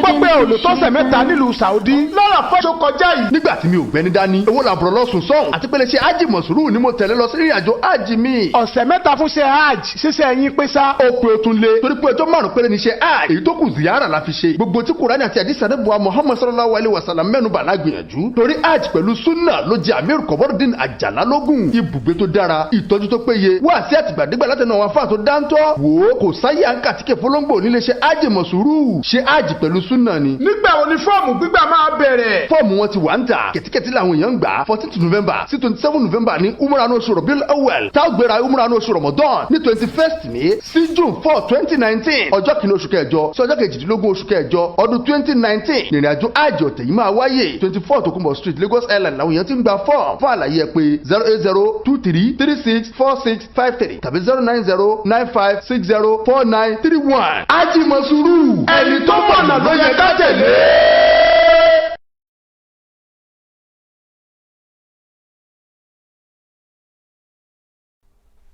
pọ́pẹ́ ò lè tọ́sẹ̀ mẹ́ta nílùú Saudi lọ́rọ̀ fọ́ṣọ kọjá yìí. nígbà tí mi ò gbẹ́ni dání owó làbúrò lọ́sùn sọ́hùn àti pé lè ṣe ájì mọ̀sùrù ni mo tẹ̀lé lọ sí ìrìnàjò ájì mi. ọ̀sẹ̀ mẹ́ta fún ṣe hajj ṣíṣe ẹ̀yìn pé sá. ó pe o tún lé torí pé ọjọ́ márùn-ún péré ni ṣe hajj èyí tó kù ziyara la fi ṣe. gbogbo tí Kùránì àti àdìsá ní buwa Muhammad sallallahu alayhi wa sallam mẹ́nu bà lágbìyànjú torí hajj pẹ̀lú sunna ló jẹ́ Amir Komorudeen Àjàlá lógún. ibùgbé tó dára ìtọ́jú tó péye wá sí àtìgbàdégbà látẹnu àwọn afáà tó dáńtọ́ wò ó kò sáyé àǹkà tí kè fọlọ́ngbò nílé ṣe hajj mọ̀sùrù ṣe hajj pẹ̀lú sunna ni. nígbà wo ni fọ́ọ̀mù gbígbà máa bẹ̀rẹ̀. fọ́ọ̀mù wọn ti wà ń tà kẹ̀tíkẹ̀tí làwọn èèyàn ń gbà 14 November sí 27 November ní umrah ní oṣù Rabiul Awwal tá a gbéra umrah ní oṣù Ramadan ní 21st May sí June 4 2019 ọjọ́ kìíní oṣù kẹjọ sí ọjọ́ kejìdínlógún oṣù kẹjọ ọdún 2019 nìrìnàjò àjò ọ̀tẹ̀ yìí máa wáyé 24 Tokunbo Street Lagos Island làwọn èèyàn ti ń gba fọ́ọ̀mù fún àlàyé ẹ pé 08023364653 tàbí 09095604931 Haji Monsuru ẹni tó mọ̀nà ló yẹ ká tẹ̀lé.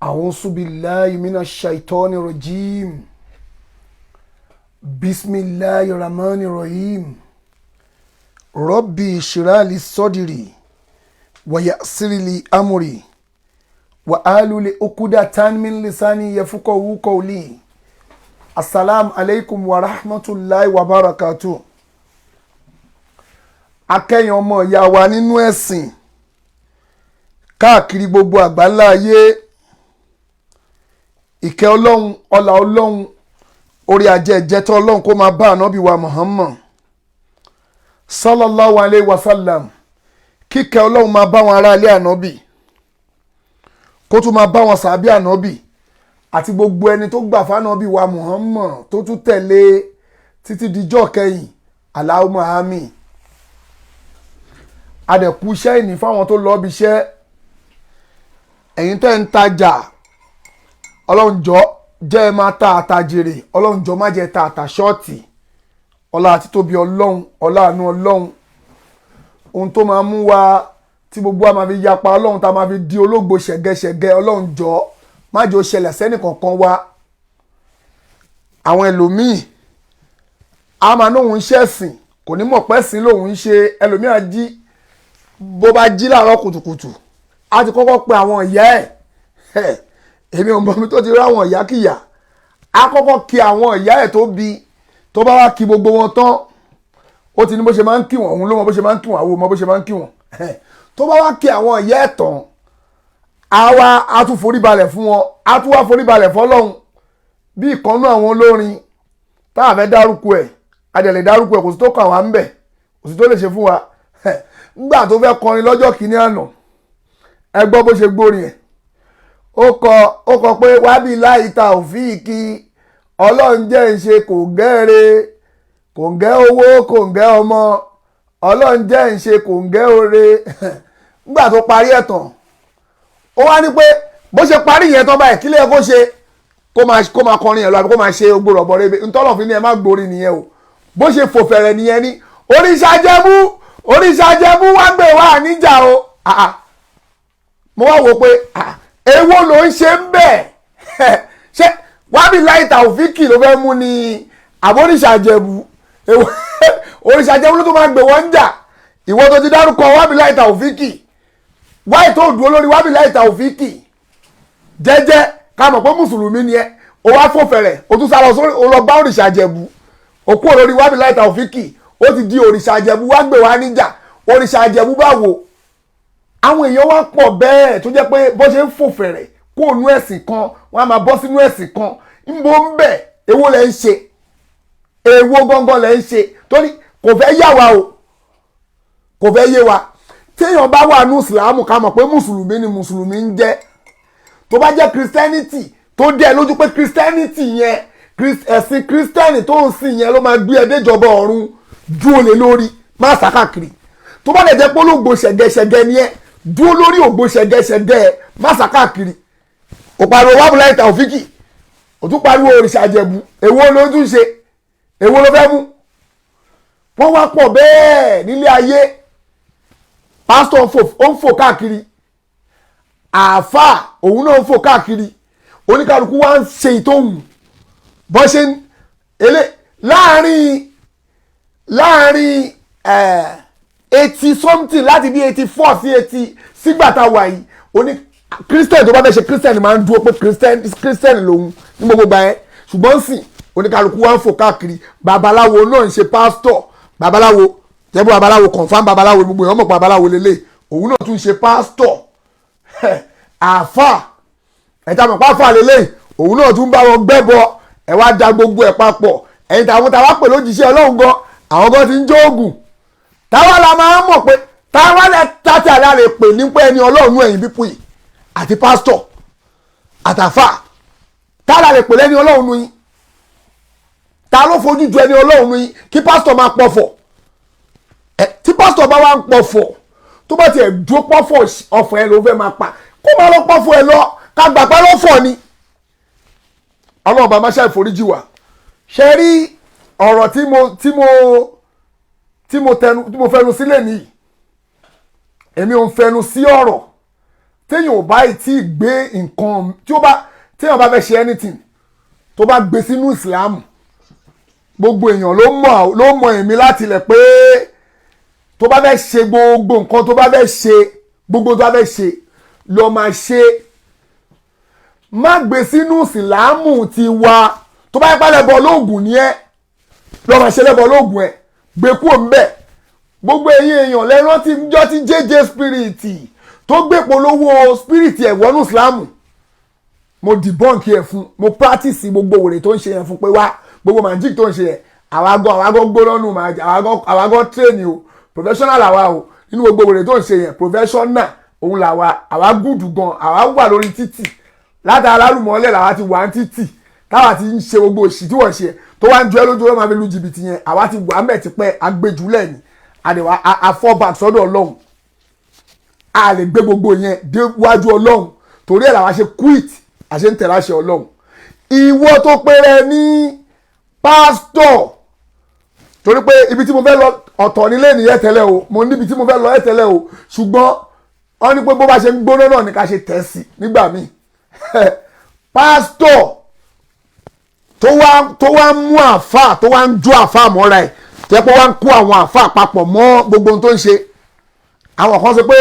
أعوذ بالله من الشيطان الرجيم بسم الله الرحمن الرحيم ربي اشرح لي صدري ويسر لي أمري واحلل عقدة من لساني يفقهوا قولي السلام عليكم ورحمة الله وبركاته. akẹ́yìn ọmọ ìyá wa nínú ẹ̀sìn káàkiri gbogbo àgbáńlá ayé ìkẹ́ ọlọ́run ọlá ọlọ́run orí ajẹ́ ìjẹ́tọ́ ọlọ́run kó máa bá ànábì wa Muhammad sallallahu alayhi wa sallam kíkẹ́ ọlọ́run máa bá wọn ará ilé ànábì kó tún máa bá wọn sàbí ànábì àti gbogbo ẹni tó gbà fánábì wa Muhammad tó tún tẹ̀lé títí dijọ́ kẹyìn Allahumma àmín. adẹ̀kú iṣẹ́ ìní fáwọn tó lọ́ọ́ bí iṣẹ́ ẹ̀yin tẹ́ ń tajà ọlọ́njọ́ jẹ́ ẹ máa ta àtàjèrè ọlọ́njọ́ má jẹ́ ta àtà ṣọ́ọ̀tì ọlá àti tóbi ọlọ́run ọlá àánú ọlọ́run ohun tó máa mú wa tí gbogbo wa máa fi yapa ọlọ́run tá a máa fi di ológbò ṣẹ̀gẹ́ṣẹ̀gẹ́ ọlọ́njọ́ má jẹ́ ó ṣẹlẹ̀ sẹ́nì kankan wa. àwọn ẹlòmíì a máa nóhun iṣẹ́ ẹ̀sìn kò ní mọ̀ pẹ́sìn lòun ń ṣe ẹlòmíì á jí bó bá jí láàárọ̀ kùtùkùtù á ti kọ́kọ́ pe àwọn ìyá ẹ̀ èmi ò mọ̀ mi tó ti rí àwọn ìyá kìyà á kọ́kọ́ kí àwọn ìyá ẹ̀ tó bí tó bá wá kí gbogbo wọn tán ó ti ní bó ṣe máa ń kí wọn òun ló mọ bó ṣe máa ń kí wọn àwọn ò mọ bó ṣe máa ń kí wọn tó bá wá kí àwọn ìyá ẹ̀ tán á tún foríbalẹ̀ fún wọn á tún wá foríbalẹ̀ fọlọ́hun bí ìkànnú àwọn olórin tá a fẹ́ dárúkọ ẹ̀ adẹ̀lẹ̀ dárúkọ ẹ̀ kò sí tó kàn wá ń bẹ̀ kò sí tó lè ṣe fún wa nígbà tó fẹ́ kọrin lọ́jọ́ kìíní àná ẹ gbọ́ bó ṣe gbórin ẹ̀ ó kọ pé wábí láì ta òfíìkì ọlọ́run jẹ́ ń ṣe kò gẹ́rẹ́ kò ń gẹ́ owó kò ń gẹ́ ọmọ ọlọ́run jẹ́ ń ṣe kò ń gẹ́ ore nígbà tó parí ẹ̀ tán ó wá ní pé bó ṣe parí yẹn tán báyìí kílẹ̀ kó ṣe kó máa kọrin yẹn lọ àbí kó máa ṣe ogbó rọ̀bọ̀ rebe ntọ́lọ̀ fi ní ẹ má gbórí nìyẹn o bó ṣe fò fẹ̀rẹ̀ nìyẹn ní òrìṣà jẹ́bú wá gbé wá níjà o mo wá wò pé èwo ló ń ṣe ń bẹ̀ ṣé wábí láì Taofiki ló fẹ́ mú ni àbóríṣà jẹ̀bú òrìṣà jẹ̀bú ló tó máa gbé wọ́n jà ìwọ tó ti dárúkọ wábí láì Taofiki wáì tó dúró lórí wábí láì Taofiki jẹ́jẹ́ ká mọ̀ pé mùsùlùmí ni ẹ o wá fò fẹ̀rẹ̀ o tún sá lọ sórí o lọ bá òrìṣà jẹ̀bú o kúrò lórí wábí láì Taofiki ó ti di òrìṣà jẹ̀bú wá gbé wá níjà òrìṣà jẹ̀bú bá wò àwọn èèyàn wá pọ̀ bẹ́ẹ̀ tó jẹ́ pé bó ṣe ń fò fẹ̀rẹ̀ kó nú ẹ̀sìn kan wọ́n á máa bọ́ sínú ẹ̀sìn kan ń bó ń bẹ̀ èwo lẹ̀ ń ṣe èwo gangan lẹ̀ ń ṣe torí kò fẹ́ yà wá o kò fẹ́ yé wa téèyàn bá wà ní ìsìlámù ká mọ̀ pé mùsùlùmí ni mùsùlùmí ń jẹ́ tó bá jẹ́ christianity tó dẹ̀ lójú pé christianity yẹn ẹ̀sìn christianity tó ń sìn yẹn ló máa gbé ẹ déjọba ọ̀run ju olè lórí má sàkàkiri tó bá lè jẹ́ pé olóògbò ṣẹ̀gẹ̀ṣẹ̀gẹ̀ ni ẹ dúró lórí ògbó ṣẹ̀gẹ̀ṣẹ̀gẹ̀ má sàkàkiri ò pariwo wábí láì Taofiki ò tún pariwo òrìṣà jẹ̀bú èwo ló tún ṣe èwo ló fẹ́ mú wọ́n wá pọ̀ bẹ́ẹ̀ nílé ayé pásítọ̀ ó ń fò káàkiri àáfàá òun náà ń fò káàkiri oníkàlùkù wá ń ṣe ìtòhùn bọ́ ṣe ń láàrin láàrin 80 something láti bí 84 sí 80 sígbà tá a wà yìí oní christian tó bá fẹ́ ṣe christian máa ń dúró pé christian lòun ní gbogbo gbà yẹn ṣùgbọ́n sìn oníkàlùkù wa ń fò káàkiri babaláwo náà ń ṣe pastor babaláwo jẹ́bú babaláwo confam babaláwo gbogbo èèyàn mọ̀ pé babaláwo lélẹ̀ òun náà tún ṣe pastor àfà ẹ̀ta mọ̀ pàfà lélẹ̀ òun náà tún bá wọn gbẹ́bọ ẹ̀ wá da gbogbo ẹ̀ papọ̀ ẹ̀yin tàwọn tàwa pè lójíṣẹ́ ọlọ́run gan àwọn gan ti ń jó oògùn táwa la máa ń mọ̀ pé táwa lẹ tàtí àlá lè pè ní pé ẹni ọlọ́run ẹ̀yìn pípù yìí àti pastor àtàfà táwa lè pè lẹ́ni ọlọ́run nu yín ta ló fojú ju ẹni ọlọ́run nu yín kí pastor máa pọ̀fọ̀ tí pastor bá wá ń pọ̀fọ̀ tó bá tiẹ̀ dúró pọ̀fọ̀ ọ̀fọ̀ ẹ ló fẹ́ máa pa kó máa lọ pọ̀fọ̀ ẹ lọ ká gbà pé lọ́fọ̀ ni ọlọ́run bá máa ṣàìforíjì wá ṣe rí ọ̀rọ̀ tí mo fẹnu sílẹ̀ nìyí èmi ò ń fẹnu sí ọ̀rọ̀ téèyàn ò bá tí ì gbé nǹkan téèyàn bá fẹ́ ṣe anything tó bá gbé sínú ìsìlámù gbogbo èèyàn ló mọ̀ èmi láti lẹ̀ pé tó bá fẹ́ ṣe gbogbo nǹkan tó bá fẹ́ ṣe gbogbo tó bá fẹ́ ṣe lọ máa ṣe má gbé sínú ìsìlámù ti wá tó bá yẹ pé lẹ́bọ̀ lóògùn ni ẹ́ lọ máa ṣe lẹ́bọ̀ lóògùn ẹ̀ gbé kúrò ń bẹ̀ gbogbo ẹ̀yin èèyàn lẹ́rán tí jọ́ tí jẹ́jẹ́ spirit tó gbé polówó spirit ẹ̀ wọnú ìsìlámù mo debunk ẹ̀ fún mo practice gbogbo wèrè tó ń ṣe yẹn fún pé wá gbogbo magic tó ń ṣe yẹn àwa gan gbóná nù àwa gan train o professional làwa o nínú gbogbo wèrè tó ń ṣe yẹn professional òun làwa àwa gùdù gan àwa wà lórí títì látara lálùmọ́lẹ̀ làwa ti wà ní títì táwa ti ń ṣe gbogbo òṣì tí wọ́n ṣe tó wá ń ju ẹ lójú ọlọ́mọ abẹ́lú jìbìtì yẹn àwa ti wà mẹ́ẹ̀ tipẹ́ agbẹ́jùlẹ̀ ni àdèwà afọ́bàk sọ́dọ̀ ọlọ́run a lè gbé gbogbo yẹn déwájú ọlọ́run torí ẹ̀ làwa ṣe quit àṣẹ ń tẹ̀lé àṣẹ ọlọ́run ìwọ tó péré ní pásítọ̀ torí pé ibi tí mo fẹ́ lọ ọ̀tọ̀ nílé nìyẹn tẹ́lẹ̀ o mo níbi tí mo fẹ́ lọ ẹ̀ tẹ́lẹ̀ o ṣùgbọ́n wọ́n ní pé bó bá ṣe ń gbóná náà ni ká ṣe tẹ̀ sí nígbà míì pásítọ̀ tó wá mú àfà tó wá ń jó àfà mọ́ra ẹ̀ tẹ́ pé wá ń kó àwọn àfà papọ̀ mọ́ gbogbo ohun tó ń ṣe àwọn kan sọ pé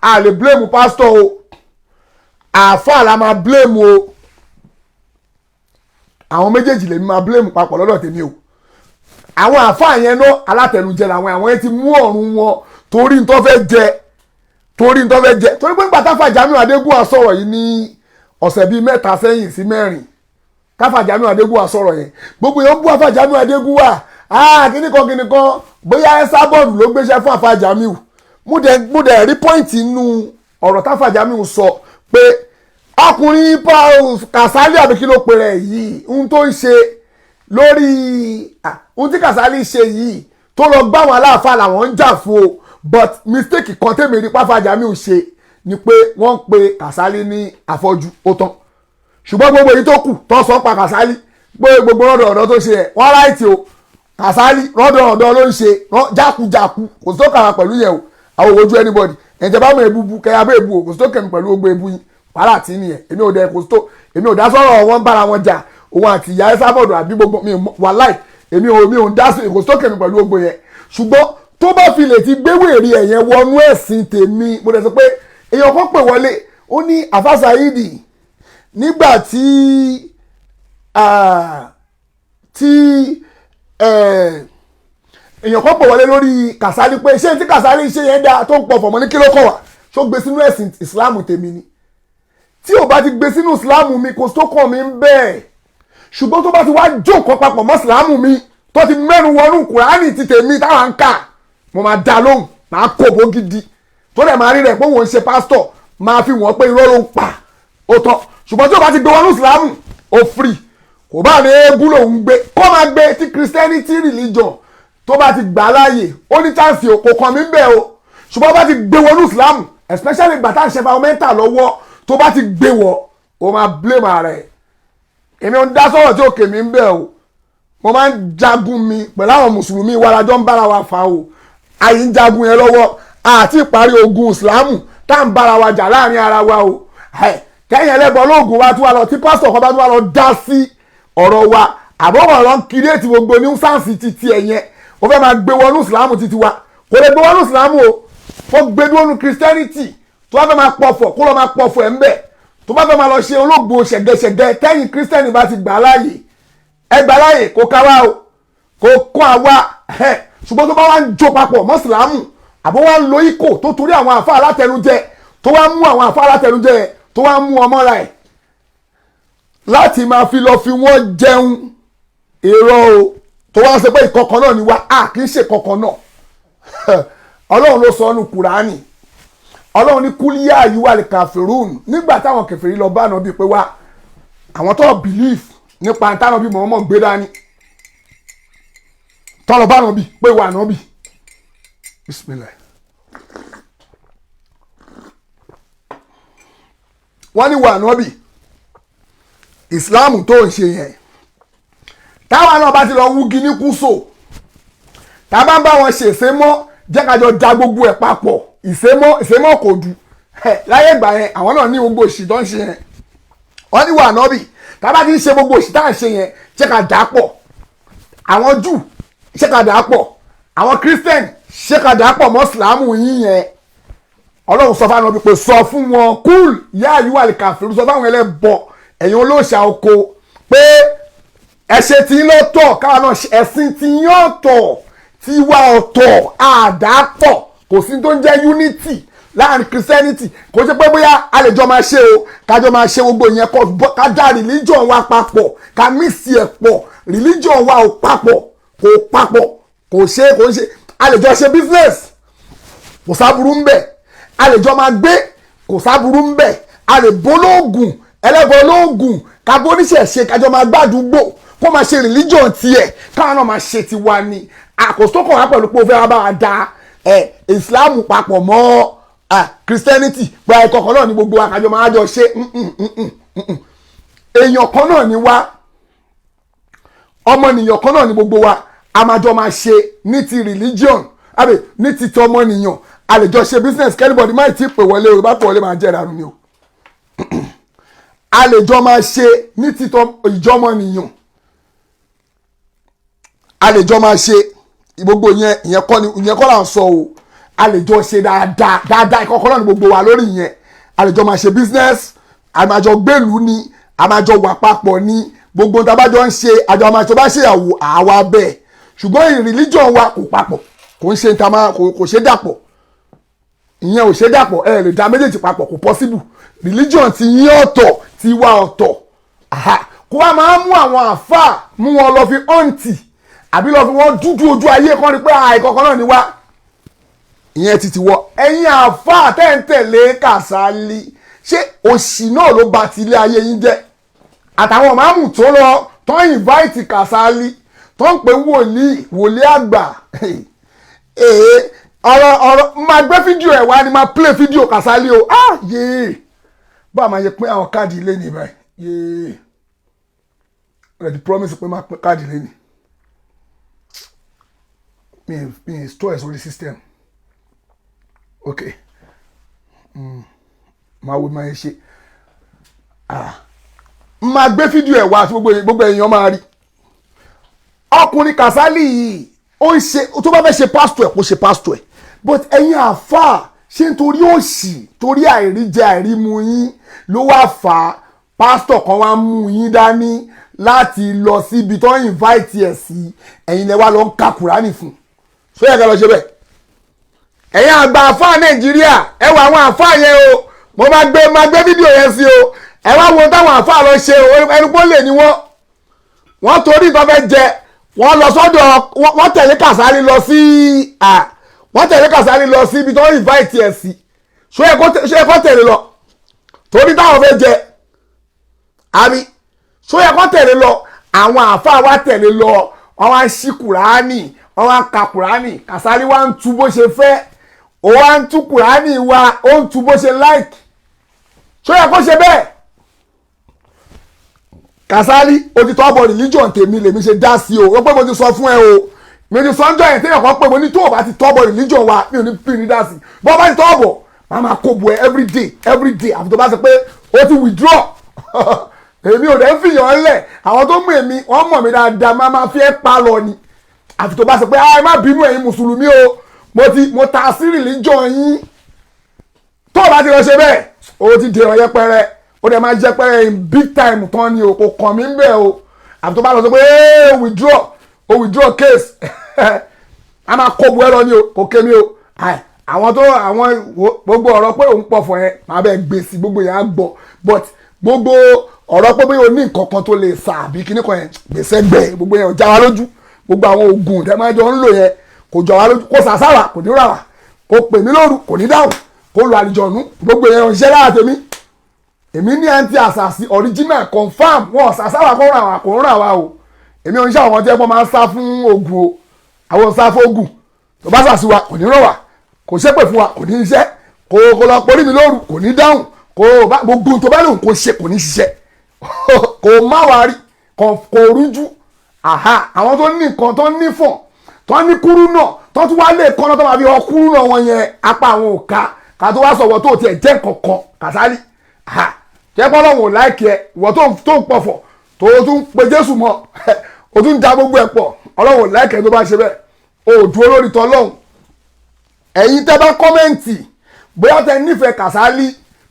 a lè blame pásítọ̀ o àfà la máa blame o àwọn méjèèjì lèmi máa blame papọ̀ lọ́dọ̀ tèmi o àwọn àfà yẹn náà alátẹnujẹ làwọn yẹn ti mú ọ̀run wọn torí n tó fẹ́ jẹ torí pé nígbà táfà Jamiu Adégúnwà sọ̀rọ̀ yìí ní ọ̀sẹ̀ bíi 3 sẹ́yìn sí 4 táfà Jamiu Adégúnwà sọ̀rọ̀ yẹn gbogbo yẹn bú àfà Jamiu Adégúnwà kíníkan bóyá ẹ́sà bọ́ọ̀lù ló gbéṣẹ́ fún àfà Jamiu mú dẹ̀ rí pọ́ìntì nínú ọ̀rọ̀ táfà Jamiu sọ pé ọkùnrin Kàsálí àbí kí ló pe rẹ̀ yìí ohun tó ń ṣe lórí ohun tí Kàsálí ṣe yìí tó lọ gbá wọn aláàfáà làwọn ń jà fún o but mistake kan tèmi rí páfà Jamiu ṣe ni pé wọ́n ń pe Kàsálí ní àfọ́jú ó tán ṣùgbọ́n gbogbo èyí tó kù tó sọ pa Kàsálí gbogbo rọ́dọ̀ ọ̀dọ́ tó ṣe ẹ̀ wọ́n ráìtì o Kàsálí rọ́dọ̀ ọ̀dọ́ ló ń ṣe jákujàku kò sí tó kàwá pẹ̀lú yẹn o àwọn òwojú anybody ẹ̀jẹ̀ bá mọ ebubu kẹyà bá ebu o kò sí tó kẹ̀mí pẹ̀lú gbogbo ebu yín wàhálà tí nìyẹn èmi ò dá sọ̀rọ̀ wọn bára wọn jà òun àti ìyá ẹ sábọ̀dù àbí gbogbo mi wàláì èmi ò dá sí kò sí tó kẹ̀mí pẹ̀lú gbogbo yẹn ṣùgbọ́n tó bá fi lè ti gbé wèrè ẹ̀yẹn wọnú ẹ̀sìn tèmi mo dẹ̀ sọ pé èèyàn kan pè wọlé ó ní àfà Saidi nígbà tí èèyàn kan pè wọlé lórí Kàsálí pé ṣé tí Kàsálí ṣe yẹn dáa tó ń pọ̀ fọ̀mọ́ ní kí ló kọ̀ wá ṣó gbé sínú ẹ̀sìn ìsìláàmù tèmi ni tí ò bá ti gbé sínú ìsìláàmù mi kò tó kàn mí ń bẹ́ẹ̀ ṣùgbọ́n tó bá ti wá jókòó papọ̀ mọ́ ìsìláàmù mi tó ti mẹ́nu wọnú Kùránì ti tèmi táwa ń kà mo máa dá lóhùn máa kó bó gidi tó dẹ̀ máa rí rẹ̀ pé wọ́n ń ṣe pásítọ̀ máa fi wọ́n pé irọ́ ló ń pa ó tán ṣùgbọ́n tí ó bá ti gbé wọnú ìsìláàmù ó free kò bá ní eégún lòún gbé kó máa gbé tí Christianity religion tó bá ti gbà láàyè ó ní chance kò kàn mí bẹ́ẹ̀ o ṣùgbọ́n bá ti gbé wọnú ìsìláàmù especially gbà tá à ń ṣe environmental lọ́wọ́ tó bá ti gbé wọ o máa blame ara ẹ̀ èmi ò ń dá sọ̀rọ̀ tí ó kè mí ń bẹ̀ o mo máa ń jagun mi pẹ̀lú àwọn mùsùlùmí wa lájọ́ ń bára wa fà o àyè ń jagun yẹn lọ́wọ́ àti ìparí ogun ìsìláàmù tá à ń bára wa jà láàrin ara wa o kẹ́yìn ẹlẹ́bọ lóògùn wa tún wá lọ tí pásítọ̀ kan bá tún wá lọ dá sí ọ̀rọ̀ wa àbọ̀wọ̀ lọ ń kírètì gbogbo ní sáǹsì títí ẹ̀yẹn ó fẹ́ máa gbé wọnú ìsìlámù títí wa kò lè gbé wọnú ìsìlámù o kó gbé wọnú christianity tó bá fẹ́ máa pọ̀fọ̀ kó lọ máa pọ̀fọ̀ ẹ̀ ń bẹ̀ tó bá fẹ́ máa lọ ṣe olóògbò ṣẹ̀gẹ̀ṣẹ̀gẹ̀ tẹ́yìn christian bá ti gbà láàyè ẹ gbà láàyè kó ká wá o kó kó àwa ṣùgbọ́n tó bá wá ń jó papọ̀ mọ́ ìsìlámù àbó wá ń lo ikò tó torí àwọn àfa alátẹnujẹ tó wá mú àwọn àfa alátẹnujẹ tó wá mú ọmọ ra ẹ̀ láti máa fi lọ fi wọ́n jẹun èrò o tó wá ń sọ pé ìkọ̀kan náà ni wá kì í ṣe ìkọ̀kan náà ọlọ́run ló sọ ọ́nù kùránì ọlọ́run ní kúlíyà àyíwá lè kàfẹ́rún nígbà táwọn kèfèrí lọ bá ànábì pé wá àwọn tó believe nípa tánábì Muhammad gbé dání tó lọ bá ànábì pé wà ànábì bismillah wọ́n ní wà ànábì ìsìláàmù tó ń ṣe yẹn táwọn náà bá ti lọ wúgi ní kúso tá a bá ń bá wọn ṣe ìsémọ́ jẹ́ ká jọ da gbogbo ẹ̀ papọ̀ ìsémọ́ kò dù láyé ìgbà yẹn àwọn náà ní gbogbo òṣì tó ń ṣe yẹn wọ́n ní wà nọ́bì tá a bá ti ń ṣe gbogbo òṣì tá à ń ṣe yẹn jẹ́ ká dà pọ̀ àwọn jù ṣé ká dà pọ̀ àwọn christian ṣé ká dà pọ̀ mọ́ ìsìlámù yín yẹn ọlọ́run sọ fún àwọn pé sọ fún wọn kúl yá àyíwá lè kàfẹ́rù sọ fáwọn ẹlẹ́bọ ẹ̀yin olóòṣà oko pé ẹ̀ṣẹ̀ tí ń lọ́tọ̀ káwọn náà ẹ̀sìn tí ń yọ̀tọ̀ tí wá ọ̀tọ̀ àdàpọ̀ kò sí tó ń jẹ́ unity láàrin christianity kò ṣe pé bóyá a lè jọ máa ṣe o kájọ máa ṣe gbogbo ìyẹn kọ ká dá religion wa papọ̀ ká mix ẹ̀ pọ̀ religion wa ò papọ̀ kò ṣe a lè jọ ṣe business kò sáburú ń bẹ̀ a lè jọ máa gbé kò sáburú ń bẹ̀ a lè bolóògùn ẹlẹ́bọ olóògùn ká bóníṣẹ̀ṣe kájọ máa gbàdúgbò kó máa ṣe religion tiẹ̀ káwọn náà máa ṣe tiwa ni àkóso kàn wá pẹ̀lú pé ó fẹ́ wá bá wa da islam papọ̀ mọ́ christianity gba ẹ̀kọ́ kan náà ní gbogbo àkájọ máa jọ ṣe èèyàn kan náà ni wá ọmọnìyàn kan náà ni gbogbo wa a máa jọ máa ṣe ní ti religion àbí ní ti tọmọnìyàn a lè jọ ṣe business kẹ́nìbọ̀dì máa ti pè wọlé o bá pè wọlé máa jẹ́ ìranu ni o a lè jọ máa ṣe ní ti ìjọmọnìyàn a lè jọ máa ṣe gbogbo ìyẹn kọ́ là ń sọ o a lè jọ ṣe dáadáa ìkọ̀kọ̀ náà ní gbogbo wa lórí ìyẹn a lè jọ máa ṣe business a máa jọ gbèlú ni a máa jọ wà papọ̀ ní gbogbo tá a bá jọ ń ṣe àjọ máa tó bá ṣe àwa bẹ́ẹ̀ ṣùgbọ́n religion wa kò papọ̀ kò ń ṣe kò ṣe dàpọ̀ ìyẹn ò ṣe dàpọ̀ ẹ lè da méjèèjì papọ̀ kò possible religion ti yín ọ̀tọ̀ ti wá ọ̀tọ̀ kó wá máa mú àwọn àfáà mú wọn lọ fi ọ̀ǹtì àbí lọ fi wọ́n dúdú ojú ayé kan rí pé ìkọ̀kan náà ni wá ìyẹn ti wọ ẹ̀yin àfáà tẹ̀ǹtẹ̀lé Kàsálí ṣé òṣì náà ló ba ti ilé ayé yín jẹ́ àtàwọn máàmù tó lọ tó ń invite Kàsálí tó ń pè wòlíì àgbà ọ̀rọ̀ máa gbé fídíò ẹ̀ wá ni máa play fídíò Kàsálí o yéé bá a máa yẹ pé àwọn káàdì ilé ní báyìí yéé rẹ̀ ti promise pé máa pín káàdì ilé ní mi store ẹ̀ sórí system ok máa wo máa ṣe máa gbé fídíò ẹ̀ wá tí gbogbo èèyàn máa rí ọkùnrin Kàsálí yìí ó ń ṣe tó bá fẹ́ ṣe pastor ẹ̀ kó ṣe pastor ẹ̀ but ẹ̀yin àfáà ṣé nítorí òṣì torí àìríjẹ àìrímu yín ló wá fà á pastor kan wá mú yín dání láti lọ síbi tó ń invite ẹ̀ sí ẹ̀yin lẹ wá lọ ń ka Kùránì fún so yẹ ká lọ ṣe bẹ́ẹ̀ ẹ̀yin àgbà àfáà Nàìjíríà ẹ wọ àwọn àfáà yẹn o mo máa gbé fídíò yẹn sí o ẹ wá wo táwọn àfáà lọ ṣe o ẹnu pọ́ lè ní wọ́n torí tó fẹ́ jẹ wọ́n lọ sọ́dọ̀ wọ́n tẹ̀lé Kàsálí lọ sí wọ́n tẹ̀lé Kàsálí lọ sí ibi tó ń invite ẹ̀ sí ṣé ẹ kọ́ tẹ̀lé lọ torí táwọn fẹ́ jẹ àmì ṣé ẹ kọ́ tẹ̀lé lọ àwọn àáfàá wa tẹ̀lé lọ wọ́n wá ń ṣí Kùránì wọ́n wá ń ka Kùránì Kàsálí wá ń tú bó ṣe fẹ́ ó wá ń tú Kùránì wa ó ń tú bó ṣe like ṣé ẹ kọ́ ṣe bẹ́ẹ̀ Kàsálí o ti tọ́ bọ̀ religion tèmi lèmi ṣe dá sí o ó pé mo ti sọ fún ẹ o mi ti sọ ń jọ yẹn téèyàn kan pé mo ní tó o bá ti tọ́ bọ̀ religion wa mi ò ní pín ní dá sí bó o bá ti tọ́ bọ̀ máa máa kó bu ẹ everyday àfi tó bá ṣe pé o ti withdraw èmi ò dẹ́ fìyàn lẹ̀ àwọn tó mú èmi wọ́n mọ̀ mí dáadáa máa fi ẹ́ pa lọ ni àfi tó bá sọ pé ẹ má bínú ẹ̀yin mùsùlùmí o mo ta sí religion yín tó o bá ti lọ ṣe bẹ́ẹ̀ o ti dèrò yẹpẹrẹ o dẹ̀ máa yẹpẹrẹ in big time tán ni o kò kàn mí ń bẹ̀ o àfi tó bá lọ sọ pé withdraw case a máa kó bu ẹ lọ ni o kò ké mi o àwọn gbogbo ọ̀rọ̀ pé òun pọ̀ fún ẹ máa bẹ́ẹ̀ gbèsè gbogbo yẹn á gbọ́ but gbogbo ọ̀rọ̀ pé bóyá o ní nǹkan kan tó lè sà àbí kíní kan yẹn gbèsè gbẹ gbogbo yẹn ò já wa lójú gbogbo àwọn oògùn tẹ́ máa jọ ń lò yẹn kò jọ wa lójú kò sàsáwà kò ní rà wá kò pè mí lóru kò ní dáhùn kò lo àlìjọ̀nú gbogbo yẹn ò ṣiṣẹ́ lára tèmi èmi ní anti àṣàṣì original confam wọn sàsáwà kò rà wá kò ń rà wá o èmi ò ń ṣe àwọn tí ẹ̀pọ̀ máa ń sá fún oògùn o àwọn sá fún oògùn tó bá sàṣì wa kò ní ràn wá kò ṣépè fún wa kò ní iṣẹ́ kò lọ porí mi lóru kò ní dáhùn gbogbo tó bá lòun kò ṣe kò ní ṣiṣẹ́ kò má wá rí kò rújú àwọn tó ní nǹkan tó ní fọ̀n tó ní kúrú náà tó tún wá lè kọ́nà tó máa fi họ kúrú náà wọn yẹn apá àwọn òka ká tó wá sọ̀wọ́ tó tiẹ̀ jẹ́ kankan kàsálí jẹ́ pọ́ lọ́wọ́ láìkí ẹ ìwọ tó ń pọ̀fọ̀ tó tún pe Jésù mọ́ o tún da gbogbo ẹ̀ pọ̀ Ọlọ́run láìkí ẹ tó bá ṣe bẹ́ẹ̀ o dúró lórí tọ́lọ́hún ẹ̀yin tẹ́ bá kọ́mẹ́ǹtì bóyá tẹ́ nífẹ̀ẹ́ Kàsálí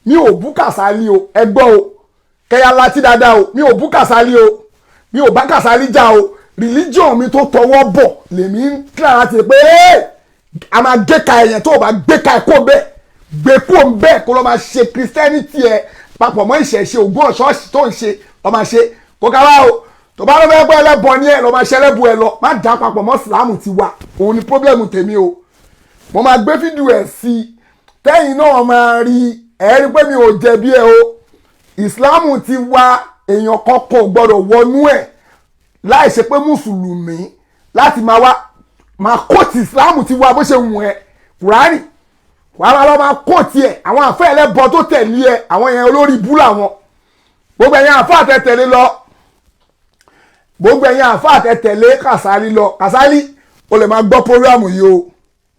mi ò bú Kàsálí o ẹ gbọ́ o kẹ́yà láti dáadáa o mi ò bú Kàsálí o mi ò bá Kàsálí jà o religion mi tó tọwọ́ bọ̀ lèmi ń kíra láti pé a máa gé ka ẹ̀yẹn tó o bá gbé ka ẹ̀kọ́ bẹ́ẹ̀ gbé kó ń bẹ́ẹ̀ kó lọ́ máa ṣe Christianity ẹ̀ papọ̀ mọ́ ìṣẹ̀ṣe ògùn ọ̀ṣọ́ọ̀ṣì tó ń ṣe lọ́ máa ṣe kó ká wá o tó bá lọ́ fẹ́ pẹ́ ẹlẹ́bọ ní ẹ̀ lọ́ máa ṣe ẹlẹ́bọ ẹ̀ lọ má dá papọ̀ mọ́ Ìsìlámù ti wà òun ni problem tèmi o mo máa gbé fídíò ẹ̀ sí i tẹ́yìn náà máa rí ẹ̀ rí pé mi ò jẹ̀bi ẹ̀ o Ìsìlámù ti wá èèyàn kankan ò gbọ́dọ̀ wọnú ẹ̀ láì ṣe pé mùsùlùmí láti máa kóòtù Ìsìlámù ti wá bó ṣe wù ẹ́ Kùránì wàá lọ máa kóòtù ẹ̀ àwọn àfẹ́ ẹlẹ́bọ tó tẹ̀lé ẹ̀ àwọn yẹn olórí ibú làwọn gbogbo ẹ̀yin àfẹ́ àtẹ̀tẹ̀lé lọ gbogbo ẹ̀yin àfẹ́ àtẹ̀tẹ̀lé Kàsálí lọ Kàsálí o lè máa gbọ́ prógrámù yìí o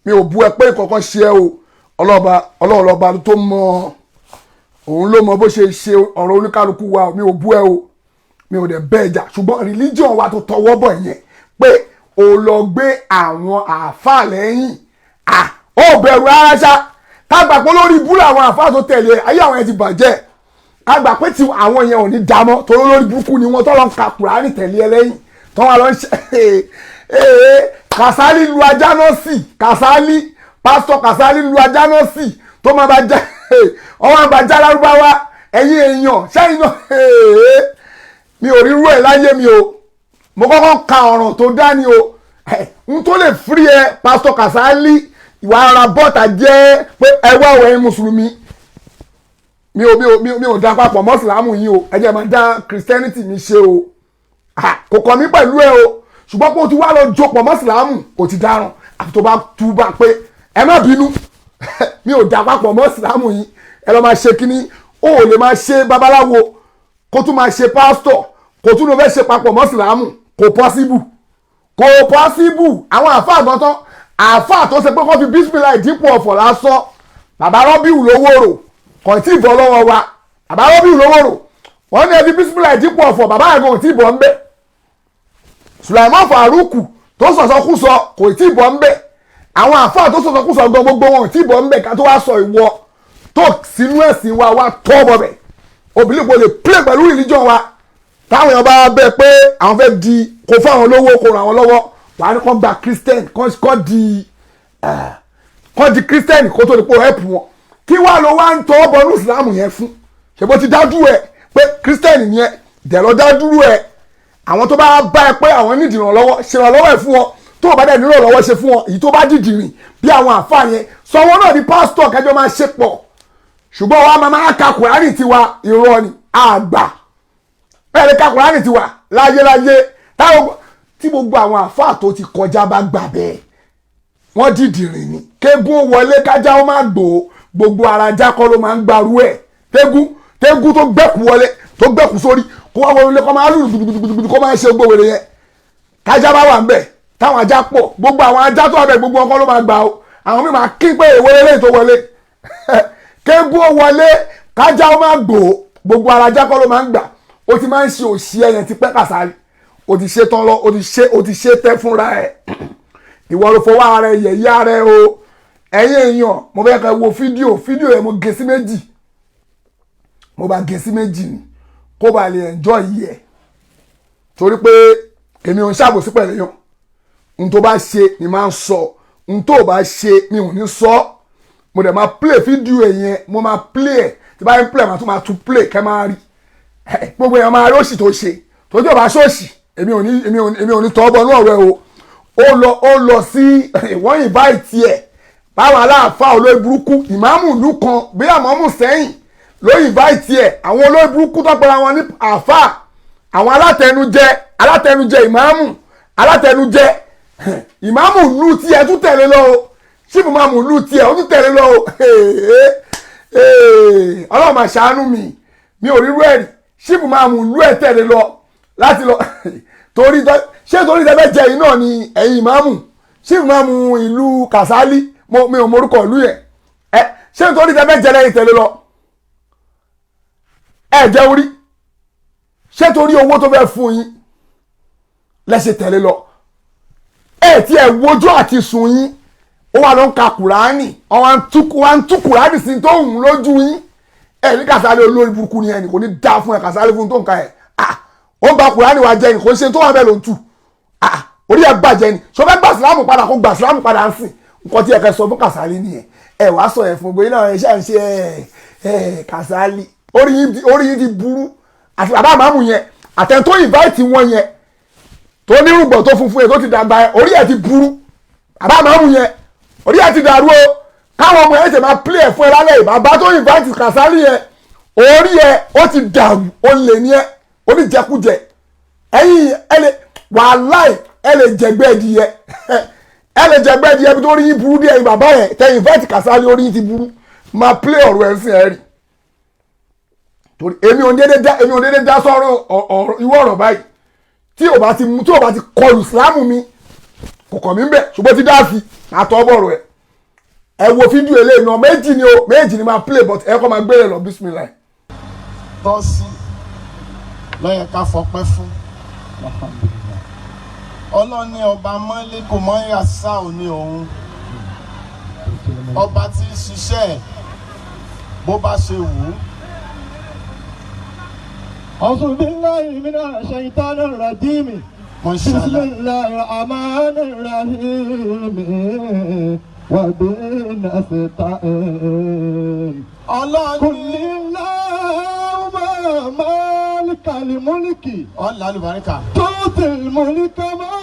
mi ò bú ẹ pé kankan ṣe ẹ o ọlọ́ọ̀lọ́ba tó mọ òun ló mọ bó ṣe ṣe ọ̀rọ̀ oníkálukú wa mi ò bú ẹ o mi ò dẹ̀ bẹ́ẹ̀ jà ṣùgbọ́n religion wa tó tọwọ́ bọ̀ yẹn pé o lọ gbé àwọn àáfàá lẹ́yìn ó bẹ̀rù rárá ṣá ká gbà pé lórí ibú làwọn àáfàá tó tẹ̀lé ayé àwọn yẹn ti bàjẹ́ ká gbà pé tí àwọn yẹn ò ní dámọ́ torí lórí burúkú ni wọ́n tó lọ ń ka Kùránì tẹ̀lé ẹ lẹ́yìn tó wà lọ ń ṣe Kàsálí lu ajá náà sí Kàsálí pásítọ̀ Kàsálí lu ajá náà sí tó máa bá jẹ́ ọwọ́ àbájá lárúbáwá ẹ̀yin èèyàn sẹ́yìn náà mi ò rírú ẹ̀ láyé mi o mo kọ́kọ́ ka ọ̀ràn tó dání o n tó lè fírí ẹ pásítọ̀ Kàsálí ìwà ara bọ́ọ̀tà jẹ́ pé ẹwà ọ̀rẹ́ mùsùlùmí mi ò dá papọ̀ mọ́ Ìsìlámù yìí o ẹ jẹ́ máa dá Christianity mi ṣe o kò kàn mí pẹ̀lú ẹ o ṣùgbọ́n pé o ti wá lọ jọpọ̀ mọ́ Ìsìlámù o ti dáràn àfi tó bá túbà pé ẹ má bínú mi ò dá papọ̀ mọ́ Ìsìlámù yìí ẹ lọ máa ṣe kínní o ò lè máa ṣe babaláwo kó tún máa ṣe pásítọ̀ kó tún lọ fẹ́ ṣe papọ̀ mọ́ Ìsìlámù kò pọ́síbù àwọn àfáà gbọ́ntán àfáà tó ṣe pé kó fi bísímìlà ìdípò ọ̀fọ̀ lásán bàbá rọ́bìù lówóró kò tí ì bọ́ lọ́wọ́ wa bàbá rọ́bìù lówóró wọ́n ní ẹbí bísímìlà ìdípò ọ̀fọ̀ bàbá àgbọn ò tí ì bọ́ ń bẹ̀ Sùlàìmọ́ Fàrúkù tó sọ̀sọ́kúsọ kò tí ì bọ́ ń bẹ̀ àwọn àfáà tó sọ̀sọ́kúsọ gan gbogbo wọn ò tí ì bọ́ ń bẹ̀ ká tó wá sọ ìwọ tó sínú ẹ̀sìn wa wá tọ́ bọ̀ bẹ̀ obìnrin kò lè play pẹ̀lú religion wa táwọn èèyàn bá bẹ pé àwọn fẹ́ di kó fún àwọn lówó kó ràn àwọn lọ́wọ́ wàá ní kó gba Christian kó di Christian kó tó di pé ó help wọn kí wàá lọ wá ń tọ́ bọ́nú Ìsìlámù yẹn fún ṣèbó ti dájú ẹ pé Christian yẹn dẹ̀ lọ dájú ẹ àwọn tó bá bá ẹ pé àwọn nídìí ìrànlọ́wọ́ ṣe ìrànlọ́wọ́ ẹ fún wọn tó o bá dẹ̀ nílò ìrànlọ́wọ́ ṣe fún wọn èyí tó bá dìdì rìn bí àwọn àfáà yẹn sọ wọn náà di pásítọ̀ kẹjọ máa ṣe pọ̀ ṣùgbọ́n wa máa ka Kùránì tiwa irọ́ ni àgbà bẹ́ẹ̀ ka Kùránì tiwa láyéláyé tí gbogbo àwọn àfáà tó ti kọjá bá gbà bẹ́ẹ̀ wọ́n dìdì rìn ni kégún wọlé kájá ó máa gbò gbogbo ara jákọ́ ló máa ń gbarú ẹ̀ kégún tó gbẹ̀kú wọlé tó gbẹ̀kú sórí kó wá wọlé kó máa lùlù gbùdùgbùdù kó máa ṣe gbówó yẹn kájá bá wà ń bẹ̀ táwọn ajá pọ̀ gbogbo àwọn ajá tó wà bẹ̀ gbogbo ọkọ ló máa gbà ó àwọn mi máa kí pé ìwọlé lẹ́yìn tó wọlé kégún ó wọlé kájá ó máa gbò gbogbo ara jákọ́ ló máa ń gbà ó ti máa ń ṣe òṣì ẹyẹn ti pẹ́ Kàsálí o ti ṣe tán lọ o ti ṣe tẹ́ fúnra ẹ̀ ìwọ ló fọwọ́ ara ẹ̀ yẹ̀yẹ́ ara ẹ̀ o ẹ̀yin èèyàn mo fẹ́ kẹ́ wo fídíò yẹn mo gé sí méjì mo bá gé sí méjì ni kó ba lè enjoy yìí ẹ̀ torí pé èmi ò ń ṣàbòsí pẹ̀lú yàn n tó bá ṣe ni máa ń sọ n tó bá ṣe mi ò ní sọ mo dẹ̀ máa play fídíò yẹn mo máa play ẹ̀ tí bá ń play màá tún play kẹ́ máa rí gbogbo èèyàn máa rí òṣì tó ṣe tójú ọba ṣọ́ọ̀ṣì èmi ò ní tọ́ bọ́ ní ọ̀rẹ́ o ó lọ sí wọ́n invite ẹ̀ báwọn aláàfáà olóyè burúkú ìmáàmù ìlú kan bí àmọ́mù sẹ́yìn ló invite ẹ̀ àwọn olóyè burúkú tó pera wọn ní àfáà àwọn alátẹnujẹ ìmáàmù alátẹnujẹ ìmáàmù ìlú tí ẹ tún tẹ̀lé lọ o ṣífù máàmù ìlú tí ẹ ó tún tẹ̀lé lọ o ọlọ́run máa ṣàánú mi ò rírú ẹ̀rí ṣífù máàmù ìlú ẹ̀ tẹ̀lé lọ láti lọ torí tẹ́fẹ́ jẹ yìí náà ni ẹ̀yin ìmáàmù ṣífù máàmù ìlú Kàsálí mi ò morúkọ ìlú yẹn ṣé nítorí tẹ́fẹ́ jẹ lẹ́yìn tẹ̀lé lọ ẹ jẹ́ orí ṣé torí owó tó fẹ́ fún yín lẹ́sẹ̀ tẹ̀lé lọ ẹ tí ẹ wojú àti sùn yín ó wà ló ń ka Kùránì wà ń tú Kùránì sí tó ń lójú yín ẹ ní Kàsálí olórí burúkú ni ẹnì kò ní dá fún ẹ Kàsálí fún tó ń ka ẹ ó ń ba Kùránì wa jẹ nìkan ṣe tó wà bẹ́ẹ̀ ló ń tù orí ẹ bàjẹ́ ni ṣọ fẹ́ gbà sílámù padà kó gbà sílámù padà ń sìn nǹkan tí ẹ kẹ́ sọ fún Kàsálí nìyẹn ẹ wàá sọ ẹ fún gbé náà ẹ ṣáà ń ṣe Kàsálí orí yín ti burú àti bàbá àmàmù yẹn àtẹn tó invite wọn yẹn tó nírùngbọ̀n tó funfun yẹn tó ti dàgbà yẹn orí ẹ ti burú bàbá àmàmù yẹn orí ẹ ti dàrú o káwọn ọmọ yẹn ti máa play ẹ fún ẹ lálẹ́ bàbá tó invite Kàsálí yẹn orí ẹ ó ti dàrú ó lè ní ẹ oníjẹkújẹ ẹ̀yin wàláì ẹ lè jẹgbẹ́ ẹdìyẹ bí tó rí yín burú díẹ̀ bàbá yẹn tẹ invite Kàsálí orí yín ti burú máa play ọ̀rọ̀ ẹ̀ sí ẹ rí torí èmi ò dédé dá sọ̀rọ̀ ìwọ ọ̀rọ̀ báyìí tí ò bá ti kọlù sílámù mi kò kàn mí ń bẹ̀ ṣùgbọ́n ti dá sí àtọ́bọ̀rọ̀ ẹ̀ ẹ wo fídíò eléyìí náà méjì ni máa play but ẹ kọ́ máa gbé rẹ̀ lọ bísímìlà. tọ́sí lọ́yẹ̀ ká fọpẹ́ fún ọlọ́ni ọba mọ́lẹ́ kò mọ́ yà sá ò ní òun ọba tí ń ṣiṣẹ́ bó bá ṣe wù ú. أعوذ بالله من الشيطان الرجيم بسم الله الرحمن الرحيم وبه نستعين قل اللهم مالك الملك تؤتي الملك من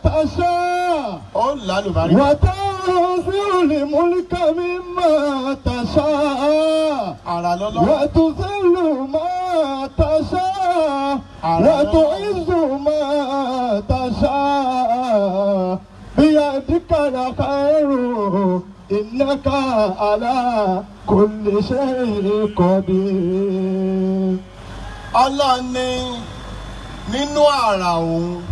تشاء وتنزع الملك ممن تشاء وتذل من تشاء وتعز من تشاء بيدك الخير إنك على كل شيء قدير. Allah ní nínú àrà òun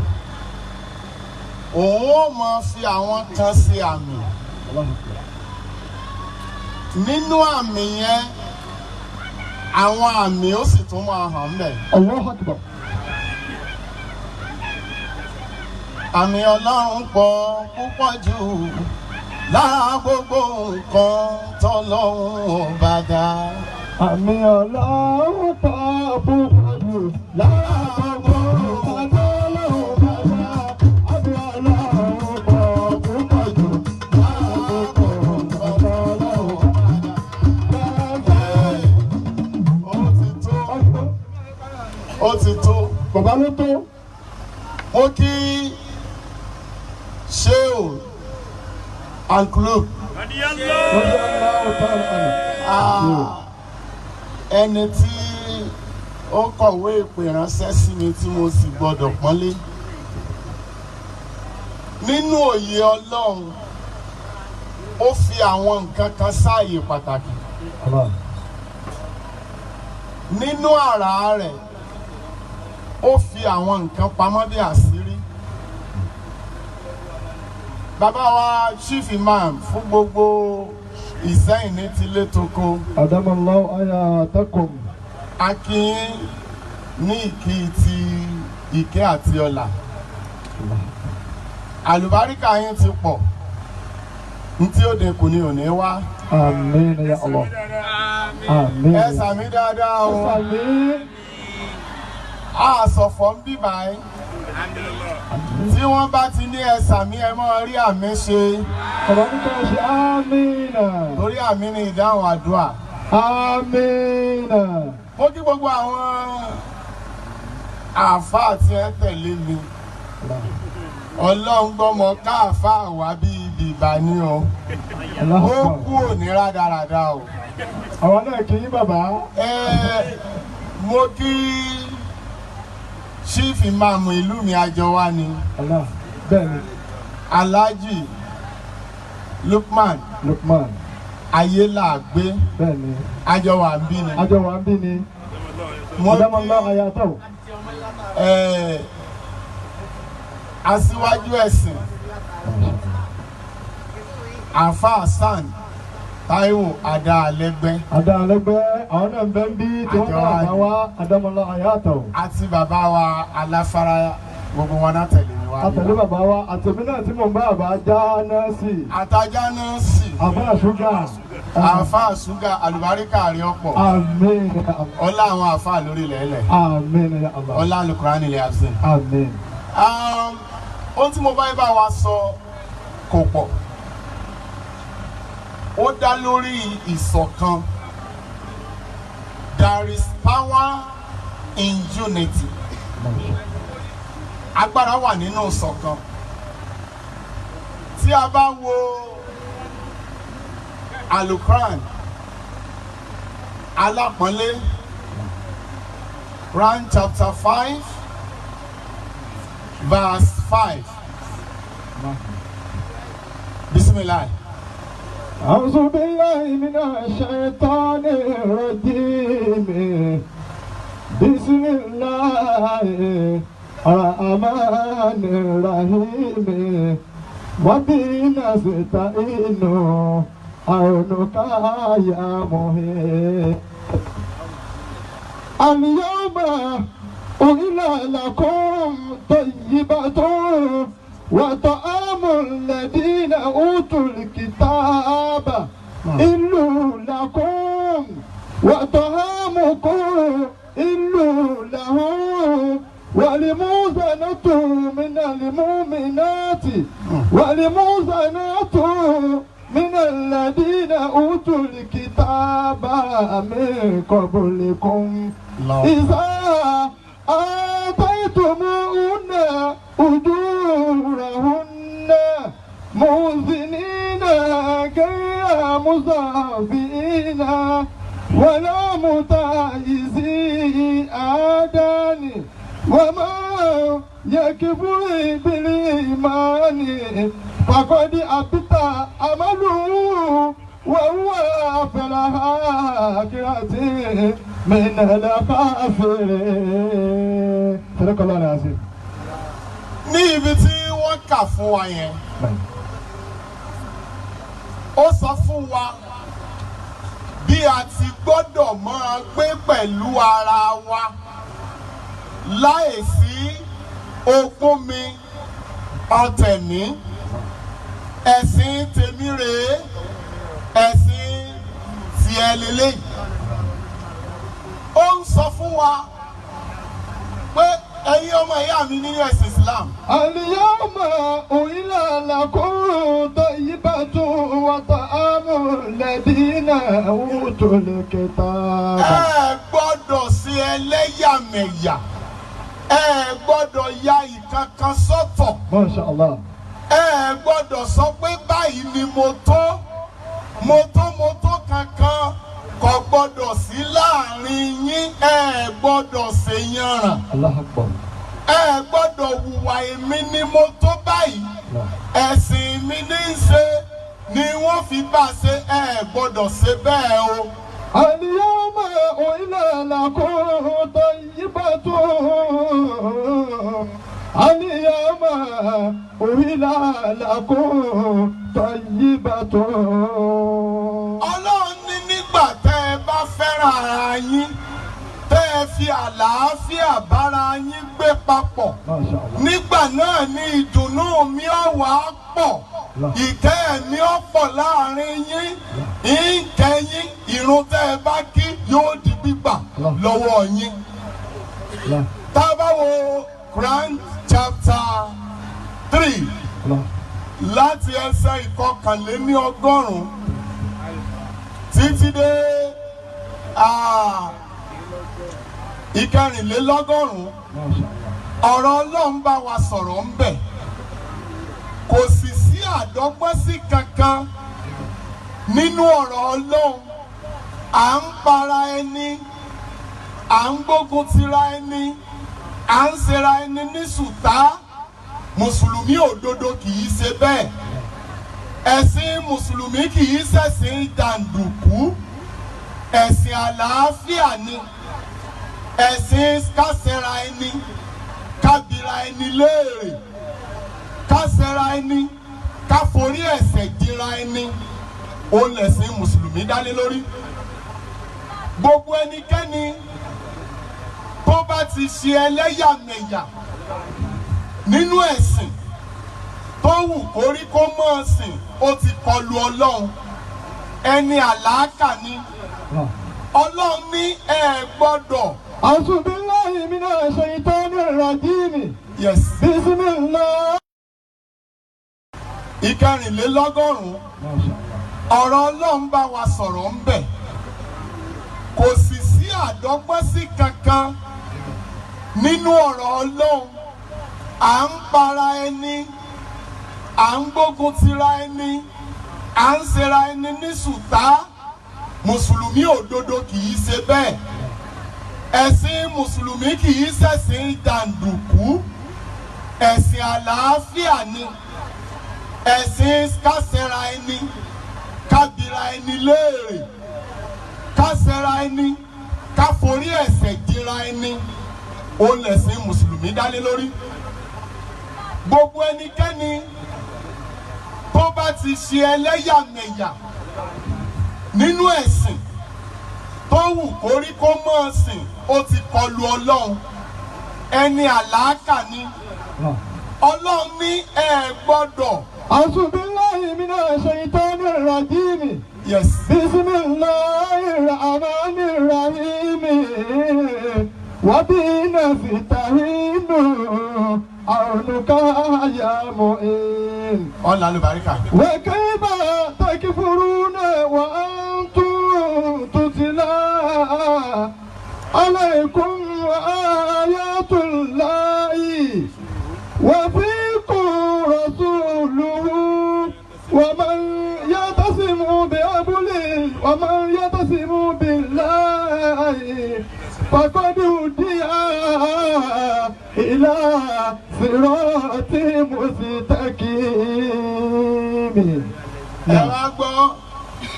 ó máa fi àwọn kan ṣe àmì nínú àmì yẹn àwọn àmì ó sì tún máa hàn mẹ́. Allahu Akbar. Àmì Ọlọ́run pọ̀ púpọ̀ jù lára gbogbo nǹkan tọ́lọ́run bá dá. Àmì Ọlọ́run pọ̀ púpọ̀ jù lára gbogbo nǹkan tọ́lọ́run bá dá. Àmì Ọlọ́run pọ̀ púpọ̀ jù lára gbogbo nǹkan tọ́lọ́run bá dá. Ó ti tó. Bàbá ló tó. Ó kí Sheu and Club. Ẹni tí ó kọ̀wé ìpè ránṣẹ́ sí mi tí mo sì gbọ́dọ̀ pọ́nlé. Nínú òye Ọlọ́run, ó fi àwọn nǹkan kan sáàyè pàtàkì. Nínú àrà rẹ̀, ó fi àwọn nǹkan pamọ́ bí àṣírí. Bàbá wa Chief Imam fún gbogbo Ìsẹ́yìn ní tilé toko. Adamallahu ayatakum. A kí yín ní ìkí ti ìkẹ́ àti ọlà. Àlùbáríkà yín ti pọ̀ ntí ó dínkù ni ò ní wá. Àmín ya Allah. Àmín. Ẹ sàmí dáadáa o. Àmín. A sọ̀fọ̀ ń bíbá ẹ́. Tí wọ́n bá ti ní ẹ sàmí ẹ máa rí àmì ṣe. Ọba ní ká ṣe àmín. Torí àmì ni ìdáhùn àdúrà. Àmín. Mo kí gbogbo àwọn àáfàá tí ẹ tẹ̀lé mi. Ọlọ́run gbọ́mọ káàfáà wá bí bìbá ní o. Ó kú òní rádaràda o. Àwọn náà kì í bàbá. Mo kí Chief Imam ìlú mi Àjọwá ni. Bẹ́ẹ̀ni. Alhaji Lukman. Ayélàgbé. Bẹ́ẹ̀ni. Àjọwá ń bí ni. Àjọwá ń bí ni. Mo kí aṣíwájú ẹ̀sìn Àfà Hassan Táíwò Adá-Alẹ́gbẹ́. Adá-Alẹ́gbẹ́ àwọn náà ń bẹ ń bí tí wọ́n bá bá wá Adámọ́lá Ayátọ̀. Àti bàbá wa Aláfárá gbogbo wọn náà tẹ̀lé mi wá. Àtẹ̀lé bàbá wa àtẹ̀mí náà tí mò ń bá àbá Jánásì. Àtàjánásì. Àfà Ṣúgà. Àfà Ṣúgà àlùbáríkà rí ọ̀pọ̀. Àmín. Ọlá àwọn àfà lórí ilẹ̀. Àmín ya Allah. Ọlá Al-Qur'an ilẹ̀ Azim. Àmín. Ohun tí mo bá wa sọ kò pọ̀. Ó dá lórí ìṣọ̀kan. There is power in unity. Agbára wà nínú ìṣọ̀kan. Tí a bá wo Al-Qur'an alápọ̀nlé Quran chapter 5 verse 5. Bismillah. أعوذ بالله من الشيطان الرجيم بسم الله الرحمن الرحيم وبه نستعين عونك يا معين اليوم أحل لكم طيبة وطعام الذين أوتوا الكتاب إل لكم وطعامكم إل لهم والموزنة من المؤمنات والموزنة من الذين أوتوا الكتاب من قبلكم إذا آتيتموهن أجورهن موزنين غير مسافين ولا متعزي آدان وما يكفر بالإيمان فقد أبت عمله وهو في الآخرة من الخاسرين. صدق الله العظيم. Ní ibi tí wọ́n kà fún wa yẹn, ó sọ fún wa bí a ti gbọ́dọ̀ máa gbé pẹ̀lú ara wa láìsí ogún mi ọ̀tẹ̀mí. Ẹ̀sìn tèmi rèé, ẹ̀sìn tiẹ̀ lélẹ́yìí. Ó ń sọ fún wa pé ẹ̀yin ọmọ ìyá mi nínú ẹ̀sìn Islam. اليوم أحل لكم طيبة وطعام الذين أوتوا الكتاب. Ẹ gbọ́dọ̀ sí ẹlẹ́yàmẹ̀yà, ẹ gbọ́dọ̀ ya ìkankan sọ́tọ̀. ما شاء الله. Ẹ gbọ́dọ̀ sọ pé báyìí ni mo tó kankan kò gbọ́dọ̀ sí láàrin yín. Ẹ gbọ́dọ̀ ṣèyànràn. الله أكبر. Ẹ gbọ́dọ̀ hùwà èmi ni mo tó báyìí. Ẹ̀sìn mi ní í ṣe ni wọ́n fi bá ṣe. Ẹ gbọ́dọ̀ ṣe bẹ́ẹ̀ o. اليوم أحل لكم طيبة اليوم أحل لكم طيبة. Ọlọ́run ní nígbà tẹ́ ẹ bá fẹ́ràn ara yín, tẹ́ ẹ ẹ fi àlàáfíà bára yín gbé papọ̀ nígbà náà ni ìdùnnú mi ó wá pọ̀ ìkẹ́ mi ó pọ̀ láàrin yín ìkẹyìn ìrun tẹ́ ẹ bá kí yóò di gbígbà lọ́wọ́ yín. tá a bá wo Quran chapter 3 láti ẹsẹ̀ ìkọkànléní-ọgọ́rùn-ún títí dé ìkẹrìnlélọ́gọ́rùn-ún ọ̀rọ̀ Ọlọ́run bá wa sọ̀rọ̀ ń bẹ̀ kò sì sí àdọ́gbọ́sí kankan nínú ọ̀rọ̀ Ọlọ́run à ń para ẹni à ń gbógun tira ẹni à ń ṣera ẹni ní ṣùtá mùsùlùmí òdodo kì í ṣe bẹ́ẹ̀ ẹ̀sìn mùsùlùmí kì í ṣẹ̀sìn jàǹdùkú ẹ̀sìn àlàáfíà ni ẹ̀sìn kásẹ̀ra ẹni kábìra ẹni léèrè kásẹ̀ra ẹni káforí ẹ̀ṣẹ̀ jìra ẹni ó lẹ̀sìn mùsùlùmí dálé lórí. gbogbo ẹnikẹ́ni tó bá ti ṣe ẹlẹ́yàmẹ̀yà nínú ẹ̀sìn tó wù kórí kó mọ̀ sìn ó ti kọlu Ọlọ́run ẹni àlàákà ni Ọlọ́run ní ẹ gbọ́dọ̀. A'udhu billahi minash shaitanir rajim. Yes. Bismillah. ìkẹrìnlélọ́gọ́rùn-ún ọ̀rọ̀ Ọlọ́run bá wa sọ̀rọ̀ ń bẹ̀ kò sì sí àdọ́gbọ́sí kankan nínú ọ̀rọ̀ Ọlọ́run à ń para ẹni à ń gbógun tira ẹni à ń ṣera ẹni ní ṣùtá mùsùlùmí òdodo kì í ṣe bẹ́ẹ̀ ẹ̀sìn mùsùlùmí kì í ṣẹ̀sìn jàǹdùkú ẹ̀sìn àlàáfíà ni ẹ̀sìn kásẹ̀ra ẹni kábìra ẹni léèrè kásẹ̀ra ẹni káforí ẹ̀ṣẹ̀ jìra ẹni ó lẹ̀sìn mùsùlùmí dálé lórí. gbogbo ẹnikẹ́ni tó bá ti ṣe ẹlẹ́yàmẹ̀yà nínú ẹ̀sìn tó wù kórí kó mọ̀ sìn ó ti kọlu Ọlọ́run ẹni àlàákà ni Ọlọ́run ní ẹ gbọ́dọ̀. A'udhu billahi minash shaitanir rajim. Yes. Bismillahir rahmanir rahim. Wa bihi nasta'inu aunuka ya mu'in. Ọ̀là lùbáríkà. Wa kayfa takfuruna wa antum tutla alaykum ayatullahi wa fiikum rasuluhu ومن يعتصم بالله فقد هدي إلى صراط مستقيم.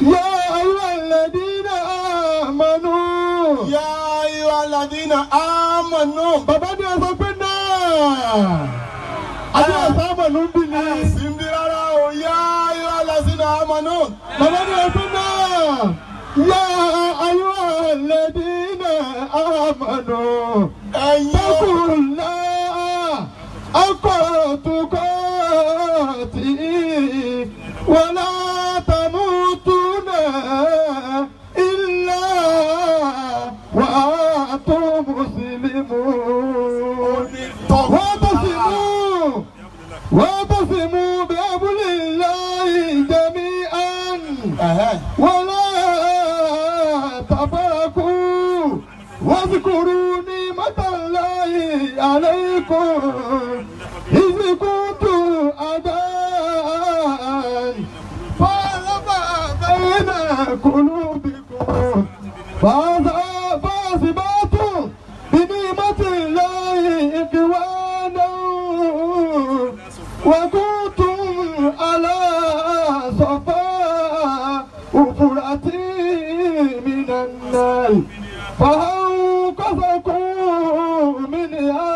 يا أيها الذين آمنوا. يا أيها الذين آمنوا. bàbá ni ọsọ pé náà adé ọsọ àmọ̀nù bí ni. Simbi rárá o, yá ayọ́ alásínà àmọ́nù. bàbá ni ọsọ náà yá ayọ́ alladhina amanu. taqulla haqqa tuqatihi wa la tamutunna illa wa antum muslimun. واعتصموا بحبل الله جميعا ولا تفرقوا واذكروا نعمة الله عليكم إذ كنتم أعداء فألف بين قلوبكم فأصبحتم بنعمة الله إخوانا وكنتم على صفا حفرة من النار فأنقذكم منها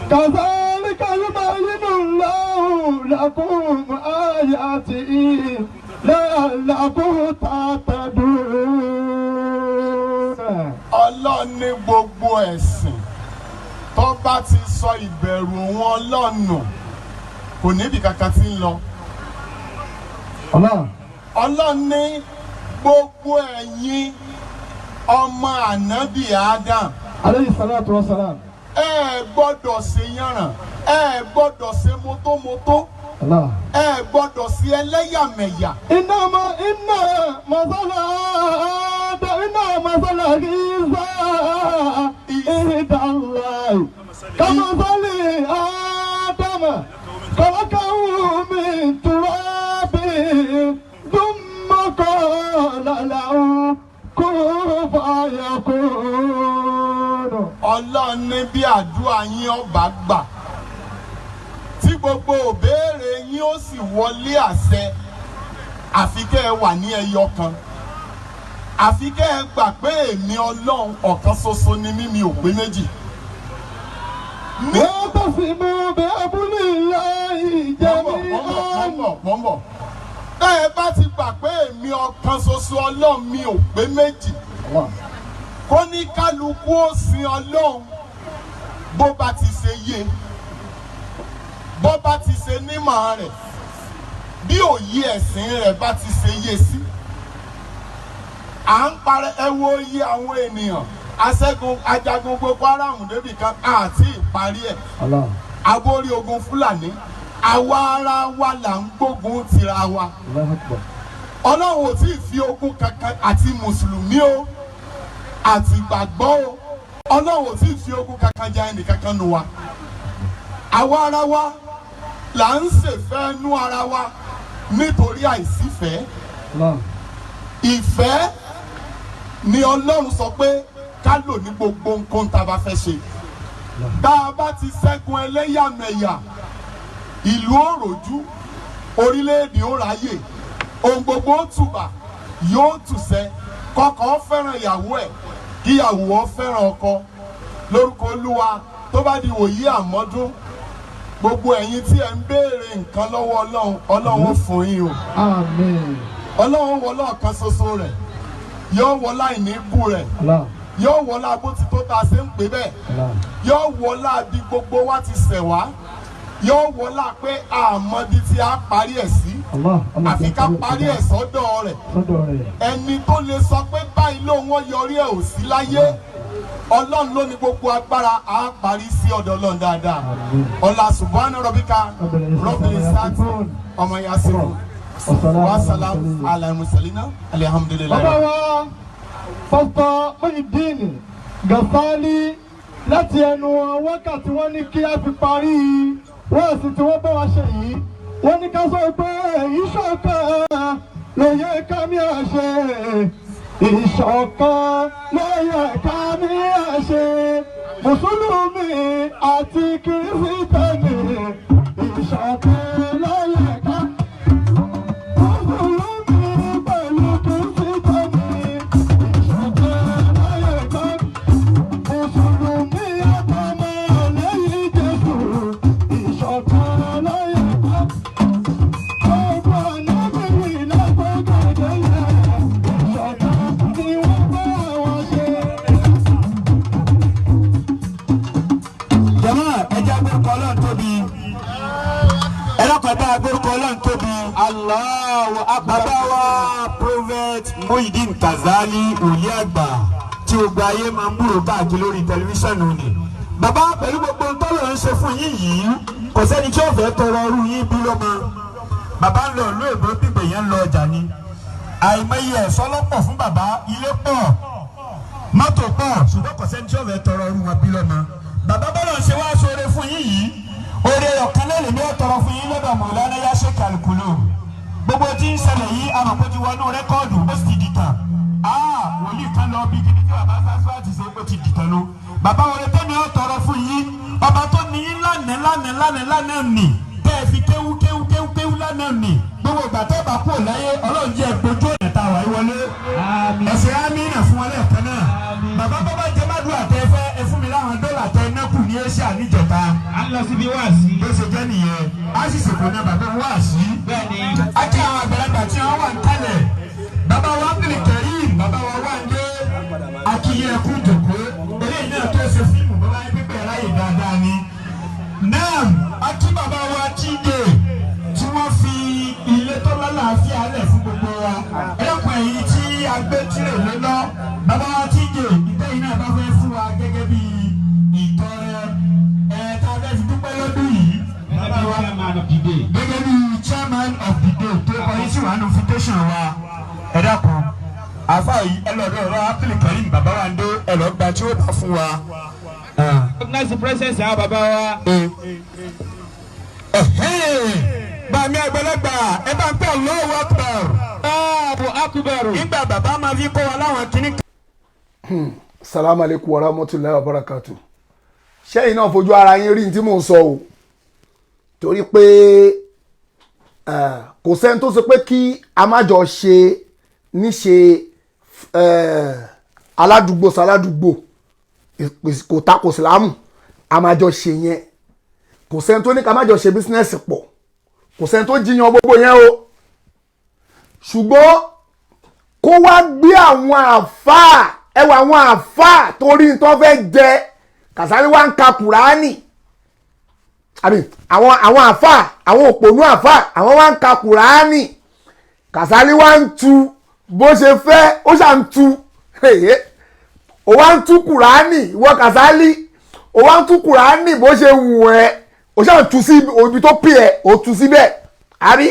كذلك يبين الله لكم آياته لعلكم تهتدون. Ọlọ́run ní ní gbogbo ẹ̀sìn tó bá ti sọ ìbẹ̀rù wọn lọ́nà kò níbi kankan tí ń lọ. Ọlọ́run ní gbogbo ẹ̀yin ọmọ ànábì Adam. Alayhi salatu wa salam. Ẹ gbọ́dọ̀ ṣe yànràn, ẹ gbọ́dọ̀ ṣe mótómótó, ẹ gbọ́dọ̀ ṣe ẹlẹ́yàmẹ̀yà. Iná masala Isa ìdánláì kàmásálì Ádámà kọ̀ọ̀káwù mi tùrọ́bì dùnmọ́kọ̀ lálàó kó fàyà kó. Ọlọ́run ní bí àdúrà yín ọba gbà tí gbogbo òbéèrè yín ó sì wọlé àṣẹ àfi kẹ́ ẹ wà ní ẹyọ kan, àfi kẹ́ ẹ gbà pé èmi Ọlọ́run ọ̀kan ṣoṣo ni mí, mi ò pé méjì. Wọ́n tó sì mú bẹ́ abúlé ìlà ìjẹ́mi pọ́nbọ̀. Bẹ́ẹ̀ bá ti gbà pé èmi ọ̀kan ṣoṣo Ọlọ́run mi ò pé méjì, kó ní kálukú ó sin Ọlọ́run bó bá ti ṣe yé, bó bá ti ṣe nímọ̀ rẹ̀, bí òye ẹ̀sìn rẹ̀ bá ti ṣe yé sí. À ń parẹ́ ẹ wo iye àwọn ènìyàn aṣẹ́gun ajagun Boko Haram débì kan àti ìparí ẹ̀. Aborí ogun Fúlàní, àwa ara wa là ń gbógun tira wa. Ọlọ́run ò tí ì fi ogun kankan àti mùsùlùmí o àti ìgbàgbọ́ o, Ọlọ́run ò tí ì fi ogun kankan jà ẹnì kankan nù wa. Àwa ara wa là ń ṣèfẹ́ nú ara wa nítorí àìsífẹ́. Ìfẹ́ ni Ọlọ́run sọ pé ká lò ní gbogbo nǹkan tá a bá fẹ́ ṣe. Tá a bá ti ṣẹ́gun ẹlẹ́yàmẹ̀yà, ìlú òròjú, orílẹ̀-èdè ó ráyè, ohun gbogbo ó tùbà yóò tùṣẹ́, kọ́kọ́ fẹ́ràn ìyàwó ẹ̀ kíyàwó fẹ́ràn ọkọ. Lórúkọ Olúwa tó bá di wòye àmọ́dún, gbogbo ẹ̀yin tí ẹ ń béèrè nǹkan lọ́wọ́ Ọlọ́run, Ọlọ́run ó fún yín o. Àmín. Ọlọ́run wọlé ọ̀kan ṣoṣo rẹ̀, yóò wọlá ìníkù rẹ̀, yóò wọlá bó ti tó ta ṣe ń pè bẹ́ẹ̀, yóò wọlá bí gbogbo wa ti ṣẹ̀ wá, yóò wọlá pé àmọ́bí tí a parí ẹ̀ sí, àfi ká parí ẹ̀ sọ́dọ̀ rẹ̀. Ẹni tó lè sọ pé báyìí lóun ó yọrí ẹ̀ ò sí láyé, Ọlọ́run ló ní gbogbo agbára, á parí sí ọ̀dọ̀ Ọlọ́run dáadáa. Ọlá subhana rabbika rabbil izzati ọmọ yasiru wa salam ala mursalina alhamdulillah. Bàbá wa Pásítọ̀ Muyideen Gàfálí láti ẹnu wákàtí wọ́n ní kí a fi parí wọ́ọ̀sì tí wọ́n bá wa ṣe yìí, wọ́n ní ká sọ pé ìṣọ̀kan ló yẹ ká mi àṣẹ, ìṣọ̀kan ló yẹ ká mi àṣẹ, mùsùlùmí àti kìrìsìtẹ́nì ìṣọ̀kan ló yẹ ká. Allahu Akbar. Bàbá wa Prophet Muyideen Kazali òye àgbà tí gbogbo ayé máa ń múrò káàkiri lórí tẹlifíṣàn ni. Bàbá pẹ̀lú gbogbo ntọ́lọ̀ ń ṣe fún yín yìí, kò sẹ́ni tí ó fẹ́ tọrọ ọrú yín bí lọ́mọ. Bàbá ń lọ ìlú èbó pípé yẹn ń lọ ọjà ni. Àìmọye ẹ̀sọ́ lọ́pọ̀ fún bàbá, ilé pọ̀, mọ́tò pọ̀, ṣùgbọ́n kò sẹ́ni tí ó fẹ́ tọrọ ọrú wọn bí lọ́mọ. Bàbá bọ́lọ̀ ń ṣe wá sóore fún yín yìí, oore ọ̀kan lẹ́lẹ̀ ní ọ̀tọ̀rọ̀ fún yín lọ́dọ̀ Mọ̀lánà yá ṣe kàlùkùlù. Gbogbo tí ń ṣẹlẹ̀ yìí àmọ̀pọ̀ ti wọnú rẹ́kọ́ọ̀dù ó sì ti dìtàn. Wòlíì kan lọ bí kíní tí bàbá Sásúrà ti ṣe pé ti dìtàn ló. Bàbá wọlé tẹ́mi ọ̀tọ̀rọ̀ fún yín, ọba tó ní lánàá nì, tẹ́ ẹ fi kéwú lánàá nì. Gbogbo ìgbà tó bá kú láyé Ọlọ́run jẹ́ ìgbójú ọ̀nà tá a wà wọlé. Ẹ̀sìn amínà fún wọn lẹ́ẹ̀kan náà. Bàbá bàbá jẹ́ mádùúrà tẹ́ fẹ́ ẹ fún mi láwọn dọ́là tẹ́ nákù ní Asia níjẹta. À ń lọ síbi wáàsí. Bó ṣe jẹ́ nìyẹn, a sì sèkò náà bàbá wáàsí. Bẹ́ẹ̀ni. Ajá àwọn àgbàlagbà tí wọ́n wà ń kalẹ̀. Bàbá wa Abdul Karim, bàbá wa wà ń dé. Akíyẹ ẹkú jòkó. gbé tirẹ̀ lé lọ bàbá wa tí jè ìtẹ́yìn náà bá fẹ́ fún wa gẹ́gẹ́ bí ìtọrẹ tá a fẹ́ fi dúpẹ́ lọ́dún yìí bàbá wa gẹ́gẹ́ bí chairman of the day tó kọ́ yín sí wàá nù invitation wa ẹ dákun àfa yìí ẹ lọ́dọ̀ ọ̀rọ̀ Abdul Karim bàbá wa ń dé ẹ lọ́ gba tí ó bá fún wa. recognize the presence àwọn bàbá wa. Bàmí àgbẹ̀lẹ́gbà ẹ bá ń pẹ́ Allahu Akbar. Allahu Akbar. Nígbà bàbá máa fi kọ́ wa láwọn kìíní. Salamu alaikum wa rahmatulahi wa barakatu. Ṣẹ́yìn náà fojú ara yín rí tí mò ń sọ o. Torí pé kò sẹ́ni tó sọ pé kí a má jọ ṣe níṣe aládùúgbò sáládùúgbò kò takò sílámù a má jọ ṣe yẹn. Kò sẹ́ni tó ní ká má jọ ṣe bísínẹ́sì pọ̀. Kò sẹ́ni tó jiyàn gbogbo yẹn o. Ṣùgbọ́n kó wá gbé àwọn àfáà ẹwà àwọn àfáà torí tó fẹ́ jẹ Kàsálí wá ń ka Kùránì àbí àwọn àfáà àwọn òpònú àfáà àwọn wá ń ka Kùránì Kàsálí wá ń tu bó ṣe fẹ́ ó ṣà ń tu ó wá ń tú Kùránì ìwọ Kàsálí ó wá ń tú Kùránì bó ṣe wù ẹ́ ó ṣà ń tu sí ibi tó pè ẹ́ ó tu síbẹ̀ àbí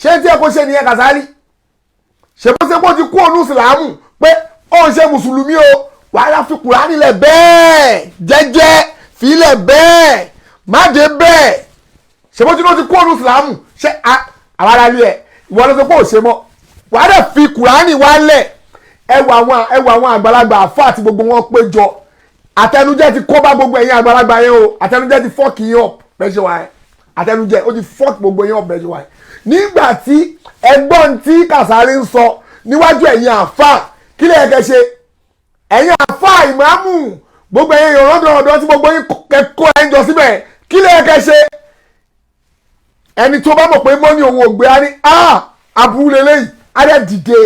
ṣé tí ẹ kó ṣe nìyẹn Kàsálí ṣe bó ṣe bó ti kú ònú ìsìlámù pé ó ń ṣe mùsùlùmí o wàhálà fi Kùránì lẹ̀ bẹ́ẹ̀ jẹ́jẹ́ fílẹ̀ bẹ́ẹ̀ má dé bẹ́ẹ̀ ṣe bó ti ló ti kú ònú ìsìlámù ṣe àwọn ará ilé ẹ̀ ìwọ ló sọ pé ò ṣe mọ́ wàhálà fi Kùránì wálẹ̀ ẹwà àwọn àgbàlagbà àfọ àti gbogbo wọn péjọ àtẹnujẹ ti kó bá gbogbo ẹ̀yin àgbàlagbà yẹn o àtẹnujẹ ti fọ́ọ̀kì yín up bẹ́ẹ̀ ṣe wà ẹ́ àtẹnujẹ ó ti fọ́ọ̀kì gbogbo yín up bẹ́ẹ̀ ṣe wà ẹ́ nígbà tí ẹgbọ́n tí Kàsálí ń sọ níwájú ẹ̀yin àfà kí lè kẹ́ ṣe ẹ̀yin àfà ìmáàmù gbogbo ẹ̀yin ọ̀rọ̀dọ̀rọ̀dọ̀ tí gbogbo yín kẹ́kọ̀ọ́ ẹ̀ ń jọ síbẹ̀ kí lè kẹ́ ṣe ẹni tó bá mọ̀ pé mọ́ni òun ò gbé á ní aburú lélẹ́yìí á dẹ̀ dìde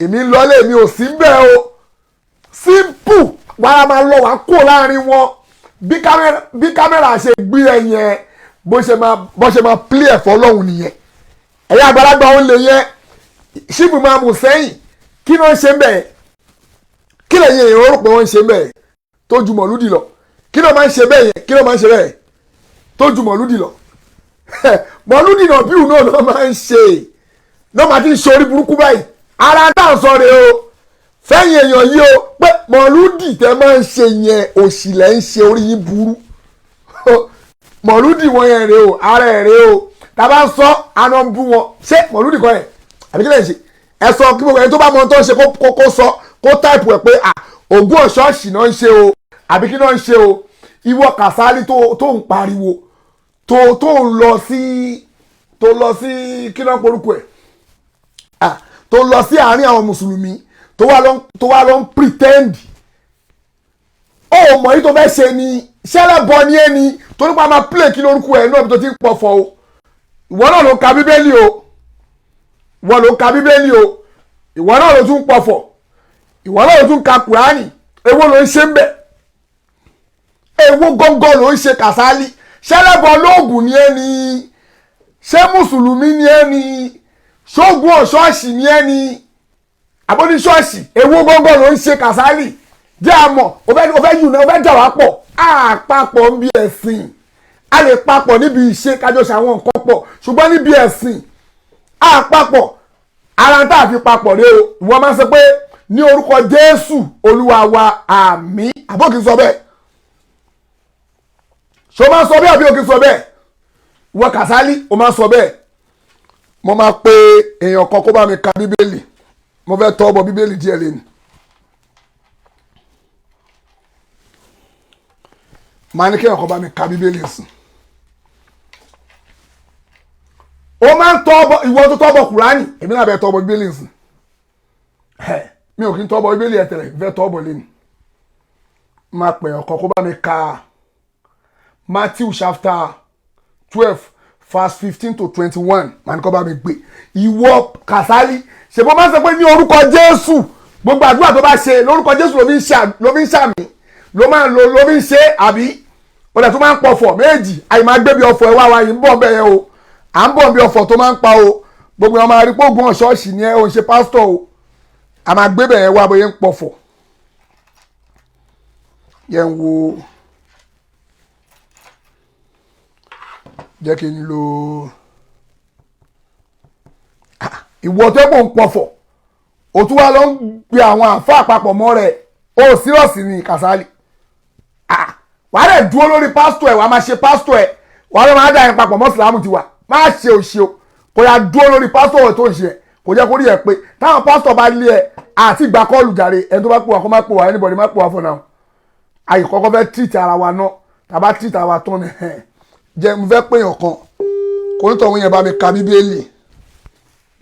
èmi ń lọlé mi ò sí bẹ́ẹ̀ o simple wàá máa lọ wàá kó láàrin wọn bí kámẹ́rà ṣe gbé ẹ̀yìn ẹ̀ bó ṣe máa play ẹ̀fọ́ lọ́hùn nìyẹn ẹ̀yin àgbàlagbà òun lè yẹn ṣíbù máa mú sẹ́yìn kí ló ń ṣe bẹ́ẹ̀ kí lè yẹn èrò rò pé wọ́n ń ṣe bẹ́ẹ̀ tó ju mọ̀lúdì lọ kí ló máa ń ṣe bẹ́ẹ̀ yẹn kí ló máa ń ṣe bẹ́ẹ̀ tó ju mọ̀lúdì lọ mọ̀lúdì náà bíù náà ló máa ń ṣe náà máa ti ń ṣorí burúkú báyìí ara tá à ń sọ rè o fẹ́yìn èèyàn yìí o pé mọ̀lúdì tẹ́ máa ń ṣe yẹn òṣìlẹ̀ ń ṣe orí yín burú mọ̀lúdì wọn yẹn rè o ara ẹ̀ rè o tàbá ń sọ àná ń bú wọn ṣé mọ̀lúdì kan yẹn àbí kí lè ṣe ẹ sọ kí gbogbo ẹni tó bá mọ tó ń ṣe kó sọ kó táìpù ẹ pé ògùn ọ̀ṣọ́ọ̀ṣì náà ń ṣe o àbí kí náà ń ṣe o ìwọ Kàsálí tó ń pariwo tó lọ sí kí náà porúkọ ẹ tó lọ sí àárín àwọn mùsùlùmí tó wá lọ ń pretend ó mọ̀ yìí tó fẹ́ ṣe ni ṣẹlẹ̀ bọ ní ẹni tó nípa máa play kí lórúkọ ẹ náà tó ti ń pọ̀fọ̀ o ìwọ náà ló ka bíbélì o ìwọ ló ka bíbélì o ìwọ náà ló tún pọ̀fọ̀ ìwọ náà ló tún ka Kùránì èwo ló ń ṣe ń bẹ̀ èwo gọ́ngọ́ ló ń ṣe Kàsálí ṣẹlẹ́bọ lóògùn ni ẹni ṣé mùsùlùmí ni ẹni ṣóògùn ọ̀ṣọ́ọ̀ṣì ni ẹni àbóní ṣọ́ọ̀ṣì èwo gọ́ngọ́ ló ń ṣe Kàsálí jẹ́ àmọ̀ ó fẹ́ jà wá pọ̀ àpapọ̀ ń bí ẹ̀sìn a lè papọ̀ níbi ìṣe kájọ ṣàwọn nǹkan pọ̀ ṣùgbọ́n níbi ẹ̀sìn àpapọ̀ ara tá a fi papọ̀ rẹ o ìwọ máa ń sọ pé ní orúkọ Jésù Olúwa wa àmín àbókì sọ bẹ́ẹ̀ ṣó máa ń sọ bẹ́ẹ̀ àbí òkè sọ bẹ́ẹ̀ ìwọ Kàsálí o máa ń sọ bẹ́ẹ̀ mo máa pe èèyàn kan kó bá mi ka bíbélì mo fẹ́ tọ́ ọbọ̀ bíbélì díẹ̀ lẹ́nu máa ní kéèyàn kan bá mi ka bíbélì sùn ó máa ń tọ́ ọbọ̀ ìwọ tó tọ́ ọbọ̀ Kùránì èmi náà bẹ tọ́ ọbọ̀ bíbélì sùn mi ò kí ń tọ́ ọbọ̀ bíbélì ẹ̀ tẹ̀lẹ̀ fẹ́ tọ́ ọbọ̀ lẹ́nu máa pè ọkọ̀ kó bá mi ka Matthew chapter 12 verse 15 to 21 máa ní kó bá mi gbé ìwọ Kàsálí ṣe bó máa ń sọ pé ní orúkọ Jésù gbogbo àdúrà tó bá ṣe lórúkọ Jésù ló fi ń ṣàmì ló fi ń ṣe àbí ó dẹ̀ tó máa ń pọ̀fọ̀ méjì àyè máa gbé bí ọ̀fọ̀ ẹ̀ wá yìí ń bọ̀ bẹ́ẹ̀ o à ń bọ̀ bí ọ̀fọ̀ tó máa ń pa o gbogbo ọmọ arípò ògùn ọ̀ṣọ́ọ̀ṣì ni ẹ ò ń ṣe pásítọ̀ o a máa gbé bẹ̀rẹ̀ wá bóyá ń pọ̀fọ̀ yẹn ń wo jẹ́ kí n lo ìwọ tó kò ń pọ̀fọ̀ o tún wá lọ ń gbé àwọn àfa àpapọ̀ mọ́ rẹ̀ o sírọ̀sì ní Kasali wàá rẹ̀ dúró lórí pásítọ̀ ẹ̀ wàá máa ṣe pásítọ̀ ẹ̀ wàá rẹ̀ máa dá yẹn papọ̀ mọ́ Ìsìlámù ti wà máa ṣe òṣì o kò yà dúró lórí pásítọ̀ ẹ̀ tó ń ṣe ẹ̀ kò jẹ́ kó rí ẹ̀ pé táwọn pásítọ̀ bá lé ẹ̀ àti ìgbà kọ́ọ̀lù jàre ẹni tó bá pè wá kó má pè wá anybody má pè wá for now àyè kọ́kọ́ fẹ́ treat ara wa náà tàbá treat ara wa tán ni jẹ́ mo fẹ́ pè yàn kan kò ní tọ̀hún yẹn bá mi ka Bíbélì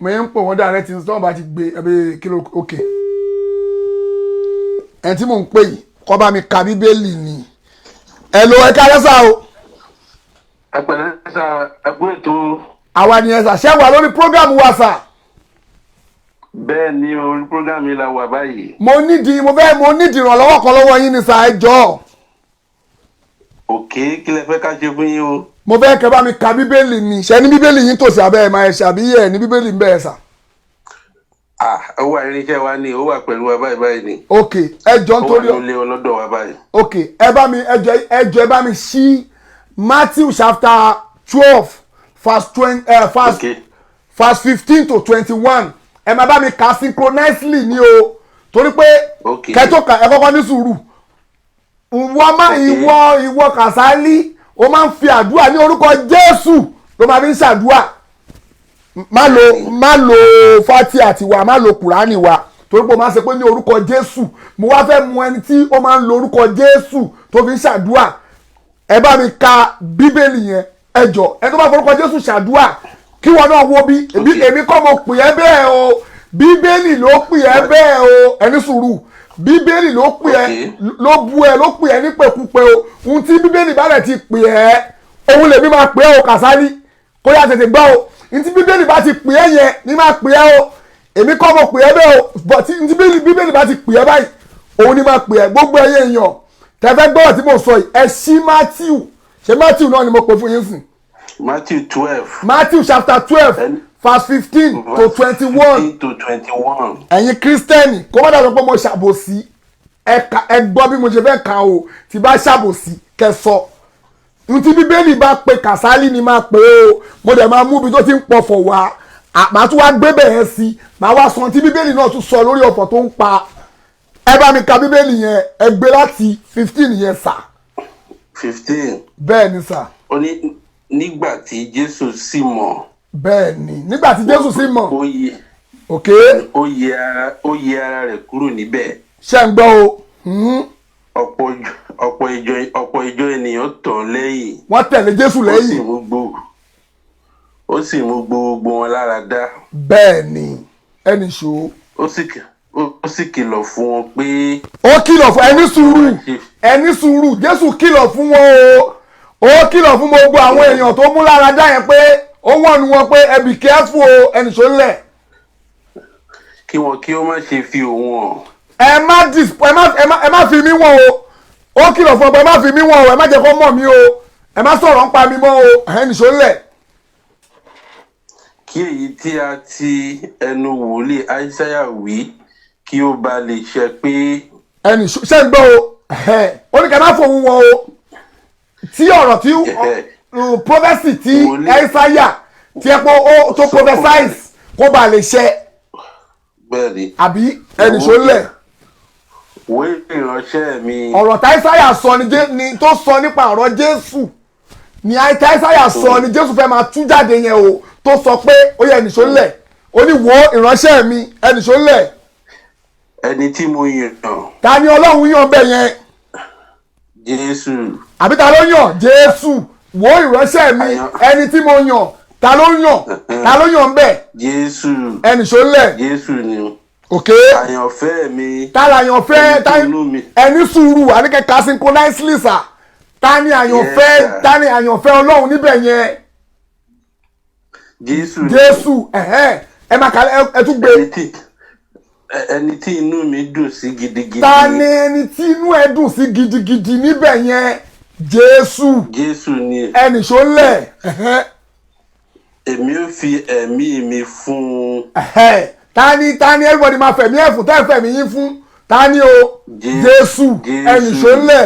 mo ń pò wọ́n dáa rẹ ti sọ́wọ́n bá ti gbé ẹbí kíló òkè ẹni tí mò ń pè yìí kọ́ bá mi ka Bíbélì ni ẹ lo ẹ̀ka lẹ́sà o. ẹ̀pẹ̀lẹ́ sà ẹ̀kú ètò. àwa ni ẹ sà ṣẹ́ wà lórí prógámù wa sà. bẹ́ẹ̀ ni orí prógámù yìí la wà báyìí. mo nídìí ìrànlọ́wọ́ kan lọ́wọ́ yín ni sà ẹ jọ̀ọ́. òkè kí lẹ fẹ́ ká ṣe fún yín o. mo fẹ́ kẹ́ bá mi ka Bíbélì ni ṣe ní Bíbélì yín tòsí abẹ́ ẹ̀ máa ẹ̀ ṣàbí ẹ̀ ní Bíbélì ń bẹ̀ ẹ̀ sà. ó wà irinṣẹ́ wa ni ó wà pẹ̀lú wa báyìí ni. ok ẹ jọ̀ọ́ nítorí ó wà nílé ọlọ́dọ̀ wa báyìí. ok ẹ bá mi ṣí Matthew chapter 12 verse 15 to 21 ẹ máa bá mi kà synchronously ni o torí pé kẹtọ́ka ẹ kọ́kọ́ ní sùúrù ìwọ Kasali o máa ń fi àdúrà ní orúkọ Jésù ló máa fi ń ṣàdúrà má lo fati àti wa má lo kùránì wa torí pé o máa ń ṣe pé ní orúkọ Jésù mo wá fẹ́ mú ẹni tí ó máa ń lo orúkọ Jésù tó fi ń ṣàdúrà ẹ bá mi ka Bíbélì yẹn ẹ jọ̀ọ́ ẹ tó bá forúkọ Jésù ṣàdúrà kí wọn náà wo bí èmi kọ́ mo pè ẹ́ bẹ́ẹ̀ o Bíbélì ló pè ẹ́ bẹ́ẹ̀ o ẹni sùúrù Bíbélì ló pè ẹ́ ló bu ẹ ló pè ẹ́ nípèkúpè o ohun tí Bíbélì bá rẹ̀ ti pè ẹ́ òun lèmi máa pè ẹ́ o Kasali kó yá tètè gbọ́ o ohun tí Bíbélì bá ti pè ẹ́ yẹn ni máa pè ẹ́ o èmi kọ́ mo pè ẹ́ bẹ́ẹ̀ o but ohun tí Bíbélì bá ti pè ẹ́ báyìí òun ni máa pè ẹ́ gbogbo ẹyẹ èèyàn tẹ́fẹ́ gbọ́dọ̀ tí mo sọ yìí ẹ ṣí Matthew ṣe Matthew náà ni mo pè fún yín sìn. Matthew chapter 12 verse 15 to 21. ẹ̀yin Kírísítẹ́nì kó má dàgbà pé mo ṣàbòsí ẹ gbọ́ bí mo ṣe fẹ́ kà o tí bá ṣàbòsí kẹsọ n tí Bíbélì bá pe Kasali ni máa pè o mo dẹ̀ máa mú ibi tó ti ń pọ̀fọ̀ wá màá tún wá gbé bẹ̀rẹ̀ sí màá wá sọ tí Bíbélì náà tún sọ lórí ọ̀fọ̀ tó ń pa ẹ bá mi ka Bíbélì yẹn ẹ gbé láti 15 yẹn sà. 15. bẹ́ẹ̀ ni sà. ó ní nígbà tí Jésù sì mọ̀. bẹ́ẹ̀ ni nígbà tí Jésù sì mọ̀. ok. ó yẹ ara rẹ̀ kúrò níbẹ̀. ṣé ń gbọ́ o. ọ̀pọ̀ ìjọ ènìyàn tọ̀ lẹ́yìn. wọ́n tẹ̀lé Jésù lẹ́yìn. ó sì mú gbogbo wọn lára dá. bẹ́ẹ̀ ni ẹni ṣó. ó sì kìlọ̀ fún wọn pé. ó kìlọ̀ fún ẹni sùúrù Jésù kìlọ̀ fún wọn o ó kìlọ̀ fún gbogbo àwọn èèyàn tó mú lára dá yẹn pé ó wọ̀nù wọn pé ẹ be careful o ẹni ṣó lẹ̀. kí ó má ṣe fi òun hàn. ẹ má fi mí wọ̀n o ó kìlọ̀ fún ọ pé ẹ má fi mí wọ̀n o ẹ má jẹ́ kó mọ̀ mí o ẹ má sọ̀rọ̀ ń pa mi mọ́ o ẹni ṣó lẹ̀. kí èyí tí a ti ẹnu wòlíì Aísáyà wí kí ó ba lè ṣẹ pé. ẹni ṣe ń gbọ́ o ó ní ká má fòun wọn o tí ọ̀rọ̀ tí prophecy tí Aísáyà tí ẹ pé ó tó prophesize kó ba lè ṣẹ. bẹ́ẹ̀ni. àbí ẹni ṣó lẹ̀. wé ìránṣẹ́ mi. ọ̀rọ̀ tí Aísáyà sọ ni tó sọ nípa ọ̀rọ̀ Jésù ni tí Aísáyà sọ ni Jésù fẹ́ máa tú jáde yẹn o tó sọ pé ó yẹ ẹni ṣó lẹ̀ ó ní wo ìránṣẹ́ mi ẹni ṣó lẹ̀. ẹni tí mo yàn. ta ni Ọlọ́run yàn bẹ́ẹ̀ yẹn. Jésù. àbí ta ló yàn Jésù wo ìránṣẹ́ mi ẹni tí mo yàn ta ló yàn bẹ́ẹ̀. Jésù. ẹni ṣó lẹ̀. Jésù ni. ok. àyànfẹ́ mi. ta la àyànfẹ́ ẹni sùúrù àníkẹ́ka synchronously sà ta ni àyànfẹ́ Ọlọ́run níbẹ̀ yẹn. Jésù. ẹ máa kà ẹ tún gbé. ẹni tí inú mi dùn sí gidigidi. ta ni ẹni tí inú ẹ dùn sí gidigidi níbẹ̀ yẹn. Jésù ni. ẹni ṣó lẹ̀. èmi ò fi ẹ̀mí mi fún un. ta ni everybody máa fẹ̀mí ẹ̀ fún tẹ́ fẹ̀mí yín fún ta ni o Jésù ẹnì ṣọlẹ̀.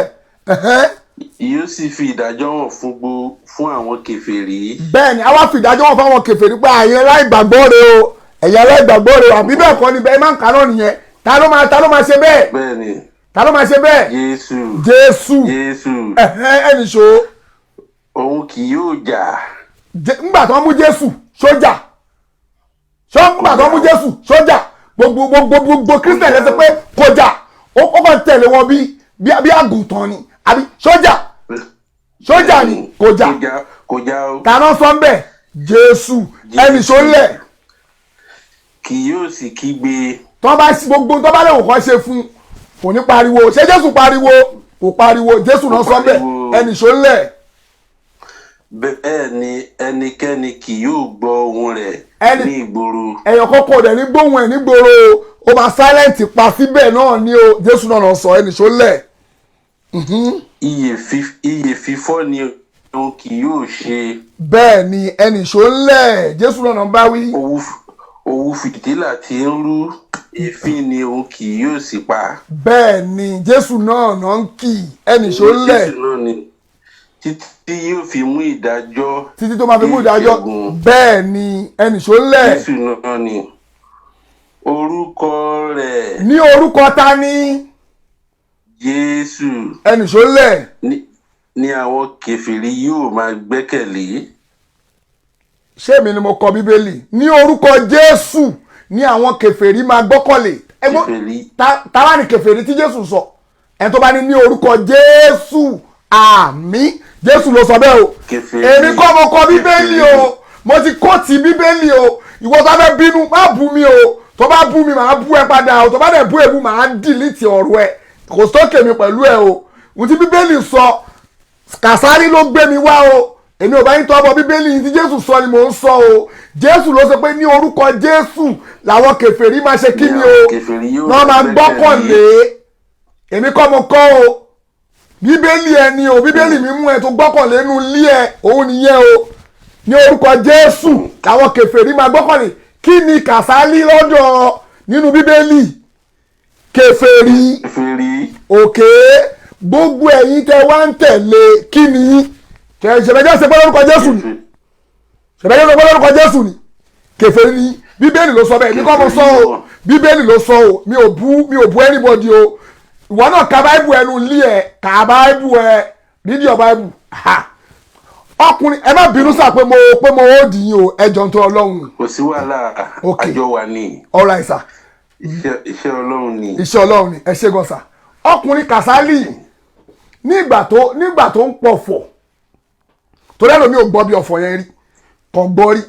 Yóò sì fi ìdájọ́ hàn fún àwọn kèfèrí. Bẹ́ẹ̀ni a wá fi ìdájọ́ hàn fún àwọn kèfèrí pé àyè aláìgbàgbọ́ rẹ o ẹ̀yà aláìgbàgbọ́ rẹ o àbí bẹ́ẹ̀ kọ́ ni bẹ́ẹ̀ máa ń kà náà nìyẹn ta ló máa ṣe bẹ́ẹ̀. Bẹ́ẹ̀ni. Ta ló máa ṣe bẹ́ẹ̀. Jésù ẹnì ṣó. Òun kì yóò jà. Ńgbà tó ń mú Jésù sójà ńgbà tó ń mú Jésù sójà gbogbo Christian lẹ́sẹ̀ pé kò jà ó kàn tẹ̀lé wọn bí àgùntàn ni àbí sójà ni kò jà tàná sọ ń bẹ̀ Jésù ẹnì ṣó lẹ̀. Kì yóò sì kígbe. Gbogbo tó bá lè wò kọ́ ṣe fún kò ní pariwo ṣé Jésù pariwo kò pariwo Jésù náà sọ bẹ́ẹ̀ ẹnì ṣó lẹ̀. Bẹ́ẹ̀ ni ẹnikẹ́ni kì yóò gbọ́ ohùn rẹ̀ ní ìgboro. Ẹ̀yàn kọ́kọ́ dẹ̀ ní gbóhùn ẹ̀ nígboro ó máa silent pa síbẹ̀ náà ni o Jésù náà sọ ẹnì ṣó lẹ̀. Iyè fífọ́ ni òun kì yóò ṣe. Bẹ́ẹ̀ ni ẹnì ṣó lẹ̀ Jésù náà bá wí. Òwú fìtílà tí ń rú èéfín ni òun kì yóò sì pa. Bẹ́ẹ̀ ni Jésù náà ń kì ẹnì ṣó lẹ̀. Jésù náà ni títí yóò fi mú ìdájọ́. Títí tó máa fi mú ìdájọ́. Bẹ́ẹ̀ ni ẹnì ṣó lẹ̀. Jésù náà ni orúkọ rẹ̀. Ní orúkọ ta ni. Jésù. Ẹnì ṣó lẹ̀. Ní àwọn kèfèrí yóò máa gbẹ́kẹ̀lé. Ṣé èmi ni mo kọ Bíbélì? Ní orúkọ Jésù ní àwọn kèfèrí máa gbọ́kànlé. Tàwa ni kèfèrí tí Jésù sọ ẹni tó bá ní orúkọ Jésù àmín Jésù ló sọ bẹ́ẹ̀ o. Èmi kọ́ mo kọ Bíbélì o mo ti kóòtì Bíbélì o ìwọ tó fẹ́ bínú má bú mi o tó bá bú mi màá bú ẹ padà o tó bá dẹ̀ bú èbú màá dìlítì ọ̀rọ̀ ẹ kò sókè mi pẹ̀lú ẹ o ohun tí Bíbélì sọ Kàsárì ló gbé mi wá o èmi ò bá yín tọ́ ọmọ Bíbélì yìí tí Jésù sọ ni mò ń sọ o Jésù ló sọ pé ní orúkọ Jésù làwọn kèfèrí máa ṣe kí ni o náà máa gbọ́kànlé èmi kọ́ mo kọ́ o Bíbélì ẹ ni o Bíbélì mi mú ẹ tó gbọ́kànlé nínú ilé ẹ òun nìyẹn o ní orúkọ Jésù làwọn kèfèrí máa gbọ́kànlé kí ni Kàsálí lọ́dọ̀ nínú Bíbélì kèfèrí òkè gbogbo ẹ̀yin tẹ́ wá ń tẹ̀lé kí ni ṣẹ̀bẹ̀jẹ́ ṣe pé lórúkọ Jésù ni ṣẹ̀bẹ̀jẹ́ ṣe pé lórúkọ Jésù ni kèfèrí ni Bíbélì ló sọ bẹ́ẹ̀ ní kọ́ mo sọ o Bíbélì ló sọ o mi ò bú anybody o ìwọ náà ka báìbù ẹnu lé ẹ ka báìbù ẹ read your Bible ọkùnrin ẹ má bínú sá pé mo ó dì yín o ẹjọ tó Ọlọ́run. Kò sí wàhálà àjọ wà ní. All right sir. Iṣẹ́ Ọlọ́run ni. Iṣẹ́ Ọlọ́run ni ẹ ṣé gan sà. Ọkùnrin Kàsálì nígbà tó ń pọ̀fọ̀ tó lẹ́nu mi ò gbọ́ bí ọ̀fọ̀ yẹn rí kàn gbọ́ rí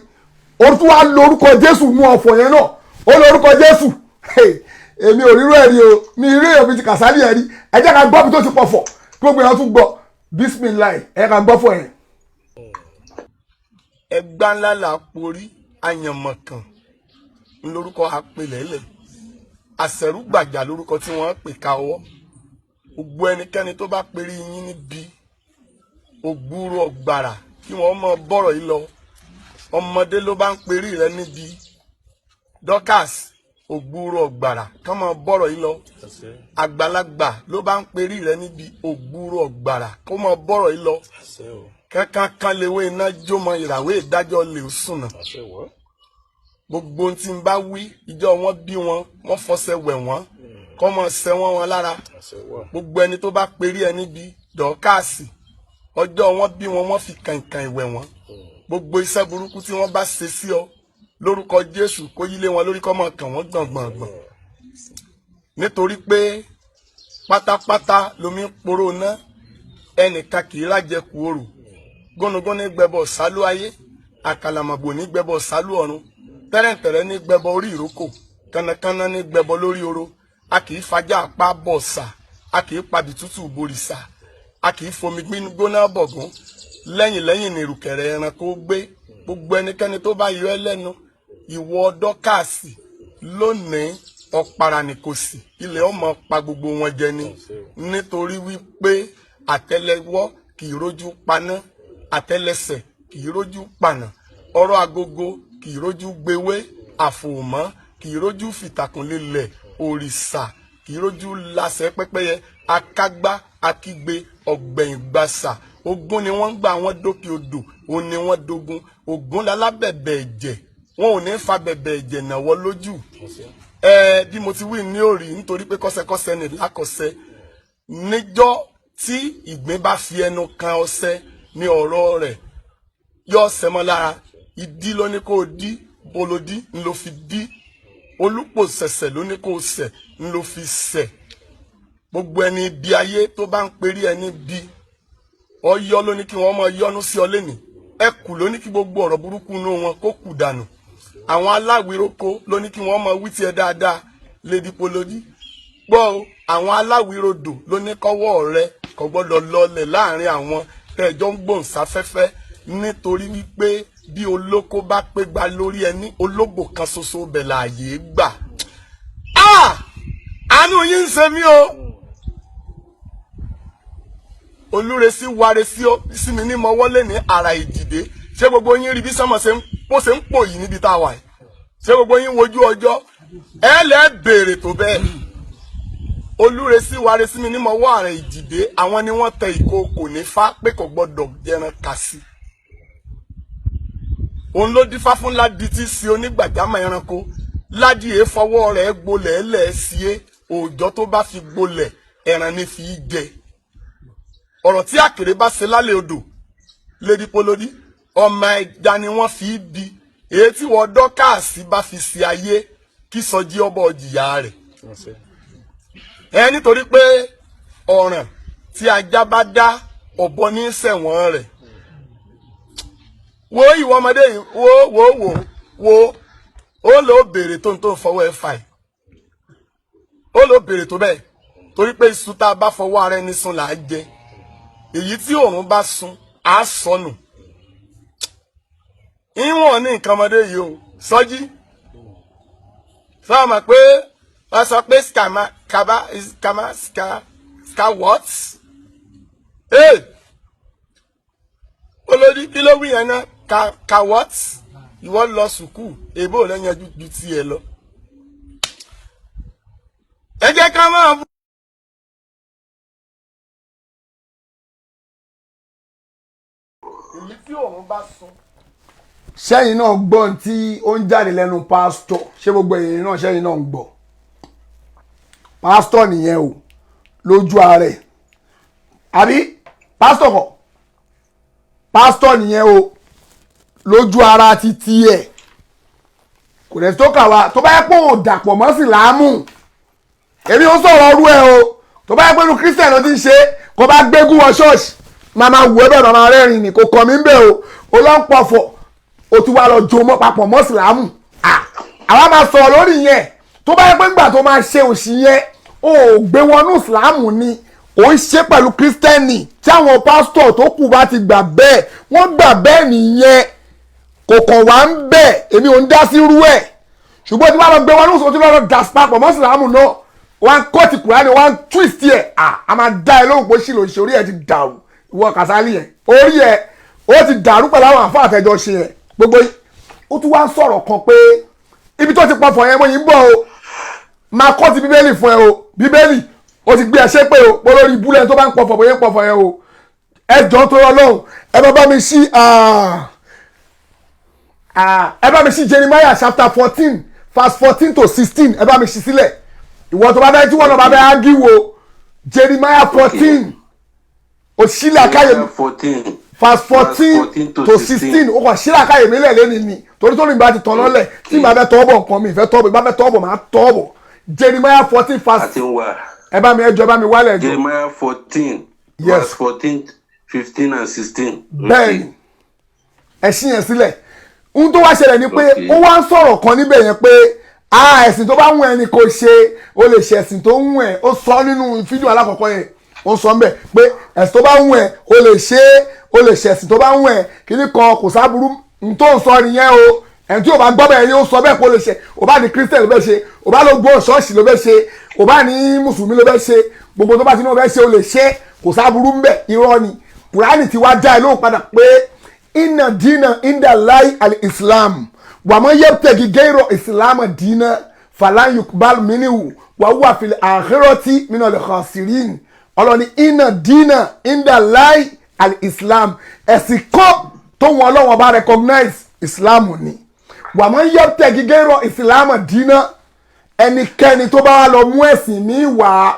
ó tún wá lórúkọ Jésù mú ọ̀fọ̀ yẹn náà ó lórúkọ Jésù èmi ò rírú ẹ̀ rí o mi rí èèyàn bíi ti Kàsálì ẹ̀ rí ẹ jẹ́ ká gbọ́ bí tó ti pọ̀fọ̀ kí gbogbo èèyàn tún gbọ́ bísímìláì ẹ ká gbọ́ fọ̀ yẹn. Ẹgbá ńlá là porí àyànmọ̀kàn lórúkọ àpèlẹ́lẹ̀ àṣẹrúgbàjà lórúkọ tí wọ́n pè ká ọwọ́ gbogbo ẹnikẹ́ni tó bá perí yín níbi ògbúrò ọ̀gbàrà kí wọ́n mọ bọ́rọ̀ yìí lọ ọmọdé ló bá ń perí rẹ níbi Dorcas ògbúrò ọ̀gbàrà kán mọ bọ́rọ̀ yìí lọ àgbàlagbà ló bá ń perí rẹ níbi ògbúrò ọ̀gbàrà kó mọ bọ́rọ̀ yìí lọ kankan léwé iná jómọ ìràwé ìdájọ́ lè sùnà gbogbo ohun tí ń bá wí ìjọ wọn bí wọn fọṣẹ wẹ̀ wọ́n kọ́ mọ ṣẹ wọn lára gbogbo ẹni tó bá perí ẹ níbi Dorcas ọjọ́ wọn bí wọn fi kànkàn ìwẹ̀ wọn gbogbo iṣẹ́ burúkú tí wọ́n bá ṣe sí ọ lórúkọ Jésù kó yílé wọn lórí kọ́ mọ kàn wọ́n gbọ̀ngbọ̀ngbọ̀n nítorí pé pátápátá lomi ń poró ná ẹnìkan kì í rájẹkù orò gónúgóní ní gbẹbọ sálú ayé àkàlàmàgbò ní gbẹbọ sálú ọ̀run tẹ́rẹ̀ntẹ̀rẹ̀ ní gbẹbọ orí ìrókò kánnakánná ní gbẹbọ lórí oro a kì í fajá apá bọ̀ọ̀sà a kì í pabì tútù borìṣà a kì í fomi gbóná bọ̀gún lẹ́yìn ní ìrùkẹ̀rẹ̀ ẹranko gbé gbogbo ẹnikẹ́ni tó bá yọ ẹ́ lẹ́nu ìwọ Dorcas lónìí ọ̀pàrà ní kò sí ilẹ̀ ọmọ pa gbogbo wọn jẹ ni nítorí wípé àtẹ́lẹwọ́ kì í rójú paná àtẹ́lẹsẹ̀ kì í rójú pànà ọ̀rọ̀ agogo kì í rójú gbewé àfòmọ́ kì í rójú fìtàkùn lélẹ̀ òrìṣà kì í rójú lásẹ̀ pẹ́pẹ́yẹ akágbá akígbe ọ̀gbẹ̀yìn gbàsà ogun ni wọ́n gbà wọ́n dókè odò òun ni wọ́n dogun ogun lálábẹ̀bẹ̀ ẹ̀jẹ̀ wọn ò ní fa bẹ̀bẹ̀ ẹ̀jẹ̀ náwó lójú bí mo ti wí ní òrì nítorí pé kọ́sẹ̀kọ́sẹ̀ ní lákọ̀ọ́sẹ̀ níjọ́ tí ìgbín bá fi ẹnu kan ọṣẹ ní ọ̀rọ̀ rẹ̀ yọ ọṣẹ mọ́ lára ìdí ló ní kó dí bolodí ń ló fi dí olùpò ṣẹ̀ṣẹ̀ ló ní kó ṣẹ̀ ń ló fi ṣẹ̀ gbogbo ẹni bí ayé tó bá ń perí ẹni bí ọyọ ló ní kí wọ́n máa yọ́nú sí ọ lẹ́nìí ẹkù ló ní kí gbogbo ọ̀rọ̀ burúkú inú wọn kó kù dànù àwọn aláwìrókó ló ní kí wọ́n máa wí tiẹ̀ dáadáa lédi polódì gbọ́ àwọn aláwìrodò ló ní kọ́wọ́ rẹ kò gbọ́dọ̀ lọlẹ̀ láàrin àwọn tẹ́jọ́ ń gbòǹsáfẹ́fẹ́ nítorí wípé bí olóko bá pé gba lórí ẹni ológbò kan ṣoṣo bẹ̀ láàyè gbà àánú yín ń ṣe mí o olúresí waresí sí mi ní mọ́wọ́lé ní ara ìdìde ṣé gbogbo yín rí bí sọmọ ṣe ń pò yìí níbi tá a wà yìí ṣé gbogbo yín wojú ọjọ́ ẹ lẹ́ béèrè tó bẹ́ẹ̀ olúresí waresí mi ní mọ́wọ́ ara ìdìde àwọn ni wọ́n tẹ ìkookò ní fá pé kò gbọ́dọ̀ jẹran kà sí òun ló dífá fún ládìí tí sí onígbàjámọ̀ ẹranko ládìí èé fọwọ́ rẹ̀ gbolẹ̀ ẹlẹ́ sí é òòjọ́ tó bá fi gbolẹ̀ ẹran ní fi jẹ ọ̀rọ̀ tí àkèré bá ṣe lálẹ́ odò lédi polódì ọmọ ẹja ni wọ́n fi bí èyí tí wọ́n dọ́kàsí bá fi ṣe ayé kí sọjí ọbọ̀ ọjìyà rẹ̀ nítorí pé ọ̀ràn tí ajá bá dá ọ̀bọ ní ṣẹ̀wọ̀n rẹ̀ wo ìwọ ọmọdé yìí wo ó lọ béèrè tó ń tó fọwọ́ ẹ fà yìí ó lọ béèrè tó bẹ́ẹ̀ torí pé iṣu tá a bá fọwọ́ ara ẹni sùn là á jẹ èyí tí òòrùn bá sun á sọnù ìwọ̀n ní nǹkan ọmọdé yìí o sọjí sọ ma pé wọ́n sọ pé ska what olórí kí ló wí yẹn náà ka what ìwọ lọ sùkúù èbó rẹ yanjú ju tiẹ̀ lọ ẹ jẹ́ ká máa bú. èyí tí òun bá sun. sẹ́yìn náà gbọ́n tí ó ń jáde lẹ́nu pásítọ̀ ṣé gbogbo èyí náà sẹ́yìn náà ń gbọ́ pásítọ̀ nìyẹn o lójú ààrẹ àbí pásítọ̀ kọ́ pásítọ̀ nìyẹn o lójú ara ti tiẹ̀ kò dẹ̀ tó kà wá tó bá yẹ pé ò dàpọ̀ mọ́ sí láàmú èmi ò sọ̀rọ̀ ọrú ẹ o tó bá yẹ pé inú kírísítẹ̀ ló ti ń ṣe kó bá gbégún wọ ṣọ́ọ̀ṣì màmá wù ẹ́ bẹ́ẹ̀ màmá rẹ́rìn ní kò kàn mí ń bẹ̀ o lọ́ ń pọ̀fọ̀ o ti wá lọ jo mọ́ papọ̀ mọ́ sílámù àwa máa sọ̀rọ̀ lórí yẹn tó bá yẹ pé ńgbà tó máa ṣe òṣì yẹn o ò gbé wọnú sílámù ni ò ń ṣe pẹ̀lú kírísítẹ́nì tí àwọn pásítọ̀ tó kù bá ti gbà bẹ́ẹ̀ wọ́n gbà bẹ́ẹ̀ nìyẹn kò kàn wá ń bẹ̀ èmi ò ń dá sí irú ẹ̀ ṣùgbọ́n tí wọ́n lọ gbé wọnú sọ tí wọ́n lọ dà papọ̀ mọ́ sílámù náà wọ́n kọ́ ti Kùránì wọ́n twist ẹ̀ a máa dá ẹ lóhùn pé ṣìlò ṣe orí ẹ̀ ti dàrú ìwọ Kàsálí ẹ̀ orí ẹ̀ ó ti dàrú pẹ̀lú àwọn àfáà àtẹjọ ṣe ẹ̀ gbogbo ó tún wá ń sọ̀rọ̀ kan pé ibi tó ti pọ̀fọ̀ yẹn mo yìí ń bọ̀ o máa kọ́ ti bíbélì fún ẹ o bíbélì ó ti gbé ẹṣẹ́ pé o polórí ibúlẹ̀ tó bá ń pọ̀fọ̀ bóyá ń pọ̀fọ̀ yẹn o ẹjọ́ tó yọ lọ́hùn ẹ bá mi ṣí Jeremiah chapter 14 verse 14 to 16 ẹ bá mi ṣí sílẹ̀ ìwọ tó bá fẹ́ tí wọ́n náà bá fẹ́ ágí wo Jeremiah 14 òṣìlẹ̀ àkáyè verse 14 to 16 ó kàn ṣílẹ̀ àkáyè mi lẹ̀ lẹ́ni ni torí tó ní ìgbà ti tàn lọ́lẹ̀ tí màá fẹ́ tọ́bọ̀ nǹkan mi ìfẹ́ tọ́bọ̀ ìgbà fẹ́ tọ́bọ̀ máa tọ́bọ̀ Jeremiah 14 verse ẹ bá mi ẹjọ́ ẹ bá mi wálẹ̀ ẹjọ́ Jeremiah 14 verse 14 15 and 16. bẹ́ẹ̀ni ẹ̀sìn yẹn sílẹ̀ ohun tó wá ṣẹlẹ̀ ni pé ó wá ń sọ̀rọ̀ kan níbẹ̀ yẹn pé ẹ̀sìn tó bá wù ẹ́ ni kò ṣe ó lè ṣe ẹ̀sìn tó wù ẹ́ ó sọ nínú fídíò alákọ̀ọ́kọ́ yẹn ó sọ ń bẹ̀ pé ẹ̀sìn tó bá wù ẹ́ ó lè ṣe ó lè ṣe ẹ̀sìn tó bá wù ẹ́ kíní kan kò sábúrú n tó ń sọ nìyẹn o ẹni tí ò bá gbọ́ bẹ́ẹ̀ ni ó sọ bẹ́ẹ̀ kó lè ṣe ò bá ní kírísítẹ̀ ló bẹ́ẹ̀ ṣe ò bá ló gbọ́ ṣọ́ọ̀ṣì ló bẹ́ẹ̀ ṣe ò bá ní mùsùlùmí ló bẹ́ẹ̀ ṣe gbogbo tó bá ti ní ó bẹ́ẹ̀ ṣe ó lè ṣe kò sábúrú ń bẹ̀ irọ́ ni Kùránì ti wá já ẹ lóhùn padà pé inna dina inda lai al-Islam wàmọ́ yẹ́pẹ̀gì gẹ́rọ ìsìlámù dínà falan yukbal minhu wa huwa fil akhirati minal khasirin ọlọ́ni iná dínà inda láì al-islam ẹ̀sìn kọ́ tó wọn ọlọ́wọ́n bá recognize islam ni wàmọ́ yẹ́pẹ̀gì gẹ́rọ ìsìlámù dínà ẹnikẹ́ni tó bá wà lọ mú ẹ̀sìn ní wá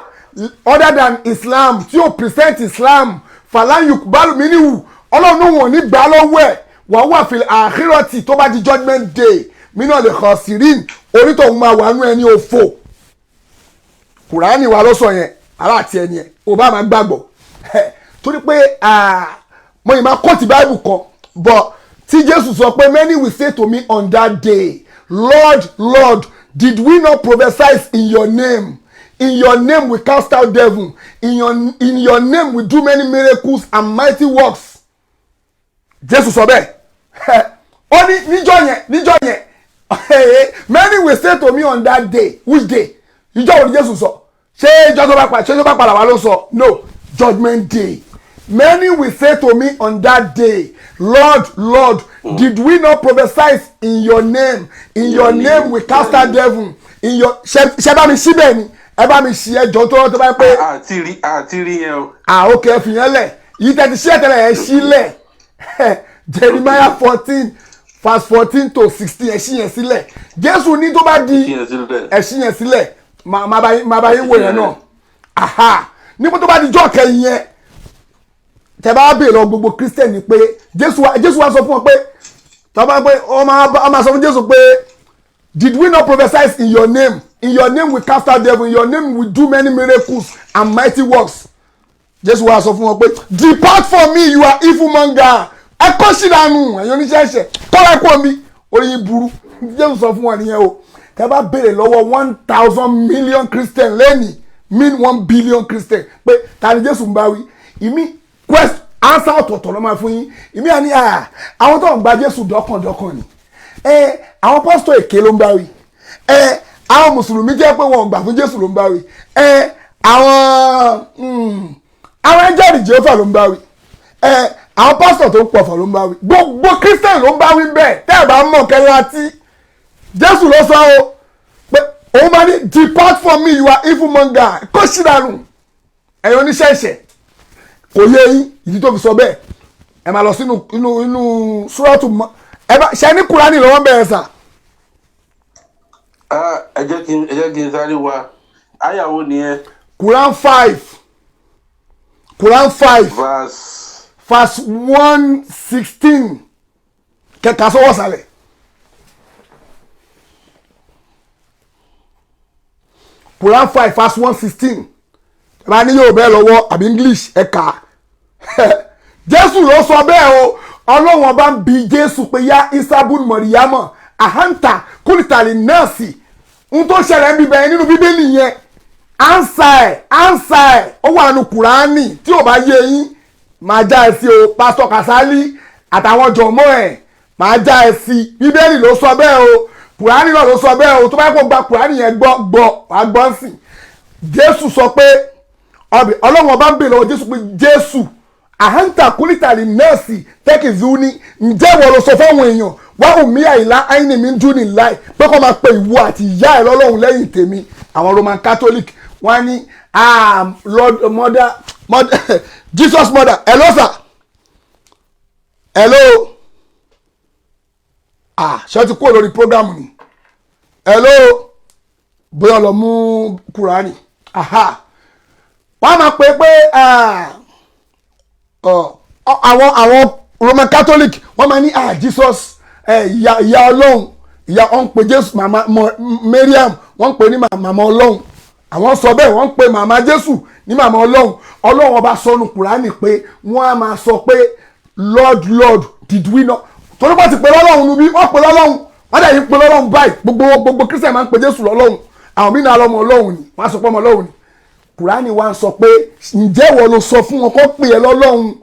other than islam tí ó present islam falan yukbal minhu ọlọ́run wọn ní gbà lọ́wọ́ ẹ̀ wà wà fil akhirati tó bá di judgment day minal khasirin onítọ̀hún máa wà nú ẹni òfò kùránì wa ló sọ yẹn aláàtì ẹni ẹ ò bá máa gbàgbọ́ torí pé mo yìí máa kọ́ọ̀tì báìbù kan but tí jésù sọ pé many will say to me on that day lord lord did we not prophesy in your name we cast out devil in your name we do many miracles and mighty works jésù sọ bẹ́ẹ̀ ó ní níjọ́ yẹn many will say to me on that day which day ìjọ wo ni jésù sọ ṣé ìjọ tó bá padà wá ló sọ no judgment day many will say to me on that day lord lord did we not prophesy in your name we cast out devil in your ṣe bá mi síbẹ̀ ni ẹ bá mi ṣí ẹjọ́ tó bá pé àti rí yẹn o. ok ẹ fi yẹn lẹ̀ yìí tẹ̀ ti ṣí ẹ̀tẹ̀lẹ̀ ẹ̀ sílẹ̀ Jeremiah 14 verse 14 to 16 ẹ̀ṣí yẹn sílẹ̀ jésù ní tó bá di ẹ̀ṣí yẹn sílẹ̀ máa bá yín wò yẹn náà aha níbo tó bá di jọ́ kẹyìn yẹn tẹ bá bèèrè lọ gbogbo christian ni pé jésù wá sọ fún wọn pé tọ́ bá pé ọ máa sọ fún jésù pé did we not prophesy in your name we cast out devil in your name we do many miracles and mighty works jésù wá sọ fún wọn pé depart from me you are evil monger ẹ kọ́ sí dànù ẹ̀yin oníṣẹ́ ẹ̀ṣẹ̀ kọ́lá ẹ̀kọ́ mi oyin burú jésù sọ fún wọn nìyẹn o tẹ́ bá béèrè lọ́wọ́ 1,000 million christian lẹ́nìí mean 1 billion christian pé ta ni jésù ń bá wí ìmí answer ọ̀tọ̀ọ̀tọ̀ ló máa fún yín ìmí àní àwọn tó ń gba jésù dọ́kàndọ́kàn ni àwọn pásítọ̀ èké ló ń bá wí àwọn mùsùlùmí jẹ́ pé wọn ò gbà fún jésù ló ń bá wí àwọn ẹjẹ́rìí jehova ló ń bá wí àwọn pásítọ̀ tó ń pọ̀fọ̀ ló ń bá wí gbogbo christian ló ń bá wí bẹ́ẹ̀ tẹ́ ẹ̀ bá mọ̀ kẹ́lẹ́ àti jésù ló sọ o pé òun máa ní depart from me you are evil monger kó sí dànù ẹ̀yin oníṣẹ́ ẹ̀ṣẹ̀ kò yé yín ìdí tó fi sọ bẹ́ẹ̀ ẹ máa lọ sínú inú súrọ́tù mọ́ ẹ bá ṣe ní kúránì lọ́wọ́ bẹ̀rẹ̀ sà. ẹ jẹ́ kí n sáré wa àyàwó nìyẹn. Quran 5 verse 116 kẹta sọwọ́ sálẹ̀. Quran 5 verse 116 ra ní yóò bẹ́ẹ̀ lọ́wọ́ àbí English ẹ̀ka Jésù ló sọ bẹ́ẹ̀ o Ọlọ́run ọba ń bi Jésù pé yá isabun mọ̀ríyámọ̀ àhántà kúrìtàlì nọ́ọ̀sì ń tó ṣẹlẹ̀ ń bíbẹ̀ nínú bíbélì yẹn ansa ẹ̀ ó wà nù Kùránì tí ò bá yé yín máa já ẹ sí o Pásítọ̀ Kàsálí àtàwọn jọ̀mọ́ ẹ̀ máa já ẹ sí bíbélì ló sọ bẹ́ẹ̀ o Kùránì náà ló sọ bẹ́ẹ̀ o tó bá yẹ kó gba Kùránì yẹn gbọ́ sí Jésù sọ pé Ọlọ́run ọba ń bèèrè lọ́wọ́ Jésù pé Jésù àhántà kúlítàlì nọ́ọ̀sì tẹ́kì zuni ǹjẹ́ wọ́n lọ sọ fáwọn èèyàn wá òmí àìlá àìní mi ń dún ní láì pé kó máa pe ìwọ àti ìyá ẹ̀ lọ́lọ́run lẹ́yìn tèmi àwọn Roman Catholic wọ́n ní Lord mother Jesus mother hello sir hello ṣé ti kúrò lórí program ni hello bóyá lọ mú Kúránì wọ́n máa pè pé àwọn Roman Catholic wọ́n máa ní Jesus ìyá Ọlọ́run ìyá wọ́n ń pè Jésù màmá Mariam wọ́n ń pè ní màmá Ọlọ́run àwọn sọ bẹ́ẹ̀ wọ́n ń pè màmá Jésù ní màmá Ọlọ́run Ọlọ́run ọba sọnù Kùránì pé wọ́n á máa sọ pé Lord did we not torí wọ́n ti pè lọ́lọ́run níbí wọ́n pè lọ́lọ́run wọ́n dẹ̀ yín pè lọ́lọ́run báyìí gbogbo Christian máa ń pè Jésù lọ́lọ́run àwọn mí náà lọ́mọ Ọlọ́run ni wọ́n á sọ pé ọmọ Ọlọ́run ni Kùránì wa ń sọ pé ǹjẹ́ wọ́n ló sọ fún wọn kó pè é lọ́lọ́run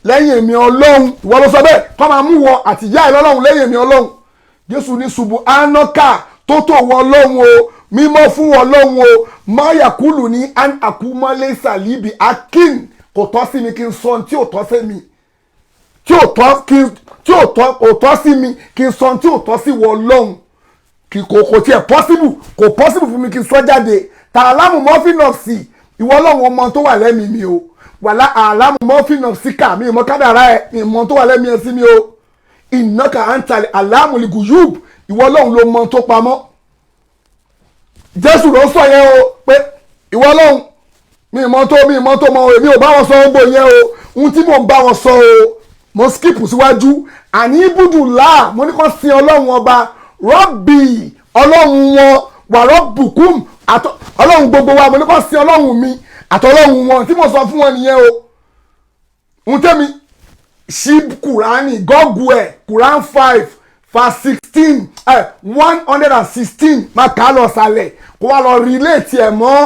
lẹ́yìn èmi Ọlọ́run ìwọ ló sọ bẹ́ẹ̀ kó máa mú wọ àtìyá ẹ̀ lọ́lọ́run lẹ́yìn èmi Ọlọ́run Jésù ní ṣubú anọ́kà tó tó wọ Ọlọ́run o mímọ́ fún Ọlọ́run o máyàkúlù ní àkúmọ́lé sàlíbì akin kò tọ́ sí mi kí n sọ tí ò tọ́ sí mi tí ò tọ́ sí mi kí n sọ tí ò tọ́ sí wọ Ọlọ́run kò tiẹ̀ possible fún mi kí n sọ jáde tààlámù mọ́fínà sí ìwọ Ọlọ́run ọmọ tó wà lẹ́mìí mi o wàlá àlámù mọ́fínà sí kà mí ìmọ̀ kádàrá ẹ̀ ìmọ̀ tó wà lẹ́mìí ẹ̀ sí mi o ìnáka àǹtàlẹ̀ àlámù lìgùyùb ìwọ Ọlọ́run ló mọ tó pamọ́ Jésù ló sọ yẹn o pé ìwọ Ọlọ́run mi ìmọ̀ tó mọ èmi ò bá wọn sọ gbogbo yẹn o ohun tí mò ń bá wọn sọ o mo skip síwájú àní ibùdó là mo ní kàn sin Ọlọ́run ọba rọ́bì Ọlọ́run wọn wàrọ̀ bùkún Ọlọ́run gbogbo wa mo ní kàn sin Ọlọ́run mi àtọ́lọ́run wọn tí mo sọ fún wọn nìyẹn o ohun tẹ́mi ṣí kùránì gọ́gù ẹ̀ Quran 5 verse 16 116 máa kà á lọ sàlẹ̀ kó wá lọ relate ẹ̀ mọ́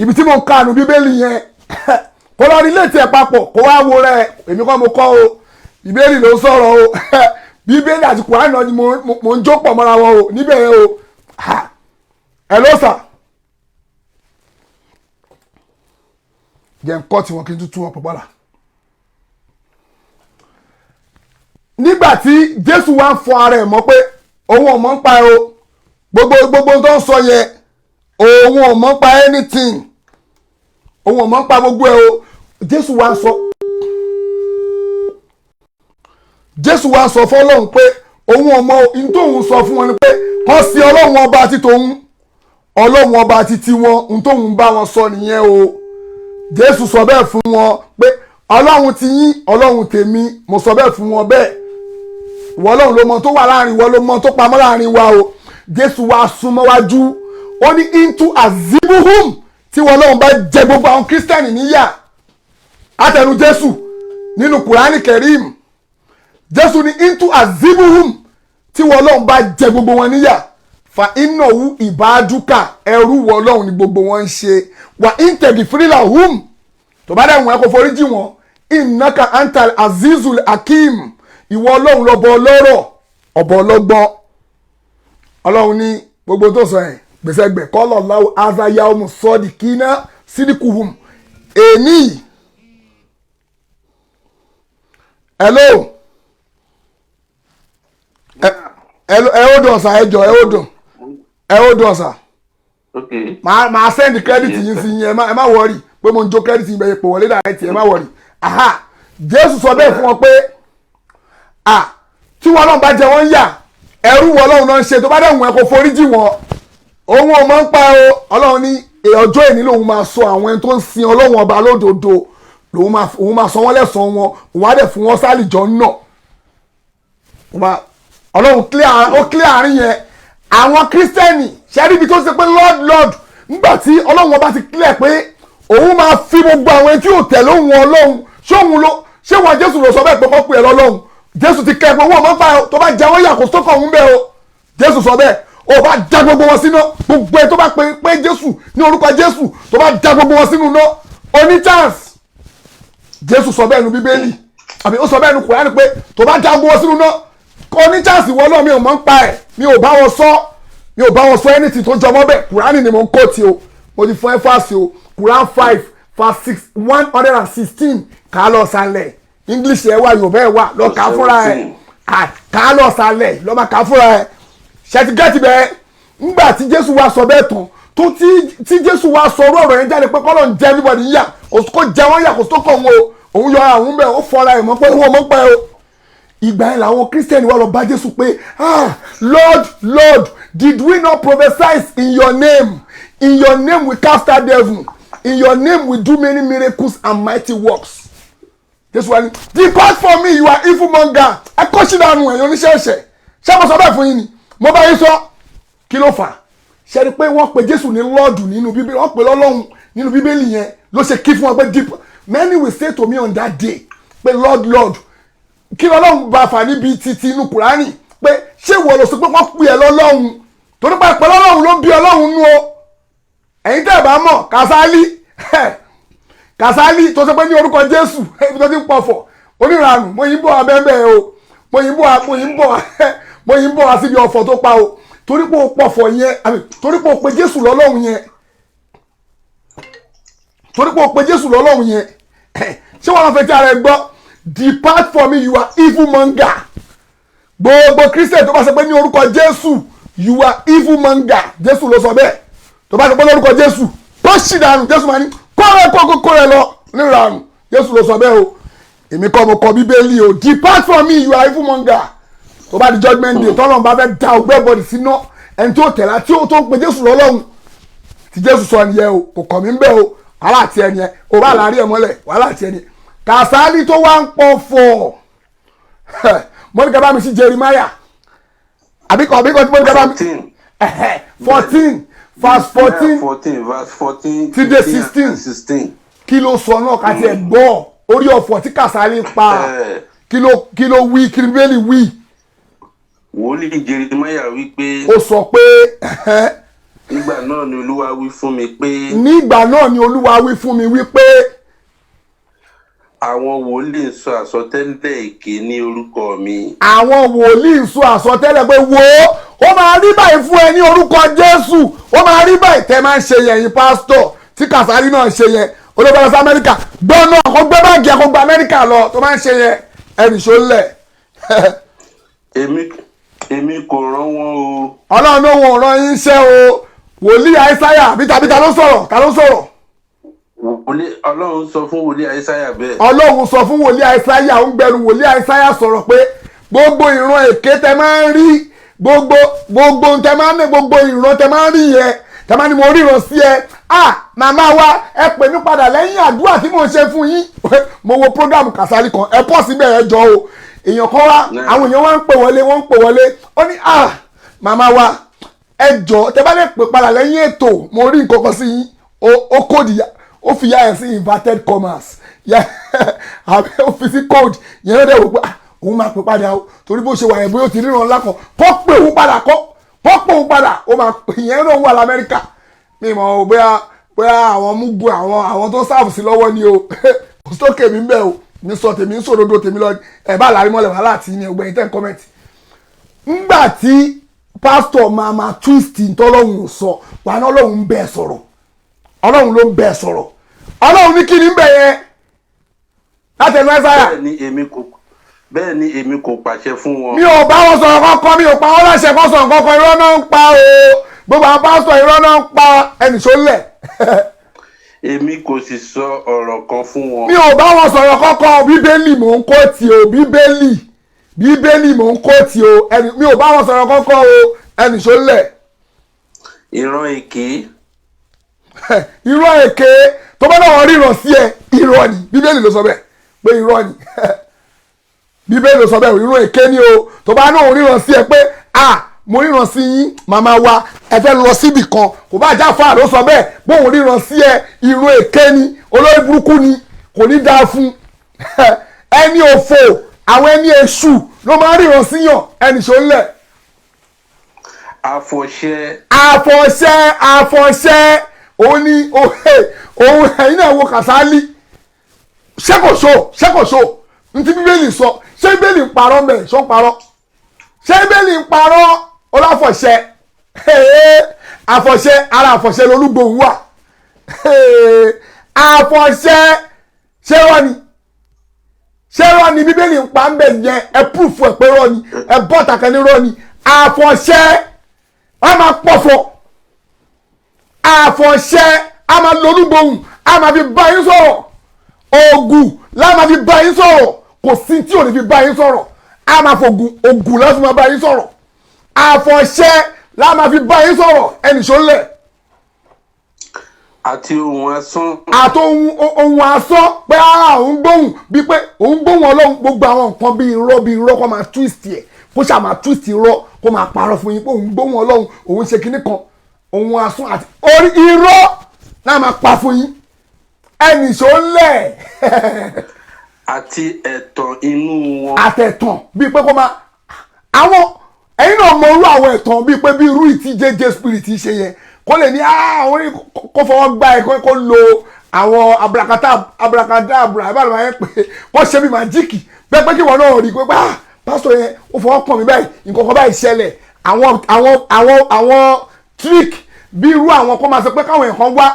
ibi tí mo ń kànú bíbélì yẹn kó lọ relate ẹ̀ papọ̀ kó wá wo rẹ̀ èmi kọ́ mo kọ́ o bíbélì ló sọ̀rọ̀ o bíbélì àti kùránì náà ni mo ń jópọ̀ mọ́ra wọn o níbẹ̀ yẹn o ẹ ló sà jẹ́ ń kọ́ tí wọn kí n tún wọn pọ̀ bọ́lá. nígbà tí Jésù wá ń fọ ara ẹ̀ mọ́ pé òun ò mọ̀ ń pa ẹ o gbogbo tó ń sọ yẹn òun ò mọ̀ ń pa anything òun ò mọ̀ ń pa gbogbo ẹ o Jésù wá ń sọ fọ́lọ́run pé òun ò mọ̀ ohun tóun sọ fún wọn ni pé wọ́n sin Ọlọ́run ọba ti tòun Ọlọ́run ọba ti tiwọn ohun tóun bá wọn sọ nìyẹn o Jésù sọ bẹ́ẹ̀ fún wọn pé Ọlọ́run ti yín Ọlọ́run tèmi mo sọ bẹ́ẹ̀ fún wọn bẹ́ẹ̀ ìwọ Ọlọ́run ló mọ tó wà láàrin ìwọ ló mọ tó pamọ́ láàrin wa o Jésù wá súnmọ́ wájú ó ní into azibuhum tí ìwọ Ọlọ́run bá jẹ gbogbo àwọn kírísítẹ́nì níyà àtẹnu Jésù nínú Kùránì Kẹrim Jésù ní into azibuhum tí ìwọ Ọlọ́run bá jẹ gbogbo wọn níyà fa innahu ìbádùkà ẹrú ìwọ Ọlọ́run ni gbogbo wọn ń ṣe wà intẹ̀gìfìrìlà hum tó bá dẹ̀ wọ́n ẹ kó foríjì wọn innaka antal azizul hakim ìwọ Ọlọ́run lọ́bọ ọlọ́rọ̀ ọ̀bọ ọlọ́gbọ́n Ọlọ́run ní gbogbo tó sọ ẹ̀ gbèsè gbẹ̀ kọ́lọ̀ láwù azaya ọmọ sọ́ọ̀dì kíná sídìkùhùm èní hello ẹ ó dùn ọ̀sà ẹjọ ẹ ó dùn ọ̀sà màá send credit yín sí yín ẹ má wọrí pé mo ń jó credit yín bẹ́ẹ̀ pé wọlé direct ẹ má wọrí Jésù sọ bẹ́ẹ̀ fún wọn pé tí wọn náà bá jẹ wọn yà ẹrú wọn Ọlọ́run náà ń ṣe tó bá dẹ̀ wọ́n ẹ kó foríjì wọn òun ò mọ̀ ń pa o Ọlọ́run ní ọjọ́ èní lòun máa sọ àwọn ẹni tó ń sin Ọlọ́run ọba lódodo òun máa sọ wọ́n lẹ́sàn-án wọn òun á dẹ̀ fún wọn sálìjọ náà Ọlọ́run ó clear àárín yẹn àwọn kírísítẹ́nì ṣẹ́rí ibi tó ṣe pé Lord nígbà tí Ọlọ́run ọba ti clear pé òun máa fi gbogbo àwọn ẹni tí ò tẹ̀lé òun Ọlọ́run ṣé wọn Jésù ló sọ bẹ́ẹ̀ pé kọ́ pè é lọ́lọ́run Jésù ti kẹ́ ẹ pé wọ́n mọ̀ fà tó bá jẹ wọ́n yà kó tó kọ̀ òun bẹ́ẹ̀ o Jésù sọ bẹ́ẹ̀ ó bá já gbogbo wọn sínú gbogbo ẹ tó bá pé Jésù ní orúkọ Jésù tó bá já gbogbo wọn sínú náà oní chance Jésù sọ bẹ́ẹ̀ nu Bíbélì àbí ó sọ bẹ́ẹ̀ nu Kùránì pé tó bá já gbogbo wọn sínú náà oní chance ìwọ náà mi ò mọ̀ ń pa ẹ̀ mi ò bá wọn sọ anything tó jọmọ́ bẹ́ẹ̀ Kùránì ni mo ń kó ti o mo ti fún ẹ fásitì o Quran 5 verse 116 kà á lọ sálẹ̀ English ẹ wà Yorùbá ẹ wà lọ kà á fúnra ẹ kà á lọ sálẹ̀ lọ máa kà á fúnra ẹ ṣètìgẹ́tì bẹ́ẹ̀ ńgbà tí Jésù wá sọ bẹ́ẹ̀ tán tó tí Jésù wá sọ ọ̀rọ̀ yẹn jáde pé kọ́lọ̀ ń jẹ́ everybody yà kó jẹ wọ́n yà kó tó kọ̀ wọn o òun yọ àwọn bẹ́ẹ̀ ó fọra ẹ̀ mọ́ pé wọ́n mọ́ pẹ́ o ìgbà yẹn làwọn Kírísítẹ́nì wà lọ bá Jésù pé Lord did we not prophesy in your name we cast out devil in your name we do many miracles and mighty works. Jésù wá ní depart from me you are evil monger ẹ kó sí dànù ẹ̀yọ́ oníṣẹ́ ẹ̀ṣẹ̀ ṣé mo sọ bẹ́ẹ̀ fún yín ni mo bá yín sọ kí ló fà á ṣe ni pé wọ́n pe Jésù ní Lord nínú Bíbélì wọ́n pe lọ́lọ́run nínú Bíbélì yẹn ló ṣe kí fún wọn pé deep many will say to me on that day pé Lord kí lọ́lọ́run bá fà níbi títí inú Kùránì pé ṣé ìwọ ló sọ pé wọ́n pè ẹ́ lọ́lọ́run torí pé pé lọ́lọ́run ló bí Ọlọ́run nú o ẹ̀yin tẹ́ ẹ̀ bá mọ̀ Kàsálí tó sọ pé ní orúkọ Jésù ibi tó ti ń pọ̀fọ̀ oníranù mo yín bọ̀ wá bẹ́ẹ̀ o mo yín bọ̀ wá síbi ọ̀fọ̀ tó pa o torí pé o pọ̀fọ̀ yẹn torí pé o pe Jésù lọ́lọ́run yẹn ṣé wọn fẹ́ tí ara ẹ gbọ́ depart from me you are evil monger gbogbo Christian tó bá sọ pé ní orúkọ Jésù you are evil monger Jésù ló sọ bẹ́ẹ̀ tó bá sọ pé lórúkọ Jésù tó ṣì dànù Jésù máa ní kó rẹ lọ nírànù Jésù ló sọ bẹ́ẹ̀ o èmi kọ́ mo kọ Bíbélì o depart from me you are evil monger tó bá di judgment day tọ́lọ́run bá fẹ́ da ọgbẹ́ bọ̀dì síná ẹni tí ó tẹ̀lá tí ó tó ń pe Jésù lọ́lọ́run tí Jésù sọ nìyẹn o kò kàn mí ń bẹ́ o wàhálà àti ẹni ẹ o bá láàárín ẹ mọ́lẹ̀ wàhálà àti ẹni Kàsálí tó wá ń pọ̀ fọ̀ mọ́nìkà bá mi sí Jeremiah àbíkọ́ tí mọ́nìkà bá mi 14 verse 14 till the 16 kí ló sọ náà ká tiẹ̀ gbọ́ orí ọ̀fọ̀ tí Kàsálí pa kí ló wí kí Bíbélì wí. wòlíì Jeremiah wí pé. ó sọ pé. nígbà náà ni Olúwa wí fún mi pé. nígbà náà ni Olúwa wí fún mi wípé. àwọn wòlíì ń sọ àsọtẹ́lẹ̀ èké ní orúkọ mi. àwọn wòlíì ń sọ àsọtẹ́lẹ̀ pé wo ó máa rí báyìí fún ẹ ní orúkọ Jésù ó máa rí báyìí tẹ́ máa ń ṣe yẹn yín pásítọ̀ tí Kàsálí náà ṣe yẹn olóògbé sí Amẹ́ríkà gbọ́nà kó gbé báàgì ẹ̀ kó gba Amẹ́ríkà lọ tó máa ń ṣe yẹn ẹnì ṣó lẹ̀. èmi kò rán wọn o. Ọlọ́run ló wọn rán yín iṣẹ́ o wòlíì Àìsáyà àbí ta ló sọ̀rọ̀ ta ló sọ̀rọ̀. Ọlọ́run sọ fún wòlíì Àìsáyà bẹ́ẹ̀. Ọlọ́run sọ fún wòlíì Àìsáyà ó ń gbẹnu wòlíì Àìsáyà sọ̀rọ̀ pé gbogbo ìran èké tẹ máa ń rí gbogbo tẹ máa ń ní gbogbo ìran tẹ máa ń rí yẹn tẹ máa ń ní mo ríran sí ẹ màmá wa ẹ pè mí padà lẹ́yìn àdúrà tí mo ń ṣe fún yín mo wo program Kàsálí kan ẹ pọ̀ síbẹ̀ ẹ jọ o èèyàn kan wá àwọn èèyàn wá ń pè wọlé ó ní màmá wa ẹ jọ tẹ bá lè pè padà lẹ́yìn ètò mo rí nǹkan kan sí yín ó kóòdì ó fi yá ẹ̀ sí inverted commas ó fi sí code yẹn lọ́dẹ̀ wò pé òun máa pè padà o torí bó ṣe wà yẹn bóyá ó ti ríran ńlá kan kó pè òun padà ó máa pè yẹn náà wà l'Amẹ́ríkà mi mọ̀ bóyá àwọn múgu àwọn tó sáàbù sí lọ́wọ́ ni o kò sókè mi ń bẹ̀ o mi sọ tèmi ń sòdodo tèmi lọ ẹ̀ bá lárí mọ́lẹ̀ wàhálà àti ní ọgbẹ́ni tẹ́ ń kọ́mẹ́ntì. ńgbà tí pásítọ̀ máa twist ntọ́lọ́hún sọ wà ní Ọlọ́run ń bẹ̀ sọ̀rọ̀ Ọlọ́run ló ń bẹ̀ sọ̀rọ̀ Ọlọ́run ní kí ni ń bẹ̀ yẹn láti ẹnu Àìsáyà. bẹ́ẹ̀ ni èmi kò pàṣẹ fún wọn. mi ò bá wọn sọ̀rọ̀ kankan mi ò pa wọn láṣẹ kan sọ̀rọ̀ kankan irọ́ náà ń pa o gbogbo àwọn pásítọ̀ irọ́ náà ń pa ẹnì sólẹ̀. èmi kò sì sọ ọ̀rọ̀ kan fún wọn. mi ò bá wọn sọ̀rọ̀ kankan Bíbélì mò ń kóòtì o Bíbélì mò ń kóòtì o mi ò bá wọn sọ̀rọ̀ kankan o ẹnì sólẹ̀. ìran èké. irọ́ èké tó bá náà wọ́n ríran sí ẹ irọ́ ni Bíbélì ló sọ bẹ́ẹ̀ pé irọ́ ni Bíbélì ló sọ bẹ́ẹ̀ irọ́ èké ni o tó bá náà ríran sí ẹ pé mo ríran sí yín màmá wa ẹ fẹ́ lọ síbì kan kò bá Jáfà ló sọ bẹ́ẹ̀ bóun ríran sí ẹ irọ́ èké ni olórí burúkú ni kò ní dáa fún ẹni òfò àwọn ẹni èṣù ló máa ríran síyàn ẹnì ṣó ń lẹ̀. àfọ̀ṣẹ òun ni òun ẹ̀yin náà wo Kàsálí ṣẹ́kọ̀ṣó ntí Bíbélì sọ ṣé Bíbélì ń parọ́ mẹ́ ṣó ń parọ́ ṣé Bíbélì ń parọ́ ọláfọ̀ṣẹ àfọ̀ṣẹ ara àfọ̀ṣẹ lolúgbòhùn wà àfọ̀ṣẹ ṣé rọ́ ni Bíbélì ń pa ń bẹ̀ yẹn ẹ púrùfù ẹ̀ pé rọ́ ni ẹ bọ́ta kan ní rọ́ ni àfọ̀ṣẹ wọ́n máa pọ̀fọ̀ àfọ̀ṣẹ a máa lolúgbòhùn a máa fi bá yín sọ̀rọ̀ ògùn láà máa fi bá yín sọ̀rọ̀ kò sí tí ò ní fi bá yín sọ̀rọ̀ a máa fògùn ògùn láti máa bá yín sọ̀rọ̀ àfọ̀ṣẹ láà máa fi bá yín sọ̀rọ̀ ẹnì ṣọlẹ̀. àti ohun asán. àti ohun asán pé òun gbóhùn bíi pé òun gbóhùn Ọlọ́run gbogbo àwọn nǹkan bíi irọ́ kó máa twist ẹ̀ kó ṣáà máa twist irọ́ kó máa parọ́ fún yín pé òun gbóhùn Ọlọ́run òun ṣe kinní kan ohun asán àti orí irọ́ náà máa pa fún yín ẹnì ṣọlẹ̀. àti ẹ̀tàn inú wọn. àtẹ̀tàn bíi pé kó máa àwọn ẹ̀yin náà mọ irú àwọn ẹ̀tàn bíi pé bí irú ìtí jẹ́jẹ́ spirit ṣe yẹn kó lè ní àwọn kó fọwọ́ gbá ẹ̀ kó lo àwọn abracadabra ìbára máa ń pè wọ́n ṣe bí màjíìkì bẹ́ẹ̀ pé kí wọ́n náà rí i pé pásítọ̀ yẹn ó fọwọ́ kàn mí báyìí nǹkan kan báyìí ṣẹlẹ̀ àwọn trick bí irú àwọn kó máa sọ pé káwọn ẹ̀kan wá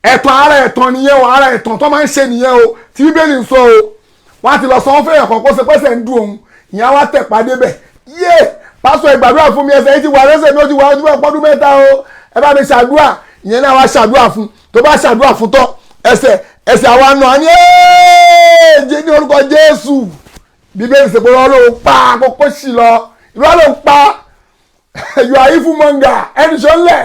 ẹ̀tàn ara ẹ̀tàn nìyẹn o ara ẹ̀tàn tó máa ń ṣe nìyẹn o tí Bíbélì ń sọ o wọ́n á ti lọ sanwó fẹ́yàn kan kó ṣe pẹ́sẹ̀ ń dùn òun ìyẹn á wá tẹ̀ pàdé bẹ̀ yé pásítọ̀ ìgbàdúrà fún mi ẹsẹ̀ yìí ti wà lẹ́sẹ̀ mi ó ti wà ojú ọpọ́dún mẹ́ta o ẹ bá mi ṣàdúrà ìyẹn náà wá ṣàdúrà fún tó bá ṣàdúrà fún tán ẹsẹ̀ àwa náà ní ẹ́ẹ́ ní orúkọ Jésù bíbélì ṣe pé wọ́n ló ń pa kókó sí lọ ìrọ́ ló ń pa you are evil monger ẹni sọ́nlẹ̀.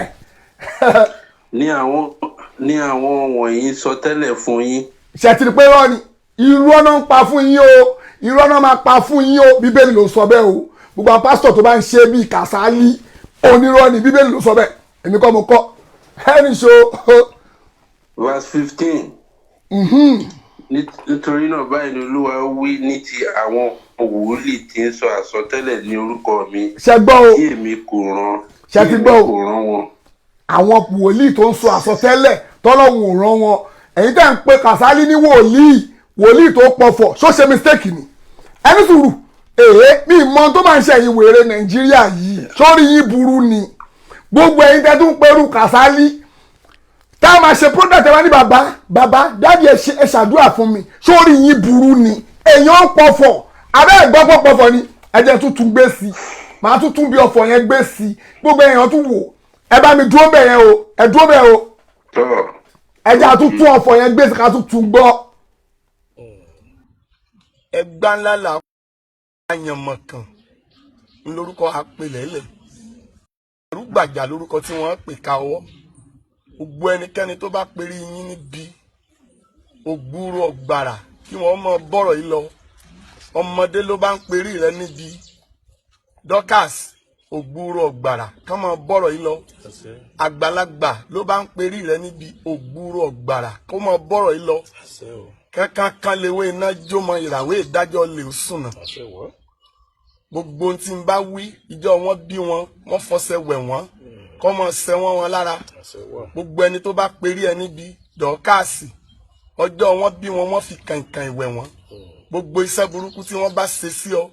ní àwọn wọ̀nyí sọ tẹ́lẹ̀ fún yín. ṣètìlí pé irọ́ ni irú ọ̀nà ń pa fún yín o irú ọ̀nà máa pa fún yín o bíbélì ló sọ bẹ́ẹ̀ o gbogbo àwọn pásítọ̀ tó bá ń ṣe bíi Kàsálí onírọ́ ni bíbélì ló sọ bẹ́ẹ̀ èmi kọ́ mo kọ́ ẹni ṣo. verse 15. nítorí náà báyìí ni Olúwa wí ní ti àwọn wòlíì tí ń sọ àsọtẹ́lẹ̀ ní orúkọ mi tí èmi kò rán wọn. àwọn wòlíì tó ń sọ àsọtẹ́lẹ̀ tọ́lọ́hun ò rán wọn ẹ̀yin tẹ́ ń pe Kàsálí ní wòlíì tó pọ̀fọ̀ ṣó ṣe mistake ni ẹni sùúrù mi mọ tó máa ń ṣẹ̀yìn wèrè Nàìjíríà yìí sórí yín burú ni gbogbo ẹ̀yin tẹ́ tún pẹ̀rù Kàsálí tá a máa ṣe product ẹ wá ní bàbá dáàdi ẹ ṣàdúrà fún mi sórí yín burú ni èèyàn ń pọ̀fọ̀ abẹ́ ẹ̀gbọ́n pọ̀fọ̀ ni ẹ̀jẹ̀ tuntun gbé sí màá tuntun bí ọ̀fọ̀ yẹn gbé sí gbogbo èèyàn tún wò ẹ bá mi dúró bẹ̀ yẹn o ẹ dúró bẹ̀ o ẹ̀jẹ̀ àtúntún ọ̀fọ̀ yẹn gbé sí ká tuntun gbọ́. ẹgbà ńlá là àyànmọ̀ kan lórúkọ àpèlẹ́lẹ̀ àrúgbàjà lórúkọ tí wọ́n pè ká ọwọ́ gbogbo ẹnikẹ́ni tó bá perí yín níbi ògbúrú ọ̀gbàrà kí wọ́n mọ bọ́rọ̀ yìí lọ ọmọdé ló bá ń perí rẹ níbi Dorcas ògbúrú ọ̀gbàrà kán mọ bọ́rọ̀ yìí lọ àgbàlagbà ló bá ń perí rẹ níbi ògbúrú ọ̀gbàrà kó mọ bọ́rọ̀ yìí lọ kankan lewé iná jómọ ìràwé ìdájọ́ lè sùnà gbogbo tí n bá wí ìjọ wọn bí wọn fọṣẹ wẹ̀ wọ́n kọ́ mọ ṣẹ wọn lára gbogbo ẹni tó bá perí ẹ níbi Dorcas ọjọ́ wọn bí wọn fi kànkàn ìwẹ̀ wọ́n gbogbo iṣẹ́ burúkú tí wọ́n bá ṣe sí ọ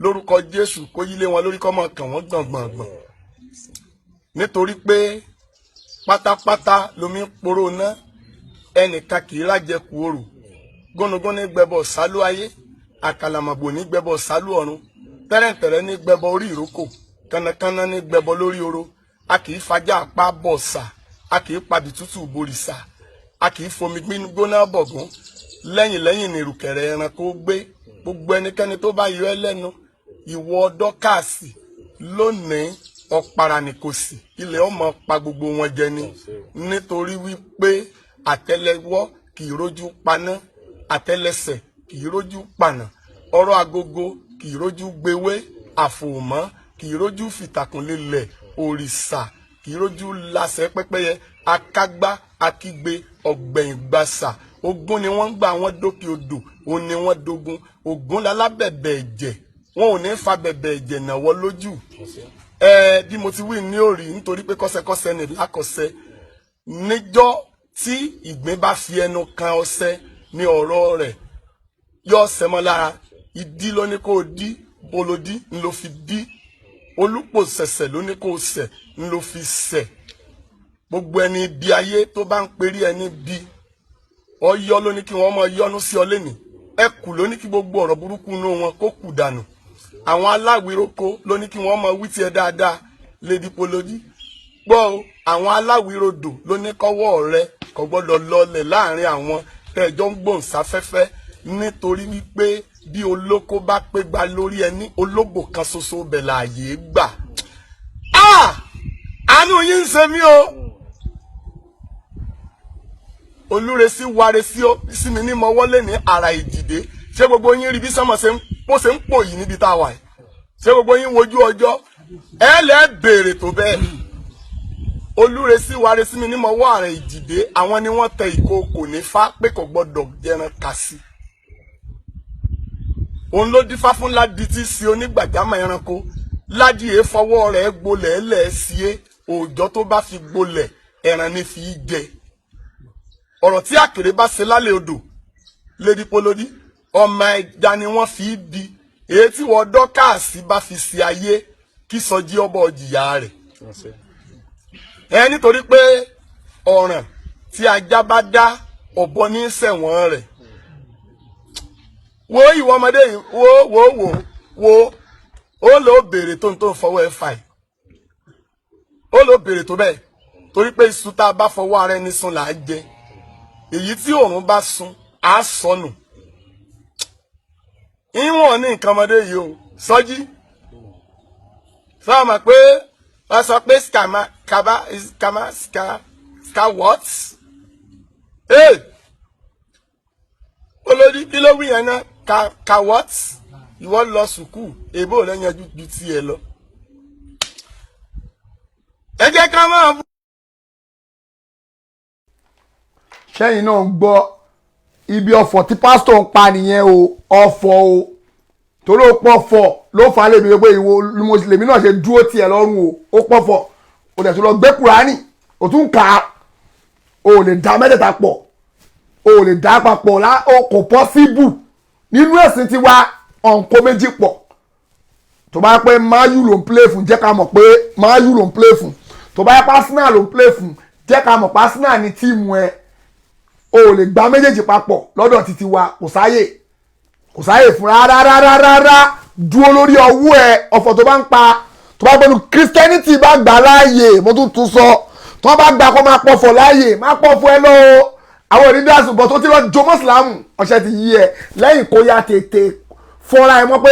lórúkọ Jésù kó yílé wọn lórí kọ́ mọ kàn wọ́n gbọ̀ngbọ̀ngbọ̀n nítorí pé pátápátá lomi poró ná ẹnìkan kì í rájẹkù òrò gónúgón ní gbẹbọ sálú ayé àkàlàmọ̀gbò ní gbẹbọ sálú ọ̀run tẹ́rẹ̀ntẹ̀rẹ̀ ní gbẹbọ orí ìrókò kánnakánná ní gbẹbọ lórí oro a kì í fajá apá bọ̀ọ̀sà a kì í pabì tútù borìṣà a kì í fomi gbóná bọ̀gún lẹ́yìn ní ìrùkẹ̀rẹ̀ ẹranko gbé gbogbo ẹnikẹ́ni tó bá yọ ẹ́ lẹ́nu ìwọ Dorcas lónìí ọ̀pàrà ní kò sí ilẹ̀ ọmọ pa gbogbo wọn jẹ ni nítorí wípé àtẹ́lẹwọ́ kì í rójú paná àtẹ́lẹsẹ̀ kì í rójú pànà ọ̀rọ̀ agogo kì í rójú gbewé àfòmọ́ kì í rójú fìtàkùn lélẹ̀ òrìṣà kì í rójú lásẹ̀ pẹ́pẹ́yẹ akágbá akígbe ọ̀gbẹ̀yìn gbàsà ogun ni wọ́n gbà wọ́n dókè odò òun ni wọ́n dogun ogun lálábẹ̀bẹ̀ ẹ̀jẹ̀ wọn ò ní fa bẹ̀bẹ̀ ẹ̀jẹ̀ náwó lójú bí mo ti wí ní òrì nítorí pé kọ́sẹ̀kọ́sẹ̀ ní lákọ̀ọ́sẹ̀ níjọ́ tí ìgbín bá fi ẹnu kan ọṣẹ ní ọ̀rọ̀ rẹ̀ yọ ọṣẹ mọ́ lára ìdí ló ní kó dí bolodí ń ló fi dí olùpò ṣẹ̀ṣẹ̀ ló ní kó ṣẹ̀ ń ló fi ṣẹ̀ gbogbo ẹni ibi ayé tó bá ń perí ẹni bí ọyọ ló ní kí wọ́n mọ yọnu sí ọ lẹ́nìí ẹkù ló ní kí gbogbo ọ̀rọ̀ burúkú inú wọn kó kù dànù àwọn aláwìroko ló ní kí wọ́n mọ wí tiẹ̀ dáadáa lédi polodi gbọ́ àwọn aláwìrodò ló ní kọ́wọ́ rẹ kò gbọ́dọ̀ lọlẹ̀ láàrin àwọn tẹ́jọ́ ń gbòǹsáfẹ́fẹ́ nítorí wípé bí olóko bá pé gba lórí ẹni ológbò kan ṣoṣo bẹ̀ láàyè gbà àánú yín ń ṣe mí o olúresí waresí ó sí mi ní mọ́wọ́lé ní ara ìdìde ṣé gbogbo yín rí bí sọmọ ṣe ń pò yìí níbi tá a wà yìí ṣé gbogbo yín wojú ọjọ́ ẹ lẹ béèrè tó bẹ́ẹ̀ olúresí waresí mi ní mọ́wọ́ ara ìdìde àwọn ni wọ́n tẹ ìkookò ní fá pé kò gbọ́dọ̀ jẹran kà sí òun ló dífá fún Ládi tí sí onígbàjámọ̀ ẹranko Ládi èé fọwọ́ rẹ̀ gbolẹ̀ ẹlẹ́ẹ̀sì é òòjọ́ tó bá fi gbolẹ̀ ẹran ní fi jẹ ọ̀rọ̀ tí àkèré bá ṣe lálẹ́ odò lédi polodi ọmọ ẹja ni wọ́n fi di èyí tí wọ́n Dorcas bá fi ṣe ayé kí sọjí ọbọ̀ jìyà rẹ̀ nítorí pé ọ̀ràn tí ajá bá dá ọ̀bọ ní ṣẹ̀wọ̀n rẹ̀ wo ìwọ ọmọdé yìí wo ó lọ béèrè tó ń tó fọwọ́ ẹ fà yìí ó lọ béèrè tó bẹ́ẹ̀ torí pé iṣu tá a bá fọwọ́ ara ẹni sun là á jẹ èyí tí òòrùn bá sun á sọnù ìwọ̀n ní nǹkan ọmọdé yìí o sọjí sọ ma pé wọ́n sọ pé ska what olórí kí ló wí yẹn náà ka what ìwọ lọ sùkúù èbó rẹ yanjú ju tiẹ̀ lọ ẹ jẹ́ ká máa. sẹ́yìn náà ń gbọ́ ibi ọ̀fọ̀ tí pásítọ̀ ń pa nìyẹn o ọ̀fọ̀ o torí ó pọ̀fọ̀ ló fà á lèmi pé ìwọ lèmi náà ṣe dúró tiẹ̀ lọ́rùn o ó pọ̀fọ̀ o dẹ̀ tó lọ gbé kúránì o tún kà á o lè dá mẹ́tẹ̀ẹ̀ta pọ̀ o lè dá papọ̀ kò pọ́síbù nínú ẹ̀sìn tiwa ọ̀nkó méjì pọ̀ tó bá pẹ́ máyù ló ń play fún jẹ́ ká mọ̀ pé máyù ló ń play fún tó bá pẹ́ Arsenal ló ń play fún jẹ́ ká mọ̀ pé Arsenal ní tíìmù ẹ̀ o lè gba méjèèjì papọ̀ lọ́dọ̀ títí wa kò sáyè fún rárá dúró lórí ọwọ́ ẹ ọ̀fọ̀ tó bá ń pa tó bá gbẹ́nu Christianity bá gbà láàyè mo tún sọ tó bá gbà kó máa pọ̀fọ̀ láàyè má pọ̀fọ̀ ẹ lọ́wọ́ àwọn onídàásùn bọ̀ tó ti lọ jó mọ́sílámù ọ̀sẹ̀ ti yí ẹ lẹ́yìn kó ya tètè fọ́ra ẹ mọ́ pé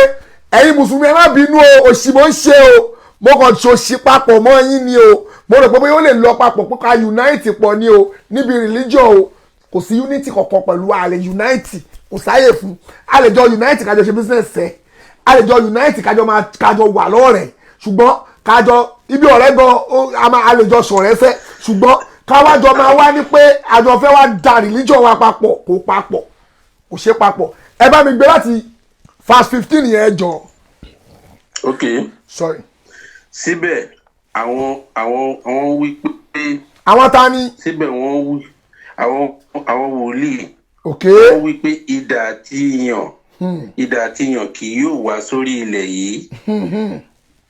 ẹ̀yin mùsùlùmí ẹ má bínú o òṣì mo ń ṣe o mo kàn ṣòṣì papọ̀ mọ́ yín ni o mo rò pé ó lè lọ papọ̀ pé ká unite pọ̀ ni o níbi religion o kò sí unity kankan pẹ̀lú àlè unite kò sáyè fún àlejò unite kájọ ṣe business ẹ àlejò unite kájọ wà lọ́rẹ̀ ṣùgbọ́n kájọ ibi ọ̀rẹ́ gan àlejò sọ̀rẹ́ fẹ́ ṣùgbọ́n káwájọ máa wá ní pé àjọ fẹ́ wá da religion wa papọ̀ kò ṣe papọ̀ ẹ bá mi gbé láti verse 15 yẹn jọ. ok sorry. síbẹ̀ àwọn wí pé. àwọn ta ni. síbẹ̀ wọ́n wí àwọn wòlíì. ok wọ́n wí pé idà àti ìyàn kì yóò wá sórí ilẹ̀ yìí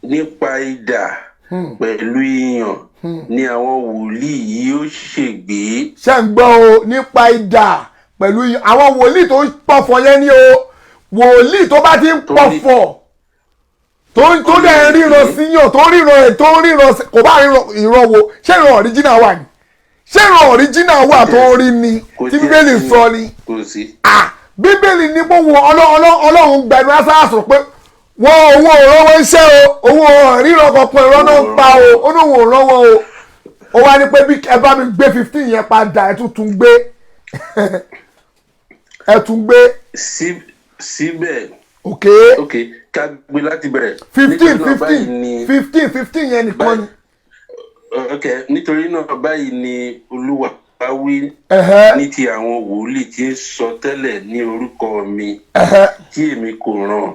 nípa idà pẹ̀lú ìyàn ni àwọn wòlíì yìí ó ṣègbé. ṣé ń gbọ́ o nípa idà pẹ̀lú àwọn wòlíì tó ń pọ̀fọ̀ yẹn ni o wòlíì tó bá ti ń pọ̀fọ̀ tó dẹ̀ ríran síyàn tó ríran kò bá ìran wo ṣé ìran original wà ní ṣé ìran original wà tó rí ni tí bíbélì sọ ni bíbélì ní gbogbo ọlọ́run gbẹnu aṣáàṣọ pé wọ́n owó òrọ́wọ́ iṣẹ́ o owó ríran kankan ìran náà ń pa o ó ní òun òrọ́wọ́ o ó wá ní pé bí ẹ bá mi gbé 15 yẹn padà ẹ tún gbé ẹ tún gbé. síbẹ̀. ok ká gbé láti bẹ̀rẹ̀. 15 yẹn nìkan ni. ok nítorí náà báyìí ni Olúwa bá wí ní ti àwọn wòlíì tí ń sọ tẹ́lẹ̀ ní orúkọ mi tí èmi kò rán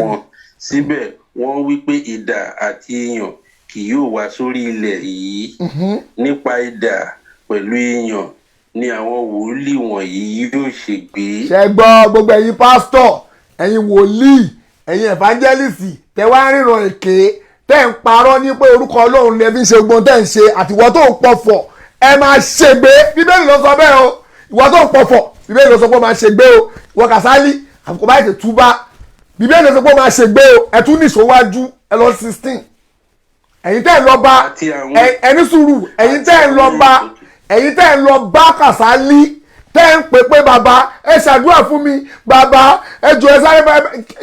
wọn síbẹ̀ wọ́n wí pé idà àti ìyàn kì yóò wá sórí ilẹ̀ yìí nípa idà pẹ̀lú ìyàn ni àwọn wòlíì wọ̀nyí yóò ṣègbé. ṣe gbọ́ gbogbo ẹ̀yin pásítọ̀ ẹ̀yin wòlíì ẹ̀yin evangelist tẹ wá ríran èké tẹ́ ń parọ́ ní pé orúkọ Ọlọ́run lè fi ṣe gbọ́n tẹ́ ń ṣe àtiwọ́ tó ń pọ̀fọ̀ ẹ máa ṣègbé bíbélì ló sọ bẹ́ẹ̀ o ìwọ tó ń pọ̀fọ̀ bíbélì ló sọ pé ó máa ṣègbé o ìwọ Kàsálí àfikún báyìí ti túbá bíbélì ló sọ pé ó máa ṣègbé o ẹ tún nìṣòwájú ẹ lọ 16 ẹ̀yin tẹ́ ń lọ bá ẹni sùúrù ẹ̀yin tẹ́ ń lọ bá Kàsálí tẹ́ ń pè pé bàbá ẹ ṣàdúrà fún mi bàbá ẹ jọ̀ọ́ ẹ sáré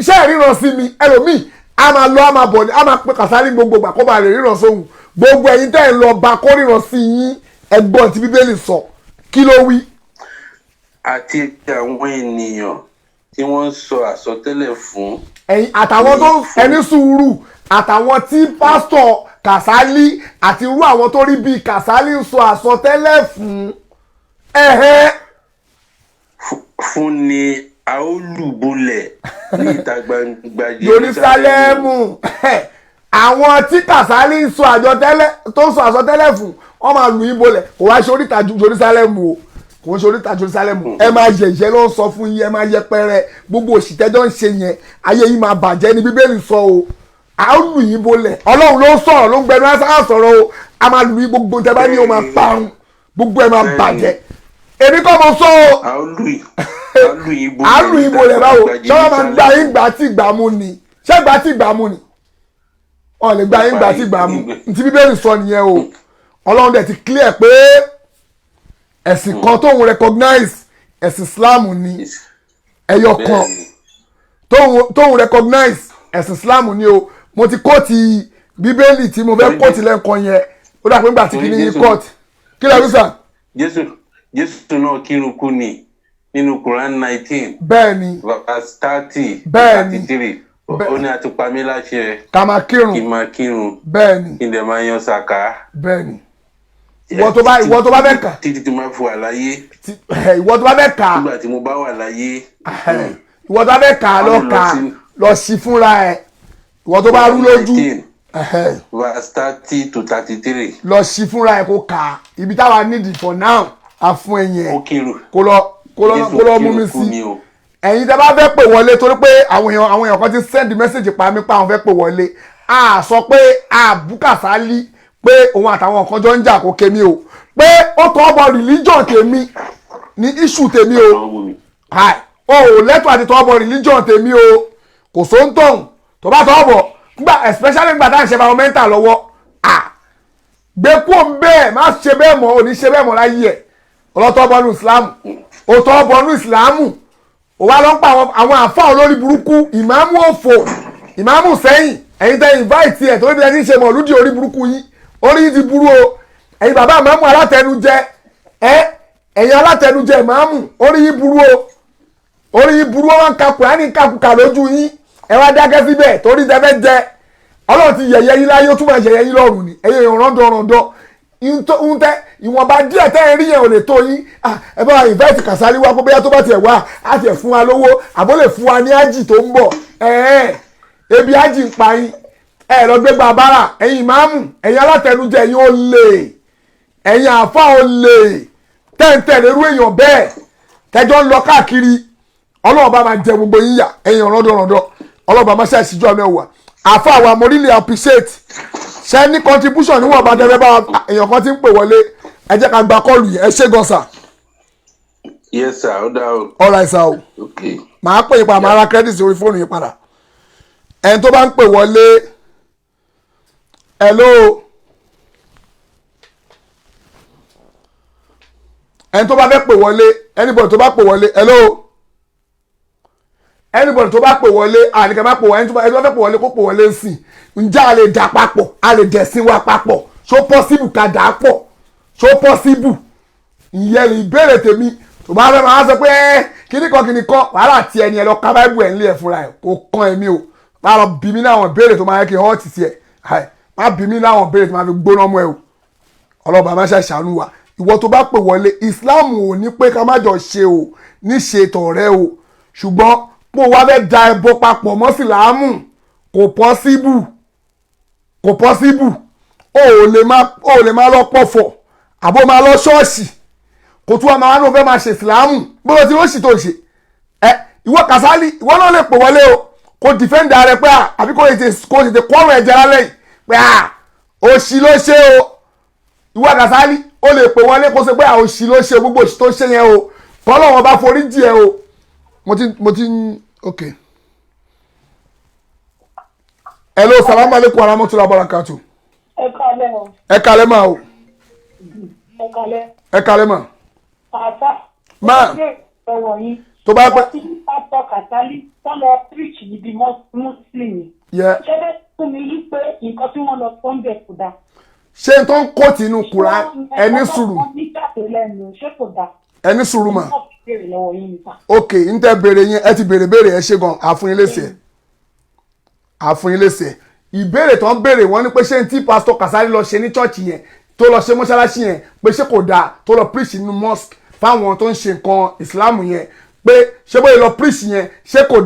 ṣe é ríran sí mi ẹlòmíì a máa lọ a máa bọ̀ a máa pe Kàsálí gbogbo gbà kó máa lè ríran sóhun gbogbo ẹ̀yin tẹ́ ń lọ bá kó ríran sí yín ẹgbọ́n tí bíbélì sọ kí ló wí. àti àwọn ènìyàn tí wọ́n ń sọ àsọtẹ́lẹ̀ fún. ẹ̀yin àtàwọn tó ẹni sùúrù àtàwọn tí pásítọ̀ Kàsálí àti irú àwọn tó rí bíi Kàsálí ń sọ àsọtẹ́lẹ̀ fún fún ni a ó lùbọ́lẹ̀ ní ìta gbangba Jerúsálẹ́mù àwọn tí Kàsálí ń sọ àsọtẹ́lẹ̀ fún wọ́n máa lù yín bolẹ̀ kò wá ṣe oríta Jerúsálẹ́mù o kò ń ṣe oríta Jerúsálẹ́mù ẹ máa yẹ̀yẹ́ ló ń sọ fún yín ẹ máa yẹpẹrẹ gbogbo òṣìṣẹ́jọ́ ń ṣe yẹn ayé yín máa bàjẹ́ ní bíbélì sọ o a ó lù yín bolẹ̀ Ọlọ́run ló ń sọ̀rọ̀ ló ń gbẹnu ẹ̀ sọ̀rọ̀ o a máa lù yín gbogbo tẹ́ bá ní o máa parun gbogbo ẹ̀ máa bàjẹ́ èmi kọ́ mo sọ o àlù ibo lè báwo ṣọ́wọ́n máa gba yín gbà tí gbà mú ni ṣé gbà tí gbà mú ni wọn lè gba yín gbà tí gbà mú ntí bíbélì sọ nìyẹn o ọlọ́run dẹ̀ ti clear pé ẹ̀sìn kan tóun recognize ẹ̀sìn Islam ni ẹyọ kan tóun recognize ẹ̀sìn Islam ni o mo ti kóòtì bíbélì tí mo fẹ́ kóòtì lẹ́ǹkan yẹn ó dà pé nígbà tí kìíní yín kóòtì kí lè rí sà. Jésù náà kírun kú ni nínú Quran 19 bẹ́ẹ̀ni verse 30 bẹ́ẹ̀ni 33 ó ní àti pa mí láṣẹ ká máa kírun kí máa kírun bẹ́ẹ̀ni kí n dẹ̀ máa yan sàká bẹ́ẹ̀ni ìwọ tó bá fẹ́ kà títí tí máa fi wà láyé ìwọ tó bá fẹ́ kà nígbà tí mo bá wà láyé ìwọ tó bá fẹ́ kà lọ sí fúnra ẹ̀ ìwọ tó bá rú lójú verse 30 to 33 lọ sí fúnra ẹ̀ kó kà ibi táwa need for now àfún ẹ̀yìn ẹ̀ kó lọ mú mi sí ẹ̀yin tẹ́ bá fẹ́ pè wọlé torí pé àwọn èèyàn kan ti send message pa mí pa àwọn fẹ́ pè wọlé a sọ pé àbúkàsálí pé òun àtàwọn kan jọ ń jà kó kémi o pé ó tọ́ bọ religion tèmi ní issue tèmi o ò lẹ́tọ̀ àti tọ́ bọ religion tèmi o kò sóńtọ̀hún tó bá tọ́ bọ̀ nígbà especially nígbà tá à ń ṣe environmental lọ́wọ́ gbé kó ń bẹ́ẹ̀ má ṣe bẹ́ẹ̀ mọ́ ò ní ṣe bẹ́ẹ̀ mọ́ láyé ẹ̀ ọlọ́tọ́ bọ́nú ìsìlámù òtọ́ bọ́nú ìsìlámù ó wá lọ ń pa àwọn àfá olórí burúkú ìmáàmù òfò ìmáàmù sẹ́yìn ẹ̀yin tẹ́ invite ẹ̀ torí bí ẹ ti ń ṣe mọ̀lúdì orí burúkú yín orí yín ti burú o ẹ̀yin bàbá ìmáàmù alátẹnujẹ ẹ̀yin alátẹnujẹ ìmáàmù orí yín burú o orí yín burú o wọn ka Kùránì kàkùkà lójú yín ẹ wá dákẹ́ síbẹ̀ torí tẹ́fẹ́ jẹ Ọlọ́run ti yẹ̀yẹ́ yín láyé ó tún máa yẹ̀yẹ́ yín lọ́rùn ni ẹ̀yin èèyàn rọ́ndọ̀rọ̀ndọ̀ ìwọ̀nba díẹ̀ tẹ́ ẹ rí yẹn ò lè tó yín ẹ bá invite Kasali wá pé bóyá tó bá tiẹ̀ wá á tiẹ̀ fún wa lówó àbó lè fún wa ní ájì tó ń bọ̀ ebi ájì ń pa yín ẹ lọ gbégbá bára ẹ̀yin ìmáàmù ẹ̀yin alátẹnujẹ ẹ̀yin ó lè ẹ̀yin àfa ó lè tẹ́ǹtẹ́ lérú èèyàn bẹ́ẹ̀ tẹ́jọ́ ń lọ káàkiri Ọlọ́run bá máa jẹ gbogbo yín yà ẹ̀yin rọ́ndọ̀rọ̀ndọ̀ Ọlọ́run bá máa ṣe àṣìjọ́ mẹ́wàá àfa àwọn amórílẹ̀ appreciate ṣe ní contribution níwọ̀n bá tẹ́lẹ̀ bá èèyàn kan ti ń pè wọlé ẹ jẹ́ ká gba kọ́ọ̀lù yẹn ẹ ṣé gan sà. yes sir ó dá o. all right sir o. okay. màá pè yín padà màá ra credit orí fóònù yín padà ẹni tó bá ń pè wọlé hello ẹni tó bá fẹ́ pè wọlé anybody tó bá pè wọlé hello anybody tó bá pè wọlé àníkẹ́ bá pè wọlé ẹni tó bá fẹ́ pè wọlé kó pè wọlé sí ǹjẹ́ a lè dà papọ̀ a lè dẹ̀sìn wa papọ̀ ṣó possible ká dà á pọ̀ ṣó possible ìyẹn ìbéèrè tèmi tó bá fẹ́ máa sọ pé kíní kan wàhálà tí ẹni ẹ lọ ká báìbù ẹ̀ nílé ẹ̀ fúnra ẹ̀ kò kàn ẹ̀mí o má lọ bí mi láwọn ìbéèrè tó máa yẹ kí hàn ti tiẹ̀ má bí mi láwọn ìbéèrè tó máa fi gbóná mọ́ ẹ o ọlọ́ba má ṣe ṣàánú wa ìwọ tó bá pè wọlé Islam ò ní pé ká má jọ ṣe o níṣe tọ̀rẹ́ o ṣùgbọ́n pé o wá fẹ́ da ẹbọ papọ̀ mọ́ sílámù kò possible o ò lè má lọ pọ̀fọ̀ àbó máa lọ ṣọ́ọ̀ṣì kò tún wá máa lọ fẹ́ máa ṣe ìsìlámù bó ti lóṣì tó ṣe ìwọ Kasali ìwọ náà lè pè wọlé o kò defend rẹ pé àbí kò tètè kọ́rọ̀ ẹ̀jẹ̀ lálẹ́ yìí pé òṣì ló ṣe o ìwọ Kasali ó lè pè wọlé kó ṣe pé òṣì ló ṣe gbogbo òṣì tó ṣe yẹn o tọ́lọ́wọ́n bá forí jì ẹ o mo ti ok. hello salamu alaikum warahmatullahi wabarakatuh. ẹ kálẹ́ ma o. ẹ kálẹ́ ma. ma tó bá pẹ́. pásítọ̀ Kasali tọ́lọ preach níbi muslim. ṣé bẹ́ẹ̀ fún mi yí pé nǹkan tí wọ́n lọ tó ń bẹ̀ kò dáa. ṣé n tó ń kó tìǹú kura ẹni sùúrù. ẹni sùúrù mà. ok n tẹ béèrè yẹn ẹ ti béèrè ẹ ṣe gan àfún yín lésì ẹ àfún yín lésì ẹ ìbéèrè tó ń béèrè wọn ni pé ṣé n tí pásítọ̀ Kasali lọ ṣe ní chọ́ọ̀chì yẹn tó lọ ṣe mọ́ṣáláṣí yẹn pé ṣé kò dáa tó lọ preach nínú mosque fáwọn tó ń ṣe nǹkan ìsìláàmù yẹn pé ṣé bóyá lọ preach yẹn ṣé kò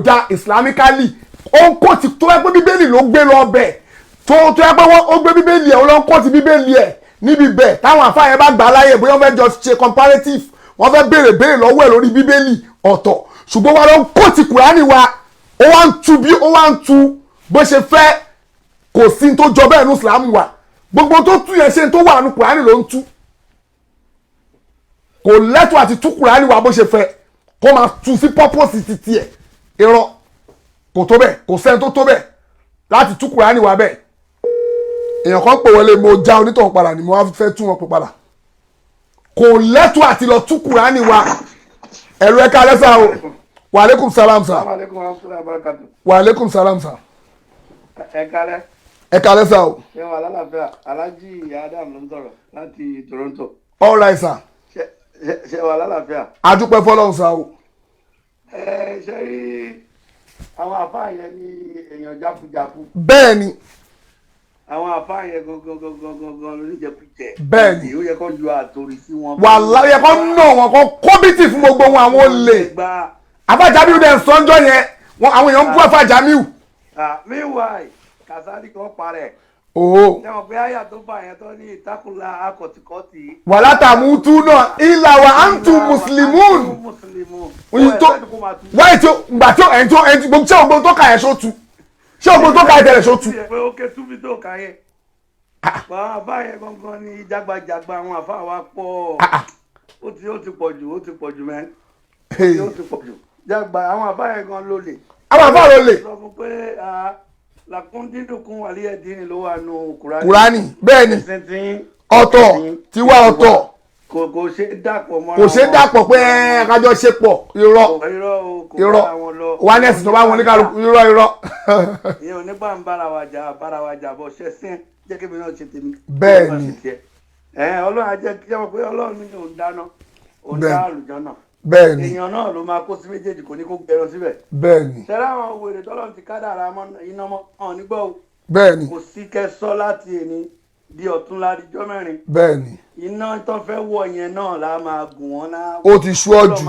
dáa islamically ó ń kó ti tó yẹ pé bíbélì ló gbé lọ bẹ̀ tó yẹ pé ó gbé bíbélì ẹ̀ ó lọ ń kó ti bíbélì ẹ̀ níbi bẹ̀ táwọn àfáà yẹn bá gbà láyè bóyá wọ́n fẹ́ jọ ṣe comparative wọ́n fẹ́ béèrè lọ́wọ́ ẹ̀ lórí bíbélì ọ̀tọ̀ ṣùgbọ́n wọ́n lọ ń kó ti Kùránì wa ó wá ń tu bó ṣe fẹ́ kò sí tó jọ bẹ́ẹ̀ ní ìsìlámù wa gbogbo tó tú yẹn ṣe tó wà ní Kùránì ló ń tú kò lẹ́tọ̀ àti tú Kùránì wa bó ṣe fẹ́ kó máa tu sí pọ́pọ́sì títí ẹ̀ irọ́ kò tó bẹ́ẹ̀ kò sẹ́ni tó tó bẹ́ẹ̀ láti tú Kùránì wá bẹ́ẹ̀ èèyàn kan pè wọlé mo já onítọ̀hún padà ni mo wá fẹ́ tú wọn pè padà kò lẹ́tọ̀ọ́ àti lọ tú Kùránì wá ẹ̀rọ ẹ̀ka lẹ́sà o wa aleykum salam sa wa aleykum salam sa ẹ̀ka lẹ́sà o. ṣé wà lálàáfíà Alhaji Adam ló ń sọ̀rọ̀ láti Toronto. all right sir. ṣé wà lálàáfíà. adúpẹ́ fọlọ́run sa o. ṣe rí àwọn àfáà yẹn ní èèyàn jákujàku. bẹ́ẹ̀ ni. àwọn àfáà yẹn gangan lóníjẹkújẹ. bẹ́ẹ̀ ni. ó yẹ kó ju àtòrí sí wọn. wàhálà yẹ kó nà wọn kó kóbìtì fún gbogbo wọn àwọn olè. Àfà Jamiu dẹ̀ sọ́njọ́ yẹn àwọn èèyàn ń bú Àfà Jamiu. meanwhile Kasali kan parẹ́. ṣé wọn pé àyà tó fà yẹn tó ní ìtakùnlá akọ̀tìkọ́tì. wala tamutuna illa wa antum muslimun. wáyé tí gbà tí ẹni tó ṣé ògbón tó kà yẹn ṣó tu ṣé ògbón tó kà yẹn tẹ̀lé ṣó tu. pé ó ké túbí tó kà yẹn. àwọn àfà yẹn gangan ní jágbajàgba àwọn àfà wa pọ̀ ó ti pọ̀ jù mẹ́ ó ti pọ̀ jù jágba àwọn àfà yẹn gan ló lè. àwọn àfà ló lè. sọ fún pé làkúndíndùnkún àlíyẹ̀dínì ló wà nù Kùránì bẹ́ẹ̀ ni ọ̀tọ̀ tiwa ọ̀tọ̀ kò ṣe dàpọ̀ mọ́ra wọn. kò ṣe dàpọ̀ pé kájọ ṣe pọ̀ irọ́ oneness tó bá wọn ní kálukú irọ́. ìyẹn ò ní bá ń bára wa jà bọ̀ ṣe sín jẹ́ kí mi náà ṣe tèmi. bẹ́ẹ̀ ni Ọlọ́run á jẹ́ kí wọ́n pé Ọlọ́run ní òun dáná òun dá àlùjọ náà. bẹ́ẹ̀ni èèyàn náà ló máa kó sí méjèèjì kò ní kó gbẹran síbẹ̀. bẹ́ẹ̀ni ṣẹlẹ̀ àwọn wèrè tọ́lọ́run ti kádàrá iná mọ́ ọ̀hún nígbà o. bẹ́ẹ̀ni kò sí kẹsọ́ láti èní di ọ̀túnla dijọ́ mẹ́rin. bẹ́ẹ̀ni iná tó fẹ́ wọ̀ yẹn náà la máa gùn wọn náà. ó ti sú ọ jù.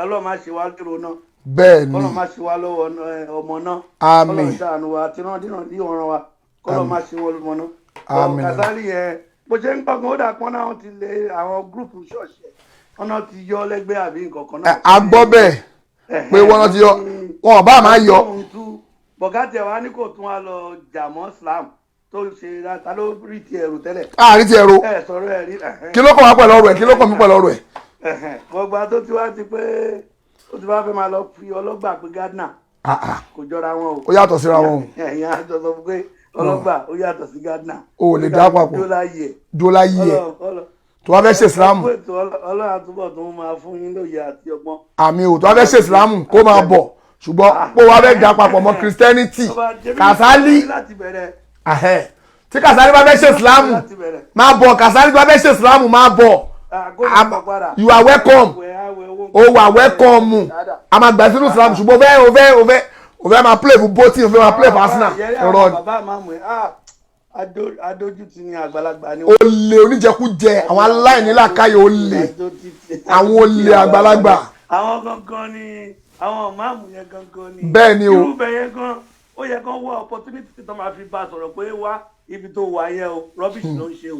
Ọlọ́run máa ṣe wá lérò náà. bẹ́ẹ̀ni Ọlọ́run máa ṣe wá lọ́wọ́ ọmọ náà. àmín Ọlọ́run ṣàánú wa tìrandínà dí ọ̀ràn wa kọ́lọ́ máa ṣe wọ́n lọ́mọ náà. àmín Kasali yẹn bó ṣe ń gbọ̀ngàn ó dà pọ́n náà ti lé àwọn gúrùpù ṣọ́ọ̀ṣì ọ̀nà ti yọ lẹ́gbẹ́ àbí nǹkan kan náà. a gbọ́ bẹ́ẹ̀ pé wọ́n ti yọ wọn bá máa yọ. bọ̀gátẹ̀ wa ní kò tún wa lọ jà mọ́ Islam tó ṣe ta ló rí ti ẹ̀rù tẹ́lẹ̀. rí ti ẹ̀rù sọ̀rọ̀ ẹ̀ rí. kí ló kàn wá pẹ̀lú ọ̀rọ̀ ẹ̀ kí ló kàn mí pẹ̀lú ọ̀rọ̀ ẹ̀. gbogbo tó ti wá ti pé ó ti wá fẹ́ máa lọ fi ọlọ́gbà pé gádínà kò jọra wọn o. ó yàtọ̀ síra wọn o. ẹ̀yìn àjọ sọ pé ọlọ́gbà ó yàtọ̀ sí gádínà. o ò lè dá papọ̀ dọ́là yìí ẹ̀ tó wá fẹ́ ṣe ìsìlámù. Ọlọ́run àtúbọ̀ tó máa fún yín lóye àti ọgbọ́n. àmì ò tó wá fẹ́ ṣe ìsìlámù kó máa bọ̀ ṣùgbọ́n pé wá fẹ́ dá papọ̀ mọ́ Christianity Kasali tí Kasali bá fẹ́ ṣe ìsìlámù máa bọ̀ Kasali bá fẹ́ ṣe ìsìlámù máa bọ̀ you are welcome o wà welcome a máa gbà sínú ìsìlámù ṣùgbọ́n o fẹ́ máa play fún bótì o fẹ́ máa play fún Arsenal ẹ̀rọ adójútì ní àgbàlagbà ni. olè oníjẹkújẹ àwọn aláìní làákàyè olè àwọn olè àgbàlagbà. àwọn gangan ni àwọn máàmù yẹn gangan ni. bẹ́ẹ̀ ni o irúbẹ̀ yẹn gan ó yẹ kán wá opportunity tó máa fi bá a sọ̀rọ̀ pé wá ibi tó wà yẹn o rubbish ló ń ṣe o.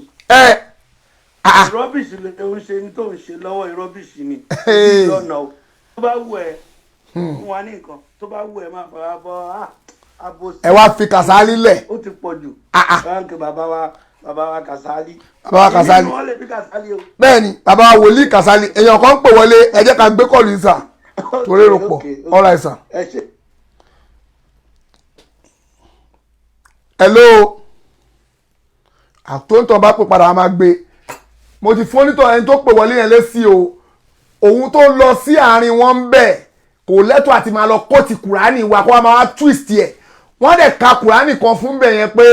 rubbish ló ń ṣe ní tó ń ṣe lọ́wọ́ rubbish ni lọ́nà o tó bá wù ẹ́ fún wa ní nǹkan tó bá wù ẹ́ máa fara bọ́ ẹ wá fi Kasali lẹ̀. ó ti pọ̀ jù. báńkì bàbá wa Kasali. bàbá wa Kasali. ìyẹn ni wọ́n lè fi Kasali o. bẹ́ẹ̀ni bàbá wa wòlíì Kasali èèyàn kan ń pè wọlé ẹ jẹ́ ká gbé kọ́ọ̀lù yìí sà torí rò pọ̀ ọ̀rọ̀ àìsàn. hello àtúntò bá pè padà a máa gbé mo ti fún onítọ̀ ẹni tó pè wọlé yẹn lésì o òun tó lọ sí àárín wọn ń bẹ̀ kò lẹ́tọ̀ àti máa lọ kóòtù Kùránì wa kó wa máa twist yẹ wọ́n dẹ̀ ka Kùránì kan fún bẹ̀ yẹn pé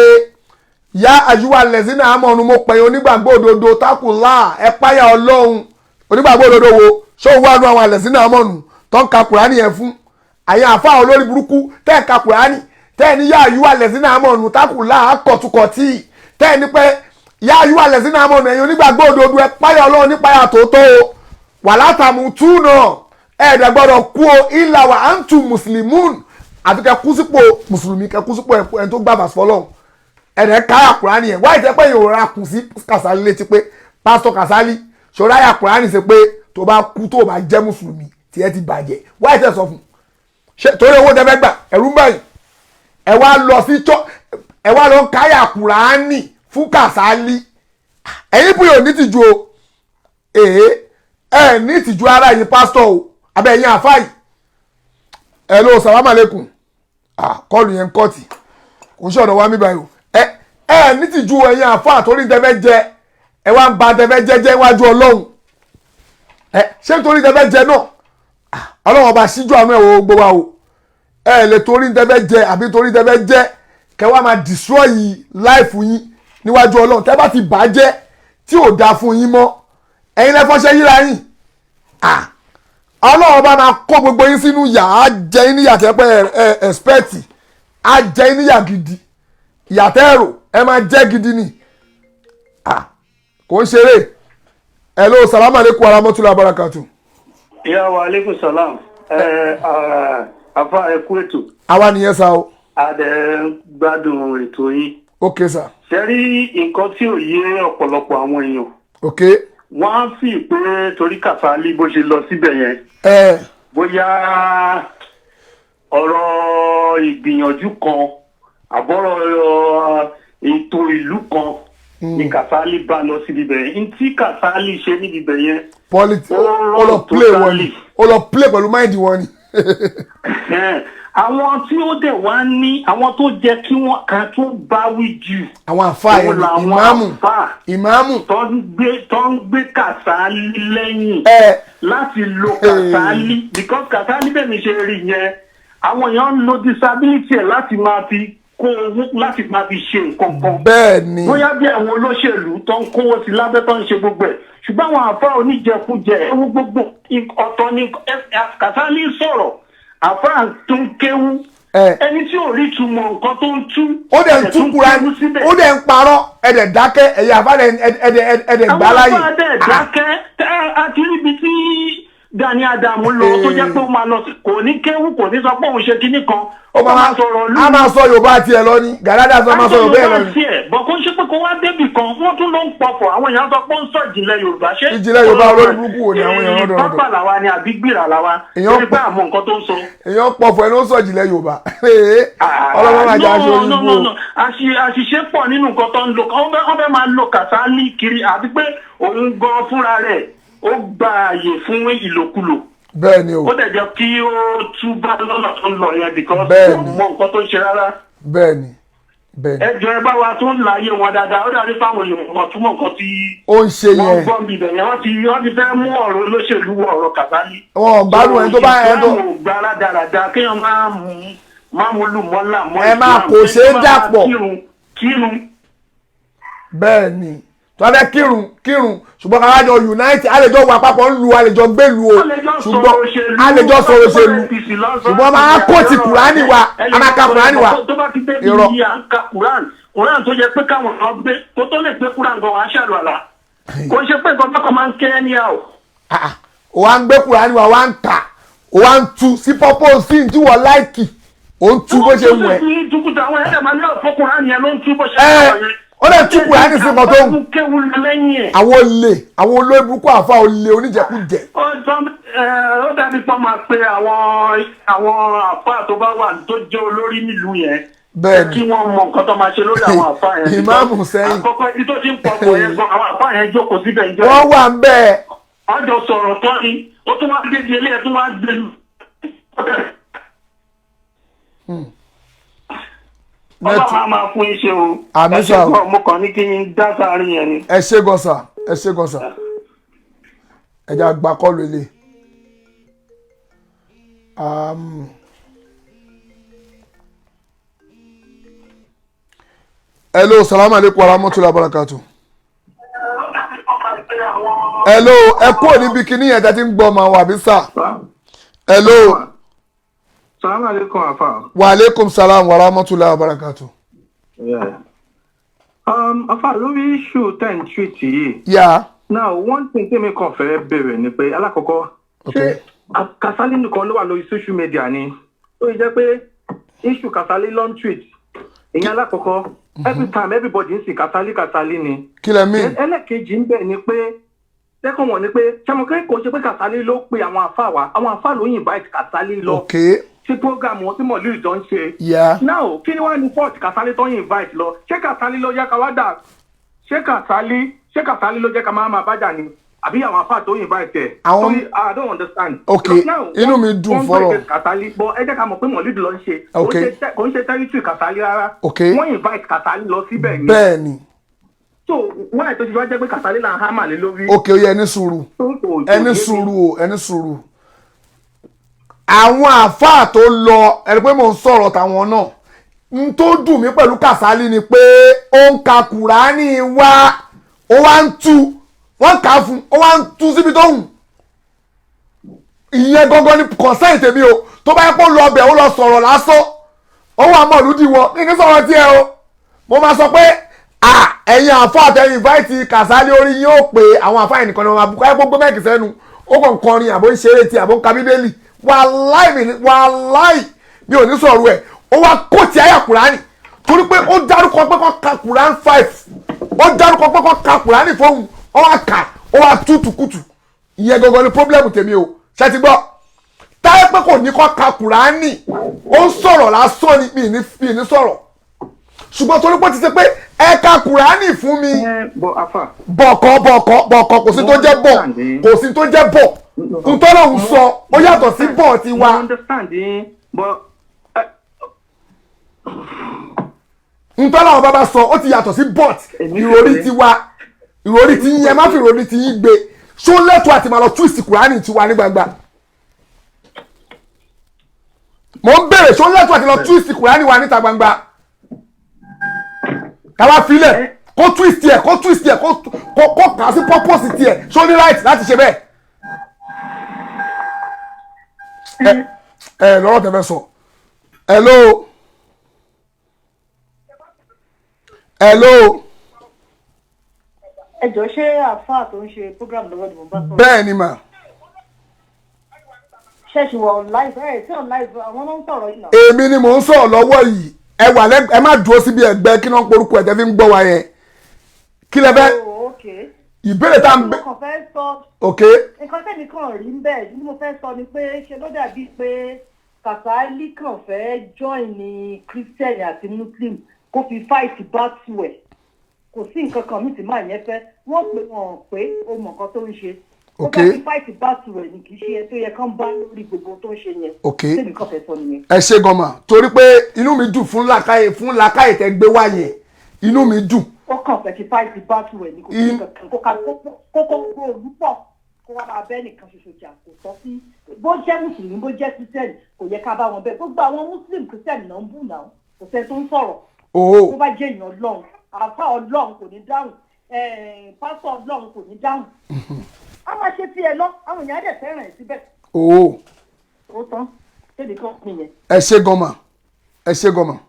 yá àyùwà lẹ́sìn náà mọ̀ ọ́nù mo pẹ̀yìn onígbàgbọ́ òdodo tákùlá ẹ páyà Ọlọ́run onígbàgbọ́ òdodo wo ṣé òun wà nù àwọn àlẹ́sìn náà mọ̀ nù tó ń ka Kùránì yẹn fún àyàn àfa olórí burúkú tẹ́ ẹ̀ ka Kùránì tẹ́ ẹ̀ ní yá àyùwà lẹ́sìn náà mọ̀ nù tákùlá akọ̀tukọ̀tì tẹ́ ẹ̀ ní pé yá àyùwà lẹ́sìn náà mọ̀ nù ẹ̀yin onígbàgbọ́ òdodo ẹ páyà Ọlọ́run nípáyà tòótọ́ o wàlátàmù túnà ẹ̀ẹ́dẹ̀ gbọ́dọ̀ kú o ìlà wà á ń tu mùsùlùmún àti kẹ kú sípò mùsùlùmí kẹ kú sípò ẹni tó gbàgbà fọlọ́n ẹ̀ẹ́dẹ̀ káyà Kùránì yẹn wáyé tẹ́ pé yóò ra kù sí Kasali létí pé pásítọ̀ Kasali ṣòro àyà Kùránì ṣe pé tó bá kú tó bá jẹ́ mùsùlùmí tí ẹ ti bàjẹ́ wáyé tẹ́ sọ fún ṣe torí owó tẹ́fẹ́ gbà ẹ̀rú báyìí ẹ wá lọ sí ẹ wá lọ káyà Kùránì fún Kasali ẹ̀yin bí yóò ní tìjú o ẹ ní ìtìjú ara yìí pásítọ̀ o abẹ́ ẹ̀yin àfáì hello salaam alaikum kọlù yẹn kọ́ọ̀tì kò ṣe ọ̀dọ̀ wa mi báyìí o ní ti ju ẹ̀yin àfáà torí tẹ́fẹ́ jẹ ẹ wá ń ba tẹ́fẹ́ jẹ́jẹ́ iwájú ọlọ́run ṣé torí tẹ́fẹ́ jẹ náà ọlọ́run ọba síjú àánú ẹ̀ wo gbogbo wa o lè torí tẹ́fẹ́ jẹ àbí torí tẹ́fẹ́ jẹ kẹ́ wá máa destroy life yín níwájú ọlọ́run tẹ́ bá ti bàjẹ́ tí ò dáa fún yín mọ́ ẹ̀yin lẹ́fọ́ṣẹ́ yíra yín ọlọ́run bá máa kó gbogbo yín sínú yà á jẹ yín níyà tẹ́ pẹ́ ẹ̀spẹ́tì á jẹ yín níyà gidi ìyàtẹ́ ẹ̀rọ ẹ máa jẹ́ gidi ni kò ń ṣeré hello salamu alaikum warahmatullahi wabarakatuh. ìyá wa aleykum salam afa ẹkú ètò. àwa nìyẹn sá o. a dẹ̀ gbádùn ètò yín. ok sir. ṣe rí nǹkan tí ò yé ọ̀pọ̀lọpọ̀ àwọn èèyàn. ok. wọ́n á fi pé torí Kàsálí bó ṣe lọ síbẹ̀ yẹn. bóyá ọ̀rọ̀ ìgbìyànjú kan àbọ̀rọ̀ ètò ìlú kan ni Kàsálí bá lọ síbi bẹ̀ yẹn. tí Kàsálí ṣe níbi bẹ̀ yẹn. ó lọ play wọn ni ó lọ play pẹ̀lú máìdì wọn ni. àwọn tí ó dẹ̀ wá ní àwọn tó jẹ́ kí wọ́n kan tó bá wí jù. àwọn àfáà yẹn ìmáàmù tó ń gbé Kàsálí lẹ́yìn láti lo Kàsálí because Kàsálí bẹ́ẹ̀ mi ṣe rí yẹn àwọn èèyàn ń lo disability ẹ̀ láti máa fi kó owó láti máa fi ṣe nǹkan kan. bẹ́ẹ̀ ni. bóyá bí àwọn olóṣèlú tó ń kówó sí lábẹ́ tó ń ṣe gbogbo ẹ̀ ṣùgbọ́n àwọn àfáà oníjẹkújẹ ẹ̀wọ̀n gbogbo ọ̀tọ̀ ni Kàsálí sọ̀rọ̀ àfáà tó ń kéwú ẹni tí ò rí túmọ̀ nǹkan tó ń tú. ó dẹ̀ ń tú Kùránì ó dẹ̀ ń parọ́ ẹ̀dẹ̀ dákẹ́ ẹ̀yà àfáà ẹ̀dẹ̀ gbá láyè. àwọn àfáà dẹ̀ dákẹ́ àti níbi tí Gani Adamu lọ tó jẹ́ pé ó máa lọ kò ní kéwú kò ní sọ pé òun ṣe kinní kan ó máa sọ̀rọ̀ lù. a máa sọ Yorùbá tiẹ̀ lọ ni Gani Adamu máa sọ Yorùbá ẹ̀ lọ ni. bọ̀ kó ṣe pé kó wá débì kan wọ́n tún ló ń pọ̀pọ̀ àwọn èèyàn sọ pé ó ń sọ ìjìnlẹ̀ Yorùbá ṣé. ìjìnlẹ̀ Yorùbá olórí burúkú wo ni àwọn èèyàn dọ̀dọ̀. pápá làwa ni àbí gbìrà làwa lórí pé àmọ́ nǹkan tó ń sọ. èèyàn pọ̀fọ̀ ẹni ó sọ ìjìnlẹ̀ Yorùbá ọlọ́mọ máa jẹ́ aṣọ orí gbó. àṣìṣe pọ̀ nínú nǹkan tó ń lò wọ́n fẹ́ máa lo Kàsálí kiri àti pé òun gan fúnra rẹ̀ ó gba àyè fún ìlòkulò. bẹ́ẹ̀ni o. ó dẹ̀ jẹ́ kí ó túbọ̀ lọ́nà tó ń lọ yẹn because kò mọ nǹkan tó ń ṣe rárá. bẹ́ẹ̀ni. ẹ jọ ẹ bá wa tó ń láyé wọn dáadáa ó dàbí fáwọn èèyàn wọn túmọ̀ nǹkan tí. ó ń ṣe yẹn. wọ́n gbọ́ mi bẹ̀ yẹn wọ́n ti fẹ́ mú ọ̀rọ̀ olóṣèlú wọ ọ̀rọ̀ Kàsálí. wọn ò gbádùn ẹni tó bá ẹni tó. ìsìlámù gbára dáradára kéèyàn máa mú lù mọ́lá mọ́ ẹ máa kò ṣe é dàpọ̀. kírun. bẹ́ẹ̀ni tó bá fẹ́ kírun ṣùgbọ́n ká wájọ unite àlejò wà papọ̀ ń lu àlejò gbé lu o ṣùgbọ́n àlejò sọ̀rọ̀ òṣèlú ṣùgbọ́n máa kó ti Kùránì wa a máa ka Kùránì wa. tó bá ti dé bí i à ń ka Kùránì tó yẹ pé káwọn kan gbé kó tó lè gbé Kùránì gan wàá ṣàlù àlà kò ṣe pé nǹkan bákan máa ń kẹ́ ní à o. o wa ń gbé Kùránì wa wa ń kà o wa ń tu sí purpose tí wọ́n láìkì o ń tu bó ṣe wù ẹ́. ó lè tú Kùránì sí nǹkan tó ń àwọn olè àwọn olóòbùkún àfa olè oníjẹkújẹ. ó dàbí pọ́n máa pe àwọn àfa tó bá wà tó jẹ́ olórí nílùú yẹn bẹ́ẹ̀ni kí wọ́n mọ nǹkan tó máa ṣe lórí àwọn àfa yẹn. ìmáàmù sẹ́yìn àkọ́kọ́ ibi tó ti ń pọ̀pọ̀ yẹn gan àwọn àfa yẹn jókòó síbẹ̀ ìjọ. wọ́n wà ń bẹ́ẹ̀. wọ́n jọ sọ̀rọ̀ tán ni ó tún wá gbé di eléyẹ tó wá gbé lu. ọlọ́run á máa fún iṣẹ́ o. àmì sà o. mo kàn ní kí n dá sáárín yẹn ni. ẹ ṣé gan sà ẹ ṣé gan sà ẹ jẹ́ àgbà kọlù ilé. hello salamu alaikum warahmatullahi wabarakatuh. hello ẹ kúrò níbi kíní yẹn tẹ́tí ń gbọ́ ọmọ wa bí sà. hello. Salaam alaikum afa. Wa alaikum salam wa rahmatullahi wa barakatuh. Yeah. Afa lórí issue 10 treat yìí. Yeah. Now one thing tí mi kàn fẹ́ bẹ̀rẹ̀ ni pé alákọ̀ọ́kọ́ ṣé Kàsálí nìkan ló wà lórí social media ni. Ó yẹ pé issue Kàsálí long tweet. Ìyẹn alákọ̀ọ́kọ́ every time everybody ń sìn Kàsálí ni. Kí lẹ mean? Ẹlẹ́kejì ń bẹ̀ ni pé second one ni pé ṣàmùkẹ́ kò ṣe pé Kàsálí ló pe àwọn àfáà wa àwọn àfáà ló invite Kàsálí lọ. Okay. Sí program wọn tí mọ̀lúù tó ń ṣe. Yeah. Now kí ni wàá ní fort Kàsálí tó ń invite lọ ṣé Kàsálí ló yẹ ká wá dà ṣé Kàsálí ló jẹ́ ká máa bájà ni àbí àwọn afá tó invite ẹ̀. Àwọn I don't understand. Okay, inú mi dùn fọ́rọ̀. wọ́n gbé Kasali bọ́ ẹ jẹ́ ká mọ̀ pé mọ̀lídìí ló ń ṣe. Okay. Kò ń ṣe territory Kasali rárá. Okay. Wọ́n invite Kasali lọ síbẹ̀ ni. Bẹ́ẹ̀ni. So wọ́n ẹ̀ tó ti wá jẹ́ pé Kasali là ń hámà lé lórí. Okay, ó yẹ ẹni sùúrù. Ẹni sùúrù. Àwọn àfáà tó lọ ẹni pé mò ń sọ̀rọ̀ tàwọn náà n tó dùn mí pẹ̀lú Kasali ni pé ó ń ka Kùránì wá ó wá ń tú wọ́n kà á fún ó wá ń tú síbi tó hùn ìyẹn gangan ni consent tèmi o tó bá yẹ kó lọ ọbẹ̀ ó lọ sọ̀rọ̀ lásán ó wà mọ̀ lùdí wọn ní sọ̀rọ̀ tiẹ̀ o mo máa sọ pé ẹ̀yin àfáà tẹ invite Kasali orí yín ó pé àwọn àfáà yìí nìkan ni wọ́n máa bú káyọ̀ gbogbo mẹ́kì sẹ́nu ó kàn kọrin àbó ń ṣeré tí àbó ń ka bíbélì wàláì mi ò ní sọ̀rọ̀ ẹ̀ ó wá kóòtì àyà Kùránì torí pé ó dárúkọ pé kó ka Kùránì 5 ó dárúkọ pé kó ka Kùránì fóun ó wá kà ó wá tútùkùtù ìyẹn gangan ni pọ́blẹ́mù tèmi o ṣe ti gbọ́ táyé pé kò ní kó ka Kùránì ó ń sọ̀rọ̀ lásán ni mi ní sọ̀rọ̀ ṣùgbọ́n torí pé ó ti ṣe pé ẹ ka Kùránì fún mi bọ̀kọ̀ kò sí tó jẹ́ bọ̀ kò sí tó jẹ́ bọ̀ ntọ́lọ́hún sọ ó yàtọ̀ sí bọ̀ ti wa. ntọ́lọ́hún bàbá sọ ó ti yàtọ̀ sí bọ̀t ìròrí ti wa ìròrí ti yẹn má fi ìròrí ti yín gbé ṣó lẹ́tọ̀ àti màá lọ twist Kùránì ti wa ní gbangba. mo ń béèrè ṣó lẹ́tọ̀ àti lọ twist Kùránì wa níta gbangba. káwá filẹ̀ kó twist ẹ̀ kó kà á sí purpose tiẹ̀ ṣó ní right láti ṣe bẹ́ẹ̀. lọ́rọ̀ tẹ́fẹ́ sọ hello ẹjọ́ ṣé àfáà tó ń ṣe program lọ́wọ́ ni mo bá sọ̀rọ̀. bẹ́ẹ̀ ni mà. ṣẹ́ẹ̀ṣì wọ̀ live tí ò live àwọn náà ń sọ̀rọ̀ yìí náà. èmi ni mò ń sọ̀rọ̀ lọ́wọ́ yìí ẹ wà ẹ má dúró síbi ẹgbẹ́ kí náà ń porúkọ ẹ̀ tẹ́ fi ń gbọ́ wa yẹn kí lẹ fẹ́ ìbéèrè tá à ń bẹ. mo kàn fẹ́ sọ. ok. nǹkan tẹ́mi kàn rí ń bẹ̀ ní mo fẹ́ sọ ni pé ṣe ló dàbí pé Kasali kàn fẹ́ join ní Christian àti Muslim kó fi fight battle ẹ̀ kò sí nǹkan kan mi ti máa yẹn fẹ́ wọ́n pè wọ́n pé ó mọ̀ nǹkan tó ń ṣe ó bá fi fight battle ẹ̀ ní kì í ṣe ẹ tó yẹ kán bá lórí gbogbo tó ń ṣe yẹn tẹ́mi kàn fẹ́ sọ nìyẹn. ẹ ṣe gan-an torí pé inú mi dùn fún làkàyè tẹ́ gbé wá yẹn inú mi dùn. ó kàn fẹ́ fi fight battle ẹ̀ ní kò sí nǹkan kan kókó olùpọ̀ kó wá máa bẹ́ẹ̀ nìkan ṣoṣo jà kò tọ́ sí bó jẹ́ mùsùlùmí bó jẹ́ kírísítẹ́nì kò yẹ ká bá wọn bẹ́ẹ̀ gbogbo àwọn mùsùlùmí kírísítẹ́nì náà ń bù náà kò sẹ́ni tó ń sọ̀rọ̀ tó bá jẹ́ èèyàn Ọlọ́run àfa Ọlọ́run kò ní dáhùn pásítọ̀ Ọlọ́run kò ní dáhùn a máa ṣe tiẹ̀ lọ àwọn èèyàn á dẹ̀ fẹ́ràn ẹ̀ síbẹ̀. ó tán kéde kan nìyẹn. ẹ ṣe gan-an ẹ ṣe gan-an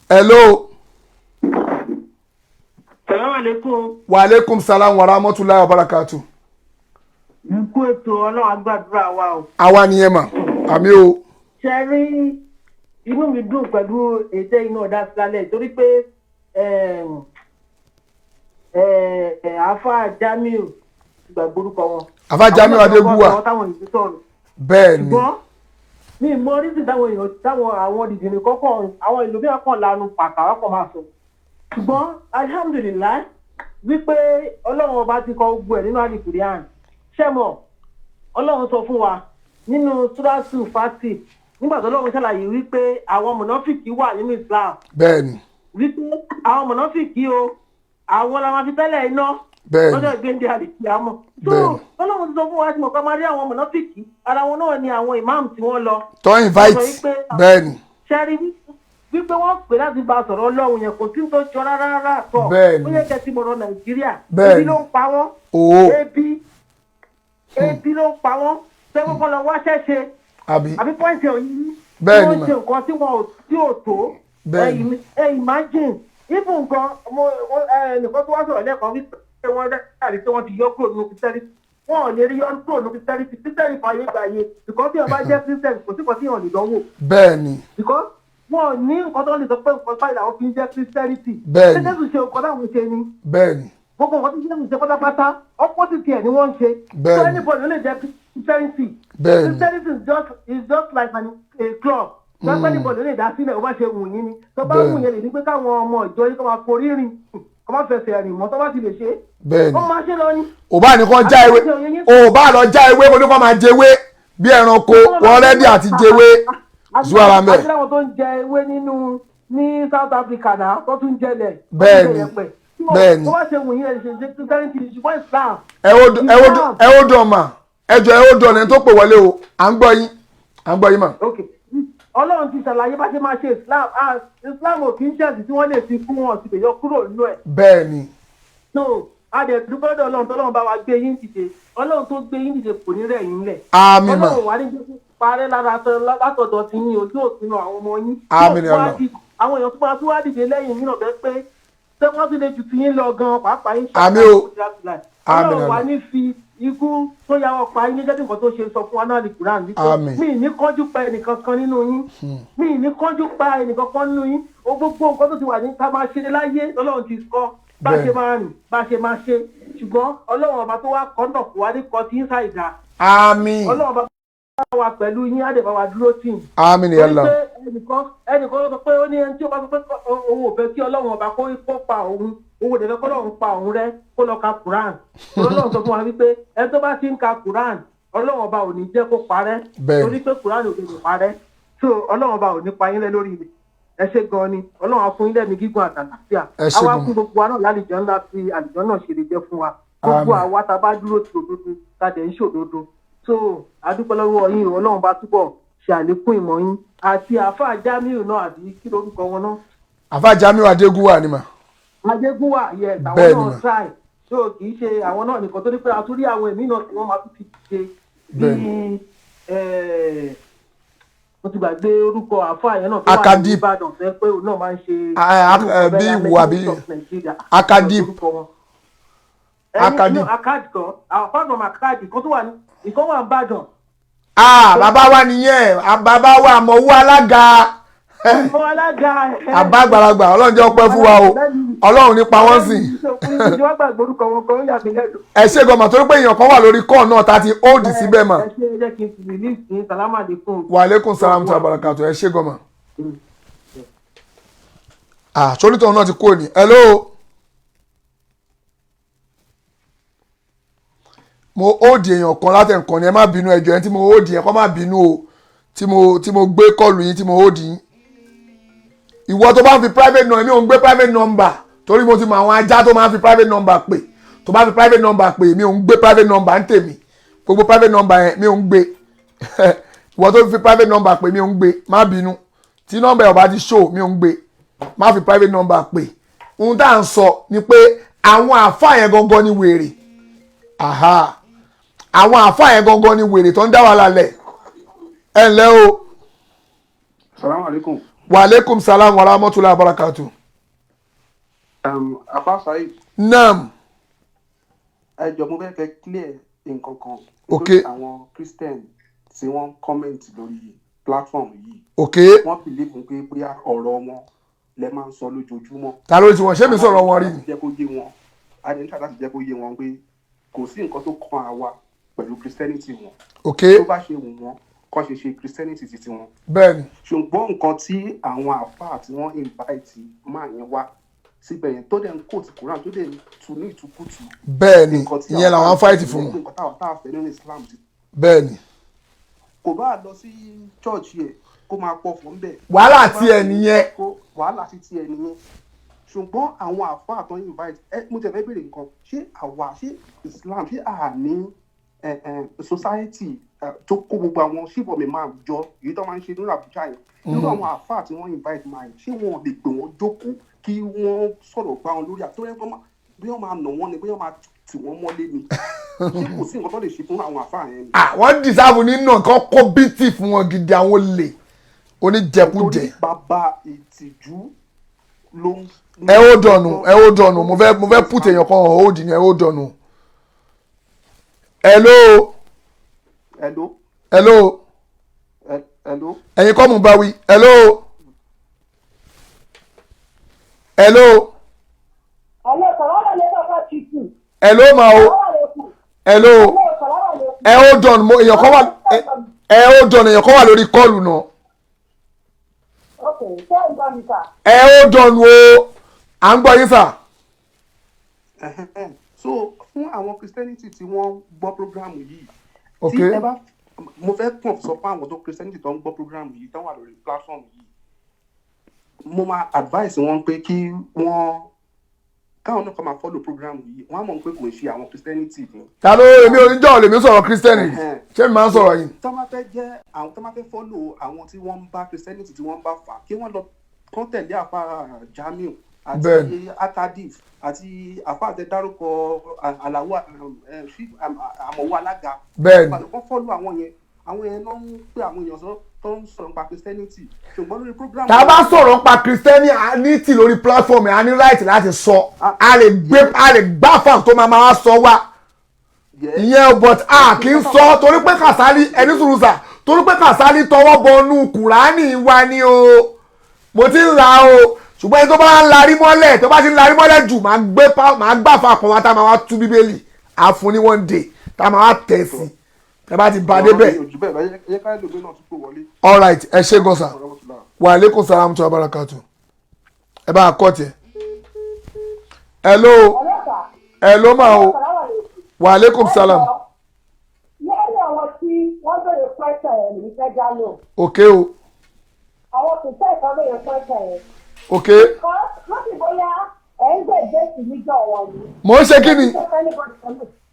hello. Salaam alaikum. Wa alaikum salam wa rahmatullahi wa barakatuh. Nkú ètò Ọlọ́run àgbàdúrà wa o. Àwa nìyẹn mà, àmì o. Ṣé rí inú mi dùn pẹ̀lú ètò inú ọ̀dà sílálẹ̀ torí pé àáfà Jamiu gbàgbórúkọ wọn. Àáfà Jamiu Adégúnwà. Bẹ́ẹ̀ ni. Ṣùgbọ́n mi mọ oríṣi táwọn àwọn dìdìrín kọ́kọ́ àwọn ìlú bí wọ́n kàn lanu pàkàrà kan máa sọ. Ṣùgbọ́n alhamdulilayi wípé Ọlọ́run ọba ti kọ gbogbo ẹ̀ nínú àdìkùrìàn ṣẹ́mọ̀ Ọlọ́run sọ fún wa nínú Suratu Fatih nígbà tó Ọlọ́run ṣàlàyé wípé àwọn mọ̀nàfìkì wà nínú Islam. Bẹ́ẹ̀ni. Wípé àwọn mọ̀nàfìkì o àwọn la máa fi tẹ́lẹ̀ iná lọ́jọ́ ìgbéǹde àdìkìyàmọ̀. tó Ọlọ́run sọ fún wa tí mo kọ́ máa rí àwọn mọ̀nàfìkì ara wọn náà ni àwọn imam tí wọ́n lọ. tó invite bẹ́ẹ̀ni. ṣẹ́rí wípé wọ́n pè láti bá sọ̀rọ̀ Ọlọ́run yẹn kò sí tó jọ rárá tọ̀ ó yẹ kẹ́ ti mọ̀rọ̀ Nàìjíríà ebi ló ń pa wọ́n ebi ló ń pa wọ́n sẹ́wọ́n kọ́ lọ wáṣẹ́ ṣe àbí pọ́ǹsì ọ̀yìn tí wọ́n ṣe nǹkan tí ò tó imagine ibu nǹkan nìkan tó wá sọ̀rọ̀ lẹ́ẹ̀kan wípé wọ́n dárí pé wọ́n ti yọ kúrò nínú Kristẹni wọn ò lè rí yọ kúrò nínú Kristẹni Kristẹni fàyè gbàyè ìkọ́ tí wọ́n bá jẹ́ Kristẹni kò sí kan tí wọ́n lè dánwò. bẹ́ẹ̀ni. ìkọ́ wọn ò ní nǹkan tó lè sọ pé nǹkan báyìí làwọn fi ń jẹ́ Christianity. bẹ́ẹ̀ni Jésù ṣe nǹkan táwọn ṣe ni. bẹ́ẹ̀ni. gbogbo nǹkan tí Jésù ṣe pátápátá opposite ẹ̀ ni wọ́n ń ṣe. bẹ́ẹ̀ni. so anybody ló lè jẹ́ Christianity. bẹ́ẹ̀ni. Christianity is just like a club. pẹ́pẹ́ níbo ló lè dá sílẹ̀ ó bá ṣe wù yín ni tó bá wù yẹn lè ní pé káwọn ọmọ ìjọ yín kó máa forí rìn kó máa fẹsẹ̀ rìn mọ́ tó bá ti lè ṣe é ó máa ṣe lọ ni. ò bá ní kó já ewé ò bá lọ já ewé mo ní kó máa jẹwé bí ẹranko wọn rẹ́dí àti jẹwé zuwara mẹ́. àti láwọn tó ń jẹ ewé nínú ní South Africa náà tó tún jẹlẹ̀. bẹ́ẹ̀ni bẹ́ẹ̀ni. tó bá ṣe wù yín ẹ̀ ṣe ṣe kìrìtẹ́nìtì ṣùgbọ́n Islam. ẹ ó dùn ọmọ ẹjọ ẹ ó dùn ọ̀nà tó pè wọlé o à ń gbọ́ yín mà. Ọlọ́run ti ṣàlàyé bá ṣe máa ṣe Islam ò kì í ṣẹ̀sì tí wọ́n lè fi fún wọn sì lè yọ kúrò nínú ẹ̀. bẹ́ẹ̀ni. no adẹ̀dúgbò dọ̀ Ọlọ́run tọ́lọ́run bá wa gbé yín dìde Ọlọ́run tó gbé yín dìde kò ní rẹ̀ yín lẹ̀. àmín mà. Ọlọ́run wà ní parẹ́ lára látọ̀dọ̀ ti yín ojú òsínú àwọn ọmọ yín. àmín ni Ọlọ́run. àwọn èèyàn tó máa tún wá dìde lẹ́yìn yín náà bẹ́ẹ̀ pé ṣé wọ́n ti lè jù ti yín lọ gan pàápàá yín ṣàkóso Ọlọ́run wà ní fi ikú tó yà wọ́n pa yín gẹ́gẹ́ bí nǹkan tó ṣe sọ fún wa náà ní Quran nípa mi ní kánjú pa ẹnìkan kan nínú yín mi ní kánjú pa ẹnìkan kan nínú yín o gbogbo nǹkan tó ti wà ní ká máa ṣe láyé Ọlọ́run ti kọ́ bá ṣe máa rìn bá ṣe máa ṣe ṣùgbọ́n Ọlọ́run ọba tó wá kọ́ńdọ̀ kó wá ní kọ́ tí ń ṣàìdá. àmín. Ọlọ́run ọba tó wà pẹ̀lú yín á dẹ̀ bá wa dúró tì í. àmín ni Allah. ẹnìkan ló sọ pé ó ní ẹni tí ó bá sọ pé òun ò fẹ́ kí Ọlọ́run ọba kó pa òun owó dẹ̀fẹ́ kọ́lọ́run pa òun rẹ́ kó lọ ka Quran Ọlọ́run sọ fún wa wípé ẹni tó bá ti ń ka Quran Ọlọ́run ọba ò ní jẹ́ kó parẹ́ torí pé Quran ò lè parẹ́ so Ọlọ́run ọba ò ní pa yín lẹ́ lórí ilẹ̀ ẹ ṣe gan ni Ọlọ́run á fún yín lẹ́mìí gígùn àtàlàfíà àwa fún gbogbo wa náà lálejò ńlá tí àlejò náà ṣe lè jẹ́ fún wa gbogbo àwa tá a bá dúró ti òdodo tá a dẹ̀ ń ṣòdodo so adúpẹ́ lọ́wọ́ yín Ọlọ́run bá túbọ̀ ṣe àlékún ìmọ̀ yín àti àáfàá Jamiu náà àbí kí lórúkọ wọn náà. àáfàá Jamiu Adégúnwà ni mà. Adégúnwà yẹ àwọn náà ṣáì tó kì í ṣe àwọn náà nìkan tó ní pé àtúrí àwọn èmi náà tí wọ́n máa tún ti ṣe bí mo ti gbàgbé orúkọ àáfàá yẹn náà tó wà ní Ìbàdàn fẹ́ pé òun náà máa ń ṣe bí ìwà bí Akadip Akadip kan àwọn fáwọn Akadip kan tó wà ní ìkan wà ní Ìbàdàn. bàbá wa nìyẹn bàbá wa àmọ̀wó alága àbá àgbàlagbà Ọlọ́run jẹ́ ọpẹ́ fún wa o Ọlọ́run nípa wọ́n sì. ẹ ṣe gọmọ torí pé èèyàn kan wà lórí kọ́ọ̀ náà tá a ti hold síbẹ̀ mà. wa aleykum salaam tó abarakatu ẹ ṣe gọmọ. sólítọ̀ náà ti kú òní. hello. mo hold èèyàn kan látẹ̀kàn ni ẹ má bínú ẹjọ́ yẹn tí mo hold yẹn kọ́ má bínú o tí mo gbé kọ́ọ̀lù yín tí mo hold yín. ìwọ tó bá ń fi private number mi ò ń gbé private number torí mo ti mọ àwọn ajá tó máa ń fi private number pè tó bá fi private number pè mi ò ń gbé private number ń tèmi gbogbo private number yẹn mi ò ń gbé ìwọ tó fi private number pè mi ò ń gbé má bínú tí number yẹn ò bá ti show mi ò ń gbé má fi private number pè ohun tá à ń sọ ni pé àwọn àáfàá yẹn gangan ni wèrè àwọn àáfàá yẹn gangan ni wèrè tó ń dá wàhálà lẹ̀ ẹ ǹlẹ́ o. salaam aleykum. wa aleykum salaam wa rahmatullahi wa barakatuh. Afa Saheed. Naam. Ẹ jọ̀ọ́ mo fẹ́ kẹ́ clear nǹkan kan. Ok. Àwọn Christian tí wọ́n comment lórí platform yìí. Ok. Wọ́n believe pé bóyá ọ̀rọ̀ wọn lẹ máa ń sọ lójoojúmọ́. Ta ló ti wọ́n ṣé mi sọ̀rọ̀ wọn rí ni. Jẹ́ kó yé wọn. Adéǹtà láti jẹ́ kó yé wọn pé kò sí nǹkan tó kàn àwa pẹ̀lú Christianity wọn. Ok. Tó bá ṣe wù wọ́n kọ́ ṣe Christianity títí wọn. Bẹ́ẹ̀ni. Ṣùgbọ́n nǹkan tí àwọn àfáà tí wọ́n invite máa yẹn wá síbẹ̀ yẹn tó dẹ̀ ń kóòtù Quran tó dẹ̀ ń tu ní ìtukùtù. Bẹ́ẹ̀ni ìyẹn làwọn fight fún wọn. nǹkan táwọn táwọn fẹ́ nínú Islam ti. Bẹ́ẹ̀ni. kò bá lọ sí church yẹ kó máa pọ̀ fún bẹ́ẹ̀. wàhálà tiẹ̀ nìyẹn. wàhálà ti tiẹ̀ nìyẹn. ṣùgbọ́n àwọn àfáà tó ń invite mo tẹ̀ fẹ́ béèrè nǹkan ṣé àwa ṣé Islam ṣé àní society tó kó gbogbo àwọn ṣíbọ̀ mi máa jọ èyí tó máa ń ṣe nínú Àbújá yẹn nínú àwọn àfáà tí wọ́n invite máa yẹn ṣé wọn ò lè pè wọ́n jókòó kí wọ́n sọ̀rọ̀ gbá wọn lórí àtọ́rẹ́ bí wọ́n máa nà wọ́n ni bí wọ́n máa tì wọ́n mọ́lé ni ṣé kò sí nǹkan tó lè ṣe fún àwọn àfáà yẹn ni. wọ́n dìsáàbù nínú nǹkan kó bítì fún wọn gidi àwọn olè oníjẹkújẹ. torí bàbá ìtìjú ló ń. ẹ ó dọ̀nù mo fẹ́ put èèyàn kan hàn ó dì ní ẹ ó dọ̀nù. hello. hello. hello. hello. ẹ̀yin kọ́ mo bá wí. hello. hello. hello ma o. hello. ẹ ó dọ̀nù èèyàn kan wà lórí kọ́ọ̀lù náà. ẹ ó dọ̀nù o à ń gbọ́ yín sà. So fún àwọn Christianity tí wọ́n gbọ́ programu yìí ok tí ẹ bá mo fẹ́ kàn sọ fún àwọn tó Christianity tó ń gbọ́ programu yìí tó wà lórí platform yìí mo máa advice wọn pé kí wọ́n káwọn náà kọ́ máa follow programu yìí wọ́n á mọ̀ pé kò ń ṣe àwọn Christianity ni. ta ló èmi oníjọ́ lèmi sọ̀rọ̀ Christianity ṣé mi máa ń sọ̀rọ̀ yìí. tó máa fẹ́ jẹ́ àwọn tó máa fẹ́ follow àwọn tí wọ́n ń bá Christianity tí wọ́n ń bá fà kí wọ́n lọ kọ́ tẹ̀lé àfa Jamiu àti Atadif àti àfa àtẹ̀dárúkọ Àlàó Àmọ̀wó Alága. bẹ́ẹ̀ni wọ́n follow àwọn yẹn ló ń pè àwọn èèyàn sọ tó ń sọ̀rọ̀ nípa Christianity ṣùgbọ́n lórí program. tá a bá sọ̀rọ̀ nípa Christianity lórí platform ẹ̀ a ní right láti sọ a lè gbá fáwọn tó máa sọ wá ìyẹn but a kì í sọ torí pé Kàsálí ẹni sùrùsà torí pé Kàsálí tọwọ́ bọnú Kùránì wa ni o mo ti ń ra o ṣùgbọ́n ẹni tó bá ń larí mọ́lẹ̀ tó bá ti ń larí mọ́lẹ̀ jù máa gbá fáwọn wa tá a máa wá tú Bíbélì àfun ní one day tá a máa wá tẹ̀ sí ẹ bá ti bá débẹ̀. all right ẹ ṣé gan sà wa aleykum salaam tó abarakatu ẹ bá a kọ́ tiẹ̀. hello ma o wa aleykum salaam. lẹ́yìn àwọn tí wọ́n bẹ̀rẹ̀ pẹ́sẹ̀ ẹ̀ ní fẹ́ já lò. ok o. àwọn kò tẹ́ ẹ̀ka bẹ̀rẹ̀ pẹ́sẹ̀ ẹ̀. ok. wọ́n sì bóyá ẹ̀ ń gbé ìgbésí níjọ́ wọn ni. mo ń ṣe kí ni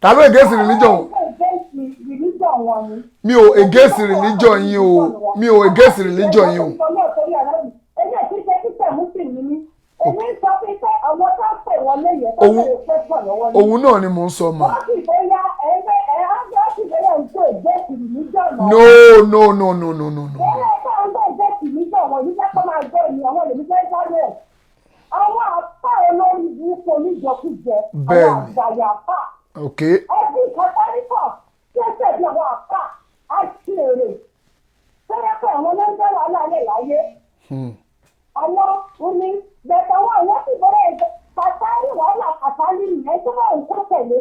ta ló against religion mi ò against religion yín o mi ò against religion yín o. òun náà ni mò ń sọ mà. no. àwọn àpá olórí burúkú oníjọkújẹ àwọn àgbàyà àpá. ok. ẹbí kọtàríkọ tí ó tẹ̀lé àwọn àpá àti èrè tẹ́lẹ̀ pé àwọn lẹ́ńdẹ́ wà lálẹ́ láyé. àwọn oní bẹ̀tẹ̀ wọn àwọn sì bẹ̀rẹ̀ ẹ̀jẹ̀ pàtàkì wàhálà pàtàkì nìyẹn tí wọ́n ń kó tẹ̀lé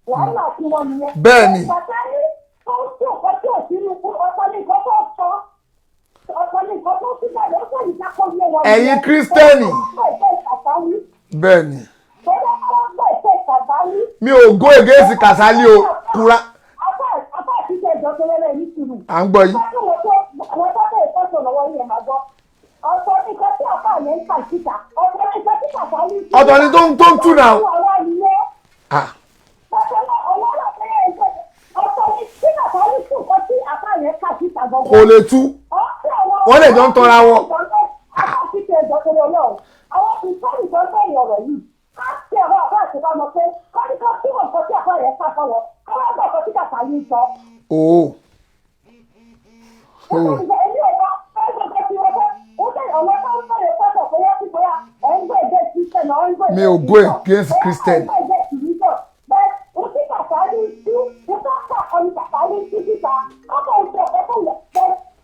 wàhálà tí wọ́n nìyẹn. bẹ́ẹ̀ni. pàtàkì tó ń tó ọkọ tí ò sínú ọkọ ní nǹkan tó sọ. ẹ̀yin Kírísítẹ́nì bẹ́ẹ̀ni mi ò go against Kàsálí o kura à ń gbọ́ yìí. ọ̀tọ̀ ni tó ń tú náà. kò lè tú wọ́n lè jọ ń tọ́ra wọn. mi ò go against Christian.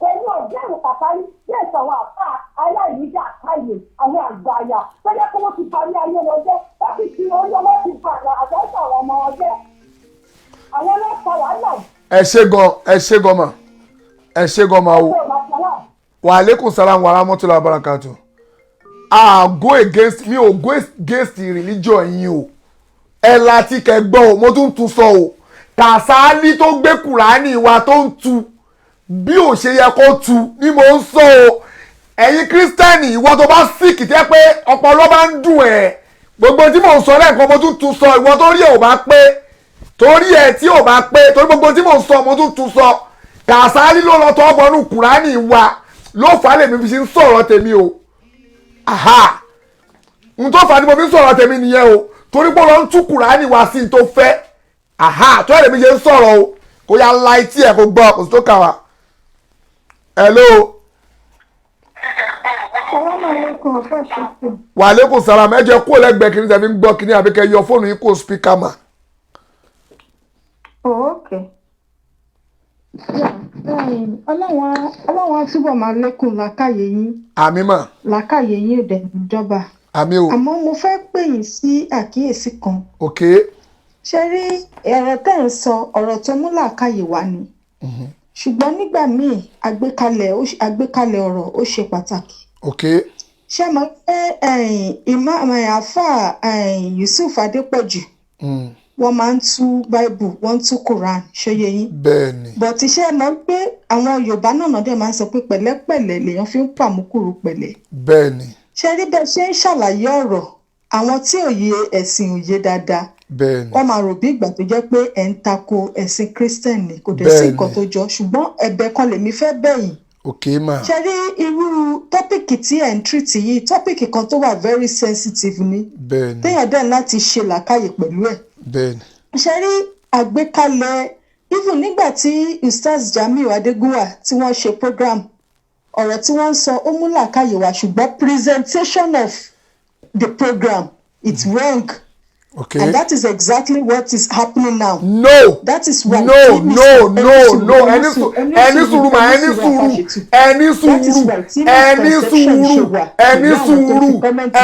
pẹ̀lú ọ̀gbẹ́rún pàtàkì tí èso àwọn àpá aláìníjà káyè àwọn àgbàyà tẹ́lẹ̀ kí wọ́n ti parí ayé wọn jẹ́ láti fi orí ọmọ ti padà àtẹ́sọ̀ àwọn ọmọ wọn jẹ́ àwọn ọlọ́pàá wàhálà. ẹ ṣé gan ma o wa aleykum salaam wa rahmatullahi wa barakatuh. go against mi ò go against religion yín o ẹ láti kẹgbọ́ o mo tún sọ o Kàsálí tó gbé Kùránì wa tó ń tu bí ò ṣe yẹ kó tu ni mo ń sọ o ẹ̀yin Kírísítẹ́nì ìwọ tó bá síkì tẹ́ pé ọpọlọ bá ń dùn ẹ̀ gbogbo tí mò ń sọ lẹ́ẹ̀kan mo tún sọ ìwọ tó rí ẹ̀ ò bá pé torí ẹ̀ tí ò bá pé torí gbogbo tí mò ń sọ mo tún sọ Kàsálí ló lọ tọ́ bọ́nú Kùránì wa ló fà á lèmi fi ṣe ń sọ̀rọ̀ tèmi o n tó fà á ni mo fi ń sọ̀rọ̀ tèmi nìyẹn o torí pé ó lọ ń tú Kùránì wa sí n tó fẹ́ tó ẹ̀ lèmi ṣe ń sọ̀rọ̀ o kò yá la etí ẹ̀ kò gbọ́ kò sí tó kà wá. Hello. Wa aleykum salaam ẹ jẹ́ kó lẹ́gbẹ̀ẹ́ kìíní tẹ̀mí ń gbọ́ kìíní àbí kẹ́ yọ fóònù yín kó spíkà mà. Ọlọ́run á túbọ̀ máa lékún làákàyè yín. Àmín mà. Làákàyè yín ò dẹ̀ níjọba. Àmín o. Àmọ́ mo fẹ́ pè yín sí àkíyèsí kan. Ok. Ṣé rí ẹ̀rọ tẹ́ ń sọ ọ̀rọ̀ tó mú làákàyè wá ni. Ṣùgbọ́n nígbà míì àgbékalẹ̀ ọ̀rọ̀ ó ṣe pàtàkì. ṣé mo pé imam afa Yusuf Adépọ̀jù wọ́n máa ń tú Bible wọ́n ń tú Quran ṣóyè yín. bẹ́ẹ̀ni. but ṣé mo pé àwọn Yorùbá náà dẹ̀ máa ń sọ pé pẹ̀lẹ́pẹ̀lẹ́ lèèyàn fi ń pàmùkùrù pẹ̀lẹ́. bẹ́ẹ̀ni. ṣé rí bẹ́ẹ̀ ṣe ń ṣàlàyé ọ̀rọ̀ àwọn tí òye ẹ̀sìn òye dáadáa. bẹ́ẹ̀ni. wọ́n máa rò bí ìgbà tó jẹ́ pé ẹ̀ ń tako ẹ̀sìn Christian ni kò dẹ̀ sí nǹkan tó jọ ṣùgbọ́n ẹ̀bẹ̀ kan lèmi fẹ́ bẹ̀yìn. ma. ṣe rí irú tọ́pìkì tí ẹ̀ ń treat yìí tọ́pìkì kan tó wà very sensitive ni. bẹ́ẹ̀ni. téèyàn dẹ̀ láti ṣe làákàyè pẹ̀lú ẹ̀. bẹ́ẹ̀ni. ṣe rí àgbékalẹ̀ even nígbà tí Ustaz Jamiu Adégúnwà tí wọ́n ṣe program ọ̀rọ̀ tí wọ́n ń sọ ó mú làákàyè wá ṣùgbọ́n presentation of the program it's wrong. Okay. And that is exactly what is happening now. No. That is why. No.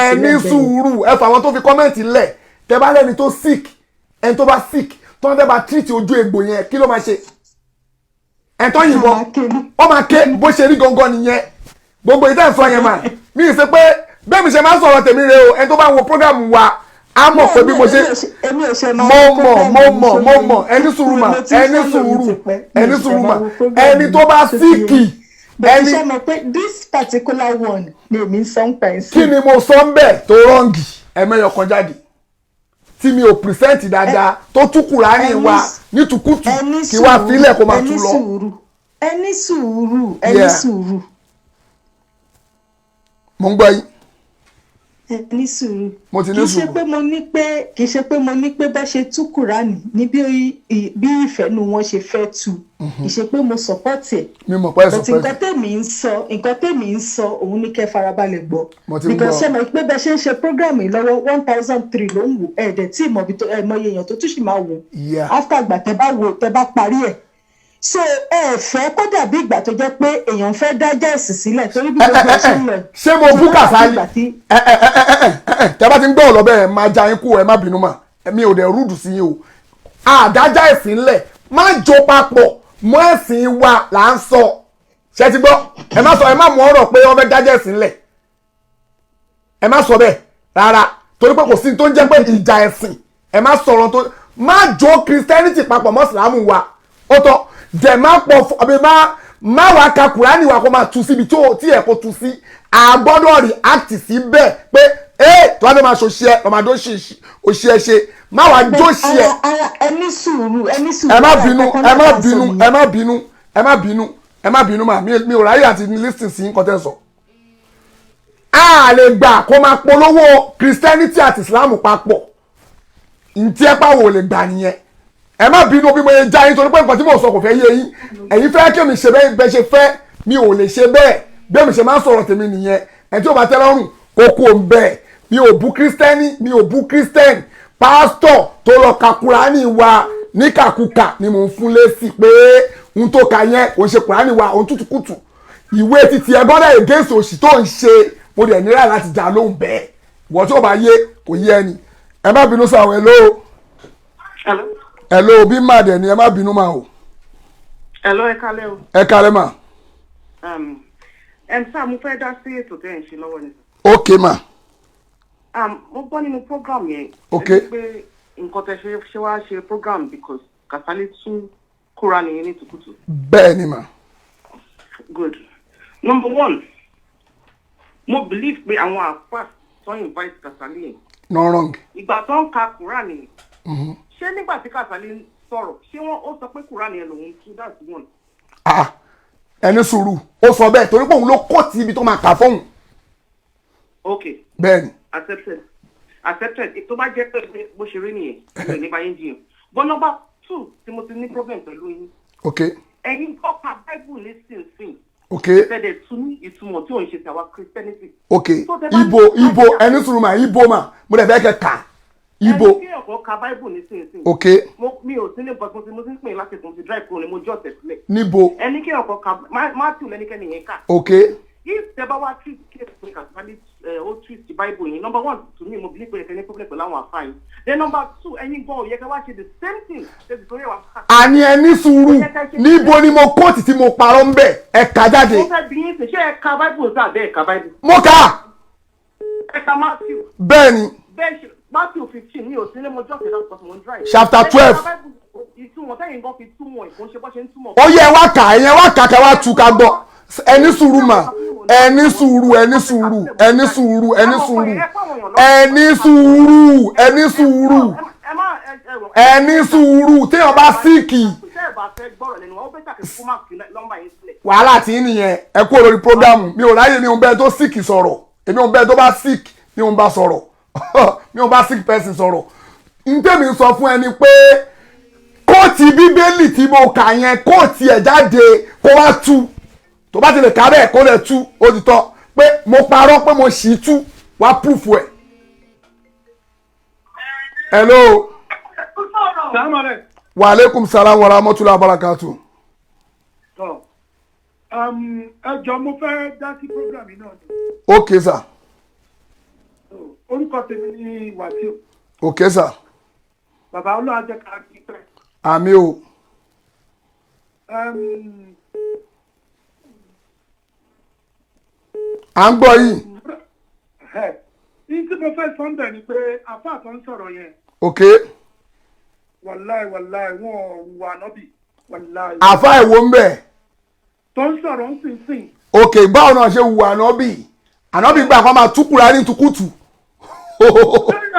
Ẹni sùúrù. Ẹ fà àwọn tó fi kọ́mẹ̀ntì lẹ̀. Tẹ́ bá lẹ́ni tó sick. Ẹni tó bá sick. Tó ń fẹ́ bá treat ojú egbò yẹn. Kí ló máa ṣe? Ẹni tó yìnbọn. Ó máa ké bó ṣe rí gangan nìyẹn. Gbogbo ìtẹ́ ìsọ yẹn mà. Mi ì ṣe pé bẹ́ẹ̀ mi ṣe máa ń sọ̀rọ̀ tèmi rè o. Ẹni tó bá wo program wa. A mọ̀ pé bí mo ṣe mo mọ̀ ẹni sùúrù mà ẹni sùúrù mà ẹni tó bá síkì ẹni. ṣe mọ̀ pé this particular one ni èmi sọ ń pa ẹ̀ sí. kí ni mo sọ ń bẹ̀ tó rọ́ǹgì ẹ̀mẹ́yọ̀ kan jáde tí mi ò pìrìsẹ́ǹtì dáadáa tó tú Kùránì wa ní tukutu kí wàá filẹ̀ kó máa tú lọ. ẹni sùúrù. mo ń gbọ́ yín. ní sùúrù mo ti ní sùúrù kì í ṣe pé mo ní pé bá ṣe tú Kùránì ní bí ìfẹ́nu wọn ṣe fẹ́ tú kì í ṣe pé mo support ẹ̀ mi mọ̀ pé ẹ support ẹ̀ nǹkan tèmi ń sọ òun ní kẹ́ farabalẹ̀ gbọ́ mo ti ń gbọ́ because ṣe mọ̀ pé bẹ́ẹ̀ ṣe ń ṣe program yìí lọ́wọ́ 1003 ló ń wò ẹ̀ẹ́dẹ̀ tí ìmọ̀ye èèyàn tó tún sì máa wò after àgbà tẹ́ bá parí ẹ̀ so ẹ fẹ́ kó dàbí ìgbà tó jẹ́ pé èèyàn fẹ́ dájá ẹ̀sìn sílẹ̀ torí bí gbogbo ẹ ṣe ń lọ. ṣé mo bú Kàsálí tẹ́ bá ti ń gbọ́ ọ̀lọ́ bẹ́ẹ̀ máa ja yín kú ẹ má bínú mà mi ò dẹ̀ rúdù sí yín o àdájá ẹ̀sìn ńlẹ̀ má jó papọ̀ mọ́ ẹ̀sìn wa là ń sọ ṣé ti gbọ́ ẹ má mú ọ̀rọ̀ pé wọ́n fẹ́ dájá ẹ̀sìn ńlẹ̀ ẹ má sọ bẹ́ẹ̀ rárá torí pé kò sí tó ń jẹ́ pé ìjà ẹ̀sìn ẹ má sọ̀rọ̀ tó má jó Christianity papọ̀ mọ́ Ìsìlámù wa ó tọ́ dẹ̀ má pọ̀ àbí má wàá ka Kùránì wa kó máa tu síbi tí ẹ̀ kó tu sí àgbọ́dọ̀ react sí bẹ́ẹ̀ pé tó wá ní máa ṣòṣìẹ́ ọmọdé òṣìẹ́ ṣe má wàá jóṣìẹ́. ẹni sùúrù. ẹ má bínú mà mi ò ráyè àti listen sí nǹkan tẹ́ sọ. a lè gbà kó máa polówó Christianity àti Islam papọ̀ ntí ẹ pàwọ̀ lè gbà nìyẹn. ẹ má bínú bí mo yẹ já yín torí pé nǹkan tí mo sọ kò fẹ́ yé yín ẹ̀yin fẹ́ kí mi ṣe bẹ́ẹ̀ ṣe fẹ́ mi ò lè ṣe bẹ́ẹ̀ bẹ́ẹ̀ mi ṣe máa ń sọ̀rọ̀ tèmi nìyẹn ẹ̀ tí ó bá tẹ́ lọ́rùn kókó ń bẹ́ẹ̀ mi ò bú kírísítẹ́nì pásítọ̀ tó lọ ka Kùránì wa níkàkúkà ni mò ń fún lésì pé ohun tó ka yẹn òun ṣe Kùránì wa òun tútùkùtù ìwé títí ẹgbọ́dọ̀ against òṣì tó ń ṣe mo dẹ̀ nílà láti dá lóhùn bẹ́ẹ̀ wọ́n tí ó bá yé kò yé ẹni ẹ má bínú sáwọn hello bí má dẹ̀ ni ẹ má bínú máa o. hello ẹ kálẹ́ o. ẹ kálẹ́ mà. sáà mo fẹ́ dá sí ètò tẹ́ ẹ̀ ń ṣe lọ́wọ́ ni. ok ma. mo gbọ́ nínú program yẹn. ok ẹ ní pé nǹkan tẹ́ ṣe wá ṣe program because Kasali tún Kùránì yẹn ní tukutu. bẹ́ẹ̀ ni ma. good number one mo believe pé àwọn àpá tó ń invite Kasali yẹn. no wrong. ìgbà tó ń ka Kùránì ṣé nígbà tí Kasali sọ̀rọ̀ ṣé ó sọ pé Kùránì yẹn lòun tún that's one. ẹni sùúrù ó sọ bẹ́ẹ̀ torí pé òun ló kó tí ibi tó máa kà fóun. ok bẹ́ẹ̀ni. accepted tó bá jẹ́ pé bó ṣe rí nìyẹn ìwé ní báyìí jiyàn but number two tí mo ti ní problem pẹ̀lú yín. ok. ẹ̀yin kọ́ ka bible ní sínsìn. ok. ìfẹ́dẹ̀ tún ní ìtumọ̀ tí ò ń ṣe ti àwa Christianity. ok ibo ẹni sùúrù mà ibo mà mo dẹ̀ fẹ́ kẹ́ kà ibo. ẹni kí ọkọ ka bible ní sínsìn. ok. mi ò sí ní bọ́sùn mo ti ń pè láti tún ti drive kúrò ní mo jọ́ ọ̀tẹ̀ sílẹ̀. níbo. ẹni kí ọkọ ka Matthew lẹ́nikẹ́ni yẹn kà. ok. if tẹ bá wá treat case pé Kasali twist bible yẹn number one to me mo believe pé ẹ̀kẹ́ ní problem pẹ̀lú àwọn àfáà yìí then number two ẹ̀yin gan òye kẹ́ wá ṣe the same thing ṣe ti torí ẹ̀wà fà. àní ẹ ní sùúrù níbo ni mo kóòtù tí mo parọ́ ń bẹ̀ ẹ kà jáde. mo fẹ́ bí yín ṣe ṣé ẹ ka bible sí àbẹ́ ẹ ka bible. mo kà á. ẹ ka Matthew. bẹ́ẹ̀ni. bẹ́ẹ̀ Matthew 15 ní òsínlẹ̀ mọ́jọ́ kẹta because mo ń drive. chapter 12. ìtumọ̀ tẹ́yìn gan fi túmọ̀ ìfúnṣe bọ́ ṣe ń túmọ̀. ó yẹ wá kà ẹ̀yẹn wá kà kẹ́ wá tú ká gbọ́ ẹni sùúrù mà ẹni sùúrù ẹni sùúrù ẹni sùúrù ẹni sùúrù ẹni sùúrù ẹni sùúrù ẹni sùúrù téèyàn bá síìkì. wàhálà tí ń nìyẹn ẹ kú olórí prógámù mi ò ráyè mi ò bẹ́ẹ̀ tó síìkì sọ̀rọ̀ èmi ò bẹ́ẹ̀ tó bá síìkì mi ò bá sọ̀rọ̀ mi ò bá síìkì pẹ́sì sọ̀rọ̀ n tèmi sọ fún ẹni pé kóòtù bíbélì tí mo kà yẹn kóòtù ẹ̀ jáde kó wá tú tó bá ti lè ká bẹ́ẹ̀ kó lè tú ó ti tọ́ pé mo parọ́ pé mo sì tú wá púfù ẹ̀. hello. wa aleykum salaam wa rahmatulah wa barakatu. ẹ jọ mo fẹ́ dá sí program yìí náà ni. ok sir. orúkọ tèmi ni Wàsíù. ok sir. bàbá olóò ajẹ́ ká kí pẹ́. àmì o. à ń gbọ́ yìí. ní tí mo fẹ́ sọ́ndẹ̀ ni pé àfáà tó ń sọ̀rọ̀ yẹn. ok. wàláì wọn wà nọ́bì wàláì. àfáà èwo ń bẹ̀. tó ń sọ̀rọ̀ ń sìn sìn. ok báwo náà ṣe wù ànọ́bì ànọ́bì gbà kan máa túkúra ní tukutu.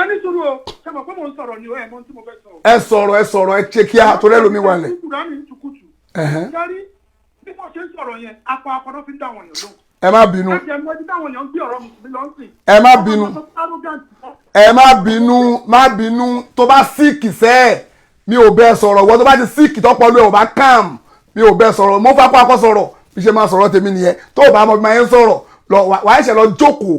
ẹni sùúrù o ṣe mọ̀ pé mo ń sọ̀rọ̀ ni ẹ̀ mọ́ tí mo fẹ́ sọ. ẹ sọ̀rọ̀ ẹ ṣe kí a torí ẹlòmíì wà lẹ̀. túkúra ní tukutu. járí bí wọ́n ṣe ń sọ̀rọ̀ yẹn akọ akọ́dọ́ fi ń dá àwọn èèyàn lóhùn. ẹ má bínú. ẹ má bínú. ẹ má bínú tó bá síìkì sẹ́ẹ̀ mi ò bẹ́ẹ̀ sọ̀rọ̀ wọ́n tó bá ti síìkì tọ́pọ̀lú ẹ̀ ò bá kàm mi ò bẹ́ẹ̀ sọ̀rọ̀ mo fapá akọ́ sọ̀rọ̀ bí ṣe máa sọ̀rọ̀ tèmi nìyẹn tó o bá mọ bí máa ń sọ̀rọ̀ lọ wàá ṣẹ̀ lọ jókòó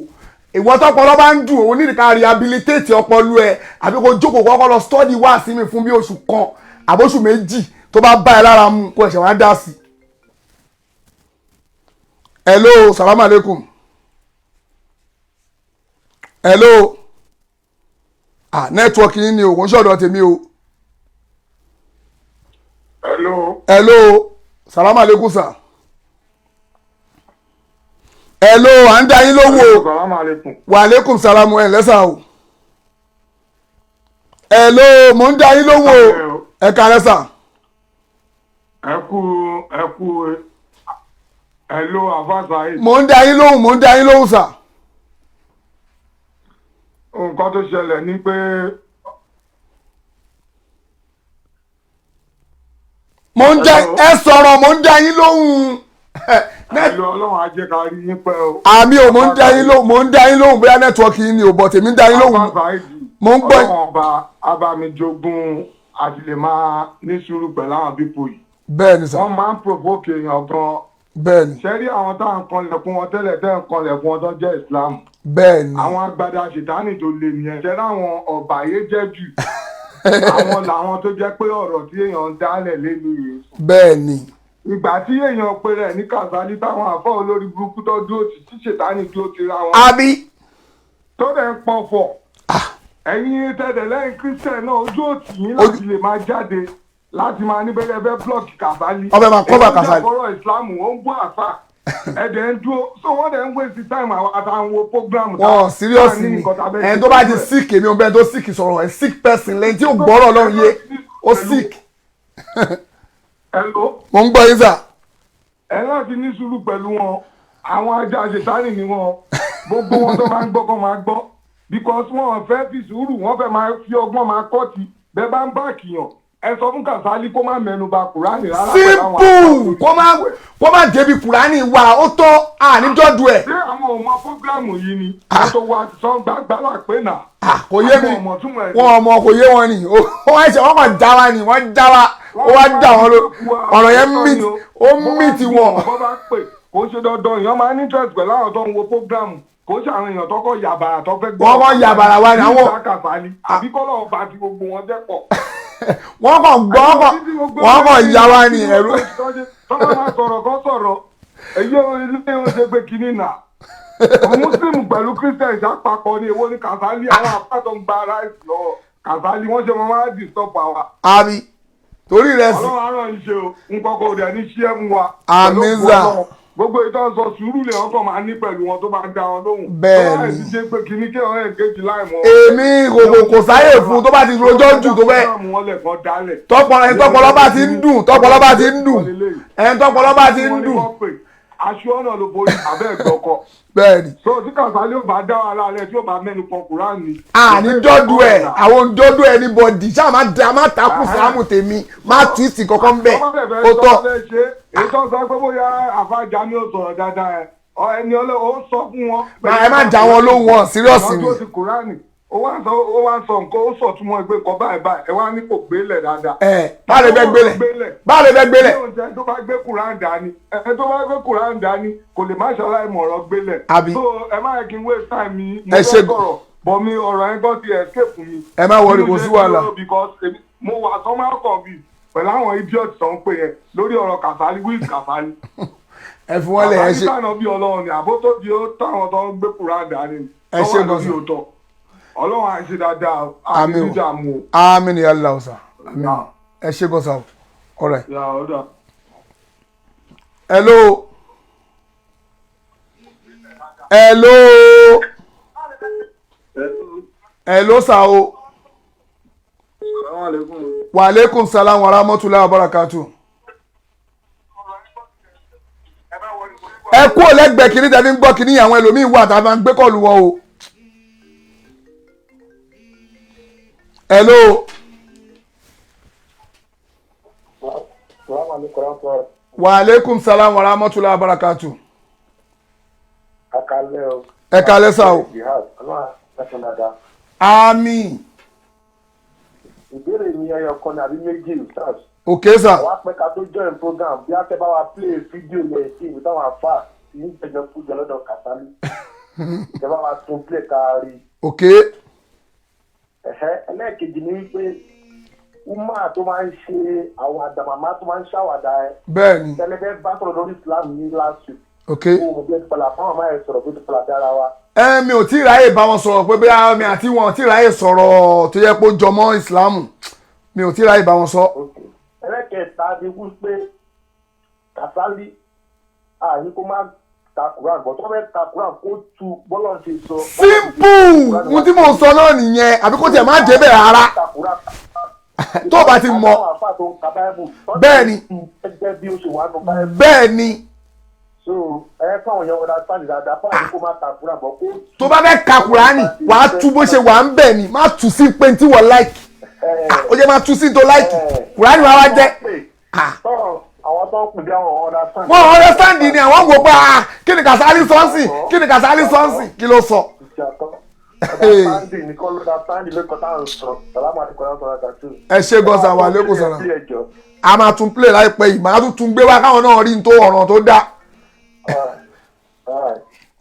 ìwọ tọ́pọ̀lọ́ bá ń dùn òun ní ká rehabilitate ọpọlọ ẹ àbí kó jókòó kọ́kọ́ lọ study wá sí mi fún bí oṣù kan àbóṣù méjì tó bá bá ẹ lára mu kó ẹ̀ṣẹ̀ wá dá sí. hello salaam aleykum. hello network yín ni o kò ń ṣọ̀dọ̀ tèmi o. hello salaam aleykum sir. hello à ń dá yín lówó o wa aleykum salaam ẹ̀ lẹ́sà o. hello mo ń dá yín lówó o ẹ kàlẹ́ sà. ẹ kú hello afasa yìí. mo ń dá yín lóhùn sà. nǹkan tó ṣẹlẹ̀ ni pé. ẹ sọ̀rọ̀ mo ń dá yín lóhùn. ẹlò ọlọ́run á jẹ́ ká rí yín pẹ́ o. àmì ò mo ń dá yín lóhùn bóyá nẹ́tíwọ́ọ̀kì yín ni ò bọ̀ tèmi ń dá yín lóhùn. mo ń gbọ́. ọlọ́run ọba abamijogún àti lè máa ní sùúrù pẹ̀lú àwọn pípò yìí. bẹ́ẹ̀ni sà. wọ́n máa ń provoke èèyàn gan. bẹ́ẹ̀ni. ṣẹ́rí àwọn tá à ń kanlẹ̀kùn wọn tẹ́lẹ̀ tẹ́ ń kanlẹ̀kùn wọn tó jẹ́ Islam. bẹ́ẹ̀ni. àwọn agbada ṣètánì tó lè nìyẹn ṣẹ́rí àwọn ọ̀bàyéjẹ́ jù àwọn làwọn tó jẹ́ pé ọ̀rọ̀ tí èèyàn ń dálẹ̀ lẹ́nu yìí. bẹ́ẹ̀ni. ìgbà tí èèyàn pe rẹ̀ ní Kasali táwọn àfọ́ olórí burúkú tó dúró tí ṣètánì dúró ti ra wọn. àbí. tó dẹ̀ ń pọ̀fọ̀. ẹ̀yin tẹ̀lé lẹ́yìn Christian náà ojú òtí yín láti lè máa jáde láti máa ní bẹ́ẹ̀ bẹ́ẹ̀ blọọkì Kasali. ọbẹ̀ máa kọ́bà Kasali. ìjọba ìsìlámù ó ń bọ́ àṣà ẹ̀dẹ̀ ń dúró so wọ́n dẹ̀ ń waste time àtàwọn wo program. wọ́n serious ni ẹni tó bá ti sick èmi ò bẹ́ẹ̀ tó sick sọ̀rọ̀ ẹ̀ sick person lẹ́yìn tí ó gbọ́rọ̀ lọ́run yé ó sick. mo ń gbọ́ yín sà. ẹ láti ní sùúrù pẹ̀lú wọn àwọn ajá ṣètánì ni wọn gbogbo wọn tó máa ń gbọ́ kó máa gbọ́ because wọn fẹ́ fi sùúrù wọn fẹ́ máa fi ọgbọ́n máa kọ́ ti bẹ́ẹ̀ bá ń bá kìyàn ẹ sọ fún Kasali kó má mẹ́nu bà Kùránì rárá. simple kó má débi Kùránì wà ó tọ́ àníjọ́dù ẹ̀. ṣé àwọn ọmọ fúgàmù yìí ni wọ́n tó wá sọ gbàgbàlà pé nà. kò yé mi wọn ọmọ kò yé wọn ni wọ́n kàn já wa ni wọ́n já wa ó wá dà wọ́n ló ọ̀rọ̀ yẹn mìtì wọn. bọ́ bá pè kó ṣe dandan èèyàn máa ní interest pẹ̀lú àwọn tó ń wo fúgàmù kò ṣe àwọn èèyàn tọkọ yàbàrà tó fẹ́ gbọ́. wọ́n kọ́ yàbàrà wa ni àwọn. nígbà Kasali àbí kọ́lọ́ ọba ti gbogbo wọn jẹ́ pọ̀. wọ́n kàn gbọ́ wọ́n kàn yà wá ní ẹ̀rú. tọ́lá máa sọ̀rọ̀ kọ́ sọ̀rọ̀ èyí ilé wọn ṣe pé kínní nà muslim pẹ̀lú christian ìṣàpapọ̀ ní èwo ní Kasali àwọn àpàtọ̀ ń gba rice lọ Kasali wọ́n ṣe máa disturb àwa. àbí torí rẹ sí. ọlọ́run àrùn ìṣe o nǹkan kò dẹ̀ ní ṣí ẹ̀ mú wa. àmín gbogbo ìtàn sọ sùúrù lè ọkọ̀ máa ní pẹ̀lú wọn tó bá ń dá wọn lóhùn. bẹ́ẹ̀ni tó bá ti ṣe pé kìíní kí ọ̀rẹ́ ìkejì láì mọ́. èmi kò sáyè fún tó bá ti rojọ́ jù tó bẹ́ẹ̀. tọpọlọ bá ti ń dùn tọpọlọ bá ti ń dùn tọpọlọ bá ti ń dùn. aṣọ ọ̀nà ló borí abẹ́ ìgbọ́kọ̀. bẹ́ẹ̀ni. so tí Kasali ò bá dá wa lálẹ́ tí ó bá mẹ́nu kan Kùránì. àní dọ́dú ẹ̀ àwọn dọ́dú ẹ̀ ní bọ́dì ṣáà má takùn sáàmù tèmi má twist kankan bẹ́ẹ̀ ó tọ́. èyí tó sọ pé bóyá àfàjà mi ò sọ̀rọ̀ dáadáa ẹ̀ ẹni ó sọ fún wọn. ẹ má já wọn lóhùn wọn síríọ̀sì ni. ó wá ń sọ nǹkan ó sọ túmọ̀ ẹgbẹ́ kan báyìí báyìí ẹ wá ní kò gbélẹ̀ dáadáa. báàlẹ̀ bẹ́ gbélẹ̀. ẹni tó bá gbé Kùránì dání kò lè má ṣàlàyé mọ̀ọ́rọ̀ gbélẹ̀. so ẹ má yẹ kí n waste time mi mo fẹ́ sọ̀rọ̀ bọ̀ mi ọ̀rọ̀ yẹn gan ti escape mi. ẹ má wọrí kò sí wàhálà. mo wà somehow confused pẹ̀lú àwọn idiot tó ń pè yẹn lórí ọ̀rọ̀ Kasali wíìs Kasali. ẹ fún wọn lè ẹ ṣe. Kasali sànà bí Ọlọ́run ni àbó tó di ó táwọn tó ń gbé Kùránì dání. ẹ ṣe gan-an. Ọlọ́run àìṣe dáadáa àmín o àmín ni yàrá ọ̀sà àmín ẹ ṣe gan sa all right. hello hello sa o. wa aleykum salaam wa rahmatullahi wa barakatuh. ẹ kú ọ̀lẹ́gbẹ̀ẹ́ kìíní tẹ́ fi ń gbọ́ kìíní àwọn ẹlòmíín wà tá a máa ń gbé kọ́ọ̀lù wọn o. hello. wa aleykum salaam wa rahmatullahi wa barakatuh. ẹ kalẹ́ sá o. àmín. ìbéèrè mi ẹyọ kan ní àbí méjì stars. òkè sá. àwọn apẹ́ka tó join program bí a tẹ́ bá wa play fídíò yẹn sí ìwé táwọn afá ní ìjẹjọ fújọ lọ́dọ̀ Kasali. tẹ́ bá wa tún play kárí. òkè. ẹlẹ́ẹ̀kejì ni wípé umar tó máa ń ṣe àwọn àdàmàmá tó máa ń ṣàwàdà ẹ. bẹ́ẹ̀ni. tẹ́lẹ̀bẹ́ bá sọ̀rọ̀ lórí Islam ní last week. ok. o bí ẹ ti padà fáwọn máa ń sọ̀rọ̀ tó ti padà dára wa. mi ò tí ì ráyè bá wọn sọ̀rọ̀ pé bóyá mi àti wọn ò tí ì ráyè sọ̀rọ̀ tó yẹ pé ó jọmọ́ ìsìlámù mi ò tí ì ráyè bá wọn sọ. ẹlẹ́kẹ̀ẹ́ta ni wípé Kasali àyín kó má takura àgbọ̀ tó fẹ́ takura kó tu bọ́lọ̀ ṣe sọ. simple ohun tí mò ń sọ náà nìyẹn àbí kò tiẹ̀ má dé bẹ̀ rárá tó o bá ti mọ bẹ́ẹ̀ ni so ẹ fáwọn yẹn wọlé sáàlì dáadáa fáwọn yẹn kó má takura bọ̀ kó. tó bá fẹ́ ka Kùránì wàá tú bó ṣe wà ń bẹ̀ ni má tú sí pé tí wọ́n láìkì ó jẹ́ má tú sí tó láìkì Kùránì wàá wá jẹ́. àwọn tó ń pè bí àwọn understand. wọ́n understand ni àwọn wò pé kí ni Kasali sọ́ọ̀sì kí ni Kasali sọ́ọ̀sì kí ló sọ. ẹ ṣe gọ́sà wà lẹ́kọ̀ọ́ sọ̀rọ̀ a máa tún play láìpẹ́ yìí màá tún gbé wá káwọn náà rí n tó ọ̀ràn tó dá.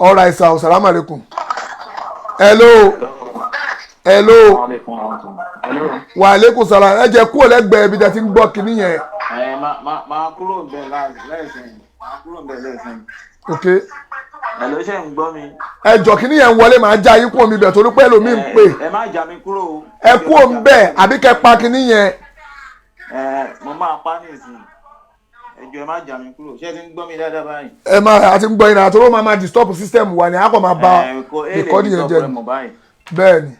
all right sir salaam alaikum. hello wa aleykum salaam ẹ jẹ́ kúrò lẹ́gbẹ̀ẹ́ ibi tẹ́ ti ń gbọ́ kinní yẹn. máa kúrò ń bẹ̀ lẹ́sìn. ok. ẹ̀lọ́ ṣe ń gbọ́ mi. ẹ jọ kinní yẹn wọlé màá já yín kúrò mi bẹ̀ torí pé ẹlòmíì ń pè. ẹ má já mi kúrò o. ẹ kúrò ń bẹ̀ àbí kẹ́ pa kinní yẹn. mo máa pa ní ìsìn ẹjọ ẹ má já mi kúrò ṣé ẹ ti ń gbọ́ mi dáadáa báyìí. ẹ máa àti ń gbọ́ yín náà tó máa disturb system wa ni a kò máa ba ìkọ́ni yẹn jẹ́ bẹ́ẹ̀ ni.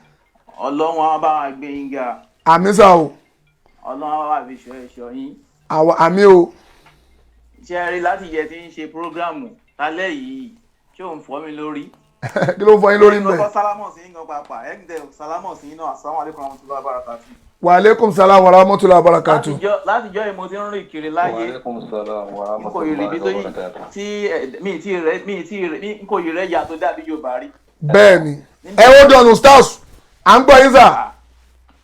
Ọlọ́run á bá wa gbé yín ga. àmì sá o. Ọlọ́run á bá wa fi ṣọ́ ẹ̀ṣọ́ yín. àmì o. ṣé ẹ rí láti yẹ tí ń ṣe prógráàmù lálẹ́ yìí ṣé òun fọ́ mi lórí. kí ló ń fọ yín lórí nù ẹ. lọ́kọ́ sálámọ̀ sí yín gan pàápàá ẹ̀ ń tẹ sálámọ̀ sí yín náà assalamu alaikum warahmatullahi wabarakatuh. wa aleykum salaam wa rahmatullahi wa barakatuh. látijọ́ yìí mo ti ń rìn kiri láyé n kò yìí ríbi tó yìí tí mi kò yìí rẹ̀ yà tó dàbí Yorùbá rí. bẹ́ẹ̀ni ẹ ó dọ̀nù stars à ń gbọ́ yín sà.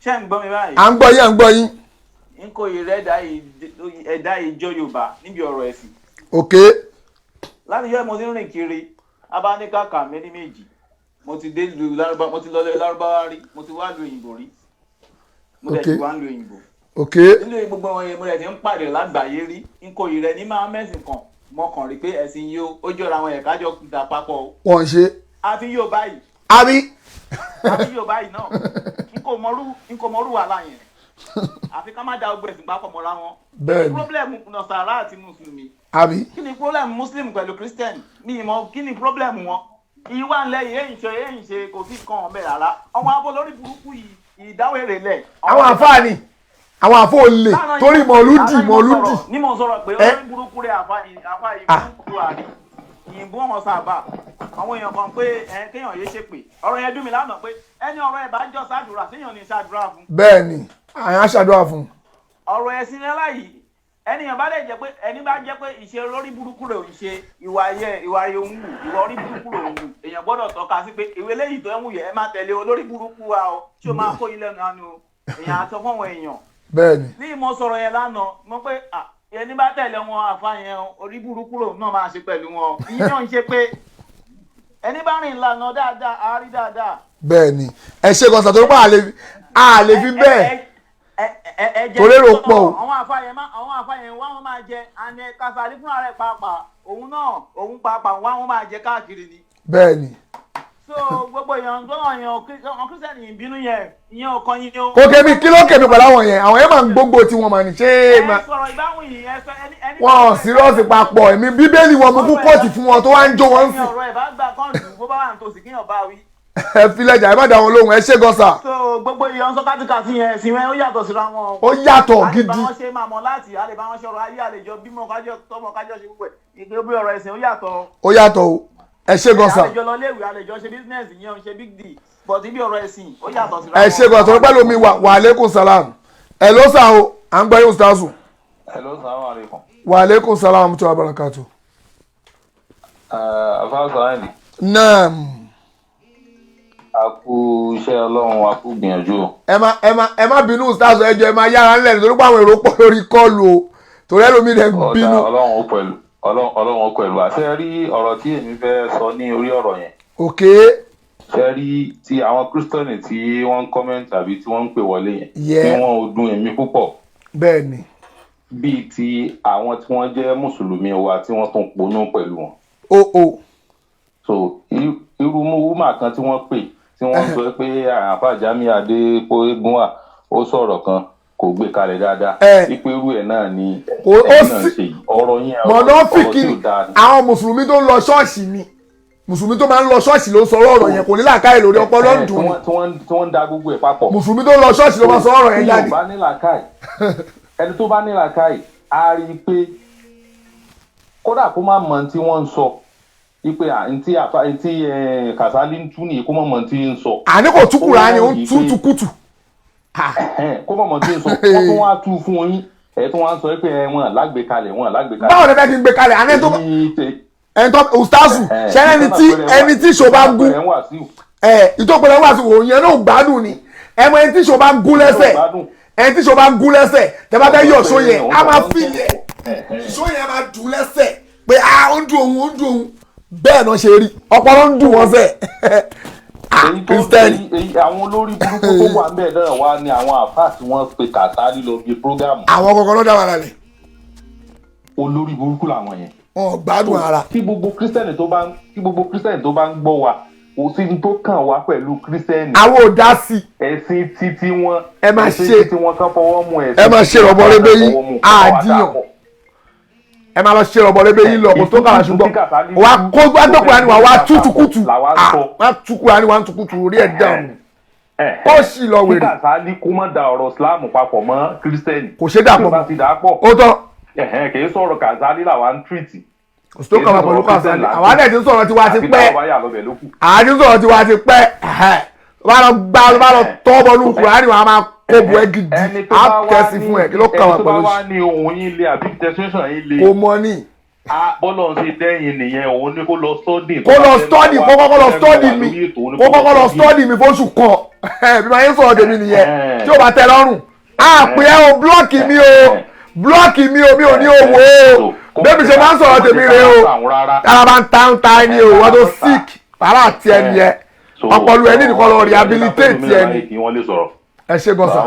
ṣé ń gbọ́ mi báyìí. à ń gbọ́ yín à ń gbọ́ yín. n kò yìí rẹ̀ ẹ̀dá ìjọ Yorùbá níbi ọ̀rọ̀ ẹ̀sìn. ok. látijọ́ yìí mo ti ń rìn kiri abáníkàkà mi ní méjì mo ti dé lu Lárúbáwá mo ti lọ Lárúbáwá rí mo ti wá lu òyìnbó rí mo dẹ̀ ti wá ń lu òyìnbó. ok. nílò gbogbo wọn yẹn mo dẹ̀ ti ń pàdé lágbàáyé rí n kò yìí rẹ̀ ní máa mẹ́sìn kan mo kàn rí pé ẹ̀sìn yìí ó jọra àwọn ẹ̀ka jọ kùtà papọ̀. wọ́n ṣe. àfi yóò báyìí. àbí. àfi yóò báyìí náà n kò mọrú wàhálà yẹn àfi ká má da ọgbẹ́ ẹ̀sìn papọ̀ mọ́ra wọn. bẹ́ẹ̀ni pírọ́blẹ̀mù Nasara àti mùsùlùmí. àbí. kí ni pírọ́blẹ̀mù muslim pẹ̀lú christian mi ìmọ̀ kí ni pírọ́blẹ̀mù wọn. ìwà ńlẹ̀ yìí èyí ṣe kò sí kan ọ̀bẹ rárá ọmọ abọ́ lórí burúkú yìí ìdáwèrè lẹ̀. àwọn àfáàní àwọn àfọ olè torí mọ̀lúdì. ní mo sọ̀rọ̀ pé olórí burúkú rẹ̀ àfa ìbúrúkú àrí ìyìnbó ọmọ sábà àwọn èèyàn kan pé kéèyàn yé ṣe pé ọ̀rọ̀ yẹn dùn mí lánàá pé ẹni ọ̀rọ̀ ẹ̀ bá jọ ṣàdúrà séèyàn ní ṣàdúrà fún. bẹ́ẹ̀ni àyàn ṣàdúrà fún. ọ̀rọ̀ ẹ̀sìn lẹ́la yìí ẹnìyàn bá lè jẹ́ pé ẹni bá jẹ́ pé ìṣe olórí burúkú rẹ̀ ò ń ṣe ìwà ohun wù ìwà orí burúkú rẹ̀ òun wù èèyàn gbọ́dọ̀ tọ́ka sí pé ìwé léyìí tó ń wù yẹ ẹ máa tẹ̀lé olórí burúkú wa o tí ó máa kó ilé ẹnu àánú èèyàn àtọ fún àwọn èèyàn. bẹ́ẹ̀ni. ní ìmọ̀ sọ̀rọ̀ yẹn lánàá mo pé ẹni bá tẹ̀lé wọn àfa yẹn orí burúkú rẹ̀ náà máa ṣe pẹ̀lú wọn ìyẹn ń ṣe pé ẹni bá rìn ìlànà dáadáa á rí dáadáa. bẹ́ẹ̀ni ẹ ṣe kan sàtọ́ pé àlè fi bẹ́ẹ̀ torí èrò pọ̀ o. àwọn àfàyẹn wá wọn máa jẹ àní Kasali fúnra rẹ̀ pàápàá òun pàápàá wá wọn máa jẹ káàkiri ni. bẹ́ẹ̀ni. so gbogbo èèyàn gbọ́dọ̀ yan kírísítẹ́nì ìbínú yẹn ìyẹn ò kọ́ yín o. kò kébi kí ló kébi pẹ̀lú àwọn yẹn àwọn yẹn máa ń gbógbó tí wọ́n máa ní ṣé. sọ̀rọ̀ ìbáwùn yìí ẹni. wọn sírọ́ọ̀sì papọ̀ èmi bíbélì wọn mú kú kóòtù fún wọn tó wá ń jó wọn sí. ọ̀rọ̀ ẹ̀ bá gbà kọ́ńtù bó bá wà nítòsí kíyàn bá wí. ẹ filẹ̀jà ẹ má dá wọn lóhùn ẹ ṣe gọ́sà. so gbogbo èèyàn sọ kátikàtì yẹn ẹ̀sìn wọn ó yàtọ̀ síra wọn. ó yàtọ̀ gidi. àlè bá wọn ṣe máa mọ láti àlè bá wọn ṣe ọ̀rọ̀ ayé àlejò bímọ kájọ tọmọ kájọ ṣe gbogbo ẹ̀ ìgbé bí ọ̀rọ̀ ẹ̀sìn ó yàtọ̀. ó yàtọ̀ o ẹ ṣe gọ́sà. àlejò lọ léèwé àlejò ṣe business yẹn ò ṣe big deal but ibi ọ̀rọ̀ ẹ̀sìn ó yàtọ̀ síra wọn. ẹ ṣe gọ́sà pẹ̀lú mi wa aleykum salam ẹ ló sà o à ń gbọ́ yóò sàásù. Hello, salaam alaikum. wa aleykum salam tó abarakatu. afáàsọ naam. a kú iṣẹ́ ọlọ́run a kú gbìyànjú. ẹ má bínú sàásù ẹjọ́ ẹ máa yára ńlẹ̀ nítorí pé àwọn èrò pọ̀ lórí kọ́ọ̀lù o torí ẹlòmíì rẹ̀ bínú. ọlọ́run ó pẹ̀lú àṣẹ rí ọ̀rọ̀ tí èmi fẹ́ sọ ní orí ọ̀rọ̀ yẹn. ok. ṣe rí ti àwọn kírísítọ́nì tí wọ́n ń kọ́mẹ́ǹtì àbí tí wọ́n ń pè wọlé yẹn. tí wọ́n ò dùn èmi púpọ̀. bẹ́ẹ̀ni. bíi ti àwọn tí wọ́n jẹ́ mùsùlùmí wa tí wọ́n tún ponú pẹ̀lú wọn. o. so irú wúmà kan tí wọ́n pè tí wọ́n sọ pé àáfà Jamiu Adépọ̀jù ó sọ̀rọ̀ kan kò gbé kalẹ̀ dáadáa wípé irú ẹ̀ náà ni ẹ̀yin náà ṣe ọ̀rọ̀ yẹn ọ̀rọ̀ tí ò dáa ni. àwọn mùsùlùmí tó ń lọ ṣọ́ọ̀ṣì ni mùsùlùmí tó máa ń lọ ṣọ́ọ̀ṣì ló ń sọ ọ̀rọ̀ yẹn kò ní làákàyè lórí ọpọlọ ń dùn ni. tí wọ́n ń da gbogbo ẹ̀ papọ̀. mùsùlùmí tó ń lọ ṣọ́ọ̀ṣì ló máa sọ ọ̀rọ̀ yẹn jáde. ẹni tó bá ní làákàyè á rí i pé kódà kó má mọ tí wọ́n ń sọ ipe ntí Kasali ń tú nìyí kó mọ̀ mọ̀ tí ń sọ. àní kò tú Kùránì ó ń tú tukutu. kó mọ̀ mọ̀ tí ń sọ wọ́n tún wá tú fún yín ẹ̀ tún wá ń sọ pé wọn lágbèkalẹ̀. báwo ni bẹ́ẹ̀ ti ń gbé kalẹ̀ àní tó ustazu ṣẹlẹ̀ ẹni tí ìṣó bá gún ìtòpẹ̀lẹ̀ wà sí òun yẹn náà gbádùn ni ẹmọ ẹni tí ìṣó bá gún lẹ́sẹ̀ ẹni tí ìṣó bá gún lẹ́sẹ̀ tẹ́ bá fẹ́ yọ̀ ṣó yẹn á máa fi yẹ ìṣó yẹn máa dùn lẹ́sẹ̀ pé ó ń dùn òun bẹ́ẹ̀ náà ṣe rí ọpọlọ ń dùn wọ́n sẹ̀. àwọn olórí burúkú tó wà ń bẹ̀ náà wá ní àwọn àfáà tí wọ́n pe Kasali lọ bí prógámù. àwọn kọ̀ọ̀kan ló dá wà lálẹ́. olórí burúkú làwọn yẹn. wọn gbádùn ara. kí gbogbo kírísítẹ́nì tó bá ń gbọ́ wa kò sí ní tó kàn wá pẹ̀lú kírísítẹ́nì. àwọn ò dá sí. ẹ̀sìn títí wọn. ẹ máa ṣe ẹ̀sìn títí wọn kán fọwọ́ mú ẹ̀sìn. ẹ máa ṣe rọ̀bọ̀ lébé yín àdíyàn. ẹ máa lọ ṣe rọ̀bọ̀ lébé yín lọ kó tó kàwá ṣùgbọ́n wà á kó gbàdúrà ni wà á tútùkùtù wà á túkùrà ni wà á túkùtù rí ẹ̀ dáhùn. ó sì lọ wèrè. kí Kasali kó má da ọ̀rọ̀ Islam papọ̀ mọ́ kírísítẹ́nì. kò ṣe dà pọ̀ ó tán. kì í sọ̀rọ̀ Kasali làwa ń tírìtì. kò sí tó kàn wá pẹ̀lú Kasali àwọn àdé tí ń sọ̀rọ̀ tiwa ti pẹ́ àdé tí ń sọ̀rọ̀ tiwa ti pẹ́ bá lọ tọ́ bọ́ọ̀lù Kùránì wọn a máa kó bu ẹ gidi á kẹ́sì fún ẹ kí ló kàn wá pẹ̀lú. ẹni tó bá wá ní ohun yín le àbí tẹsán yín le. kò mọ ní. bọ́lọ̀ ń ṣe dẹ́yìn nìyẹn òun ní kó lọ sọ́ọ̀dì. kó kọ́kọ́ lọ sọ́ọ̀dì mi fóṣù kan bí wọ́n yẹn sọ̀rọ̀ tèmi nìyẹn tí ó bá tẹ́ lọ́rùn pé ẹ o blọ́ọ̀kì mi ò ní owó o bébí ṣe máa ń sọ̀rọ̀ tèmi rè o tára bá ń ta ẹni o wọ́n tó sick wàhálà àti ẹni yẹn ọpọlọ ẹni nìkan lọ rehabilitate ẹni. ẹ ṣe gbọ́sà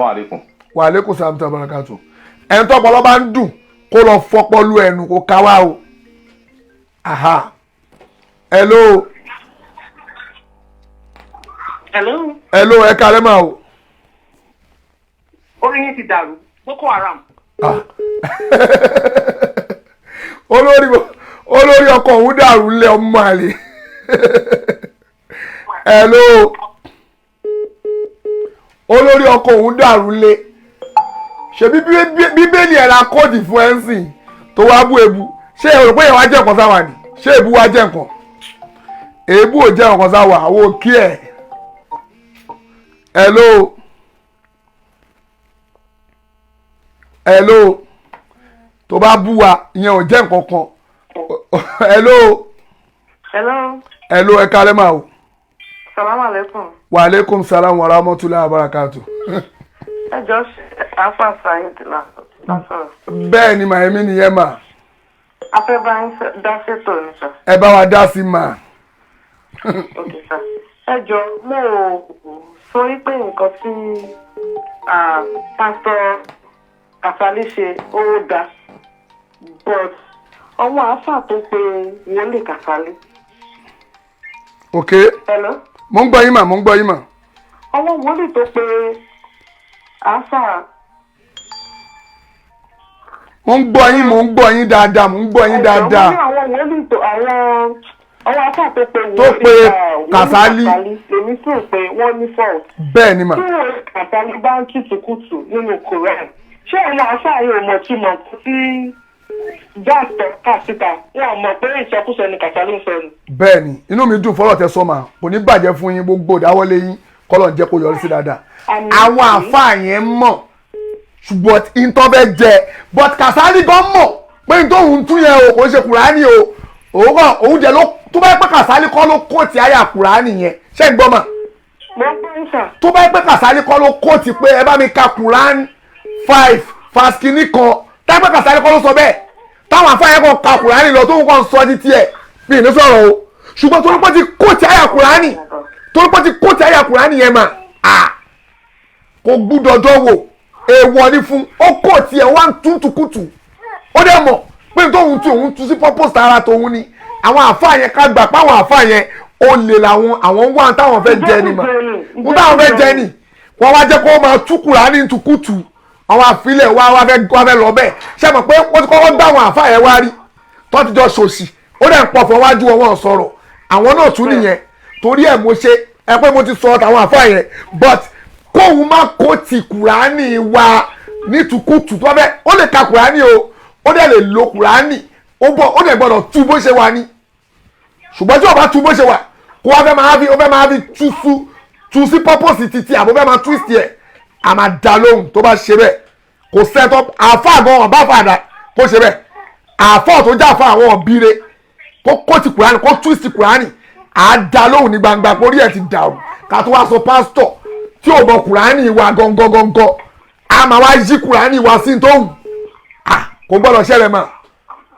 wà á lékún sàmùtà barakatu ẹni tó ọpọlọ bá ń dùn kó lọ fọpọlọ ẹnu kó káwá o aha hello. hello ẹ kálẹ́ máa o. orí yín ti dàrú Boko Haram. olórí ọkọ òun dàrú lé ọmọ àlè. hello olórí ọkọ òun dàrú lé ṣe bíbélì ẹ̀ la kóòdì fún ẹ̀ ń sìn tó wá bú ebu ṣé ẹ rò pé ìyàwó ajẹ́ nǹkan sáwà ni ṣé èébú wa jẹ́ nǹkan èébú ò jẹ́ nǹkan sáwà àwọn òkè ẹ̀. hello tó bá bú wa ìyẹn ò jẹ́ nǹkan kan. hello ẹ kálẹ́ máa o. salaam aleykum. wa aleykum salaam wa rahmatullahi wa barakatuh. ẹ jọ ṣe afa sayid lásọ̀rọ̀. bẹ́ẹ̀ ni màámi nìyẹn mà. a fẹ́ bá yín dá sétò ní sà. ẹ bá wa dá sí mà. ok sà ẹ jọ mo ò sọ wípé nǹkan tí pásítọ̀ Kasali ṣe ó dáa but ọwọ́ àáfà tó pe wọlé Kasali. ok. hello. mo ń gbọ́ yín mà mo ń gbọ́ yín mà. ọwọ́ wọlé tó pe àáfà. mo ń gbọ́ yín dáadáa mo ń gbọ́ yín dáadáa. àwọn wọlé tó àwọn àáfà tó pe wọlé Kasali. èmi sì rò pé wọ́n ní fault. bẹ́ẹ̀ ni mà. tí wọ́n Kasali bá ń kìtìkùtù nínú Quran ṣé àwọn àáfà yóò mọ̀ tí mọ̀ tí jáàtọ̀ kàṣíkà wọn mọ̀ pé ìṣọkúṣọ ni Kasali ń sọ ni. bẹ́ẹ̀ ni inú mi dùn fọlọ́ tẹ sọ́mà kò ní bàjẹ́ fún yín gbogbo ìdáwọ́lé yín kọ́lọ̀ ń jẹ́ kó yọrí sí dáadáa. àwọn àáfàá yẹn mọ̀ ṣùgbọ́n ìtọ́ bẹ́ẹ̀ jẹ but Kasali gan mọ̀ pé nítorí tún yẹn o kò ń ṣe Kùránì o òun jẹ ló tó bá yẹ pé Kasali kọ́ ló kóòtì àyà Kùránì yẹn ṣé ń gbọ́ mà. tó bá yẹ pé Kasali kọ́ ló kóòtì pé ẹ bá mi ka Kùránì 5 fast kìíní kan táwọn Kasali kọ́ ló sọ bẹ́ẹ̀ táwọn afáyẹ́ kan ka Kùránì lọ tó ń kàn sọ títí ẹ̀ bí ìní sọ̀rọ̀ o ṣùgbọ́n torí pé ti kóòtì àyà Kùránì yẹn mà kò gbúdọ̀dọ̀ wò èèwọ̀ ni fún ó kóòtì ẹ̀ wá ń túntùkùtù ó dẹ̀ mọ̀ pé tóun tí òun tú sí purpose ara tòun ni àwọn àfáyẹ́ ká gbà pé àwọn àfáyẹ́ ó lè làwọn àwọn wà táwọn fẹ́ jẹ ni mà wọ́n táwọn fẹ́ jẹ ni wọ́n wá jẹ́ kó máa tú Kùránì túkùtù àwọn àfilẹ̀ wá fẹ́ lọ bẹ́ẹ̀ ṣe mọ̀ pé wọ́n ti kọ́kọ́ gbá àwọn àfáà yẹn wá rí tó ti jọ ṣòṣì ó dẹ̀ ń pọ̀ fún wájú wọn sọ̀rọ̀ àwọn náà tún nìyẹn torí ẹ̀ mo ṣe ẹ pé mo ti sọ àwọn àfáà yẹn but kóun má kó ti Kùránì wa ní tukutu tó bẹ́ẹ̀ ó lè ka Kùránì o ó dẹ̀ lè lo Kùránì ó dẹ̀ gbọ́dọ̀ tú bó ṣe wà ní ṣùgbọ́n tí o bá tú bó ṣe wà kó wá fẹ́ máa fi tú sí purpose títí àbó fẹ́ máa twist yẹ a máa dá lóhùn tó bá ṣe bẹ́ẹ̀ kò sẹ́tọ́ àáfà gan ọ̀bá fàdà kó ṣe bẹ́ẹ̀ àáfà tó jáfa àwọn ọ̀bíire kó ti Kùránì kó twist Kùránì à dá lóhùn ní gbangba kórí ẹ̀ ti dàrú ká tó wá sọ pásítọ̀ tí ò mọ Kùránì wa gangan a máa wá yí Kùránì wa sí tóhùn kò gbọ́dọ̀ ṣẹlẹ̀ mà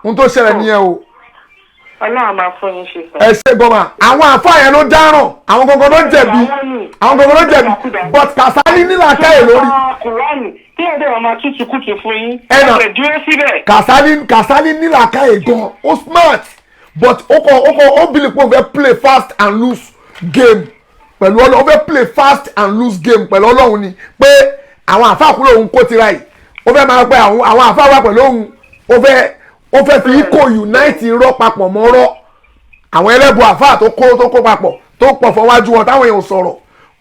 ohun tó ṣẹlẹ̀ nìyẹn o. Ọlọ́run máa fún yín ṣe fẹ́. ẹ ṣe gbọ́mà àwọn àáfà yẹn ló dáràn àwọn gangan ló jẹ̀bi but Kasali nílà káyè lórí. kí ẹ dẹ̀ wọ́n máa tútù kùtù fún yín. ẹ dúró síbẹ̀. Kasali nílà káyè gan ó smart but ó bìlì pé ó fẹ́ play fast and loose game pẹ̀lú Ọlọ́run ó fẹ́ play fast and loose game pẹ̀lú Ọlọ́run ni pé àwọn àáfà kúrò òun kó tira yìí ó fẹ́ máa pẹ́ àwọn àáfà wà pẹ̀lú òun ó fẹ́ fi ikọ̀ unite irọ́ papọ̀ mọ́rọ́ àwọn ẹlẹ́bùn àáfà tó kó papọ̀ tó pọ̀ fọwájú wọn táwọn èèyàn sọ̀rọ̀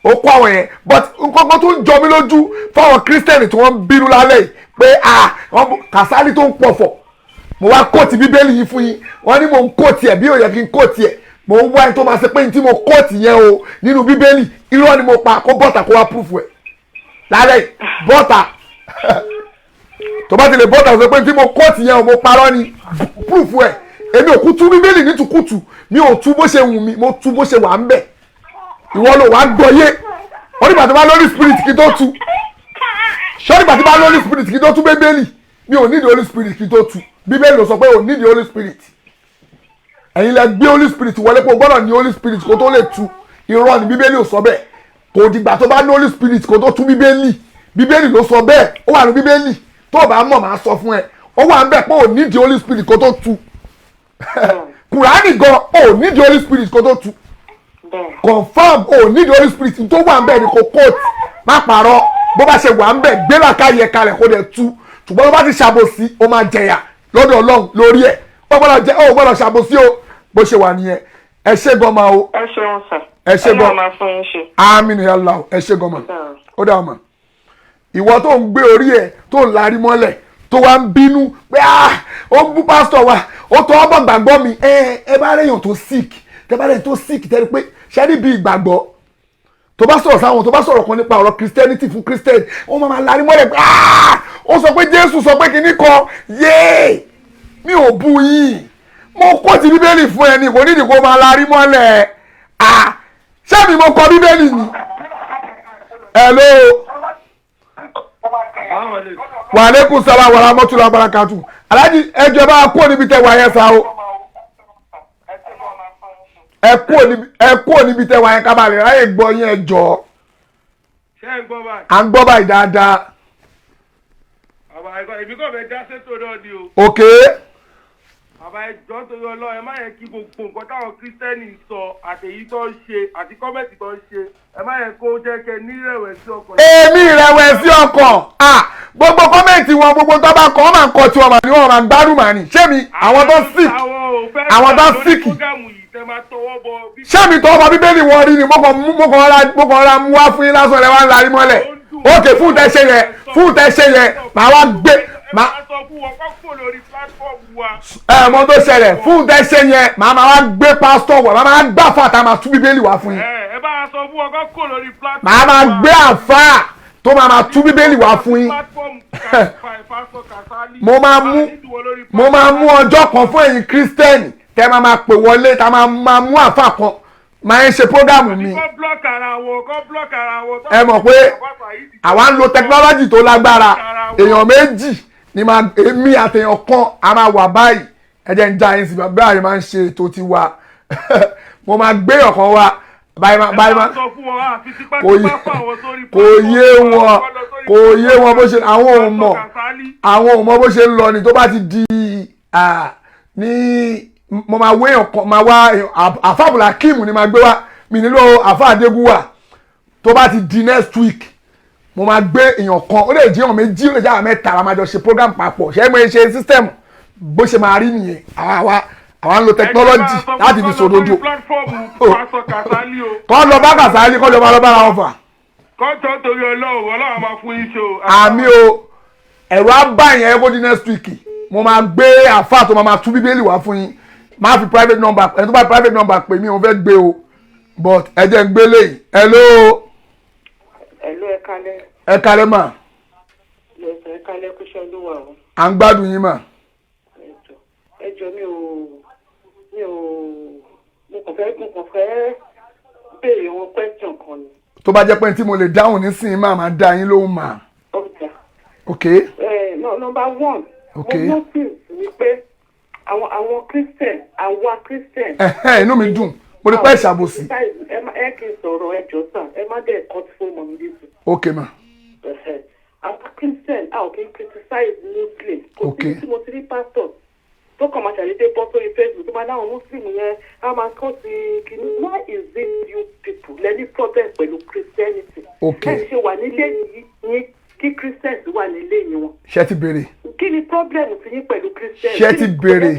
ó kó àwọn yẹn but nǹkan tó ń jọ mí lójú fáwọn kírísítẹ́nì tí wọ́n ń bínú lálẹ́ yìí pé Kasali tó ń pọ̀fọ̀ mo wá kóòtì bíbélì yìí fún yín wọ́n ní mo ń kóòtì ẹ̀ bí ó yẹ kí n kóòtì ẹ̀ mo ń wá ẹni tó máa ṣe pé ní tí mo kóòtì yẹn o nínú bíbélì irọ́ ni mo pa kó bọ́tà kó wá púfù ẹ̀ lálẹ́ bọ́tà tó bá ti lè bọ́tà sọ pé tí mo kóòtì yẹn o mo parọ́ ni púfù ẹ̀ èmi ò kú tú bíbélì ní tukutu mi ò tú bó ṣe wù mí mo tú bó ṣe wà ń bẹ̀ ìwọ ló wàá gbọ́ yé wọ́n nígbà tó bá lórí spirit kí tó tú ṣọ́ nígbà tó bá lórí spirit kí tó tú bíbélì mi ò nídìí holy spirit kí tó tú bíbélì ló sọ pé ò nídìí holy spirit ẹ̀yin lẹ gbé holy spirit wọlé pé o gbọ́dọ̀ ní holy spirit kó tó lè tú irọ́ ni bíbélì ò sọ bẹ́ẹ̀ kò dìgbà tó bá ní holy spirit kó tó tú bíbélì ló sọ bẹ́ẹ̀ ó wà ní bíbélì tó o bá mọ̀ máa sọ fún ẹ ó wà ń bẹ̀ pé ò nídìí holy spirit kó tó tú kùránì gan ò nídìí holy spirit kó tó tu confam ò nídìí holy spirit tó wà ń bẹ̀ ni kò kóòtù má parọ́ bó bá ṣe wà ń bẹ̀ gbéra káyẹ kalẹ̀ kó dẹ̀ tu ṣùgbọ́n bó bá ti ṣàbòsí ó máa jẹyà lọ́dọ̀ ọlọ́run lórí ẹ̀ ó gbọ́dọ̀ ṣàbòsí o bó ṣe wà nìyẹn ẹ ṣe gọmọ o ẹ ṣeun sà ẹ ṣe gọmọ máa fún yín ṣe. àmín ya Allah ẹ ṣe gọmọ ó dà ọmọ ìwọ tó ń gbé orí ẹ tó ń larí mọ́lẹ̀ tó wá ń bínú pé ó ń bú pásítọ̀ wa ó tọ́ ọ́ bọ̀ gbàgbọ́ mi ẹ bá rẹ̀yàn tó sick tẹ bá rẹ̀yàn tó sick tẹ́lẹ̀ pé ṣẹ́ni bí ìgbàgbọ́ tó bá sọ̀rọ̀ sáwọn tó bá sọ̀rọ̀ kan nípa ọ̀rọ̀ christianity fún christian ó máa larí mọ́lẹ̀ pé ó sọ pé jésù sọ pé kinní kan yéé mi ò bu yín mo kó ti bíbélì fún ẹni kò nídìí kó máa larí mọ́lẹ̀ ṣé mi mo kọ bíbélì ni hello wàlékún sábà wàrà mọ́tòlá barakatu aláàjì ẹjọ́ bá kó níbi tẹ́ wà yẹn sá o ẹ kó níbi tẹ́ wà yẹn kábàlẹ̀ ráyè gbọ́ yín ẹjọ́ à ń gbọ́ báyìí dáadáa. èmi kò fẹ́ já sétò náà ni o. ok. bàbá ẹjọ́ torí ọlọ́run ẹ má yẹ kí gbogbo nǹkan táwọn kírísítẹ́nì sọ àtẹ̀yí tó ń ṣe àti kọ́mẹ̀tì tó ń ṣe ẹ má yẹ kó jẹ́ kẹ́ ní ìrẹ̀wẹ̀sì ọkàn. èmi ìrẹ̀wẹ̀sì ọkàn gbogbo kọ́mẹ̀tì wọn gbogbo tó bá kọ́ ọ́ máa ń kọ́ tiwọn mà ní wọn máa ń gbádùn mà ní ṣé mi àwọn tó sick àwọn tó sick ṣé mi tọwọ́ bọ bíbélì wọn rí ni mo kàn ra mú wá fún yín lásán ẹ wá ń larí mọ́lẹ̀ ókè fún tẹ ṣe yẹn màá wá gbé mo tó ṣẹlẹ̀ fún tẹ ṣe yẹn màá máa wá gbé pásítọ̀ wọ̀ màá máa gbé àfáà tá a máa tú bíbélì wá fún yín màá máa gbé àfáà tó máa tú bíbélì wá fún yín mo máa mú ọjọ́ kan fún ẹ̀yin kírísítẹ́nì tẹ́ máa pè wọlé tá máa mú àfáà kan máa ń ṣe prógámù mi ẹ mọ̀ pé àwa ń lo tẹkinọ́lọ́jì tó lágbára èèyàn méjì ni èmi àtẹ̀yàn kan a máa wà báyìí ẹ jẹ́ ń já yín sí bàbá àyè máa ń ṣe ètò tiwa mo máa gbé ọ̀kan wa báyìí kò yé wọn bó ṣe àwọn ò mọ̀ bó ṣe ń lọ ni tó bá ti di ní mo máa wé ọkàn máa wá àfàbùlà kíìmù ni máa gbé wá mi nílò àfà àdégúwà tó bá ti di next week mo máa gbé èèyàn kan ó lè jẹ́ èèyàn méjì ó lè jẹ́ àwọn mẹ́ta la máa jọ ṣe program papọ̀ ṣé mo ṣe system bó ṣe máa rí nìyẹn àwa ń lo technology láti fi sòdodo kọ́ lọ bá Kàsálí kọ́ lọ bá ara wọn fà. kọ́ńtò torí ọlọ́run máa fún yín ṣe o. àmì o ẹ̀rọ abáyẹn kó di next week mo máa gbé àfà tó máa tú bíbélì wá fún yín máa fi private number ẹni tó bá private number pè mí o fẹ́ gbé o but ẹ jẹ́ ń gbé léyìí hello. hello ẹ kálẹ́. ẹ kálẹ́ mà. ẹ kálẹ́ kó ṣe olúwa o. à ń gbádùn yín mà. ẹjọ́ mi kàn fẹ́ béèrè wọn question kan ni. tó bá jẹ́ pé tí mo lè dáhùn nísìnyí máa dá yín lóhùn mà. ok. number one. ok. mo notice wípé àwọn christian inú mi dùn mo ní pẹ́ ìṣàbòsí. ẹ kì í sọ̀rọ̀ ẹjọ́ sàn ẹ má dẹ̀ cut fún mọ̀ níbi tí. ok ma. àwọn christian a ò kí n criticize muslim. ok tí mo ti rí pastor tó kàn máa ṣàdédé bọ́ sórí facebook tó máa láwọn muslim yẹn a máa kọ́ sí kìíní why is it you people lẹ́ni problem pẹ̀lú christianity. ok ẹ ṣe wà nílé yín kí christians wà nílé yín wọn. ṣé ti béèrè. kí ni problem ti yín pẹ̀lú christians. ṣé ti béèrè.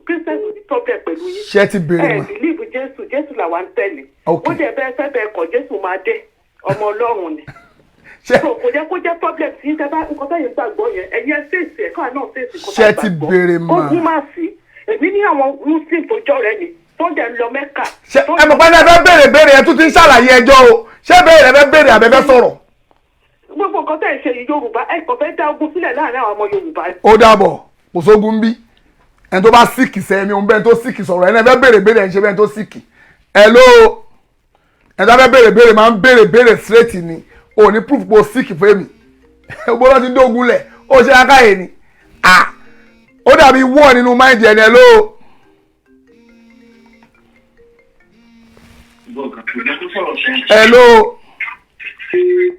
christians ò ní problem pẹ̀lú yín. ṣé ti béèrè ma. ẹ believe jésù làwa ń tẹ̀lé. ok wọ́n jẹ́ bẹ́ẹ̀ fẹ́ bẹ́ẹ̀ kọ́ jésù máa dé ọmọ ọlọ́run ni. so kò jẹ́ kó jẹ́ problem tí yín tẹ́bá nǹkan tẹ́yìn gbàgbọ́ yẹn ẹ̀yin ẹ̀ fèsì ẹ̀kọ́ náà fèsì kó ṣé ti béèrè ma. ogun máa sí èmi ní àwọn muslim tó jọ rẹ ni tó dẹ̀ lọ mẹ́kà. ẹ mọ̀ pé ẹ fẹ́ béèrè ẹ tún ti ń ṣàlàyé ẹjọ́ o ṣé béèrè ẹ fẹ́ béèrè àbẹ́fẹ́ sọ̀rọ̀. gbogbo nǹkan tẹ̀ ń ṣe yìí yorùbá ẹ kò fẹ́ dá ogun sílẹ̀ láàrin àwọn ọmọ yorùbá. ó dàbọ̀ kò sógun bí ẹni tó bá síkì sẹ́mi òun bẹ́ẹ̀ tó síkì sọ̀rọ̀ ẹni ẹ fẹ́ béèrè ẹ̀ ń ṣe bẹ́ẹ̀ tó síkì. hello ẹni tó fẹ́ béèrè máa ń béèrè straight ni o ní proof pé o síkì fún èmi gbọ́dọ̀ ti dógun lẹ̀ ó ṣe akáyè ni ó dàbí wọ́ọ̀ nínú máìndì ẹni hello. hello.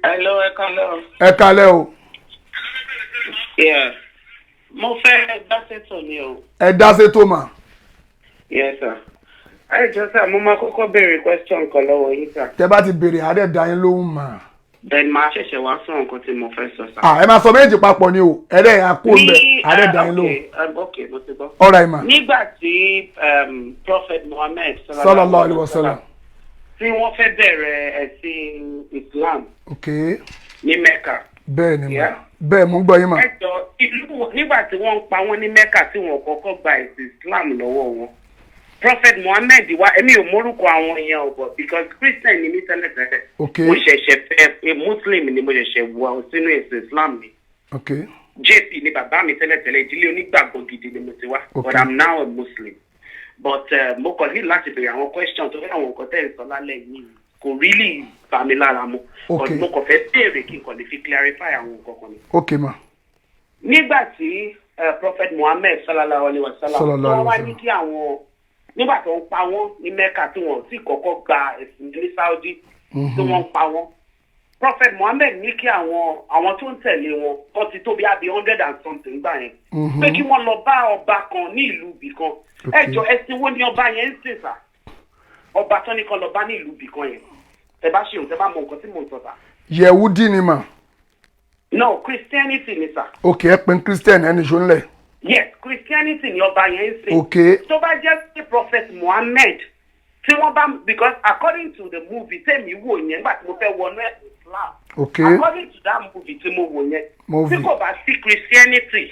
hello ẹ kálẹ́ o. ẹ kálẹ́ o. mo fẹ́ dá sétò ni o. ẹ dá sétò mà. Yes, sir. Ẹ jọ sá, mo máa kọ́kọ́ béèrè question kan lọ́wọ́ yín sá. Tẹ́ bá ti béèrè àdé dá yín lóhùn mà. Then máa ṣẹ̀ṣẹ̀ wá sọ nǹkan tí mo fẹ́ sọ sá. Ẹ máa sọ méjì papọ̀ ni o. Ẹ̀rẹ́ àpò ń bẹ̀ àdé dá yín lóhùn. Okay, mo ti gbọ́. All right ma. Nígbà tí Prophet Muhammad sallallahu alaihi wasallam tí wọ́n fẹ́ bẹ̀rẹ̀ ẹ̀sìn Islam okay ní Mecca. Bẹ́ẹ̀ ni ma. Bẹ́ẹ̀ mo gbọ́ yín ma. Ẹ jọ ìlú nígbà tí wọ́n ń pa wọ́n ní Mecca tí wọ́n kọ́kọ́ gba ẹ̀sìn Islam lọ́wọ́ wọn. Prophet Muhammad wa èmi ò mórúkọ àwọn èèyàn ọ̀bọ̀ because Christian ni mí tẹ́lẹ̀tẹ́lẹ̀. Okay. Mo ṣẹ̀ṣẹ̀ fẹ́ Muslim ni mo ṣẹ̀ṣẹ̀ wọ sínú ẹ̀sìn Islam ni. Okay. JP ni bàbá mi tẹ́lẹ̀tẹ́lẹ̀ ìdílé onígbàgbọ́ gidi ni mo ti wá. Okay. But I'm now a Muslim. But mo kàn ní láti béèrè àwọn question tó fẹ́ àwọn nǹkan tẹ́ ẹ̀ sọ lálẹ́ yìí kò really bá mi lára mu. Okay. But mo kàn fẹ́ béèrè kí n kàn lè fi clarify àwọn nǹkan kan ni. Okay ma. Nígbà tí Prophet Muhammad sallallahu alaihi wasallam wọ́n wá ní kí àwọn nígbà tó ń pa wọ́n ní Mecca tí wọ́n sì kọ́kọ́ gba ẹ̀sìn ní Saudi tí wọ́n ń pa wọ́n. Prophet Muhammad ní kí àwọn tó ń tẹ̀lé wọn wọ́n ti tó bí abi 100 and something gbà yẹn. Pé kí wọ́n lọ bá ọba kan ní ìlú ibì kan. Ẹ jọ ẹ̀sìn wo ni ọba yẹn ń sìn sà? Ọba tó ní kan lọ bá ní ìlú ibì kan yẹn. Tẹ bá ṣe òun tẹ bá mọ nǹkan tí mò ń sọ sà. Yẹ̀wúdí ni mà. No, Christianity ni sà. Okay, ẹ pin Christian ẹni ṣó ń lẹ̀. Yes, Christianity ni ọba yẹn ń sìn. Okay. Tó bá jẹ́ pé Prophet Muhammad tí wọ́n bá because according to the movie tẹ̀mí wò yẹn nígbà tí mo fẹ́ wọnú ẹ̀sìn Islam. Okay. According to that movie tí mo wò yẹn. Movie. Tí kò bá sí Christianity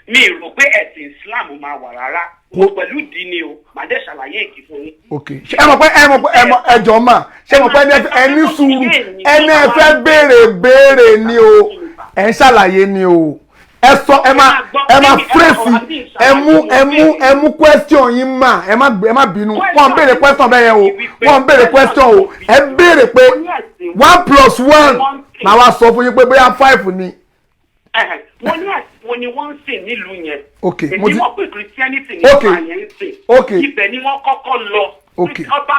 mi rò pé ẹ̀sìn Islam máa wà rárá. Mo pẹ̀lú ìdí ni o màá dẹ̀ ṣàlàyé èkì fún yín. Okay. Ṣé ẹ mọ̀ pé ẹjọ́ mà ṣé ẹ mọ̀ pé ẹni sùúrù ẹni ẹ fẹ́ béèrè ni o ẹ ń ṣàlàyé ni o ẹ sọ ẹ máa fírèsì ẹ mú question yín mà ẹ má bínú wọ́n béèrè question bẹ́ẹ̀ yẹn o wọ́n béèrè question o ẹ béèrè pé 1+1 màá wá sọ fún yín pé bóyá 5 ni. Wọ́n ní àsìkò ni wọ́n ń sìn nílùú yẹn. Okay. Èmi wọ́n pè Christianity ní ọba yẹn ń sìn. Okay. Ibẹ̀ ni wọ́n kọ́kọ́ lọ. Okay. Ọba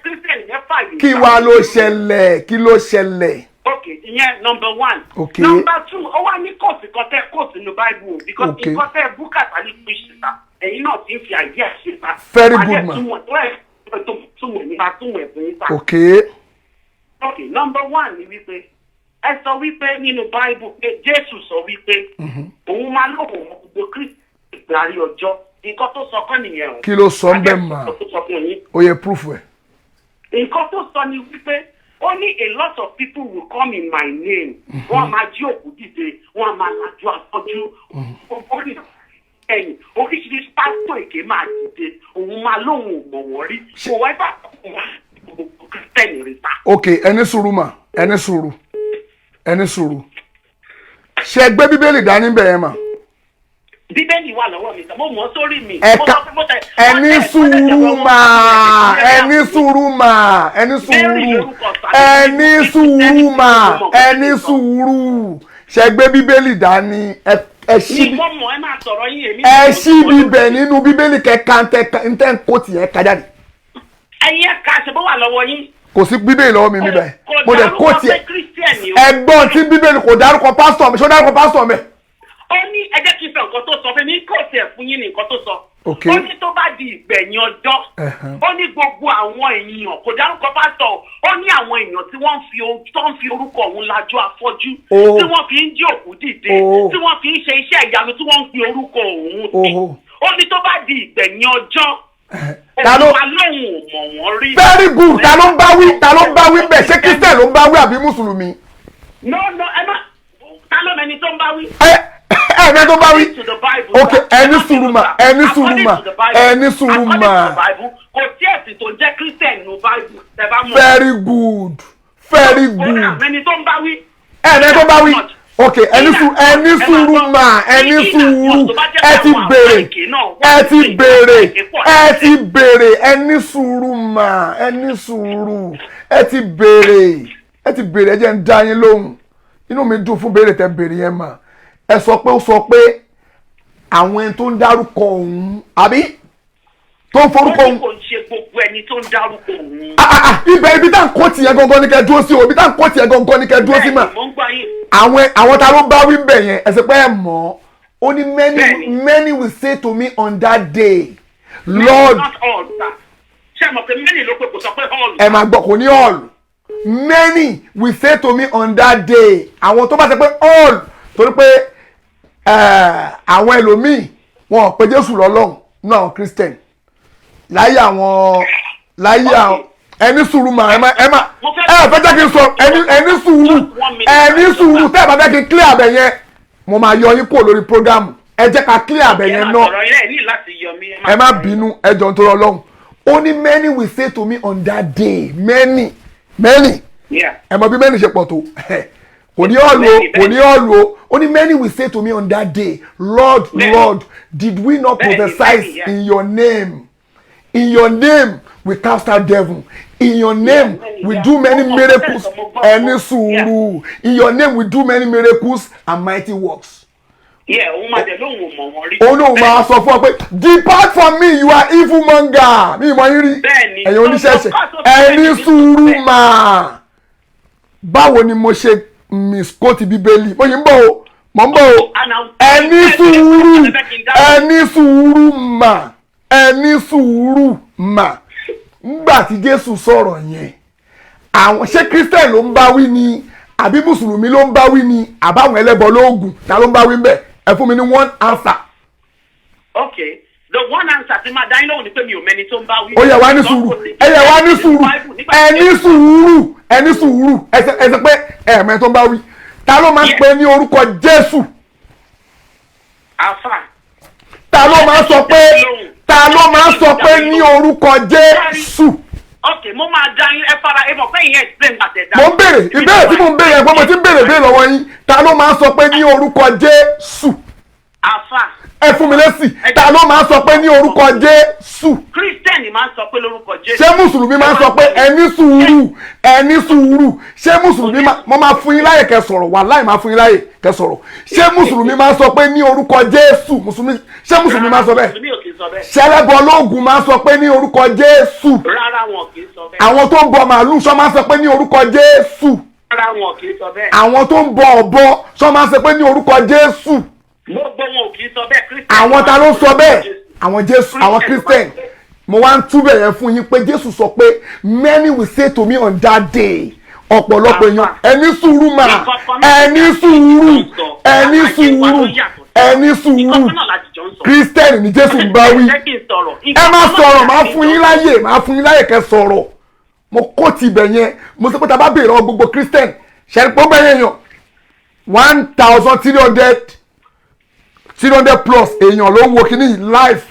Christian yẹn fàyè. Kí wá ló ṣẹlẹ̀? Okay, ìyẹn number 1. Okay. Number 2, ó wá ní kóòtù kan tẹ́ kóòtù ní Bible because Okay. nǹkan tẹ́ búkàtà ní píṣítà ẹ̀yin náà ti ń fi àìdí àṣìṣà. Very good man. Túmọ̀ nípa túmọ̀ ẹ̀fún yín sá. Okay. Okay, number 1 ni wípé ẹ sọ wípé nínú Bible pé Jésù sọ wípé òun máa lóhùn gbogbo Kristi ìgbàrí ọjọ́ nǹkan tó sọ kọ́ nìyẹn o. Kí ló sọ ń bẹ̀ mà? Ó yẹ proof ẹ̀. Nǹkan tó sọ ni wípé only a lot of people will come in my name. Wọ́n máa jí òkú dìde, wọ́n máa lajú afọ́jú. Oríṣiríṣi pásítọ̀ èké máa dìde, òun máa lóhùn ò mọ̀ wọ́n rí. Kò wá bá gbogbo Kristẹni rí ta. Okay, ẹni sùúrù mà, ẹni sùúrù. Ṣé gbé Bíbélì dání bẹ̀ yẹn mà? Bíbélì wà lọ́wọ́ mi, mo mọ̀ sórí mi. Ẹni sùúrù mà. Ṣé gbé Bíbélì dání ẹ ṣí bíbẹ̀ nínú Bíbélì kẹka ntẹ́ ń kó tiẹ̀ kájáde. Ẹyin ẹ̀ka ṣe bó wà lọ́wọ́ yín. Kò sí Bíbélì lọ́wọ́ mi níbẹ̀ mo dẹ̀ kó tiẹ̀ ẹgbọ́n tí Bíbélì kò dárúkọ pásítọ̀ mi ṣó dárúkọ pásítọ̀ mi. Ó ní ẹ jẹ́ kí n sọ nǹkan tó sọ fún mi kò tiẹ̀ fún yín ní nǹkan tó sọ. Okay. Ó ní tó bá di ìgbẹ̀yìn ọjọ́ ó ní gbogbo àwọn èèyàn kò dárúkọ pásítọ̀ ó ní àwọn èèyàn tí wọ́n fi orúkọ òun lajú afọ́jú tí wọ́n fi ń jí òkú dìde tí wọ́n fi ń ṣe iṣẹ́ ìyanu tí wọ́n ń fi orúkọ òun sí. Ó ní tó bá di ìgbẹ̀yìn ọjọ́ òun máa lóhùn ò mọ̀ wọ́n rí. Very good. Ta ló ń bá wí bẹ́ẹ̀ ṣé Christian ló ń bá wí àbí Mùsùlùmí? No, ẹ má ta ló mẹni tó ń bá wí. Ẹni tó bá wí. Okay, ẹni sùúrù mà. Kò tí ẹ̀sìn tó jẹ́ Christian nínú Bible tẹ́ bá mọ̀. Very good. Ẹni tó ń bá wí. Ẹni tó bá wí. Okay, ẹni sùúrù mà. Ẹ ti béèrè. Ẹni sùúrù mà. Ẹ ti béèrè. Ẹ jẹ́ ń dá yín lóhùn. Inú mi dùn fún béèrè tẹ́ béèrè yẹn mà. Ẹ sọ pé àwọn ẹni tó ń dárúkọ òun àbí tó ń forúkọ òun. Ó ní kò ń ṣe gbogbo ẹni tó ń dárúkọ òun. Ibi tá n kó tiẹ̀ gangan ní kẹ́ dúró sí o ibi tá n kó tiẹ̀ gangan ní kẹ́ dúró sí mà. Àwọn ta ló bá wí bẹ̀ yẹn ẹ sọ pé ẹ mọ̀ ó ní many will say to me on that day Lord. ṣé mo pe many ló pé kò sọ pé all. ẹ máa gbọ́ kò ní all many will say to me on that day àwọn tó bá ṣe pé all torí pé àwọn ẹlòmíì wọn ò pe Jésù lọ́lọ́run náà Christian láyé àwọn ẹni sùúrù mà ẹ fẹ́ jẹ́ kí n sọ ẹni sùúrù tẹ́ ẹ bá fẹ́ kí n clear abẹ yẹn mo máa yọ yín kúrò lórí programu ẹ jẹ́ ká clear abẹ yẹn náà ẹ má bínú ẹ jọ nítorí Ọlọ́run only many will say to me on that day many ẹ mọ bí many ṣe pọ̀ tó kò ní ọ̀lù o only many will say to me on that day Lord Lord did we not prophesy in your name we cast out devil in your name we do many miracles ẹni sùúrù in your name we do many miracles and mighty works. òun ló máa sọ fún ọ pé depart from me you are evil monger mi ìmọ̀ yín rí ẹ̀yin oníṣẹ̀ṣẹ̀ ẹni sùúrù mà báwo ni mo ṣe misquote bíbélì mo yìí ń bọ̀ o mo ń bọ̀ o ẹni sùúrù mà ngbà tí Jésù sọ̀rọ̀ yẹn àwọn ṣé Christian ló ń bá wí ni àbí mùsùlùmí ló ń bá wí ni àbáwọn ẹlẹ́bọ lóògùn ta ló ń bá wí bẹ́ẹ̀ ẹ fún mi ní one answer. Okay, the one answer ti máa dáná òní pé mi ò mẹni tó ń bá wí. ó yẹ wá ní sùúrù ẹni sùúrù ẹ sọ pé ẹ̀ẹ̀mẹ́ tó ń bá wí ta ló máa ń pè ní orúkọ Jésù. Àfà. ta ló máa sọ pé ní orúkọ Jésù. Okay, mo máa dá yín ẹ fara ẹ mọ̀ pé ìyẹn explain àtẹ̀dá. mo ń béèrè ìbéèrè tí mo ń béèrè ẹ̀gbọ́n mo ti ń béèrè lọ́wọ́ yín ta ló máa sọ pé ní orúkọ Jésù. Àfà. ẹ fún mi lésì ta ló máa sọ pé ní orúkọ Jésù. Kírísítẹ́nì máa ń sọ pé lórúkọ Jésù. ṣé mùsùlùmí máa ń sọ pé ẹni sùúrù ṣé mùsùlùmí mo máa fún yín láyè kẹ́ sọ̀rọ̀ wàláhì máa fún yín láyè kẹ́ sọ̀rọ̀ ṣé mùsùlùmí máa ń sọ pé ní orúkọ Jésù ṣé mùsùlùmí máa ń sọ bẹ́ẹ̀ ṣẹlẹ́bọ lóògùn máa ń sọ pé ní orúkọ Jésù. Rárá wọn kì í sọ bẹ́ẹ̀. àwọn tó ń bọ màálù sọ máa ń sọ pé ní orúkọ Jésù. Rárá wọn kì í sọ bẹ́ẹ̀. àwọn tó ń bọ ọ̀bọ sọ máa ń sọ pé ní orúkọ Jésù. gbogbo wọn ò kì í sọ bẹ́ẹ̀. àwọn ta ló sọ bẹ́ẹ̀ àwọn Jésù àwọn Christian mo wá ń túbẹ̀ yẹn fún yín pé Jésù sọ pé many will say to me on that day ọ̀pọ̀lọpọ̀ èèyàn ẹni sùúrù mà ẹni sùúrù Christian ni Jésù ń bá wí ẹ má sọ̀rọ̀ máa fún yín láyè kẹ́ sọ̀rọ̀ mo kó ti ibẹ̀ yẹn mo sọ pé ta bá béèrè ọ gbogbo Christian ṣẹ́ni pé ó bẹ̀rẹ̀ èèyàn 1,300 plus èèyàn ló ń wo kíní live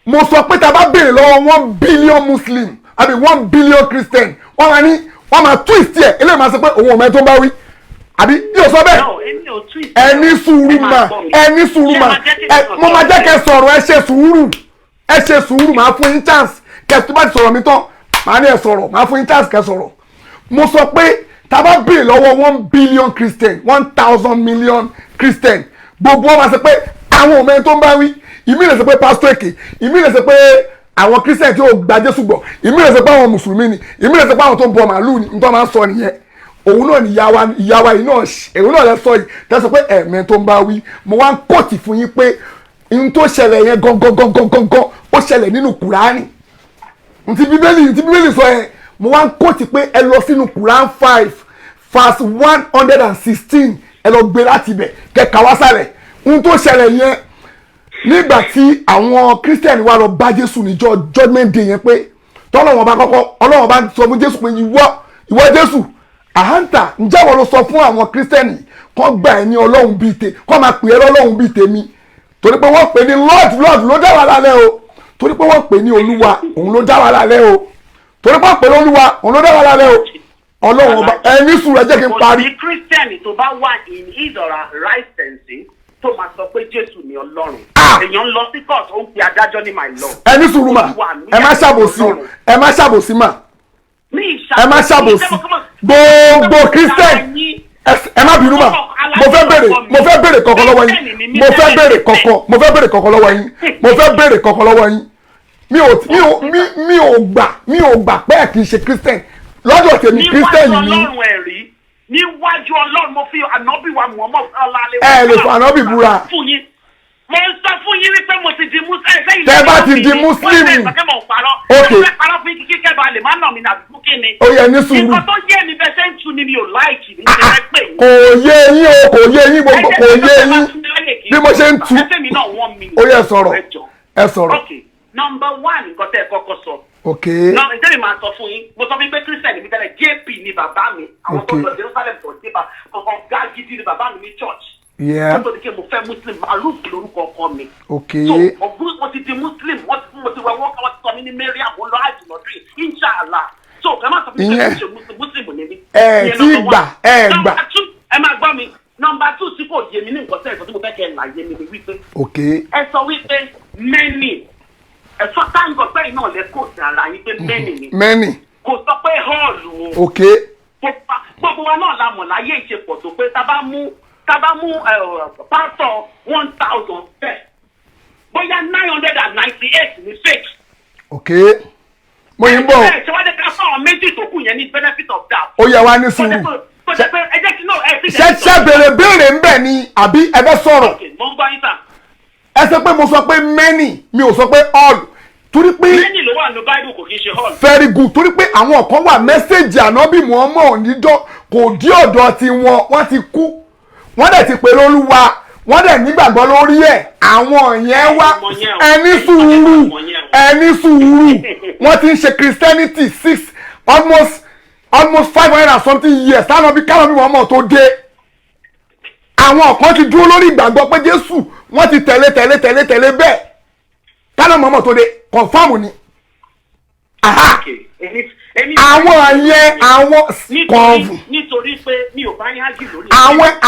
mo sọ pé ta bá béèrè lọ́wọ́ 1 billion Muslim àbí 1 billion Christian wọ́n máa twist ẹ̀ eléyìí máa sọ pé òun ò mẹ́ tó ń bá wí àbí yóò sọ bẹ́ẹ̀ ẹni sùúrù mà mo máa jẹ́ kẹ́ sọ̀rọ̀ ẹ ṣe sùúrù máa fún yín chance kẹ́ tó bá ti sọ̀rọ̀ mi tán máa ní ẹ sọ̀rọ̀ máa fún yín chance kẹ́ sọ̀rọ̀ mo sọ pé tá a bá béèrè lọ́wọ́ 1 billion Christian 1,000 million Christian gbogbo wọn máa sọ pé àwọn òmẹ́ni tó ń bá wí ìmí lè sọ pé pásítọ̀ èké ìmí lè sọ pé àwọn Christian tí ó gba Jésù gbọ́ ìmí lè sọ pé àwọn mùsùlùmí ni ìmí lè sọ pé àwọn tó ń bọ màálù ni nítorí máa ń sọ nìyẹn òun náà ni ìyá wa yìí náà èun náà lè sọ yìí tẹ́ sọ pé ẹ̀mẹ́ tó ń bá wí mo wá ń kóòtì fún yín pé ohun tó ṣẹlẹ̀ yẹn gangan ó ṣẹlẹ̀ nínú Kùránì ntí bíbélì sọ yẹn mo wá ń kóòtì pé ẹ lọ sínú Quran 5 verse 116 ẹ lọ gbé láti ibẹ̀ kẹka wá sálẹ̀ ohun tó ṣẹlẹ̀ yẹn nígbà tí àwọn Christian wá lọ bá Jésù níjọ́ judgment day yẹn pé tọ́lọ́wọ́n bá sọ fún Jésù pé ìwọ Jésù àhántà ǹjẹ́ wọ́n ló sọ fún àwọn Christian kọ́ gbà ẹ́ ní Ọlọ́run bíi kọ́ máa pè é lọ́lọ́run bíi tèmi torí pé wọ́n pè ní Lord ló dá wa lálẹ́ o torí pé wọ́n pè ní Olúwa òun ló dá wa lálẹ́ o torí pé wọ́n pè ní Olúwa òun ló dá wa lálẹ́ o Ọlọ́run ọba ẹni sùúrù ẹ jẹ́ kí n parí. kò sí Christian tó bá wà in his or her right sense tó máa sọ pé Jésù ni Ọlọ́run èèyàn ń lọ sí court ó ń pe adájọ́ ní my lord. ẹni sùúrù mà ẹ má ṣàbòsí mà ẹ má ṣàbòsí gbogbo Christian ẹ má bínú mà mo fẹ́ béèrè kọ̀ọ̀kan lọ́wọ́ yín mo fẹ́ béèrè kọ̀ọ̀kan lọ́wọ́ yín mi ò gbà pé ẹ kì í ṣe Christian lọ́dọ̀ tèmi Christian ni. níwájú Ọlọ́run mo fi ànábì wa Muhammad ọlọ́lẹ̀ ẹ lè fọ ànábì búra mo ń sọ fún yín wípé mo ti di muslim. tẹ́ bá ti di muslim ok parọ́ fún kíkẹ́ bá lè má nà mí nàbí fún kíni. ó yẹ ní sùúrù. nǹkan tó yé mi bẹ́ẹ̀ ṣe ń tu ni mi ò láìkì ní ṣe fẹ́ pè yín. kò yé yín o kò yé yín gbogbo kò yé yín bí mo ṣe ń tu ó yẹ sọ̀rọ̀ ẹ sọ̀rọ̀. ok number one nǹkan tẹ́ ẹ kọ́kọ́ sọ. ok ǹjẹ́ mi máa sọ fún yín mo sọ fún yín pé christian mi tẹ́lẹ̀ jp ni bàbá mi àwọn tó lọ jerusalem tó dé bá ọ̀gá gidi ni bàbá mi ní church. Yeah. Tó di mo fẹ́ muslim maruf lórúkọ ọkọ mi. Okay. So ọ̀gbọ́n mo ti di muslim mo ti wẹ̀ wọ́n kọ́ sọ mi ní mariam mo lọ àjùmọ̀ dùn inshallah. So ẹ má sọ fún mi pé muslim ní mi. Ẹ ti gbà ẹ gbà. Ẹ máa gbọ́ mi nọmba two tí kò yé mi ní nǹkan tẹ́ ẹ̀ sọ tí mo fẹ́ kẹ́ ẹ̀ là yé mi ni wípé. Okay. Ẹ sọ wípé many ẹ sọ táǹgọ̀ pé iná lẹ kò sí ara yín pé many ni. Many. Kò sọ pé hall o. Okay. Gbogbo wa náà la mọ̀ láyé ìṣepọ̀ tó pé tá bá mú pásọ̀ 1,000 bẹ́ẹ̀ bóyá 998 ní fake. ok mo yín bọ̀. ṣé wọ́n dé ká fáwọn méjì tó kù yẹn ní benefit of doubt. ó yẹ wá ní sùúrù. ṣe béèrè ń bẹ̀ ni àbí ẹ fẹ́ sọ̀rọ̀. mo ń gbọ́ yín sà. ẹ sọ pé mo sọ pé many mi ò sọ pé all torí pé. many ló wà ní bible kò kí n ṣe all. very good torí pé àwọn kan wà mẹ́sẹ̀gì ànábì Muhammad onídọ́ kò dí ọ̀dọ̀ tiwọn wọ́n ti kú wọ́n dẹ̀ ti pè lólúwa wọ́n dẹ̀ nígbàgbọ́ lórí ẹ̀ àwọn yẹn wá ẹni sùúrù wọ́n ti ń ṣe Christianity almost 500 and something years táwọn bí káwọn bí wọ́n mọ̀ tó dé àwọn kan ti dúró lórí ìgbàgbọ́ pé Jésù wọ́n ti tẹ̀lé bẹ́ẹ̀ táwọn mọ̀ tó dé confam ni àwọn yẹn àwọn kọ̀ọ̀fù. nítorí pé mi ò bá yín ájì lórí.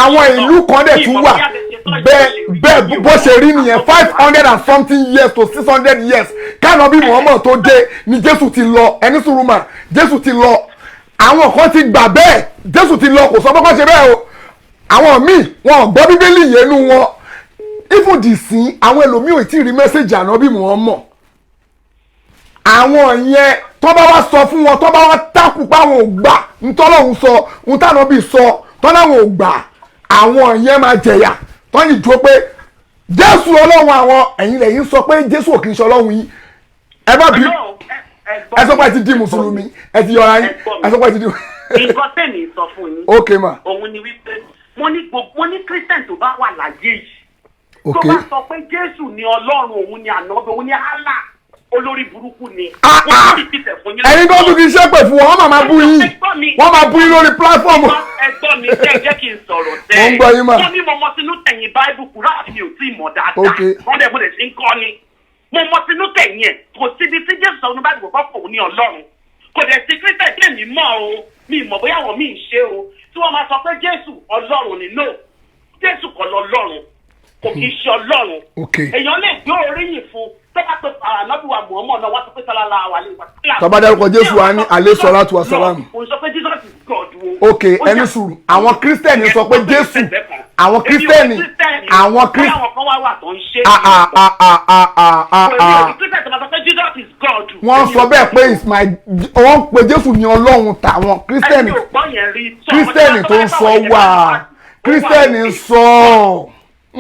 àwọn ìlú kan dẹ̀ tún wà bẹ́ẹ̀ bó ṣe rí nìyẹn 500 and something years to 600 years káàná bí Muhammad tó dé ni Jésù ti lọ ẹni sùúrù mà Jésù ti lọ àwọn kan ti gbà bẹ́ẹ̀ Jésù ti lọ kò sọ pé kó ṣe bẹ́ẹ̀ o àwọn míì wọn ò gbọ́ Bíbélì yẹnu wọn even the sin àwọn ẹlòmíì ò tí ì rí mẹ́sẹ̀gì àná bí Muhammad àwọn yẹn tó bá wá sọ fún wọn tó bá wá tákù pé àwọn ò gbà ntọ́lọ́hún sọ ntànàbí sọ tọ́láwọn ò gbà àwọn yẹn máa jẹ̀yà tó yìí dúró pé Jésù ọlọ́run àwọn ẹ̀yin lẹ́yìn sọ pé Jésù ò kì í ṣe ọlọ́run yìí ẹ bá bí ẹ sọ pé ẹ ti di mùsùlùmí ẹ ti yọra yín ẹ sọ pé ẹ ti di. nǹkan tẹ̀mí sọ fún yín. ok ma. òun ni wípé mo ní Christian tó bá wà láyé yìí tó bá sọ pé Jésù ni ọlọ́run òun ni ànábì òun ni Allah olórí burúkú ni. ẹ̀yin tó tún kì í ṣépè fún wọn wọ́n máa bú yín wọ́n máa bú yín lórí platform. ẹ̀gbọ́n mi jẹ́ kí n sọ̀rọ̀ tẹ́ mo ń gbọ́ yín mà. wọ́n ní mo mọ sínú tẹ̀yìn báíbù kúrò àti mi ò tí ì mọ̀ dáadáa wọ́n dẹ̀ mo lè ṣe ń kọ́ ni mo mọ sínú tẹ̀yìn ẹ̀ kò síbi tí Jésù sọ ní báíbù kò fọ́ ní Ọlọ́run kò dẹ̀ sí Kírísítẹ̀ tí èmi mọ̀ o mi mọ̀ bóyá àwọn míì ṣe o tí wọ́n máa sọ pé Jésù Ọlọ́run ni no Jésù kọ́ lọ́lọ́run kò kì í ṣe Ọlọ́run èèyàn lè gbé oríyìn fún ànábìwá Muhammad náà wá sọ pé sálálá wà lè wá. tọ́ba dárúkọ Jésù wa ní alẹ́ sọlá tu wasalamu. kò sọ pé Jesus is God wo. ok ẹni sùúrù àwọn kírísítẹ́nì sọ pé Jésù àwọn kírísítẹ́nì àwọn kírísítẹ́nì. àwọn kan wá wà tó ń ṣe. wọ́n sọ bẹ́ẹ̀ pé wọ́n pe Jésù ní Ọlọ́run tàwọn kírísítẹ́nì kírísítẹ́nì tó ń sọ wà kírísítẹ́nì ń sọ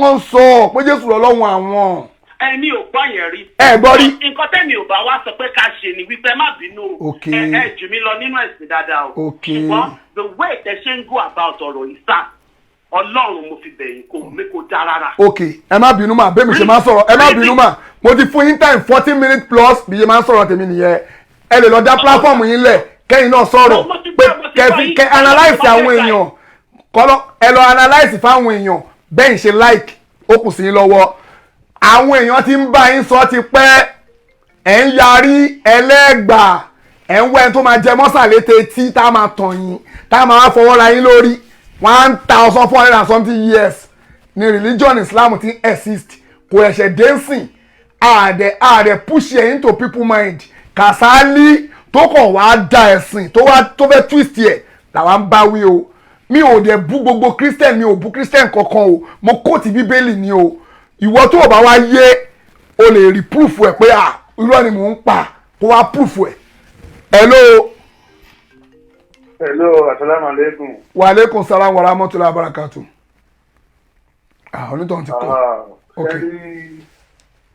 wọ́n sọ pé Jésù Ọlọ́run àwọn ẹni ò gbọ́ yẹn rí. ẹ gbọ́ rí. nǹkan tẹ́mi ò bá wá sọ pé ká ṣe ni wípé má bínú o. ẹ jù mí lọ nínú ẹ̀sìn dáadáa o. ṣùgbọ́n the way tẹ ṣe ń go about ọ̀rọ̀ yìí sá Ọlọ́run mo fi bẹ̀yìn kò dá rárá. ok ẹ má bínú mà bẹ́ẹ̀ mi ṣe máa ń sọ̀rọ̀ ẹ má bínú mà mo ti fún yín time 40 minutes plus bí ṣe máa ń sọ̀rọ̀ tèmi nìyẹn ẹ lè lọ dá platform yín lẹ̀ kẹ́yìn náà sọ̀rọ̀ pé kẹ́ analyse àwọn èèyàn kọ́lọ́ ẹ lọ analyse fáwọn èèyàn bẹ́ẹ̀ ṣe like ó kù sí yín lọ́wọ́ àwọn èèyàn ti ń bá yín sọ ti pẹ́ ẹ̀ ń yarí ẹlẹ́gbà ẹ̀ ń wẹ́n tó máa jẹ mọ́sàlété tí tá a máa tàn yín tá a máa fọwọ́ ra yín lórí 1400 and something years ni religion Islam ti exist kò ẹ̀ṣẹ̀ dẹ́sìn àdẹ̀ push it into people mind Kàsálí tó kàn wá da ẹ̀sìn tó fẹ́ twist ẹ̀ làwa ń bá wí o mi ò dẹ̀ bú gbogbo Christian mi ò bú Christian kankan o mo kóòtù Bíbélì ni o ìwọ tó o bá wá yé o lè rí proof ẹ pé irọ́ ni mò ń pa kó wá proof ẹ. hello asalaamualeykum. wa aleykum salaam wa rahmatulah barakatu. onítọ̀hún ti kọ́ Ẹni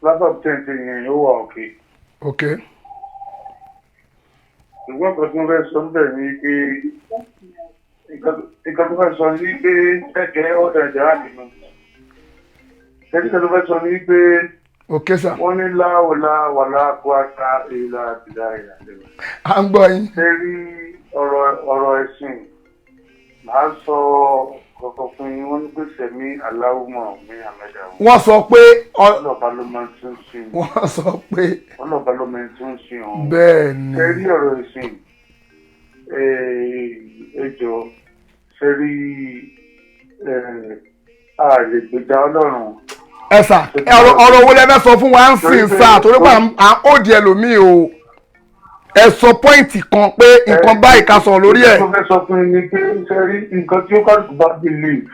laptop tẹ̀ǹtì yẹn ó wà òkè. Ok. Ìwọ́n kan tí wọ́n fẹ́ sọ bẹ́ẹ̀ ni pé nǹkan tó fẹ́ sọ ní pé ẹ̀kẹ́ ọ̀dà ìjà àdìmọ́. Ẹni kan tó fẹ́ sọ ní pé wọ́n ní láwọlá wàlá kwata ìlà àtìlá ìyàtọ̀. À ń gbọ́ yín. Ṣé rí ọ̀rọ̀ ẹ̀sìn màá sọ kọ̀ọ̀kan fún yín wọ́n ní pé sẹ̀mí aláwùmọ̀ mi àmẹ́dà. Wọ́n sọ pé ọlọ́ba ló máa ń tún sí i. Wọ́n sọ pé ọlọ́ba ló máa ń tún sí i. Bẹ́ẹ̀ ni. Ṣé rí ọ̀rọ̀ ẹ̀sìn ẹjọ́ ṣé rí ààrẹ gbèjà ọlọ́run. Ẹ sà ọ̀rọ̀ wo lẹ fẹ́ sọ fún wa ń sìn sá torí pé à ń òdì ẹlòmíì o. Ẹ sọ pọ́ìntì kan pé nǹkan báyìí ká sọ̀rọ̀ lórí ẹ̀. Mo fẹ́ sọ fún yín ni pé ṣé rí nǹkan tí ó kálukú bá believe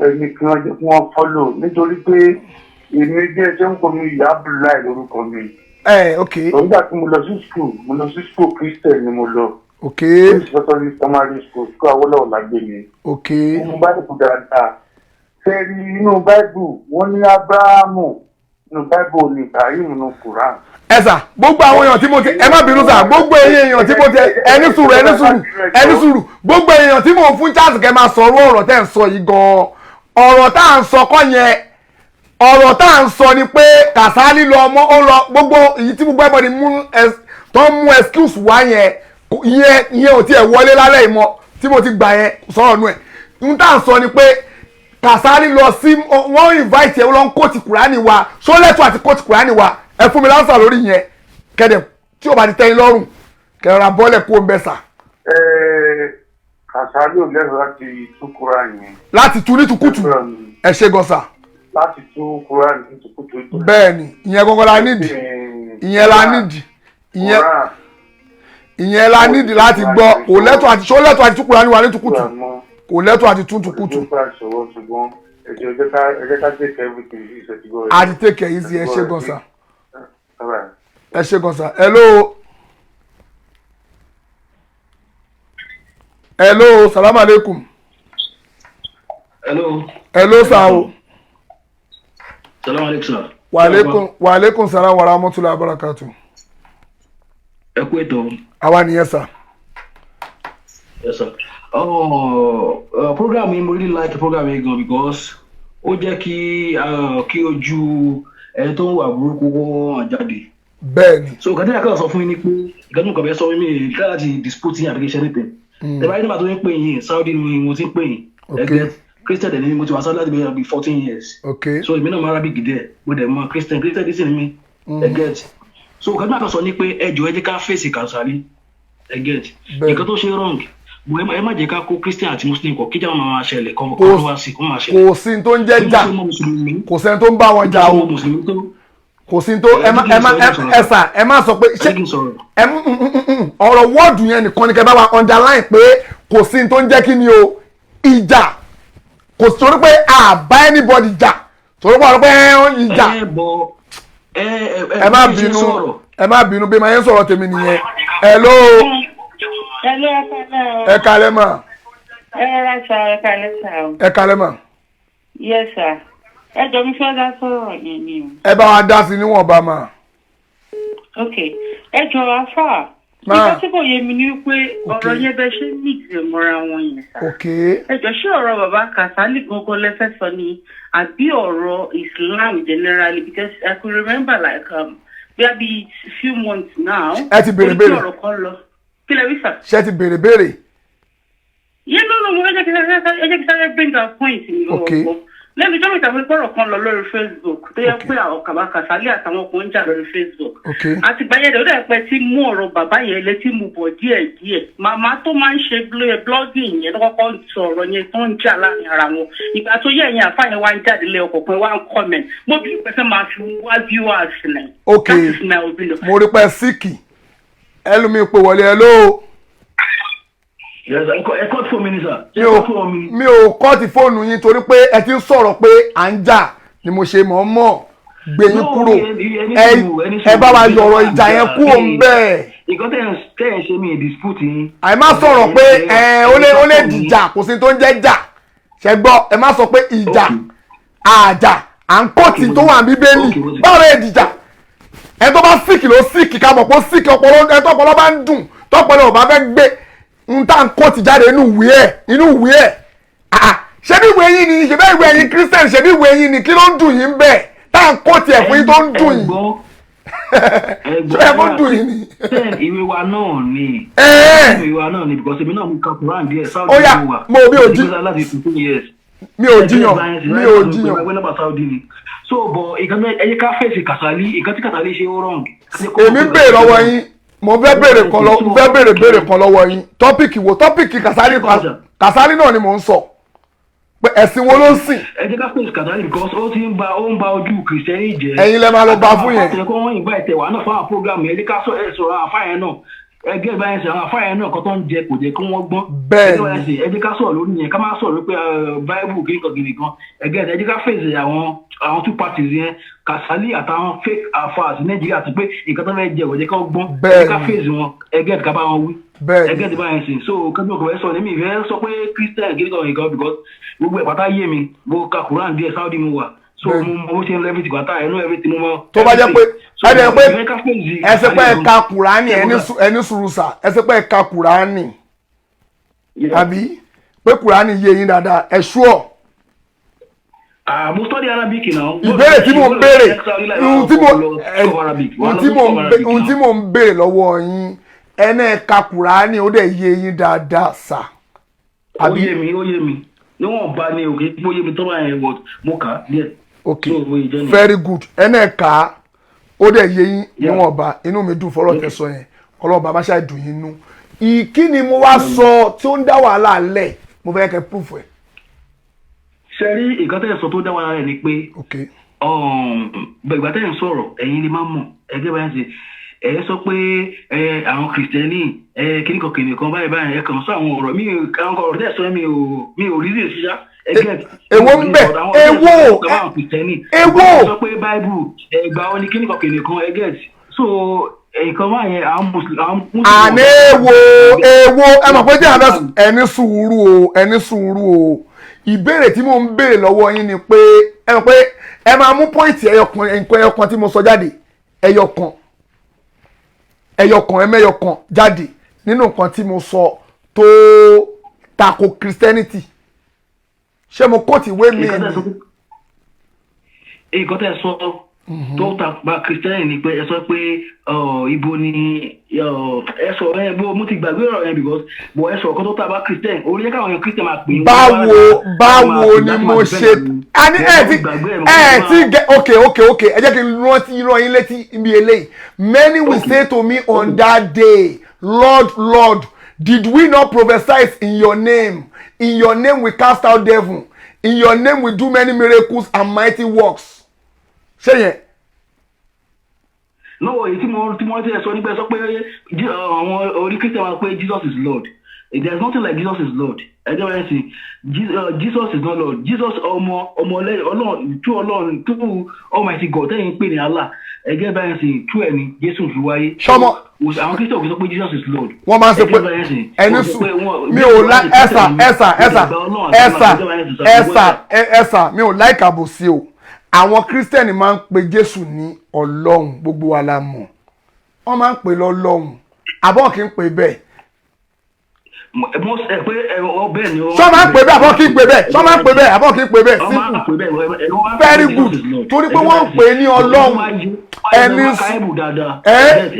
ẹnìkan jẹ́ kí wọ́n follow nítorí pé èmi bí ẹ ṣe ń kọ́ mi ìyá Abdullahi lórúkọ mi. Ok. Nígbà tí mo lọ sí school Christian ni mo lọ. Ok. Especially primary school Awólọ́wọ̀ lágbè mi. Ok. Mo bá dìbò dáadáa. Ṣé rí inú Bible wọ́n ní Abrahamu inú Bible ní Ibrahim nínú Quran. Ẹ sà gbogbo àwọn èèyàn tí mo ti ẹ má bínú sà gbogbo èèyàn tí mo ti ẹni sùúrù gbogbo èèyàn tí mo fún chance kẹ́ máa sọ̀rọ̀ ọ̀rọ̀ tẹ́ ń sọ yìí gan-an ọ̀rọ̀ tá à ń sọ kọ́ yẹn ọ̀rọ̀ tá à ń sọ ni pé Kàsálí lọ ọmọ ó lọ gbogbo èyí tí gbogbo ẹbọdì tó ń mú excuse wá yẹn ìyẹn ò tiẹ̀ wọlé lálẹ́ ìmọ̀ tí mo ti gbà yẹn sọ̀rọ̀ nù ẹ̀ n tá à ń sọ ni pé Kàsálí lọ sí wọ́n invite ẹ̀ lọ ń kóòtù Kùránì wa ṣólẹ́tù àti kóòtù Kùránì wa ẹ fún mi láǹsà lórí yẹn kẹdẹ tí o bá ti tẹ́yìn lọ́rùn kẹrọra bọ́lẹ̀ kó o ń bẹ sà. Kàsálí ò lẹ́rọ láti tú Kùránì yẹn. láti tú ní tukutu ẹ ṣe gan sà. láti tú Kùránì ní tukutu. bẹ́ẹ̀ni ìyẹn gbogbo la nídìí ìyẹn la nídìí ìyẹn la nídìí láti gbọ́ kò lẹ́tọ̀ àti ṣó lẹ́tọ̀ àti tú Kùránì wa ní tukutu kò lẹ́tọ̀ àti tú tukutu. àti take it easy ẹ ṣe gan sà. Ẹ ṣe gan sà. Hello, salam alaikum. Hello sà o. Salam alaikum sà. Wa alaikum salam wa rahmatullahi wa barakatuh. Ẹ kú ètò. Àwa nìyẹn sà. Yes sir. Program yìí mo really like program yìí gan because ó jẹ́ kí ojú ẹni tó ń wà burúkú wọ́n jáde. Bẹ́ẹ̀ni. So nǹkan tí a kàn sọ fún yín ni pé nǹkan tí mo kàn fẹ́ sọ fún mi kí láti dispute yín àbíkẹ́ ṣe anything. Ẹ̀bá yín nígbà tó ń pè yín Saudi ni mo ti ń pè yín. Ẹgbẹ́ Christian ẹni mo ti wà Saudi láti bí 14 years. So èmi náà máa Arabic dẹ̀ mo dẹ̀ mọ Christian dì sí ni mi. Ẹgẹ́t. So nǹkan tí a kàn sọ ni pé ẹjọ́ ẹ jẹ́ ká fèsì Kàsálí. Ẹgẹ́t. Nǹkan tó ṣe wrong ẹ má jẹ́ ká kó Christian àti Muslim kọ kíjà wọn máa ṣẹlẹ̀ kọ́ ló wá sí kó máa ṣẹlẹ̀. Kò sí tó ń jẹ́ jà kò sẹ́ni tó ń bá wọn jà o kò sí tó ẹ má sọ pé ọ̀rọ̀ wọ́ọ̀dù yẹn nìkan ni kẹ́ bá wa underline pé kò sí tó ń jẹ́ kí ni o ìjà kò sí torí pé àbá anybody jà torí pé ọ̀rọ̀ pé ìjà ẹ má bínú bí màá yẹn sọ̀rọ̀ tèmi nìyẹn. Hello. Ẹ kalẹ́ mà. Ẹ rárá sá ẹ kalẹ́ sá o. Ẹ kalẹ́ mà. Yes sir. Ẹ jọ mi fẹ́ dá sọ̀rọ̀ yẹn ni o. Ẹ bá wa dá sí níwọ̀nba mà. Ok. Ẹ jọ afá. Nígbà tí kò yé mi ni pé ọ̀rọ̀ yẹn bẹ ṣe ní ìgbìmọ̀ra wọn yẹn sá. Ok. Ẹ jọ ṣé ọ̀rọ̀ bàbá Kàsálí gangan lẹ́fẹ́ sọ ni àbí ọ̀rọ̀ Islam generally because I could remember like maybe a few months now. Ẹ ti bèrè bèrè. Ọ̀rọ̀ kan lọ. Kí lẹ wí sà? Ṣé ti bèrè bèrè? Yẹ́n ló mo ẹ jẹ́ kí sáré bring that point mi lọ́wọ́. Lẹ́mi tó mìta fún pọ̀rọ̀ kan lọ lórí Facebook tó yẹ pé àwọn Kàsálí àtàwọn kan ń jà lórí Facebook. Àti gbàyẹ̀dẹ̀ ó dẹ̀ pẹ́ tí mú ọ̀rọ̀ bàbá yẹn létí mu bọ̀ díẹ̀. Màmá tó máa ń ṣe blogging yẹn lọ́kọ́kọ́ sọ ọ̀rọ̀ yẹn tó ń jà láàrin ara wọn. Ìgbà tó yẹ ẹ̀yìn àfáà yẹn wá ń jáde lé ọkọ̀ pé wá ń comment. Mo bí pẹ́sẹ́ máa fi wá viewers nẹ̀. That is my opinion. Mo rí pẹ́ síkì. Ẹlòmíì pé wọlé ẹ lóo. Ẹ kọ́ fún mi ní sà. Mi ò kọ́ ti fóònù yín torí pé ẹ ti ń sọ̀rọ̀ pé à ń jà ni mo ṣe mọ̀ gbé yín kúrò ẹ bá wa yọ̀rọ̀ ìjà yẹn kúrò ń bẹ́ẹ̀. Ìkọ́ tẹ̀ ẹ̀ ṣe mi dispute yín. Àì má sọ̀rọ̀ pé ó lè dìjà kò sí tó ń jẹ́ jà ṣẹ gbọ́ ẹ má sọ pé ìjà àjà à ń kóòtì tó wà ní bíbélì báwo lè dìjà ẹ tó bá síkì ló síkì ká mọ̀ pé ó síkì ọpọlọ ẹ tó ọpọlọ bá ń dùn tọpọlọ ò bá fẹ́ gbé ń tá ń kóòtì jáde inú ìwé ẹ̀ ṣé bí ìwé yín ni ṣe bẹ́ẹ̀ ìwé yín Christian ṣe bí ìwé yín ni kí ló ń dùn yín bẹ́ẹ̀ tá à ń kóòtì ẹ̀ fún yín tó ń dùn yín ṣé ẹ kó dùn yín ni. ìwé wa náà ni ìwé wa náà ni because èmi náà mú ka Quran díẹ̀ Saudi ni mo wà mo mi ò jí mi ò jiyàn so bọ̀ ìkànnì ẹ̀yẹ ká fèsì Kasali ìkànnì tí Kasali ṣe ó wrong. èmi ń béèrè lọ́wọ́ yín mo fẹ́ béèrè kan lọ́wọ́ yín tọ́pìkì Kasali náà ni mò ń sọ pé ẹ̀sìn wo ló ń sìn. ẹ jẹ́ ká fèsì Kasali because ó ń ba ojú kìrìsìtẹ́nì jẹ́. ẹ̀yin lẹ máa lọ bá fún yẹn. àpàtẹ kó wọ́n yìnbá ẹ̀tẹ̀ wà náà fún àwọn program yẹn ẹ jẹ́ ká sọ̀rọ̀ àfáàyàn náà ẹgbẹ́ ìbáyẹn sẹ àwọn àfáàyàn náà kan tó ń jẹ kò jẹ́ kí wọ́n gbọ́n. bẹ́ẹ̀ni ẹ jẹ́ ká sọ̀rọ̀ lórí yẹn ká má sọ̀rọ̀ pé Bible kìnnìkan ẹgbẹ́ ẹ jẹ́ ká fèsì àwọn two parties yẹn Kasali àtàwọn fake affairs Nàìjíríà àti pé nǹkan tó fẹ́ jẹ kò jẹ́ kí wọ́n gbọ́n ẹ jẹ́ ká fèsì wọn ẹgbẹ́ ká bá wọn wí. ẹgbẹ́ ti báyẹn sìn so kẹ́mi ọkọ̀ ẹ sọ ní mi ìfẹ́ sọ pé Christian kìnnìkan nǹkan because gbogbo ẹ̀ pátá yé mi mo ka Quran díẹ̀ Saudi mo wà so mo ṣe ń lẹ́bìtì pátá ẹ̀ náà everything mo mọ. tó bá jẹ́ pé ẹsẹ̀ pé ẹ ka Kùránì ẹni sùrùsà ẹsẹ̀ pé ẹ ka Kùránì àbí pé Kùránì yé yín dáadáa ẹ ṣúọ̀. mo study Arabic náà. ìbéèrè tí mo ń béèrè ohun tí mo ń béèrè lọ́wọ́ yín ẹni ẹ ka Kùránì ó dẹ̀ yé yín dáadáa sà. ó yé mi níwọ̀n bá ní òkè bó yé mi tó bá yẹn wọ̀ mo kà á díẹ̀. ok very good ẹni ẹ kà á ó dẹ̀ yé yín níwọ̀nba inú mi dùn fọ́rọ̀ tẹ̀sán yẹn ọlọ́ọ̀bá má ṣáà dùn yín nú kí ni mo wá sọ tí ó ń dá wàhálà lẹ̀ mo fẹ́ kẹ́ proof ẹ̀. ṣe rí nǹkan tẹ́ ẹ sọ tó dá wàhálà lẹ̀ ni pé bẹ̀gbà tẹ́ ẹ ń sọ̀rọ̀ ẹ̀yin ni máa ń mọ̀ ẹgbẹ́ báyìí ṣe ẹ sọ pé àwọn kìrìsìtẹ́nì kìnnìkan báyìí ẹ kàn sọ àwọn ọ̀rọ̀ mi àwọn ọ̀rọ̀ tẹ́ ẹ sọ mi ò rí sí ìṣíṣá èwo ń bẹ èwo sọ pé Bible ẹgbà ọ ní kìnnìkan ẹgẹt so nǹkan máa yẹn àwọn mùsùlùmí. àní èwo ẹ mọ̀ pé jẹ́ ẹni sùúrù o ìbéèrè tí mo ń béèrè lọ́wọ́ yín ni pé ẹ mọ̀ pé ẹ máa mú pọ́ìntì ẹyọkan tí mo sọ jáde ẹyọkan ẹmẹ́yọkan jáde nínú nǹkan tí mo sọ tó tako Christianity ṣé mo kóòtù ìwé mi ẹ̀ ní. nǹkan tẹ́ ẹ sọ tó tàpá Christianity ni pé ẹ sọ pé ibo ni ẹ sọ ẹ bó mo ti gbàgbé ọ̀rọ̀ yẹn because bó ẹ sọ ọ̀kan tó tàpá Christian orí yẹn káwọn èèyàn Christian máa pè é. báwo ni mo ṣe àní ẹ ti gẹ ok ẹ jẹ́ kí n rántí rán yín létí ibi eléyìí many will say to me on that day Lord did we not prophesy in your name? In your name we cast out devil. In your name we do many miracles and mighty works. Ṣé yẹn? No, èyí tí mo ti sọ nígbà sọ pé àwọn orí Christian máa pé Jesus is Lord. There is nothing like Jesus is Lord. Ẹjọ́ bẹ́ẹ̀ sì Jesus is not Lord. Jesus ọmọ Ọlọ́run tú Ọlọ́run tú Almighty God tẹ́yìn pè ní Allah. Ẹjọ́ bẹ́ẹ̀ sì tú ẹ̀ ní Jésù fi wáyé. Sọmọ. Àwọn Christian kò sọ pé Jesus is Lord. Wọ́n máa ń sọ pé ẹni sùn mi ò la ẹ̀sà mi ò láìka àbòsí o. Àwọn Christian máa ń pe Jésù ní Ọlọ́run gbogbo wa la mọ̀. Wọ́n máa ń pè lọ́lọ́run. Àbọ̀ kì í pè bẹ́ẹ̀. Sọ máa ń pè bẹ́ẹ̀ àbọ̀ kì í pè bẹ́ẹ̀. Sọ máa ń pè bẹ́ẹ̀ àbọ̀ kì í pè bẹ́ẹ̀. Simple. Very good. Torí pé wọ́n ń pè ní Ọlọ́run. Ẹni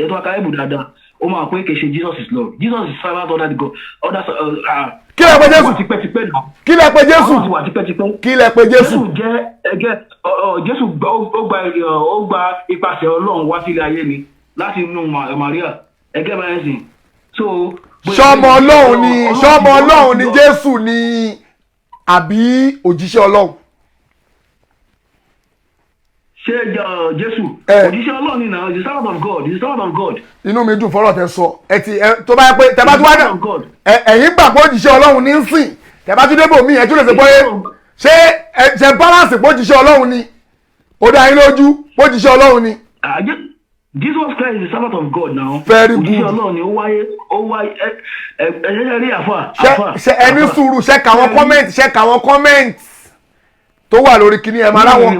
ètò àkàrẹ́bù dáadáa ó máa pé kì í ṣe Jesus is Lord. Jesus is servant under God. Kí lẹ pè Jésù? Kí lẹ pè Jésù? Kí lẹ pè Jésù? Jésù ó gba ipasẹ̀ Ọlọ́run wá sílé ayé ni láti inú Maria ẹgẹ́ bá yẹn sìn. Ṣọmọ Ọlọ́run ni Jésù ni àbí òjíṣẹ́ Ọlọ́run? Ṣé Jésù òjíṣẹ́ Ọlọ́run ni náà the servant of God the servant of God. Inú mi dùn fọ́rọ̀ tẹ sọ tó bá yẹ pé tẹ bá tún wá dẹ ẹ̀yin gbà pé òjíṣẹ́ Ọlọ́run ní ń sìn tẹ bá tún débò mí ẹ tún lè sọ pé ṣe balance pé òjíṣẹ́ Ọlọ́run ni ó dá yín lójú pé òjíṣẹ́ Ọlọ́run ni. Jesus Christ is the servant of God now. Very good. òjíṣẹ́ Ọlọ́run ni ó wáyé ẹ̀ṣẹ̀ rí àfà. Ṣe ẹni sùúrù ṣe kàwọn comment tó wà lórí kíní ẹ máa ráwọn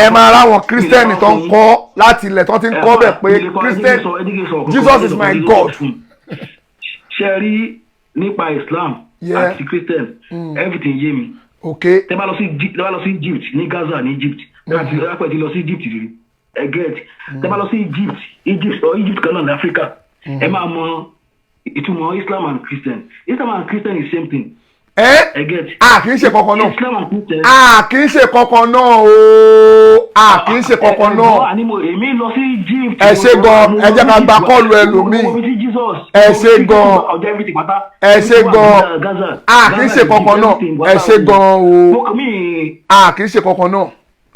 ẹ máa ráwọn kírísítẹ́nì tó ń kọ́ láti ilẹ̀ tó ti ń kọ́ bẹ̀ pé kírísítẹ́nì Jesus is my God. ṣe rí nípa Islam àti Christian everything yé mi. tẹ bá lọ sí Egypt ní Gaza ní Egypt láti lọ sí Egypt rí ẹ get tẹ bá lọ sí Egypt kan náà ní Africa ẹ máa mọ ìtumọ̀ Islam and Christian is same thing. Kì í ṣe kankan náà kì í ṣe kankan náà kì í ṣe kankan náà. èmi lọ sí Egypt. ẹ ṣe gan ẹ jẹ́ ká gba kọ́ọ̀lù ẹlòmíì. ẹ ṣe gan kì í ṣe kankan náà ẹ ṣe gan kì í ṣe kankan náà.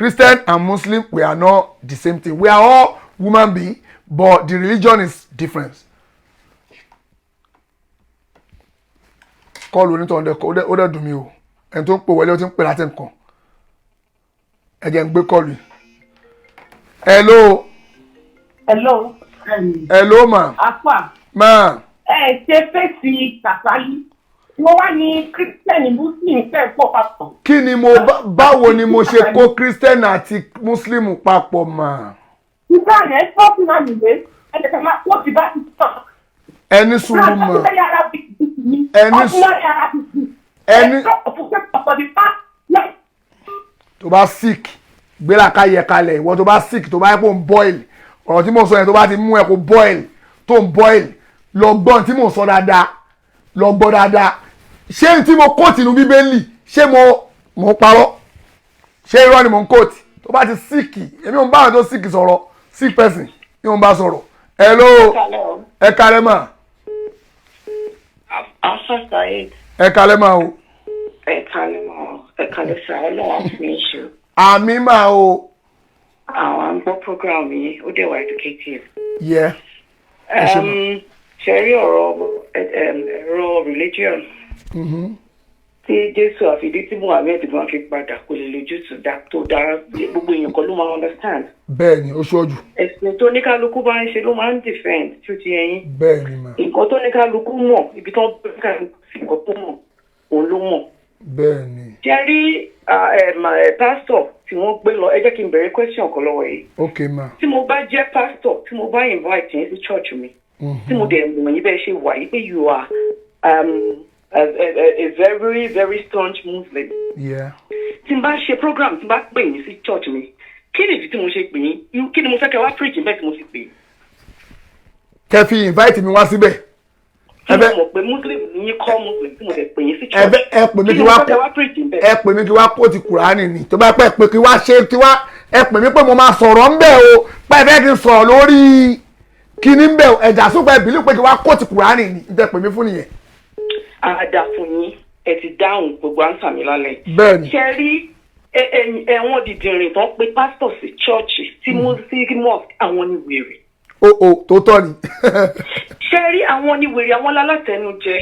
Christian and Muslim, we are not the same thing. We are all human beings, but the religion is different. Kọ́ọ̀lù onítọ̀ọ̀dẹ ó dẹ̀ dùn mí o ẹni tó ń pè wọlé ó ti ń pè láti nǹkan ẹ jẹ́ ń gbé kọ́ọ̀lù. hello. hello. hello ma. afa. ma. ẹ ṣe fèsì Kasali mo wá ní kírísítẹ́nì muslim fẹ́ pọ̀ papọ̀. kí ni mo báwo ni mo ṣe kó kírísítẹ́nì àti muslim papọ̀ mà. ìgbà rẹ̀ tó fún wa nìyẹn ẹ̀ẹ́dẹ̀gbẹ̀rún máa kó ti bá ti tàn. ẹni sùúrù mọ̀ ẹni tó bá sick gbéra ká yẹ kalẹ̀ ìwọ tó bá sick tó bá yẹ kó ń boil ọ̀rọ̀ tí mo sọ yẹn tó bá ti mú ẹ kó boil tó ń boil lọ gbọ́n tí mo sọ dáadáa lọ gbọ́ dáadáa ṣé tí mo kóòtì inú bíbélì ṣé mo parọ́ ṣé irọ́ ni mo ń kóòtì tó bá ti sick èmi ò ń bá àwọn tó sick sọ̀rọ̀ sick person ni mo ń bá sọ̀rọ̀ hello ẹ kálẹ́ mà. ẹ kálẹ́ mà o. ẹ kálẹ́ sà ọlọ́run á fún yín ṣe. àmì mà o. àwọn à ń gbọ́ program yìí ó dẹ̀ wá educative. yẹ. ṣe rí ọ̀rọ̀ religion. tí Jésù àfidí tí Muhammed máa fi padà kò lè lójútùú tó dára gbogbo èèyàn kan ló máa understand. bẹ́ẹ̀ni ó ṣojú. ẹ̀sìn tó ní kálukú bá ń ṣe ló máa ń defend tí ó ti ẹyin. bẹ́ẹ̀ni mà. nǹkan tó ní kálukú mọ̀ ibi tó ń bẹ̀rẹ̀ kálukú sí nǹkan tó mọ̀ òun ló mọ̀. bẹ́ẹ̀ni. ṣe rí pásítọ̀ tí wọ́n gbé lọ ẹ jẹ́ kí n bẹ̀rẹ̀ question kan lọ́wọ́ yìí. ok ma. tí mo bá jẹ́ pásítọ̀ tí mo bá invite yín sí church mi tí mo dẹ̀ mọ̀ yín bẹ́ẹ̀ ṣe wà yí pé you are a very very staunch Muslim. tí n bá ṣe program tí n bá pè yín sí church mi kí ni ìdí tí mo ṣe pè yín kí ni mo fẹ́ kẹ́ wá preach bẹ́ẹ̀ tí mo fi pè yín. kẹ́ fi invite mi wá síbẹ̀. tí mo mọ̀ pé Muslim ni yín kọ́ Muslim tí mo dẹ̀ pè yín sí church. ẹ pè mí kí wá kó ti Kùránì ni tó bá pẹ́ pé kí wá ṣe kí wá ẹ pè mí pé mo máa sọ̀rọ̀ ń bẹ̀ o pẹ́ fẹ́ kí n sọ̀rọ̀ lórí kíní ń bẹ̀ ẹ̀jà súpẹ́ ìbílẹ̀ pé kí wá kó ti Kùránì ni ń tẹ́ pè mí fún nìyẹn. àdá fún yín ẹ ti dáhùn gbogbo àǹsà mi lálẹ́. bẹ́ẹ̀ni. ṣe rí ẹ̀wọ̀n dìdìrìn tán pé pásítọ̀ sí chọ́ọ̀chì sí mosque àwọn ni wèrè. tó tọ́ ni. ṣe rí àwọn ni wèrè àwọn alátẹnujẹ.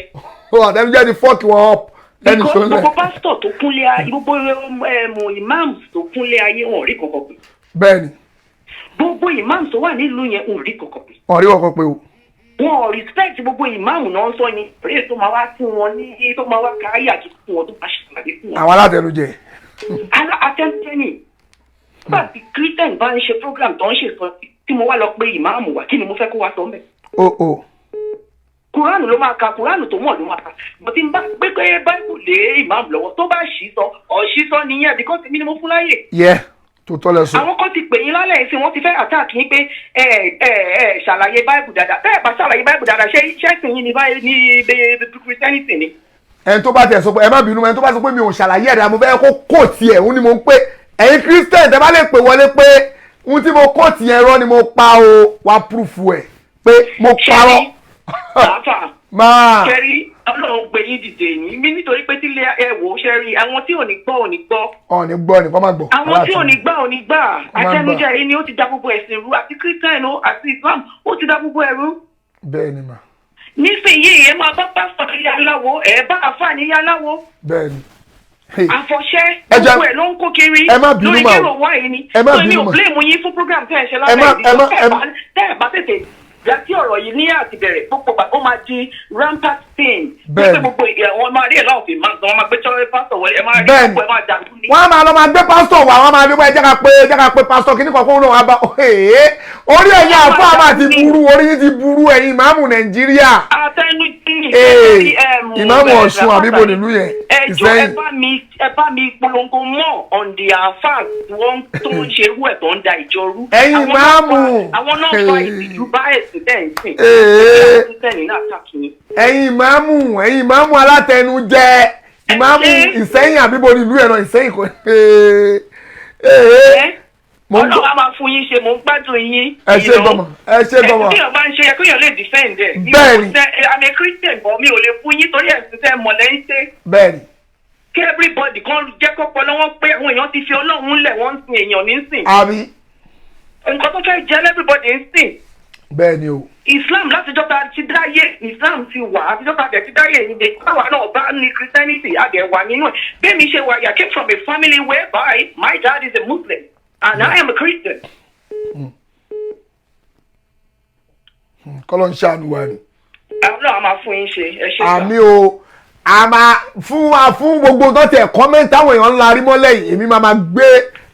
àtẹnujẹ ni fọ́ọ̀kì wọn up. because gbogbo pásítọ̀ tó kúnlé ayé gbogbo imams tó kúnlé ayé wọn ò rí kankan pé. bẹ́ẹ̀ni. gbogbo imams tó wà nílùú yẹn ò rí kankan pé. wọn rí kankan pé o. wọn ò respect gbogbo ìmáàmù náà sọ ni èyí tó máa wá sí wọn ní tó máa wá ká ayé àti fún wọn tó máa ṣàlàyé fún wọn. àwọn alátẹnujẹ. atẹnujẹ ni nígbà tí Christian bá ń ṣe program tó ń ṣe sọ tí mo wá lọ pé ìmáàmù wá kí ni mo fẹ́ kó wá sọ mẹ́. kuranu ló máa ka kuranu tó mọ̀ ló máa ka bó ti ń bá gbé báìbù lé ìmáàmù lọ́wọ́ tó bá ṣì sọ ó ṣì sọ nìyẹn because mi ni mo fún láyè. tó tọ́ lẹ sọ. àwọn kan ti pè yín lálẹ́ yìí sí wọ́n ti fẹ́ attack yín pé ṣàlàyé báìbù dáadáa bẹ́ẹ̀ bá ṣàlàyé báìbù dáadáa ṣé ṣẹ́sìn yín ní Christianity ni. ẹni tó bá tẹ̀ sọ pé ẹ má bínú ẹni tó bá sọ pé mi ò ṣàlàyé ẹ̀dá mo fẹ́ kó kóòtì ẹ̀ òun ni mo ń pè ẹ̀yin Christian tẹ́ bá lè pè wọlé pé ohun tí mo kóòtì yẹn rọ́ ni mo pa o wá proof ẹ̀ pé mo parọ́. máa ṣẹ́rí ọlọ́run gbé yín dìde yín mi nítorí pé tílé ẹ wò ó ṣẹ́rí àwọn tí ò ní gbọ́ ò ní gbọ́. ò ní gbọ́ ní kọ́ máa gbọ́. àwọn tí ò ní gbà ò ní gbà àtẹnujẹ yìí ni ó ti da gbogbo ẹ̀sìn rú àti Christian àti Islam ó ti da gbogbo ẹ̀rú. bẹ́ẹ̀ ni mà. nísìnyí ẹ máa bá pásítọ̀ ní yàláwo ẹ bá àfáà ní yàláwo. bẹ́ẹ̀ ni. àfọ̀ṣẹ́ gbogbo ẹ̀ ló ń kó kiri lórí kérò wáyé ni. ẹ má bínú mà. mi ò blame yín fún program tẹ́ ẹ ṣe lálẹ́ Bí ọ̀rọ̀ yìí ní àtìbẹ̀rẹ̀ gbogbo ó máa di rampant thing. Bẹ́ẹ̀ni. Gbogbo wọn máa rí ẹ̀ láwọn fi máa gbọ́n, wọ́n máa gbé pásítọ̀ wọlé, ẹ máa rí gbogbo ẹ máa dàgbù ní. Wọ́n á máa lọ máa gbé pásítọ̀ wá, wọ́n máa rí wọ́n ẹ jẹ́ ká pé pásítọ̀ kí ní kọ̀ọ̀kan náà wá bá orí ẹ̀yin àfọ́ àmà ti burú, orí yín ti burú ẹ̀yin ìmáàmù Nàìjíríà. Ìmáàmù Ọ̀ṣun àbíbo nílùú yẹn. Ẹjọ́ ẹ bá mi polongo mọ́ on the affair wọ́n tó ń ṣe irú ẹ̀ tó ń da ìjọ rú. Ẹ̀yin ìmáàmù. Àwọn náà fa ìtìjú bá ẹ̀sìn bẹ́ẹ̀ ń sìn. Ẹ̀yin ìmáàmù alátẹnujẹ, ìmáàmù Ìsẹ́yìn àbíbo nílùú ẹ̀rọ Ìsẹ́yìn kò. Ọlọ́run á máa fún yín ṣe, mò ń gbádùn yín. Ẹ ṣe gbọmọ. Kéèyàn bá ń ṣe yẹ kéèyàn lè defend ẹ̀. Bẹ́ẹ̀ni. I'm a Christian bọ̀ mi ò lè fún yín torí ẹ̀sìn tẹ́ mọ̀ lẹ́yìn tẹ́. Bẹ́ẹ̀ni. Kí everybody kan jẹ́ kọ́pọ̀ lọ́wọ́ pé àwọn èèyàn ti fi Ọlọ́run lẹ̀ wọ́n ń sin èèyàn ní sìn. Àbí. Nǹkan tó fẹ́ jẹ́ everybody ń sìn. Bẹ́ẹ̀ni o. Islam látijọ́ ta ti dáyé, Islam ti wà, àtijọ́ ta dẹ̀ ti dáyé ní báwa náà bá ní Christianity àdẹ̀wà nínú ẹ̀. Bẹ́ẹ̀ mi ṣe wà, I came from a family whereby my dad is a Muslim. And I am a Christian. Kọ́lọ́ ń ṣàánú wa ni. Àwọn náà a máa fún yín ṣe, ẹ ṣe gbà. Àmì o, a máa fún gbogbo tó tẹ̀ kọ́mẹ́ntì àwọn èèyàn ńlá rí mọ́lẹ̀ yìí, èmi máa gbé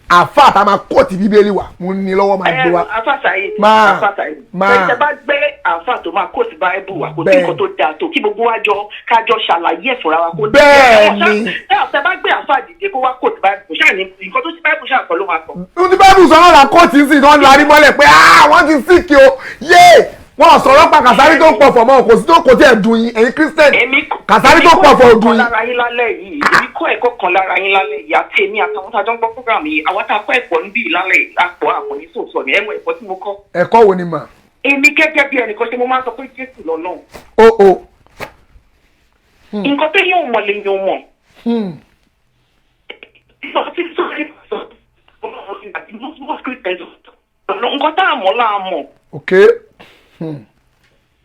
àfáà tá a máa kóòtù bíbélì wà, mo ní lọ́wọ́ máa gbé wa. Àfàṣàyè tẹ bá gbé àfáà tó máa kóòtù báíbù wà kó tí nǹkan tó dáa tó kí gbogbo wa kájọ ṣàlàyé ẹ̀ fúnra wa kó ní. Bẹ́ẹ̀ni. Tẹ bá gbé àfáà dìde kó wá kóòtù báíbù ṣáà ní nǹkan tó ti báíbù ṣáà kọ́ ló máa sọ. Ní báíbù sọ náà la kóòtù sí náà larí mọ́lẹ̀ pé wọ́n ti síkì o yé wọ́n sọ̀rọ̀ pa Kàsálí tó pọ̀ fọ̀ mọ́ kò sí tó kò tí ẹ̀ dùn yín ẹ̀yin Kírísítẹ́nì Kàsálí tó pọ̀ fọ̀ dùn yín. Èmi kọ́ ẹ̀kọ́ kan lára yín lálẹ́ yìí àti èmi àtàwọn tá a jọ ń gbọ́ fúgàmù yìí àwọn tá a kọ́ ẹ̀kọ́ níbí lálẹ́ àpò àpòní sòsò ní ẹ̀mọ ẹ̀kọ́ tí mo kọ́. Ẹ̀kọ́ wo ni mà? Èmi gẹ́gẹ́ bí ẹnìkan ṣe mo máa ń sọ pé Jésù lọ́nà. Nǹkan tó yóò mọ̀ lè yóò mọ̀. Nǹkan tá a mọ̀ láà mọ̀.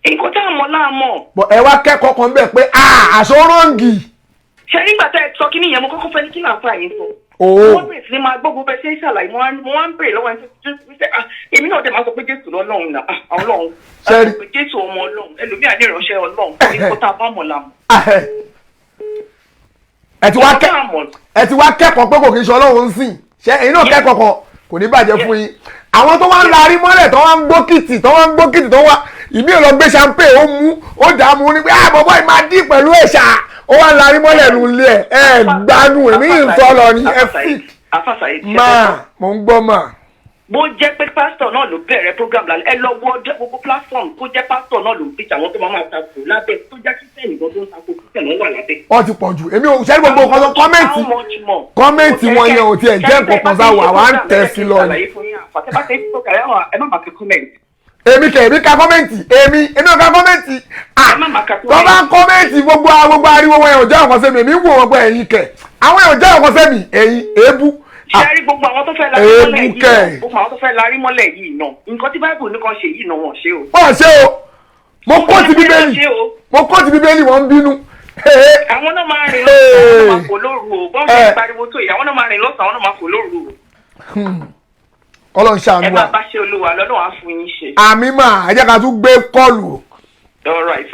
Nǹkan tá a mọ̀ láà mọ̀. Bọ̀ ẹ wá kẹ́kọ̀ọ́ kan bẹ́ẹ̀ pé àṣọ rọ́ǹgì. Ṣé nígbà tẹ́ ẹ sọ kí nìyẹn mo kọ́kọ́ fẹ́ ní kí làǹfà yín sọ. Wọ́n bẹ̀rẹ̀ sí ni máa gbógun bẹ́ẹ̀ ṣe ń ṣàlàyé mo wá ń bèrè lọ́wọ́ èmi náà dẹ̀ máa sọ pé Jésù lọ́lọ́run náà Ọlọ́run pé Jésù ọmọ Ọlọ́run ẹlòmíà ní ìránṣẹ́ Ọlọ́run ní kó tá a bá mọ̀ làmọ̀. Ẹ ti wá kẹ́kọ̀ọ́ pé kò kí n ṣe Ọlọ́run ń sìn ṣé ẹ̀yin náà kẹ́kọ̀ọ́ kan kò ní bàjẹ́ fún yín àwọn tó wá ń larí mọ́lẹ̀ tó wá ń gbókìtì tó wá ìmí ò lọ gbé champagne ó mú ó dààmú ní pé bọ̀bọ̀ ì máa dín pẹ̀lú ẹ̀ṣà ó wá ń larí mọ́lẹ̀ nù ilé ẹ̀ gbádùn èmi ń sọ lọ ní ẹ fi máa mò ń gbọ́ mà. bó jẹ́ pé pásítọ̀ náà ló bẹ̀rẹ̀ program lálẹ́ ẹ lọ wọ gbogbo platform kó jẹ́ pásítọ̀ náà ló ń pèsè àwọn tó máa takò lábẹ́ tó jẹ́ kírísítẹ́nì gan tó ń takò kírísítẹ́nì wà lábẹ́. wọ́n ti pọ̀ jù èmi ò ṣẹ́ni gbogbo nǹkan tó kọ́mẹ́ǹtì wọn yẹn ò tiẹ̀ jẹ́ nǹkan kan sáwọ́ àwa ń tẹ̀ sí lọ ni. èmi ka kọ́mẹ́ǹtì èmi ò ka kọ́mẹ́ǹtì tó bá kọ́mẹ́ǹtì gbogbo ariwo wọn yẹn ò jẹ́ ọ̀kan sẹ́mi èmi wò wọ́n pé ẹ̀yin kẹ̀ àwọn yẹn ò jẹ́ ọ̀kan sẹ́mi ẹ̀yin èébú. ṣé rí gbogbo àwọn tó fẹ́ larí mọ́lẹ̀ yìí náà gbogbo àwọn tó fẹ́ larí mọ́lẹ̀ yìí náà nǹkan tí báìbù nìkan ṣe yìí náà wọ́n ṣe o. wọ́n ṣe o mo kóòtù bíbélì wọ́n ń bínú. àwọn náà máa rìn lọ́sàn-án àwọn náà máa fò lóru o bọ́n ṣe pariwo tó yìí àwọn náà máa rìn lọ́sàn-án àwọn náà máa fò lóru o. Ọlọ́run ṣàánú wa. ẹ máa bá ṣe Olúwa lọ́dọ̀ wá fún yín ṣe. àmì mà ẹ jẹ́ ká tún gbé kọ́ọ̀lù o.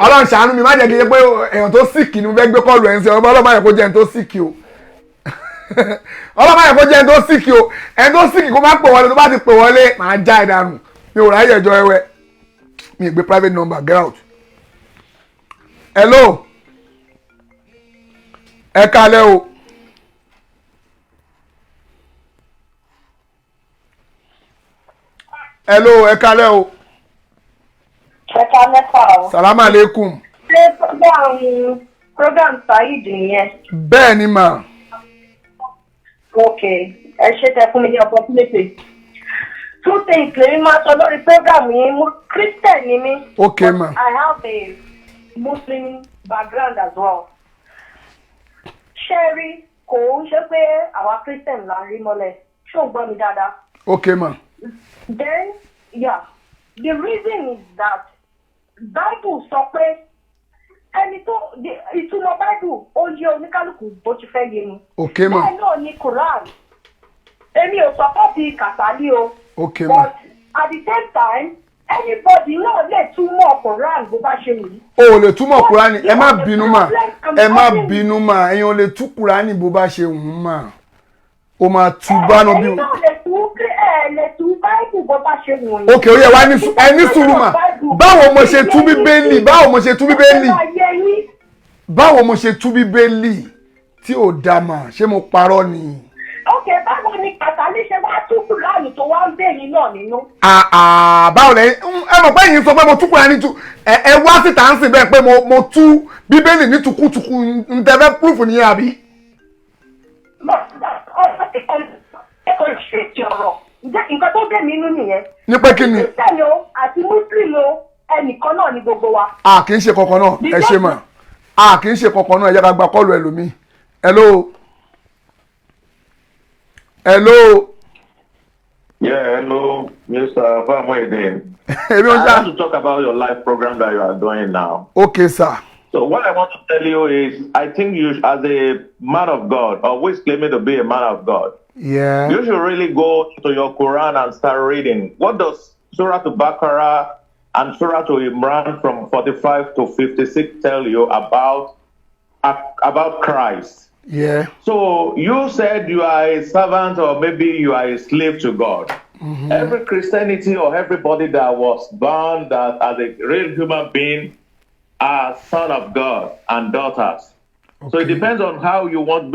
Ọlọ́run ṣàánú mi má jẹ́ kí n ṣe pé èèyàn tó síkì ni mo fẹ́ gbé kọ́ọ̀lù ẹ̀ ń ṣe ọlọ́run má yẹ kó jẹ́ ẹni tó síkì o. Ọlọ́run má yẹ kó jẹ́ ẹni tó síkì o ẹni tó síkì kó má pè wọlé tó bá ti pè wọlé màá já ìdànù mi ò ráyè ẹjọ́ ẹwẹ́ mi ì gbé private number get out. Hello ẹ kálẹ́ o. Hello ẹ kálẹ́ o. Ẹ kálẹ́ pa o. Salaam alaikum. Ṣé program Saheed nìyẹn? Bẹ́ẹ̀ ni mà. Ok, ẹ ṣe tẹ fún mi ní opportunity. Two things lèmi máa sọ lórí program yìí, Christian ni mí. Ok ma. I have a Muslim background as well. Ṣé rí kò ń ṣe pé àwa Christian là ń rí mọ́lẹ̀, ṣé ò gbọ́ mi dáadáa? Ok ma. Then, yeah, the reason is that Bible sọ pé ẹni tó ìtumọ̀ Bible ó yé oníkálukú bó ti fẹ́ yé ni. Ok ma. Bẹ́ẹ̀ náà ni Quran. Èmi ò support Kàsálí o. Ok ma. But at the same time, anybody náà lè túmọ̀ Quran bó bá ṣe wù. O ò lè túmọ̀ Quran, ẹ má bínú mà, ẹ má bínú mà, ẹ̀yin ò lè tú Quran bó bá ṣe wù mà. O máa tú bánu bí. Ẹ̀yin náà lè tú Bible bó bá ṣe wù yín. Okay, ó yẹ wá ní sùúrù mà. Báwo mo ṣe tú Bíbélì? Báwo mo ṣe tú Bíbélì? Báwo mo ṣe tú Bíbélì tí ò dá mà? Ṣé mo parọ́ ni? Ok, báwo ni Kàsálí ṣe wá tú Kùránì tó wá ń bẹ̀yìn náà nínú? Báwo lẹ́yìn ẹ mọ̀ pé yìí sọ pé mo tú Kùránì tú ẹ wá síta ń sìn bẹ́ẹ̀ pé mo tú Bíbélì ní tukutuku ń tẹ́fẹ́ proof nìyẹn àbí? Nǹkan tó dé mi nínú nìyẹn. Ní pé kí ni? Kírísítẹ́nì o àti Mùsùlùmí o ẹnìkan náà ni gbogbo wa. Kì í ṣe kankan náà ẹ ṣe mà. Kì í ṣe kankan náà ẹ jẹ́ ká gba kọ́ọ̀lù ẹlòmíì. Hello. Hello. Yeah, hello, Mr. Famoyede. I want to talk about your live program that you are doing now. Okay, sir. So what I want to tell you is, I think you, as a man of God, always claiming to be a man of God, yeah, you should really go to your Quran and start reading. What does Surah to Baqarah and Surah to Imran from 45 to 56 tell you about Christ? Yeah. So you said you are a servant or maybe you are a slave to God. Mm-hmm. Every Christianity or everybody that was born that as a real human being are son of God and daughters. Okay. So it depends on how you want.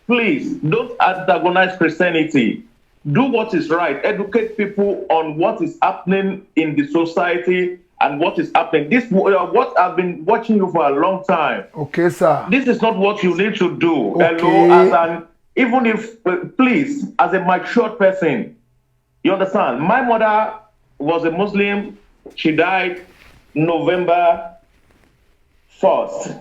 Please don't antagonize Christianity. Do what is right. Educate people on what is happening in the society and what is happening. This what I've been watching you for a long time. Okay, sir. This is not what you need to do. Okay. Hello, even if please, as a mature person, you understand. My mother was a Muslim. She died November 1st.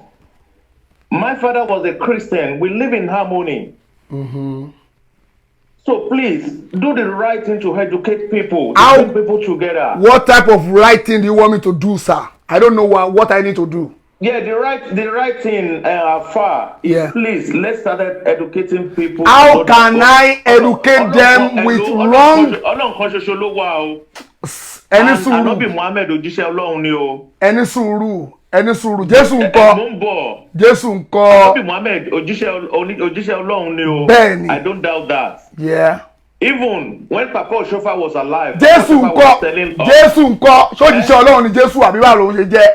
My father was a Christian. We live in harmony. Mm-hmm. So please do the right thing to educate people, to bring people together. What type of right thing do you want me to do, sir? I don't know what I need to do. Yeah, the right thing, far. Yeah. Please, let's start educating people. How can I educate them with wrong? Ẹni sùúrù. Ẹni sùúrù. Jésù ńkọ́. Jésù ńkọ́. Muhammad òjíṣẹ́ Ọlọ́run ni o. Bẹ́ẹ̀ni. I don't doubt that. Yeah. Even when Papa Oshofa was alive. Jésù ńkọ́. Jésù ńkọ́. Ṣójíṣẹ́ Ọlọ́run ni Jésù àbí báwo ló ṣe jẹ́?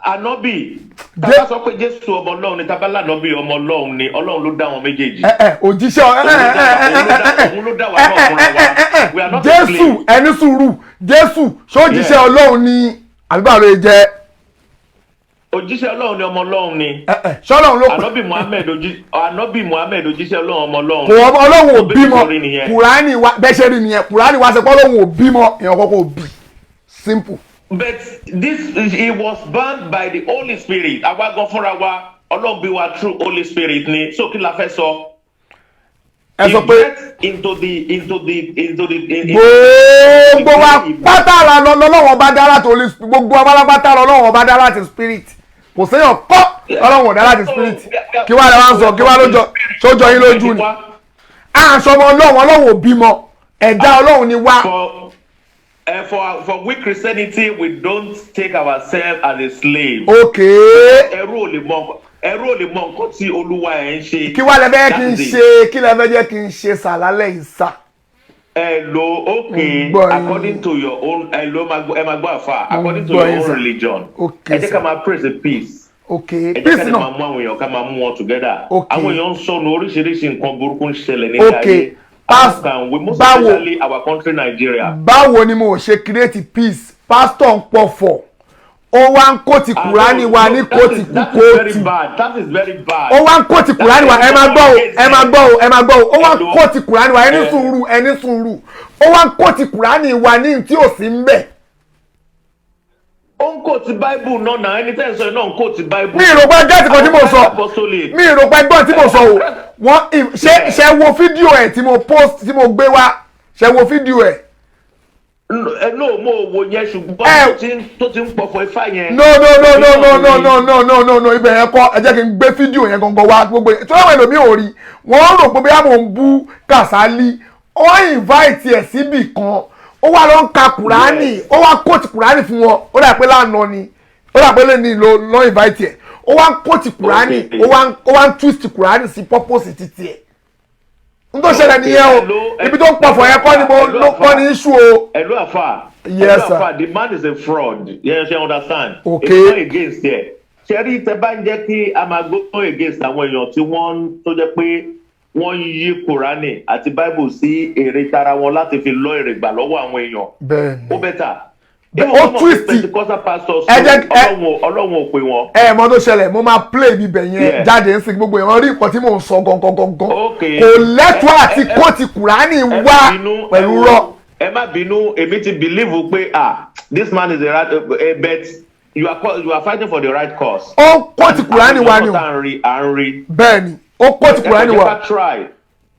Ànọ́bì. Tàbá sọ pé Jésù ọmọ Ọlọ́run ni tàbá lànọ́bì ọmọ Ọlọ́run ni Ọlọ́run ló dá wọn méjèèjì. Òjíṣẹ́ òun ló dá wa náà fúnra wa. Jésù ẹni sùúrù. Jésù ṣójíṣẹ́ Ọlọ́run ni àbí báwo ló ṣe jẹ́? Òjíṣẹ́ Ọlọ́run ni ọmọ Ọlọ́run ni. Ṣọ́lọ́run ló pè. Ànọ́bì Muhammed òjíṣẹ́ Ọlọ́run ọmọ Ọlọ́run. Kò Ọlọ́run ò bímọ. Kùránì wa bẹ́ẹ̀ ṣe rí nìyẹn. Kùránì wa ṣe pé Ọlọ́run ò bímọ. Èèyàn kọ́kọ́ ò bí. Simple. But he was born by the Holy Spirit. Àwa gan fúnra wa Ọlọ́run bí wa through Holy Spirit ni. So kí la fẹ́ sọ? Ẹ sọ pé into the gbogbo wa pátá la lọ́wọ́ bá dá láti Holy Spirit. Gbogbo wa pátá lọ́wọ́ bá dá láti Spirit. Kò séyàn kọ́ Ọlọ́run dá láti Spirit. Kí wàá lè wá sọ kí wàá lójọ sójọ yín lójú ni. Àṣọmọ Ọlọ́run ò bímọ. Ẹ̀dá Ọlọ́run ni wá. For we Christianity, we don't take ourselves as a slave. Okay. Ẹrú ò lè mọ nǹkan tí Olúwa ẹ̀ ń ṣe. Kí wá lẹ fẹ́ kí n ṣe? Kí lẹ fẹ́ jẹ́ kí n ṣe sàlálẹ̀ ìsà? According to your own, ẹ máa gbọ́ àfà. According to your own religion. Okay. Ẹ jẹ́ ká máa praise the peace. Okay. Ẹ jẹ́ ká máa mú àwọn èèyàn ká máa mú wọn together. Okay. Àwọn èèyàn ń sọnù oríṣiríṣi nǹkan burúkú ń ṣẹlẹ̀ ní ayé. Okay. Especially our country Nigeria. Báwo ni mo ṣe create peace? Pastor ń pọ̀fọ̀. Ó wá ń kó ti Kùránì wa ní kóòtù kóòtù. That is very bad. Ó wá ń kó ti Kùránì wa ẹ máa gbọ́ o. Ó wá ń kó ti Kùránì wa ẹni sùúrù. Ó wá ń kó ti Kùránì wa ní tí ò sí ń bẹ̀. Ó ń kó ti Bible náà ẹni tẹ́ ẹ̀ sọ náà ń kó ti Bible. Mi ìrò pé gẹ́ẹ̀tì kan tí mo sọ. Mi ìrò pé gbọ́n tí mo sọ o. Ṣé wo fídíò ẹ̀ tí mo post tí mo gbé wá? Ṣé wo fídíò ẹ̀? no mo wo yẹn ṣùgbọ́n tó ti ń pọ̀fọ̀ ifá yẹn. no ibẹ̀ yẹn kọ́ ẹ jẹ́ kí n gbé fídíò yẹn gangan wá gbogbo yẹn tó yẹ wọ́n èlòmí ò rí wọ́n rò pé bóyá mò ń bú Kasali ó invite ẹ̀ síbì kan ó wá lọ ń ka Kùránì ó wá kóòtù Kùránì fún wọn ó dà pé lánàá ni ó dà pé lẹ́ni lọ invite ẹ̀ ó wá ń kóòtù Kùránì ó wá ń twist Kùránì sí purpose títí ẹ̀ n tó ṣẹlẹ̀ nìyẹn o ibi tó ń pọ̀fọ̀ yẹn kọ́ ni mo ló kọ́ ní issue o. Ẹ̀lú àfà yes sir the man is a fraud you understand. okay it's not against there. ṣẹ́rí tẹ bá ń jẹ́ kí a máa go against àwọn èèyàn tí wọ́n tó jẹ́ pé wọ́n yí Kùránì àti Bible sí èrè tara wọn láti fi lọ èrè gbà lọ́wọ́ àwọn èèyàn. bẹ́ẹ̀ni ó bẹ́tà. ó twist Ọlọ́run ò pè wọ́n. mọ tó ṣẹlẹ̀ mo máa play bíbẹ̀ yẹn jáde ń sìn gbogbo èèyàn rí nǹkan tí mò ń sọ gangan kò lẹ́tọ̀ọ́ àti kóòtù Kùránì wá pẹ̀lú rọ. ẹ má bínú èmi ti believe pé this man is a right bet you are fighting for the right cause. ó kóòtù Kùránì wá ni o bẹ́ẹ̀ni ó kóòtù Kùránì wá.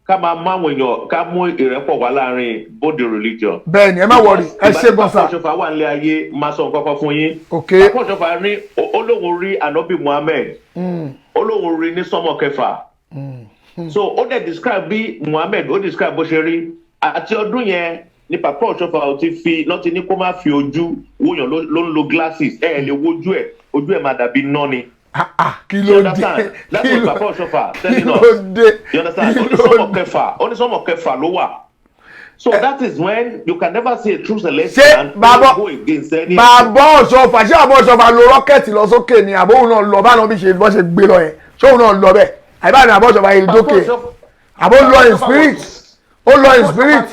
ká máa mú àwọn èèyàn ká mú ìrẹ́pọ̀ wá láàrin both the religion. bẹ́ẹ̀ni ẹ má wọrí ẹ ṣe gan sa. Papa Ọ̀ṣọ́fà wà nílé ayé máa sọ nǹkan kan fún yín. Papa Ọ̀ṣọ́fà ní olóhùn rí Ànábì Muhammed olóhùn rí ní sọ́mọ kẹfà. so ó dẹ̀ describe bí Muhammed ó describe bó ṣe rí àti ọdún yẹn ní Papa Ọ̀ṣọ́fà ó ti fi lọ́ọ́ ti ní kó má fi ojú wòyàn ló ń lo glasses ẹ̀ lè wojú ẹ̀ ojú ẹ̀ máa dàbí iná ni. kí ló dé that's what Papa Ọ̀ṣọ́fà telling us. you understand onísọmọ kẹfà ló wà. so that is when you can never see a true celestial go against any. Bàbá Ọ̀ṣọ́fà ṣé Bàbá Ọ̀ṣọ́fà lo rọ́kẹ̀tì lọ sókè ni àbóhùn náà lọ bá náà bí ṣe bọ́ ṣe gbé lọ yẹn ṣé òun náà lọ bẹ́ẹ̀ àbí Bàbá Ọ̀ṣọ́fà yìí dókè àbó lọ in spirit ó lọ in spirit.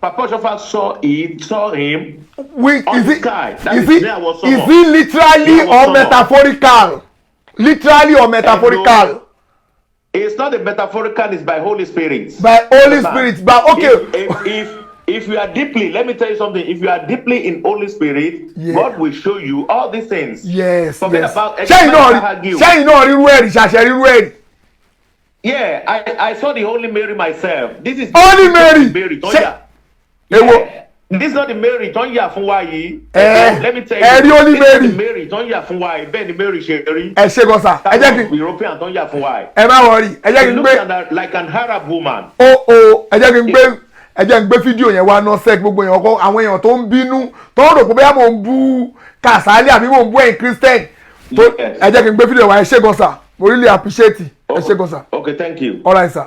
Papa Ọ̀ṣọ́fà saw him with on the sky. Is he literally or metaphorical? Literally or metaphorical? It's not a metaphorical, it's by Holy Spirit. By Holy Spirit, but okay. If you are deeply, let me tell you something. If you are deeply in Holy Spirit, God will show you all these things. Yes. Forget about Yeah, I saw the Holy Mary myself. This is Holy Mary. This is not the Mary tó ń yà fún wa yìí. Let me tell you. Holy Mary. This is the Mary tó ń yà fún wa yìí. Bẹ́ẹ̀ ni Mary ṣe rí. Ẹ ṣe gan sa. Ẹ jẹ́ kí. European tó ń yà fún wa yìí. Ẹ má wọrí. Ẹ jẹ́ kí n gbé. She looks like an Arab woman. Ẹ jẹ́ kí n gbé fídíò yẹn wá náà sẹ́ẹ̀ gbogbo èèyàn kọ́ àwọn èèyàn tó ń bínú tó ń rò pé bóyá mò ń bú Kasali àbí mò ń bú ẹ̀yin Christian. Ẹ jẹ́ kí n gbé fídíò wá ẹ ṣe gan sa. Mo really appreciate it. Ẹ ṣe gan sa. Okay, thank you. All right, sir.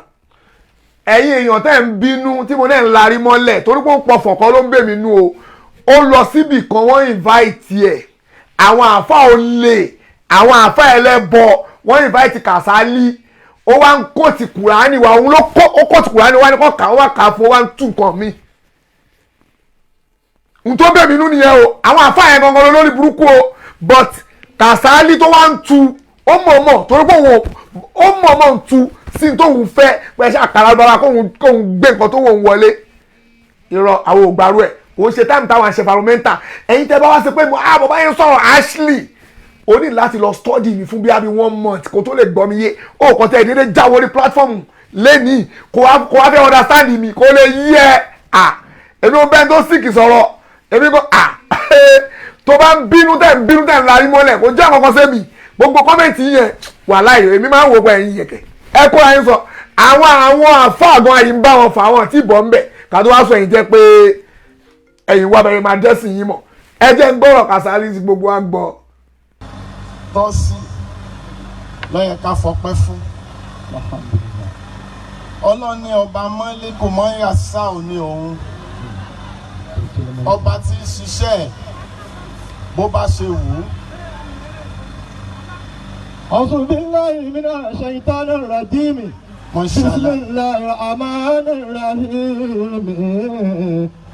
Ẹ̀yin èèyàn tẹ́ ń bínú tí mo náà ń larí mọ́lẹ̀ torí pé ó pọ̀ fọ̀kọ́ ló ń bè mí nú o. Ó lọ síbì kan wọ́n invite ẹ̀ àwọn àáfà olè àwọn àáfà ẹlẹ́bọ wọ́n invite Kasali ó wá ń kóòtù Kùránì wa òun ló kóòtù Kùránì wa ní kọ́ kà ó wá kà á fún ó wá ń tú nǹkan mi. n tó bẹ̀ mí nú nìyẹn o àwọn àáfà yẹn gangan lórí burúkú o but Kasali tó wá ń tu ó mọ̀ọ́mọ̀ torí pé ó mọ̀ọ́mọ̀ ń tu sí tóun fẹ́ pẹ́ ṣe àkàrà bàbá kóun gbé nǹkan tó wọ́n wọlé irọ́ àwọn ògbàrú ẹ̀ òun ṣe táìmù táwọn àṣẹ environmental ẹ̀yin tẹ́ bá wá sí pé bàbá yẹn sọ̀rọ̀ Ashley o ní láti lọ study mi fún bí i 1 month kó tó lè gbọ́ mi yé ó kàn tẹ́ ìdílé jáwọ́ orí platform lẹ́nìí kó wá fẹ́ understand mi kó lè yí ẹ èmi ò bẹ́ẹ̀ tó sick sọ̀rọ̀ èmi kò tó bá ń bínú tẹ̀ ń larí mọ́lẹ̀ kó jẹ́ àkọ́kọ́ sẹ́mi gbogbo kọ́mẹ̀ntì yẹn wà láyé èmi máa ń wo pé ẹ̀yin yẹ̀kẹ́ ẹ kó ayé sọ àwọn àfáàgàn ayé ń bá wọn fà wọn tí ìbọn ń bẹ̀ ká tó wá sọ ẹ̀yin jẹ́ pé ẹ̀yin wá bẹ̀rẹ̀ máa dẹ́sìn yín mọ̀ ẹ jẹ́ ń gbọ́rọ̀ Kasali sí gbogbo wa gbọ́. tọ́sí lọ́yẹ̀ ká fọpẹ́ fún ọlọ́ni ọba mọ́lẹ́ kò mọ́ ìyá sáà ní òun ọba tí ń ṣiṣẹ́ bó bá ṣe wù ú. أعوذ بالله من الشيطان الرجيم بسم الله الرحمن الرحيم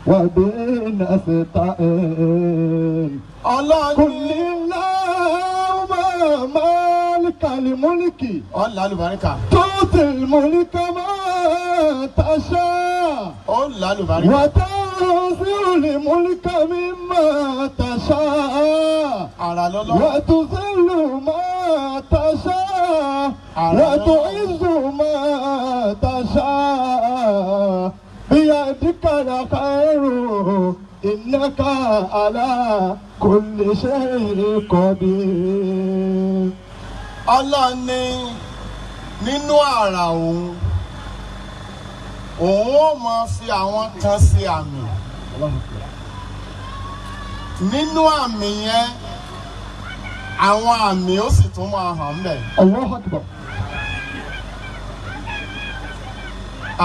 وبين أستعين قل اللهم مالك الملك تؤتي الملك ما تشاء وتنزع الملك مما تشاء وتذل ما تشاء وتعز ما تشاء بيدك الخير innaka ala kulli shay'in qadir. Ọlọ́run ní nínú àrà òun ó máa fi àwọn kan ṣe àmì. Nínú àmì yẹn àwọn àmì ó sì tún máa hàn bẹ́ẹ̀. Allahu Akbar.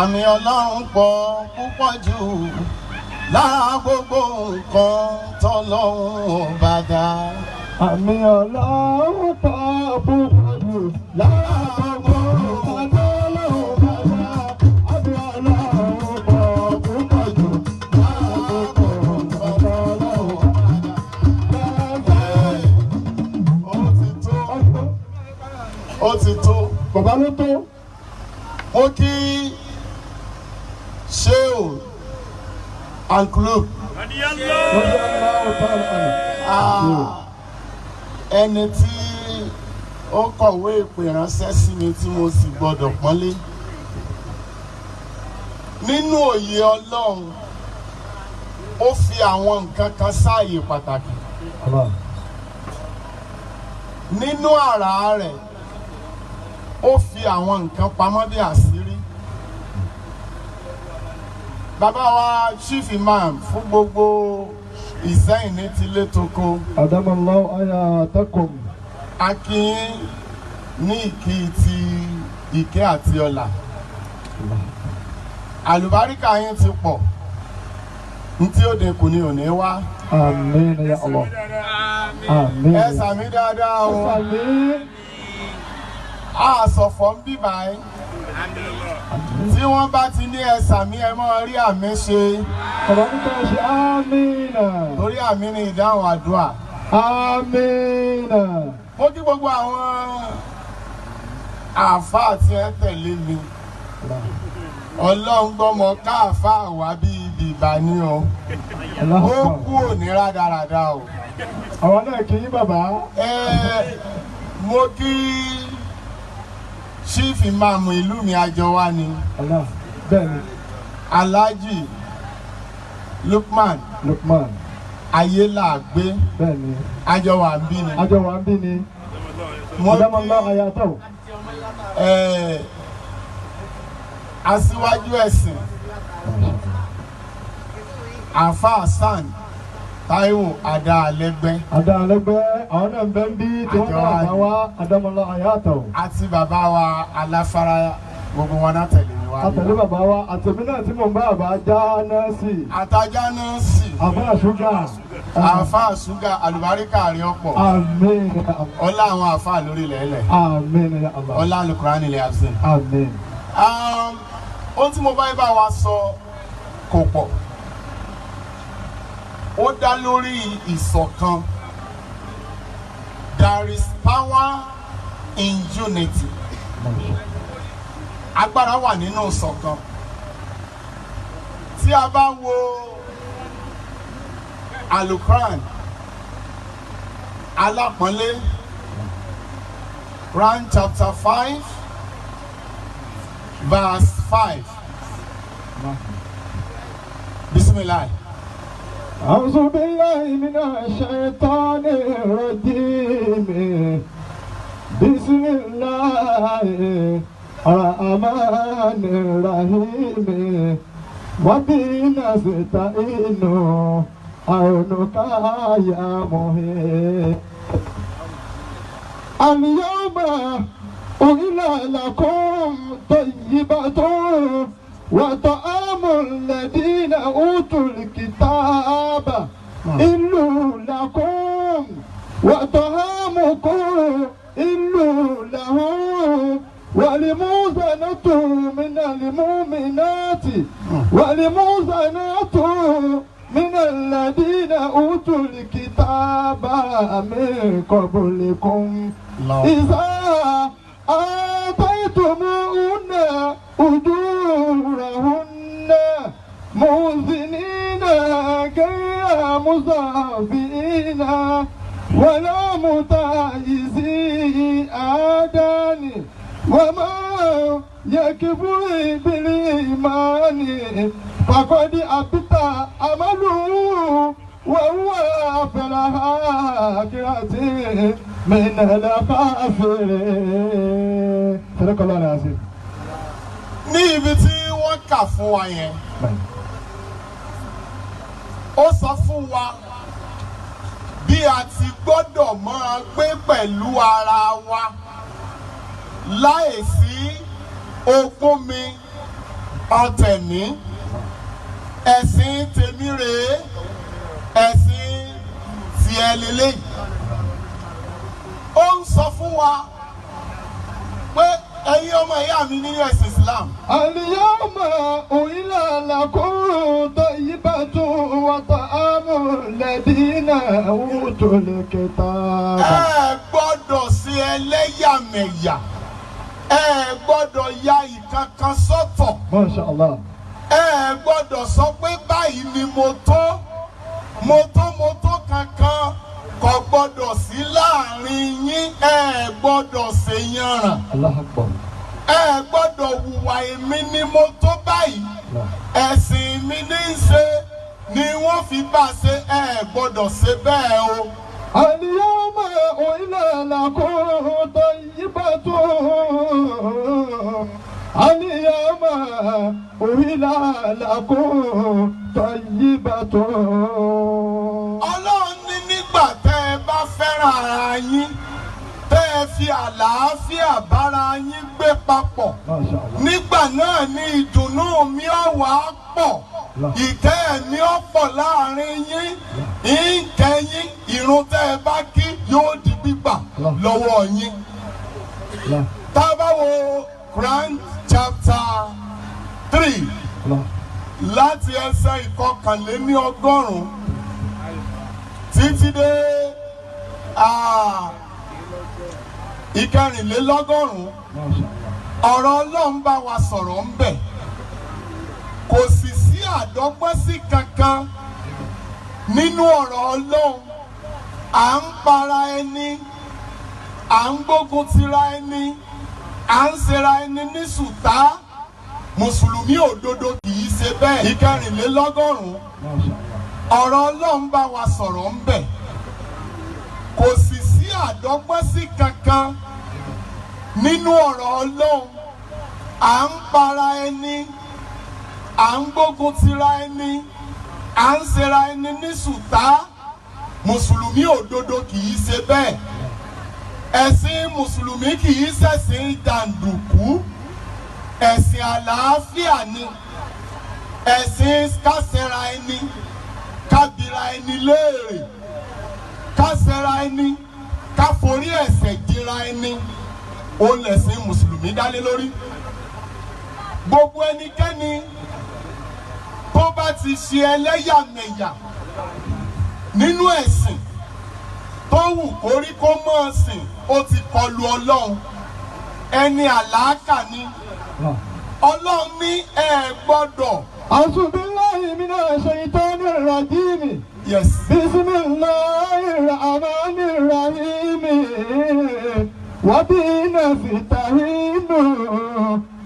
Àmì Ọlọ́run pọ̀ púpọ̀ jù lára gbogbo nǹkan tọ́lọ́run bá dá. Àmì Ọlọ́run pọ̀ púpọ̀ jù lára gbogbo nǹkan tọ́lọ́run bá dá. Àmì Ọlọ́run pọ̀ púpọ̀ jù lára gbogbo nǹkan tọ́lọ́run bá dá. Ó ti tó. Bàbá ló tó. Ó kí Sheu and Club. Ẹni tí ó kọ̀wé ìpè ránṣẹ́ sí mi tí mo sì gbọ́dọ̀ pọ́nlé. Nínú òye Ọlọ́run, ó fi àwọn nǹkan kan sáàyè pàtàkì. Nínú àrà rẹ̀, ó fi àwọn nǹkan pamọ́ bí àṣírí. Bàbá wa Chief Imam fún gbogbo Ìsẹ́yìn ní tilé toko. Adamallahu ayatakum. Akin ní ìkí ti ìkẹ́ àti ọlà. Àlùbáríkà yín ti pọ̀. Ntí ó dínkù ni ò ní wá. Àmín ya Allah. Àmín. Ẹ sàmí dáadáa o. A sọ̀fọ̀ ń bí báyìí. Tí wọ́n bá ti ní ẹ sàmí ẹ máa rí àmì ṣe. Ọ̀rọ̀ nípa ṣe àmínà. Torí àmì ni ìdáhùn àdúrà. Àmínà. Mo kí gbogbo àwọn àáfàá tí ẹ tẹ̀lé mi. Ọlọ́run gbọ́mọ káàfáà wá bí bìbá ní o. Ó kú òní rádaràda o. Àwọn náà kì í bàbá. Mo kí Chief Imam ìlú mi àjọ wa ni. Bẹ́ẹ̀ni. Alhaji Lukman. Ayélàgbé. Bẹ́ẹ̀ni. Àjọ wa ń bí ni. Àjọ wa ń bí ni. Adamallahu ayatahu. Aṣíwájú ẹ̀sìn Àfáà Hassan Táíwò Adálẹ́gbẹ́. Adálẹ́gbẹ́ àwọn náà ń bẹ ń bí tí wọ́n náà bá wá Adamallahu ayatahu. Àti bàbá wa Aláfárá gbogbo wọn náà tẹ̀lé mi wá. Àtẹ̀lé bàbá wa àtẹ̀mí náà tí mò ń bá bàbá Jánásì. Àtàjánásì. Àfáà ṣúgà. Àfáà ṣúgà àlùbáríkà rí ọ̀pọ̀. Àmín. Ọlá àwọn àfáà lórí ilẹ̀ ẹlẹ̀. Àmín ya Allah. Ọlá Al-Qur'an ilẹ̀ Azim. Àmín. Ohun tí mo bá wa sọ kò pọ̀. Ó dá lórí ìṣọ̀kan. There is power in unity. Agbára wà nínú ìṣọ̀kan. Tí a bá wo Al-Qur'an alápọ̀nlé Quran chapter 5 verse 5. Bismillah. أعوذ بالله من الشيطان الرجيم. بسم الله الرحمن الرحيم. وبه نستعين عونك يا مهين. اليوم أحل لكم طيبة وطعام الذين أوتوا الكتاب إل لكم وطعامكم إل لهم ولموزنة من المؤمنات ولموزنة من الذين أوتوا الكتاب من قبلكم إذا آتيتموهن أجورهن محسنين غير مسافرين ولا متعجزي آذان وما يكفر بالإيمان فقد أبتى عمله وهو في الآخرة من الخاسرين. صدق الله العظيم. ní ibi tí wọ́n kà fún wa yẹn ó sọ fún wa bí a ti gbọ́dọ̀ máa gbé pẹ̀lú ara wa láìsí ogún mi ọ̀tẹ̀mí ẹ̀sìn tèmi rèé ẹ̀sìn tiẹ̀ lélẹ́yìí ó ń sọ fún wa pé ẹ̀yin ọmọ ìyá mi nínú ẹ̀sìn Islam. Al-yawma uhilla lakum tayyibatun wa ta'amu alladhina utul kitab. Ẹ gbọ́dọ̀ sí ẹlẹ́yàmẹ̀yà ẹ gbọ́dọ̀ ya ìkankan sọ́tọ̀. Masha Allah. Ẹ gbọ́dọ̀ sọ pé báyìí ni mo tó kankan kò gbọ́dọ̀ sí láàrin yín ẹ gbọ́dọ̀ ṣèyànràn. Allahu Akbar. Ẹ gbọ́dọ̀ hùwà èmi ni mo tó báyìí ẹ̀sìn mi ní í ṣe ni wọ́n fi bá ṣe ẹ gbọ́dọ̀ ṣe bẹ́ẹ̀ o. Al-yawma uhilla lakum tayyibatun. Al-yawma uhilla lakum tayyibatun. Ọlọ́run ní nígbà tẹ́ ẹ bá fẹ́ràn ara yín tẹ́ ẹ fi àlàáfíà bára yín gbé papọ̀ nígbà náà ni ìdùnnú mi ó wá pọ̀ ìkẹ́ ẹ̀mí ó pọ̀ láàrin yín ìkẹyìn ìrun tẹ́ ẹ bá kí yóò di gbígbà lọ́wọ́ yín. Tá a bá wo Quran chapter 3 láti ẹsẹ̀ ìkọkànléní-ọgọ́rùn-ún títí dé ìkẹrìnlélọ́gọ́rùn-ún ọ̀rọ̀ Ọlọ́run bá wa sọ̀rọ̀ ń bẹ̀ kò sì sí àdọ́gbọ́sí kankan nínú ọ̀rọ̀ Ọlọ́run à ń para ẹni à ń gbógun tira ẹni à ń ṣera ẹni ní ṣùtá mùsùlùmí òdodo kì í ṣe bẹ́ẹ̀. ìkẹrìnlélọ́gọ́rùn-ún ọ̀rọ̀ Ọlọ́run bá wa sọ̀rọ̀ ń bẹ̀ kò sì sí àdọ́gbọ́sí kankan nínú ọ̀rọ̀ Ọlọ́run à ń para ẹni à ń gbógun tira ẹni à ń ṣera ẹni ní ṣùtá mùsùlùmí òdodo kì í ṣe bẹ́ẹ̀. ẹ̀sìn mùsùlùmí kì í ṣẹ̀sìn jàǹdùkú ẹ̀sìn àlàáfíà ni ẹ̀sìn kásẹ̀ra ẹni kábìra ẹni léèrè kásẹ̀ra ẹni káforí ẹ̀ṣẹ̀ jìra ẹni ó lẹ̀sìn mùsùlùmí dálé lórí. gbogbo ẹnikẹ́ni tó bá ti ṣe ẹlẹ́yàmẹ̀yà nínú ẹ̀sìn tó wù kórí kó mọ̀ sìn ó ti kọlu Ọlọ́run ẹni àlàákà ni Ọlọ́run ní ẹ gbọ́dọ̀. A'udhu billahi minash shaitanir rajim. Yes. Bismillahir rahmanir rahim. Wa bihi nasta'inu.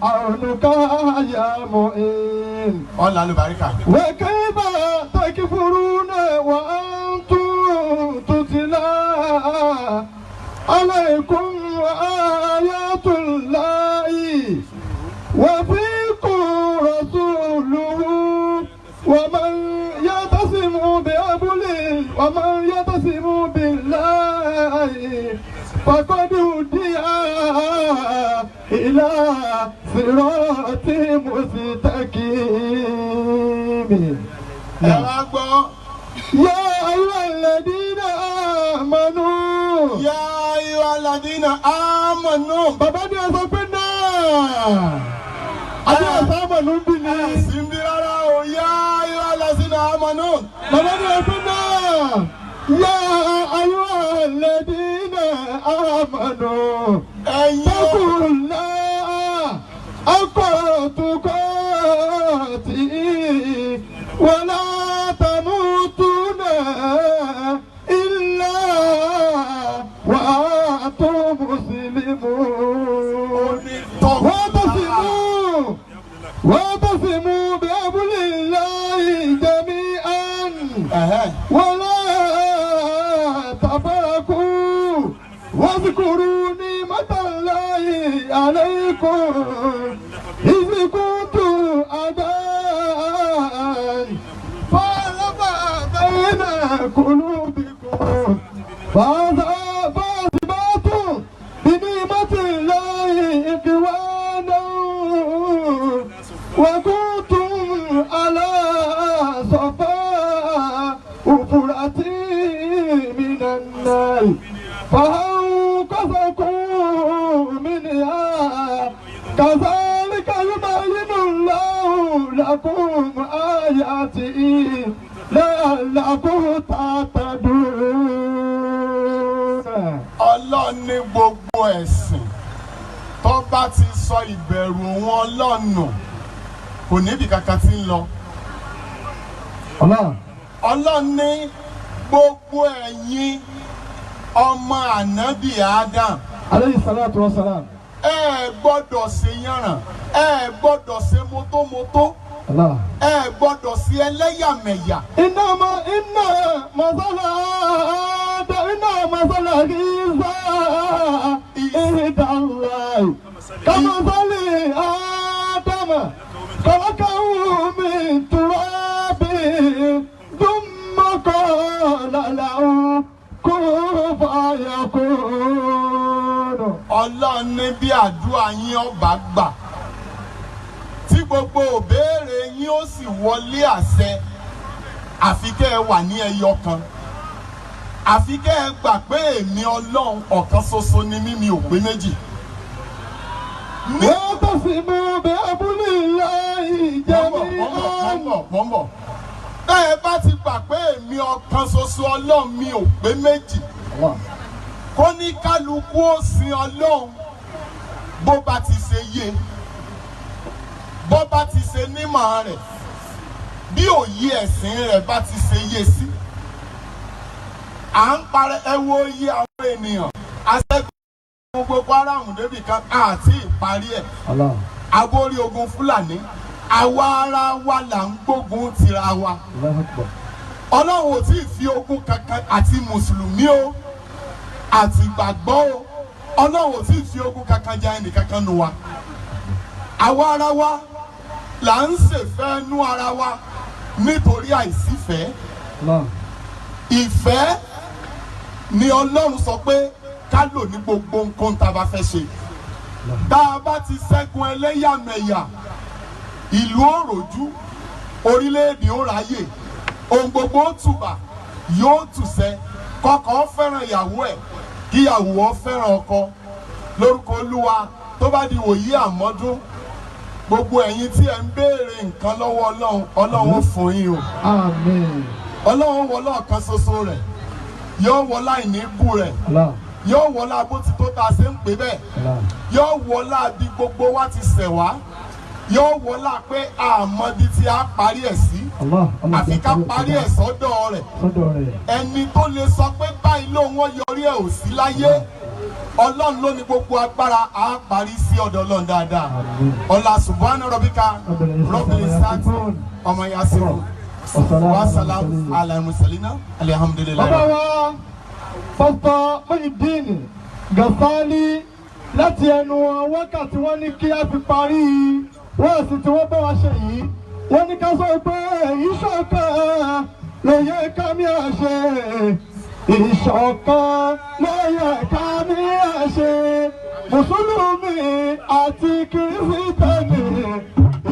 A'unuka ya mu'in. Ọ̀là àlùbáríkà. Wa kayfa takfuruna wa antum tutla alaykum ayatullahi. وفيكم رسوله ومن يعتصم بالله فقد هدي إلى صراط مستقيم. يا أيها الذين آمنوا. يا أيها الذين آمنوا. Bàbá ni ẹ sọ pé náà. Adé àsámà ló ń bí ni. Síbi rárá o, yá ayọ́ alásínà àmọ́nù. Bàbá ní ẹgbẹ́ náà, yá ayọ́ alẹ́dínà àmọ́nù. Ẹ̀yin náà, ọkọ̀ tukọ̀ tí wọ́n látàmútúnà ilá wà tó mùsùlùmí. واعتصموا بحبل الله جميعا فأثبتوا بنعمة الله إخوانا وكنتم على صفا حفرة من النار فأنقذكم منها كذلك يبين الله لكم آياته لعلكم تهتدون. Ọlọ́run ní gbogbo ẹ̀sìn tó bá ti sọ ìbẹ̀rù wọn lọ́nà kò níbi kankan tí ń lọ. Ọlọ́run ní gbogbo ẹ̀yin ọmọ ànábì Adam. Alayhi salatu wa salam. Ẹ gbọ́dọ̀ ṣe yànràn, ẹ gbọ́dọ̀ ṣe mótómótó, ẹ gbọ́dọ̀ ṣe ẹlẹ́yàmẹ̀yà. Iná masala Isa ìdàlláhi kàmásálì Ádámà khalaqahu min turabin thumma qala lahu kun fayakun. Ọlọ́run ní bí àdúrà yín ọba gbà tí gbogbo òbéèrè yín ó sì wọlé àṣẹ àfi kẹ́ ẹ wà ní ẹyọ kan àfi kẹ́ ẹ gbà pé èmi Ọlọ́run ọ̀kan ṣoṣo ni mí, mi ò pé méjì. wọ́n tó sì mú bẹ́ abúlé ìyá ìjẹ́mi mọ́mọ́ bẹ́ẹ̀ bá ti gbà pé èmi ọ̀kan ṣoṣo Ọlọ́run mi ò pé méjì kó ní kálukú ó sin Ọlọ́run bó bá ti ṣe yé bó bá ti ṣe nímọ̀ rẹ̀ bí òye ẹ̀sìn rẹ̀ bá ti ṣe yé sí. À ń parẹ́ ẹ wo iye àwọn ènìyàn aṣẹ́gun gbogbo aráàmù débì kan àti ìparí ẹ̀ agbórí ogun Fúlàní àwa ara wa là ń gbógun tira wa. Ọlọ́run ò tí ì fi ogun kankan àti mùsùlùmí o àti ìgbàgbọ́ o Ọlọ́run ò tí ì fi ogun kankan ja ẹnì kankan nù wa. Àwa ara wa là ń ṣèfẹ́ nú ara wa nítorí àìsífẹ́. Ìfẹ́ ni Ọlọ́run sọ pé ká lò ní gbogbo nǹkan tá a bá fẹ́ ṣe. Tá a bá ti ṣẹ́gun ẹlẹ́yàmẹ̀yà ìlú òròjú orílẹ̀-èdè ó ráyè ohun gbogbo ó tùbà yóò tùṣẹ́ kọ́kọ́ fẹ́ràn ìyàwó ẹ̀ kíyàwó ó fẹ́ràn ọkọ lórúkọ Olúwa tó bá di wòyí àmọ́dún gbogbo ẹ̀yin tí ẹ ń béèrè nǹkan lọ́wọ́ Ọlọ́run Ọlọ́run ó fún yín o. Àmín. Ọlọ́run wọlé ọ̀kan ṣoṣo rẹ̀ yóò wọlá ìníkù rẹ̀ yóò wọlá bó ti tó ta ṣe ń pè bẹ́ẹ̀ yóò wọlá bí gbogbo wa ti ṣẹ̀ wá yóò wọlá pé àmọ́bí tí a parí ẹ̀ sí àfi ká parí ẹ̀ sọ́dọ̀ rẹ̀ ẹni tó lè sọ pé báyìí lóun ó yọrí ẹ̀ ò sí láyé Ọlọ́run ló ní gbogbo agbára á parí sí ọ̀dọ̀ Ọlọ́run dáadáa ọ̀la subhana rabbika rabbil izzati ọmọ yasiru wa salam ala mursalina alhamdulillah. Bàbá wa Pásítọ̀ Muyideen Gàfálí láti ẹnu wákàtí wọ́n ní kí a fi parí wọ́ọ̀sì tí wọ́n bá wa ṣe yìí wọ́n ní ká sọ pé ìṣọ̀kan ló yẹ ká mi àṣẹ ìṣọ̀kan ló yẹ ká mi àṣẹ mùsùlùmí àti kìrìsìtẹ́nì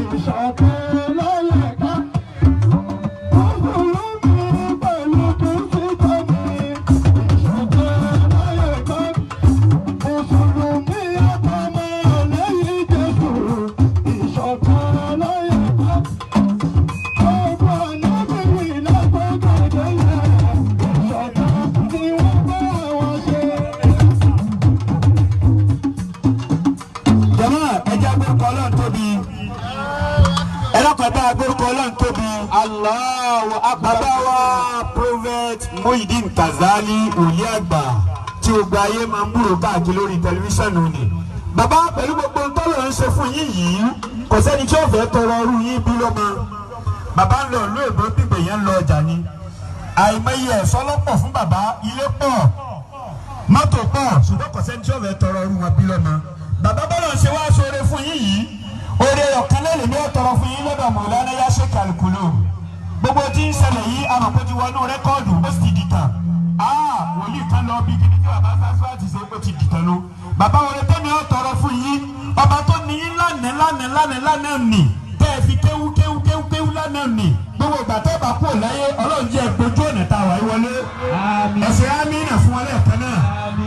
ìṣọ̀kan ló yẹ ká mùsùlùmí pẹ̀lú kìrìsìtẹ́nì ìṣọ̀kan ló yẹ ká mùsùlùmí àtọmọ lẹ́yìn Jésù ìṣọ̀kan ló yẹ ká gbogbo ànábì lágbàgàdé yẹn ìṣọ̀kan ni wọ́n bá wọn ṣe. Jàmáà ẹjẹ́ agbórúkọ Ọlọ́run tóbi ẹlọ́kọ̀ọ́bá agbórúkọ Ọlọ́run tóbi Allahu Akbar. Bàbá wa Prophet Muyideen Ghazali òye àgbà tí gbogbo ayé máa ń múrò káàkiri lórí tẹlifíṣàn òní. Bàbá pẹ̀lú gbogbo tọ́lọ̀ ń ṣe fún yín yìí kò sẹ́ni tí ó fẹ́ tọrọ ọrú yín bí lọ́mọ. Bàbá ń lọ ìlú èbó pípé yẹn ń lọ ọjà ni. Àìmọye ẹ̀ṣọ́ lọ́pọ̀ fún bàbá, ilé pọ̀ mọ́tò pọ̀ ṣùgbọ́n kò sẹ́ni tí ó fẹ́ tọrọ ọrú wọn bí lọ́mọ. Bàbá bọ́lọ̀ ń ṣe wá ṣoore fún yín yìí oore ọ̀kan lẹ́lẹ̀ ní ọ̀tọ̀rọ̀ fún yín lọ́dọ̀ Mọ̀lánà yá Sheikh Al-Qulub. Gbogbo tí ń ṣẹlẹ̀ yìí àmọ̀pọ̀ ti wọnú rẹ́kọ́ọ̀dù ó sì di tàn. Wòlíì kan lọ bí kíní tí bàbá sásúrà ti ṣe pé ti dìtẹ̀ ló bàbá wọlé tẹ́mi ọ̀ tọrọ fún yín ọba tó ní lánàá nì tẹ́ ẹ fi kéwú lánàá nì gbogbo ìgbà tẹ́ bá kú láyé ọlọ́run jẹ́ gbójú ọ̀nà tá a wà wọlé ẹ̀sẹ̀ amínà fún wọn lẹ́ẹ̀kan náà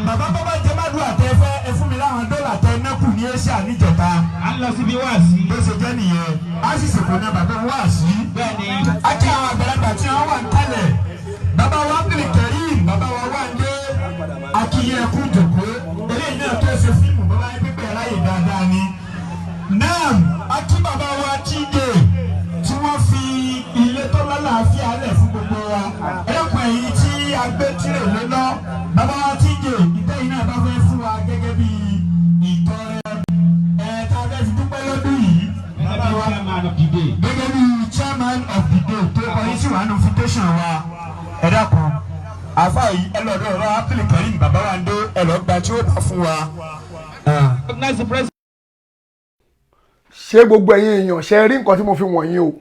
bàbá bàbá jẹ́ má dùn àtẹ́fẹ́ ẹ fún mi láwọn dọ́là tẹ nẹ́kù ní Asia níjẹta à ń lọ síbi wáàsí bó ṣe jẹ́ nìyẹn á sì ṣèkò náà bàbá wáàsí bẹ́ẹ̀ni á jẹ́ àwọn àgbàlagbà tí wọ́n wà ń kalẹ̀ bàbá wa Abdul Karim bàbá wa wà ní akíyẹ ẹkú jòkó eléyìí náà tó ṣe fíìmù bàbá yẹn pípẹ́ láyè dáadáa ni náà akí bàbá wa Chide tí wọ́n fi ilé tó lálàáfíà lẹ̀ fún gbogbo wa ẹ̀kọ́ èyí tí a gbé tirẹ̀ lọ́nà bàbá wa Chide ìtẹ́yìn náà bá fẹ́ fún wa gẹ́gẹ́ bí ìtọ́rẹ tá a fẹ́ fi dúpẹ́ lọ́dún yìí bàbá wa gẹ́gẹ́ bí chairman of the day tó kọ́ yín sí wàá notification wa ẹ dákun àfa yìí ẹ lọ́dọ̀ ọ̀rọ̀ Abdul Karim bàbá wa ń dé ẹ lọ́ gba tí ó bá fún wa. ṣé gbogbo ẹ̀yin èèyàn ṣe rí nǹkan tí mo fi wọ̀nyí o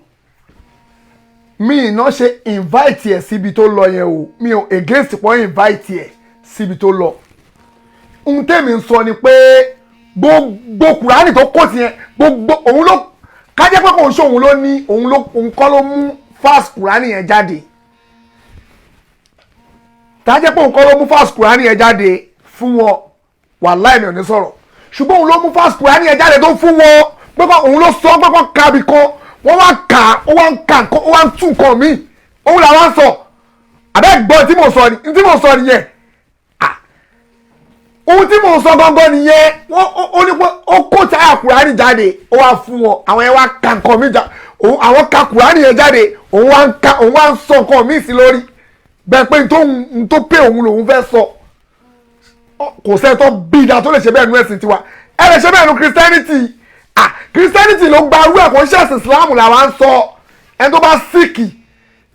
mi iná ṣe invite ẹ̀ síbi tó lọ yẹn o mi ò against pọ̀ invite ẹ̀ síbi tó lọ ohun tèmi ń sọ ni pé gbogbo kùránì tó kò tiẹ̀ gbogbo òun ló kájẹ́ pé kò ń ṣe òun ló ní òun kọ́ ló mú fast kùránì yẹn jáde kájẹ́ pé òun kọ́ ló mú fast kùránì yẹn jáde fún wọn wàláhì mi ò ní sọ̀rọ̀ ṣùgbọ́n òun ló mú fast kùránì yẹn jáde tó fún wọn pé òun ló sọ pé kọ́ kábi kan wọ́n wá kà ó wá ń kà ó wá ń tún nǹkan míì òun làwọn sọ àbẹ́gbọ́n tí mo sọ nìyẹn ohun tí mo sọ gangan nìyẹn ó ní pé ó kó táyà kùránì jáde ó wá fún wọn àwọn yẹn wá ka nǹkan míì jáde àwọn ka kùránì yẹn jáde òun wá ń sọ nǹkan míì sí lórí bẹ́ẹ̀ pé n tó pé òun lòun fẹ́ sọ kò sẹ́ni tó bí ìdá tó lè ṣe bẹ́ẹ̀ nú ẹ̀sìn tiwa ẹ lè ṣe bẹ́ẹ̀ nú Christianity Christianity ló gba arú ẹ̀ kò ń ṣẹ̀sìn Islam làwa ń sọ ẹni tó bá síkì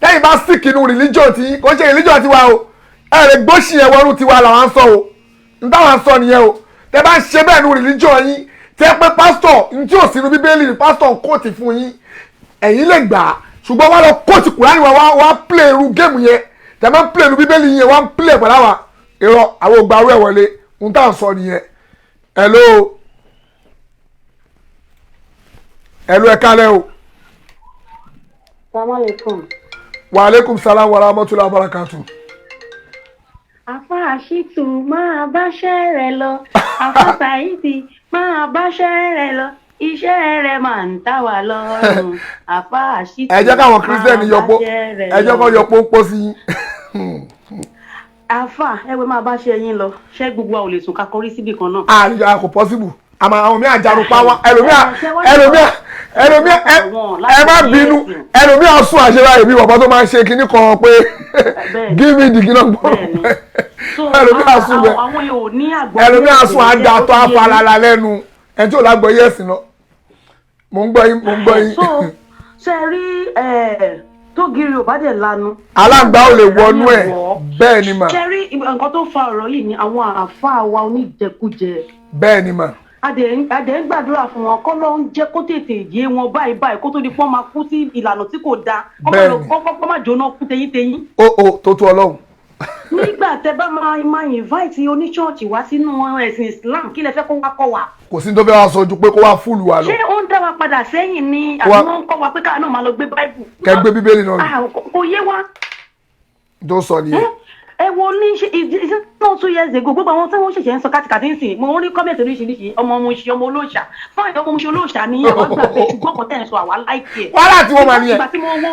lẹ́yìn bá síkì nínú religion tí kò ń ṣe religion tiwa o ẹ lè gbóṣì ẹ̀ wọnú tiwa làwa ń sọ o n táwa ń sọ nìyẹn o tẹ bá ń ṣe bẹ́ẹ̀ nínú religion yín tẹ pé pásítọ̀ n tí ò sí inú bíbélì ni pásítọ̀ ń kóòtì fún yín ẹ̀yin lè gbà á ṣùgbọ́n wọ́n lọ kóòtì Kùránì wá play irú géèmù yẹn tẹ máa ń play irú bíbélì yẹn wá ń play pẹ̀lú àwa irọ́ àwọn ògbà arú ẹ̀ wọlé n táwa ń sọ nìyẹn hello. Hello ẹ kálẹ́ o. Salaamaleykum. Wa aleykum salaam wa rahmatullahi wa barakatuh. Àfà Àṣìtù máa báṣẹ́ rẹ̀ lọ. Àfà Sàídì máa báṣẹ́ rẹ̀ lọ. Iṣẹ́ rẹ̀ máa ń tà wá lọ́rùn. Àfà Àṣìtù ẹ jẹ́ káwọn kírísítẹ́nì yọpọ̀ ẹ jẹ́ kó yọpọ̀ ń pọ̀ sí yín. Àfà ẹgbẹ́ máa báṣẹ́ yín lọ. Ṣé gbogbo wa ò lè sùn ká kọrí síbì kan náà? A kò possible. Àwọn mi àjàrú pa wọn ẹlòmíà ẹ má bínú ẹlòmíà sún àṣẹra ìbí bàbá tó máa ń ṣe kinní kan pé give me the kinní gbọ́ ẹlòmíà sún bẹ ẹlòmíà sún àjà tó afalala lẹ́nu ẹ tí ò lágbọ́ yẹ̀sìn lọ mò ń gbọ́ yín. ṣe rí tó giri ò bá dẹ̀ lanu. aláǹgbá ò lè wọnú ẹ̀ bẹ́ẹ̀ ni mà. ṣe rí nǹkan tó fa ọ̀rọ̀ yìí ni àwọn àáfàá wa oníjẹkújẹ. bẹ́ẹ̀ ni mà. adẹ̀ ń gbàdúrà fún wọn kọ́ ló ń jẹ́ kó tètè yé wọn báyìí kó tó di pọ́n máa kú sí ìlànà tí kò dáa kọ́ máa jóná kú teyín. ó tó tó Ọlọ́run. nígbà tẹ bá máa invite oníṣọ́ọ̀ṣì wá sínú ẹ̀sìn Islam kí lẹ fẹ́ kó wá kọ́ wa. kò sí ní tó fẹ́ wá sọ ju pé kó wá fúlù wa lọ. ṣé ó ń dá wa padà sẹ́yìn ni àbí wọ́n ń kọ́ wa pé káà náà máa lọ gbé báìbù. kẹgbẹ́ bíbélì náà. kò yé wa. tó sọ nìyẹn. ẹ wo ní ṣe náà 2 years ago gbogbo àwọn tí wọ́n ṣẹ̀ṣẹ̀ ń sọ kátìkàtì ń sìn mo ń rí kọ́mẹ̀tì oríṣiríṣi ọmọ olóòṣà fáwọn ọmọ olóòṣà ní àwọn àgbà pé ṣùgbọ́n kò tẹ̀ ń sọ àwa láìpẹ́ ẹ̀. wàhálà tí wọ́n máa ní ẹ̀. ìgbà tí mo wo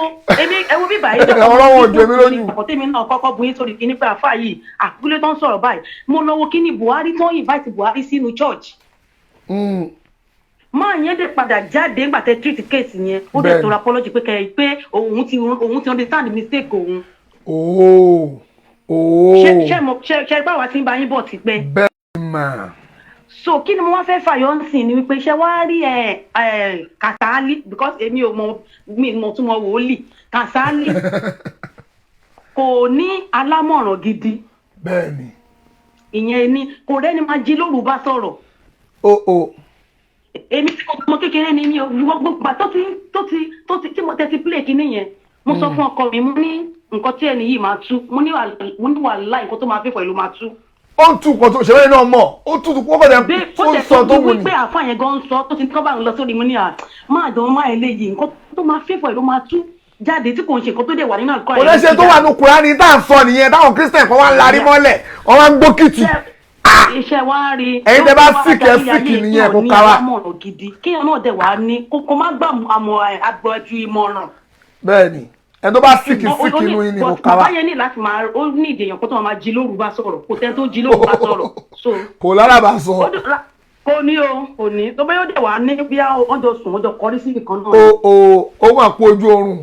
ewu bíbà yìí ọlọ́wọ́ òjò mi lójú. àkọ́tẹ́ mi náà kọ́kọ́ bu yín sórí kíní pé àfáà yìí àkúlé tó ń sọ̀rọ̀ báyìí mo lọ wo kíní Buhari tó ń invite Buhari sínú church. máa yẹn dé padà jáde ńgbà tẹ treat case yẹn ó dẹ̀ tọrọ apology pé òun ti understand mistake òun. ṣe báwa ti ń bá yín bọ̀ ti pẹ́. bẹ́ẹ̀ mà. so kí ni mo wá fẹ́ fàyọ ń sìn ni wípé ṣe wá rí Kàsálí because èmi ò mọ tún mọ wòlíì Kàsálí kò ní alámọ̀ràn gidi. bẹ́ẹ̀ni. ìyẹn ni kò rẹ́ni máa jí lóru bá sọ̀rọ̀. èmi tí mo kékeré ni mi ò gbogbo gbà tó ti tí mo tẹ́tí play kínní yẹn mo sọ fún ọkọ mi mo ní nǹkan tí ẹni yìí máa tú mo ní wàhálà nǹkan tó máa fẹ́ fọ ìlú máa tú. ó ń tú nǹkan tó ṣẹlẹ̀ náà mọ̀ ó tú kó fẹ́ ó sọ tó wù ní. pé àfa yẹn gan sọ tó ti kọ́ bá ń lọ sórí mo ní máa dán máa eléyìí nǹkan tó máa fẹ́ fọ ìlú máa tú jáde tí kò ń ṣe nǹkan tó dé wà nínú àlùkò àyè. oníṣẹ́ tó wà ní Kùránì tá à ń sọ nìyẹn táwọn Christian kan wá ń larí mọ́lẹ̀ wọ́n wá ń gbókìtì. iṣẹ́ wa rí. ẹ̀yin tẹ́ bá síkì ẹ síkì nìyẹn kó ká wa. kéèyàn náà dẹ̀ wá ní kó má gbà àmọ̀ àgbọ̀jù ìmọ̀ràn. bẹ́ẹ̀ni ẹni tó bá síkì nínú yín ni kó ká wa. bàbá yẹn ní láti máa ó ní ìdèyàn kó tó máa jí lóru bá sọ̀rọ̀ kò tẹ́ tó jí lóru bá sọ̀rọ̀. kò lára bá sọ. kò ní o kò ní tó bá yóò dẹ̀ wá ní bí wọ́n jọ sùn wọ́n jọ kọrí sí ìkan náà. ó wà pọ̀ ojú oorun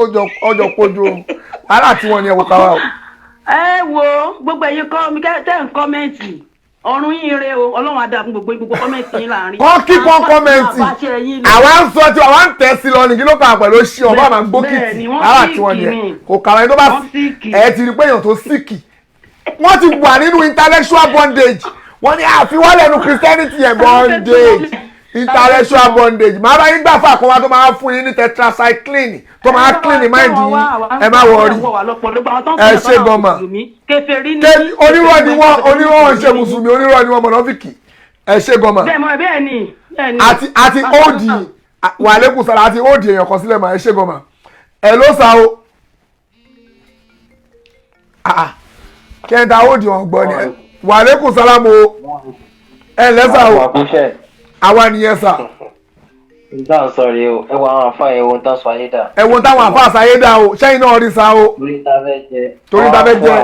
ọjọ́ pọ̀ ojú oorun ara tí wọ́n ní ẹ̀wọ̀ ká wa o. ẹ wo gbogbo ẹ̀yin kọ́ mi tẹ́ ń kọ́mẹ́ǹtì ọ̀run yín re o ọlọ́run adá fún gbogbo kọ́mẹ́ǹtì yín láàrin. kọ́ kíkọ́ kọ́mẹ́ǹtì àwa ń sọ tí àwa ń tẹ̀ sí lọ nìkí ló kà pẹ̀lú ṣí ọba àmà gbókìtì ara tí wọ́n yẹ kò kàwé tó bá ẹ̀ ti rí pé èèyàn tó síkì wọ́n ti wà nínú intellectual bondage wọ́n ní àfiwọ́lẹ̀ nu Christianity yẹn bondage intellectual bondage máa bá yín gbà fún àkọwá tó máa fún yín ní tetracycline tó máa clean ní mind yín ẹ má wọrí ẹ ṣe gọmà onírọ̀ ni wọ́n ṣe mùsùlùmí onírọ̀ ni wọ́n mọ̀nàfíkì ẹ ṣe gọmà àti òdì wàlẹ́kùn sára àti òdì èèyàn kan sílẹ̀ mà ẹ ṣe gọmà ẹ ló sa o kẹta òdì wọn gbọ́ ni wàlẹ́kùn sára mo ẹ lẹ́sà o àwa nìyẹn sà. Nǹkan sọ̀rọ̀ o, ẹ wo àwọn àfa ẹ̀wọ̀n tán sọ ayé dà. Ẹ̀wọ̀n táwọn àfa àṣàyé dà o, sẹ́yìn náà rí sa o. Torí ta fẹ́ jẹ. Torí ta fẹ́ jẹ.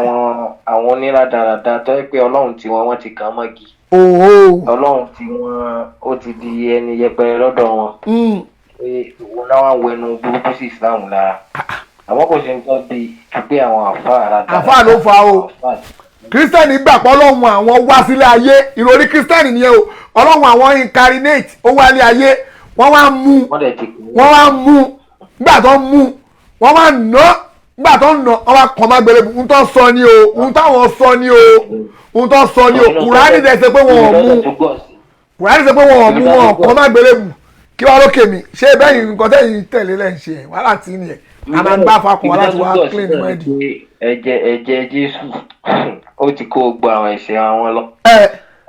Àwọn oníradàradà tó yẹ pé Ọlọ́run tí wọ́n ti kàn mọ́gi. Ọlọ́run tí wọ́n ó ti di ẹni yẹpẹrẹ lọ́dọ̀ wọn. Pé òun náà wà wẹnu burúkú sí Islam lára. Àwọn kò ṣe ń tọ́ di pé àwọn àfa àràdà. Àfa ló fa o. Kírísítẹ́nì gbà pé Ọlọ́run àwọn wá sílé ayé ìròrí Kírísítẹ́nì nìyẹn o. Ọlọ́run àwọn incarnate ó wá lé ayé wọ́n wá mú nígbà tó mú wọ́n wá nà nígbà tó nà wọ́n wá kàn má gbélé ohun tó sọ ni o ohun táwọn sọ ni o ohun tó sọ ni o Kùránì dẹ̀ ṣe pé wọ́n mú Kùránì ṣe pé wọ́n mú wọn kàn má gbélé bù kí wọ́n lókè mi ṣé bẹ́ẹ̀ ni nǹkan tẹ́yìn tẹ̀lé lẹ́ ń ṣe wàhálà tí nìyẹn a máa ń gbá fakùn wá láti wá clean the mind. ẹ̀jẹ̀ Jésù ó ti kó gbọ́ àwọn ẹ̀ṣẹ̀ àwọn lọ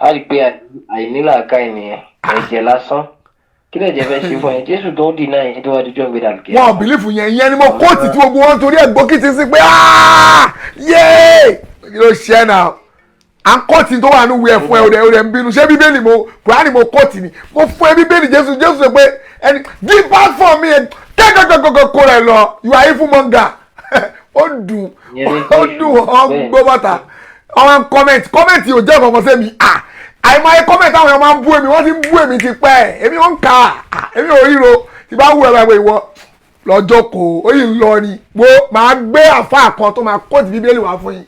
a rí pé àìnílàáká ènìyàn ẹ̀jẹ̀ lásán kí lè jẹ́ fẹ́ ṣe fún ẹ Jésù tó ń dìnnà yẹn tó wá dijọ́ gbé dàlùkẹ́. wọn ò bìlífù yẹn ni mo kóòtù tí gbogbo wọn torí ẹ̀ gbókìtì sí pé yéé kí ló ṣe náà à ń kóòtù tó wà ní wíwẹ̀ fún ẹ òde ń bínú ṣé bíbélì mo Kùránì mo kóòtù ni mo fún ẹ bíbélì Jésù sọ pé ẹni give back for me kẹ́kọ̀kọ̀kọ̀ kó rẹ̀ lọ you are evil monger ó dùn ọ́ gbọ́ bàtà ọ̀hún kọ́mẹ̀ntì ò jẹ́ ọ̀kọ̀ọ̀kan sẹ́mi àìmọye kọ́mẹ̀ntì àwọn èèyàn máa ń bú èmi wọ́n ti ń bú èmi ti pẹ́ èmi ò ń kà á èmi ò ríro tí bá wù ẹ̀ báyìí ìwọ lọ́jọ́ kò ó yìí ń lọ ni mo máa gbé àfáà kan tó máa kóòtù bíbélì wá fún yín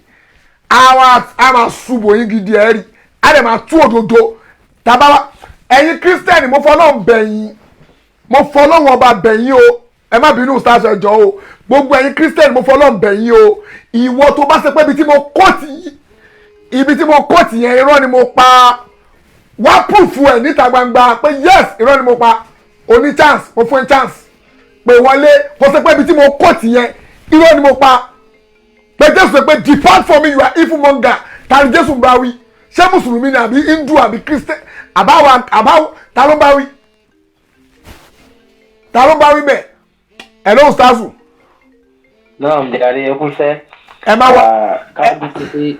a máa ṣubú yín gidi ẹ̀ rí a dẹ̀ máa tú òdodo tàbá ẹ̀yin kírísítẹ́nì mo fọlọ́run bẹ̀yìn mo fọlọ́run ọba bẹ̀yìn o ẹ má bínú stars ẹjọ́ o gbogbo ẹ̀yin kírísítẹ́nì mo fọlọ́run bẹ̀yìn o ìwọ tó bá ṣe pé ibi tí mo kóòtù yẹn irọ́ ni mo pa wá púùfù ẹ̀ níta gbangba pé yes irọ́ ni mo pa oní chance mo fún ẹ chance pé wọlé kó ṣe pé ibi tí mo kóòtù yẹn irọ́ ni mo pa pé Jésù sọ pé depart from me you are evil monger ta ni Jésù bá wí ṣé mùsùlùmí ni àbí hindu àbí christian àbáwá ta ló bá wí bẹ́ẹ̀ ẹ̀ ló ń sáàsù. náà ǹjẹ́ àrí ẹkún fẹ́. ẹ má wá.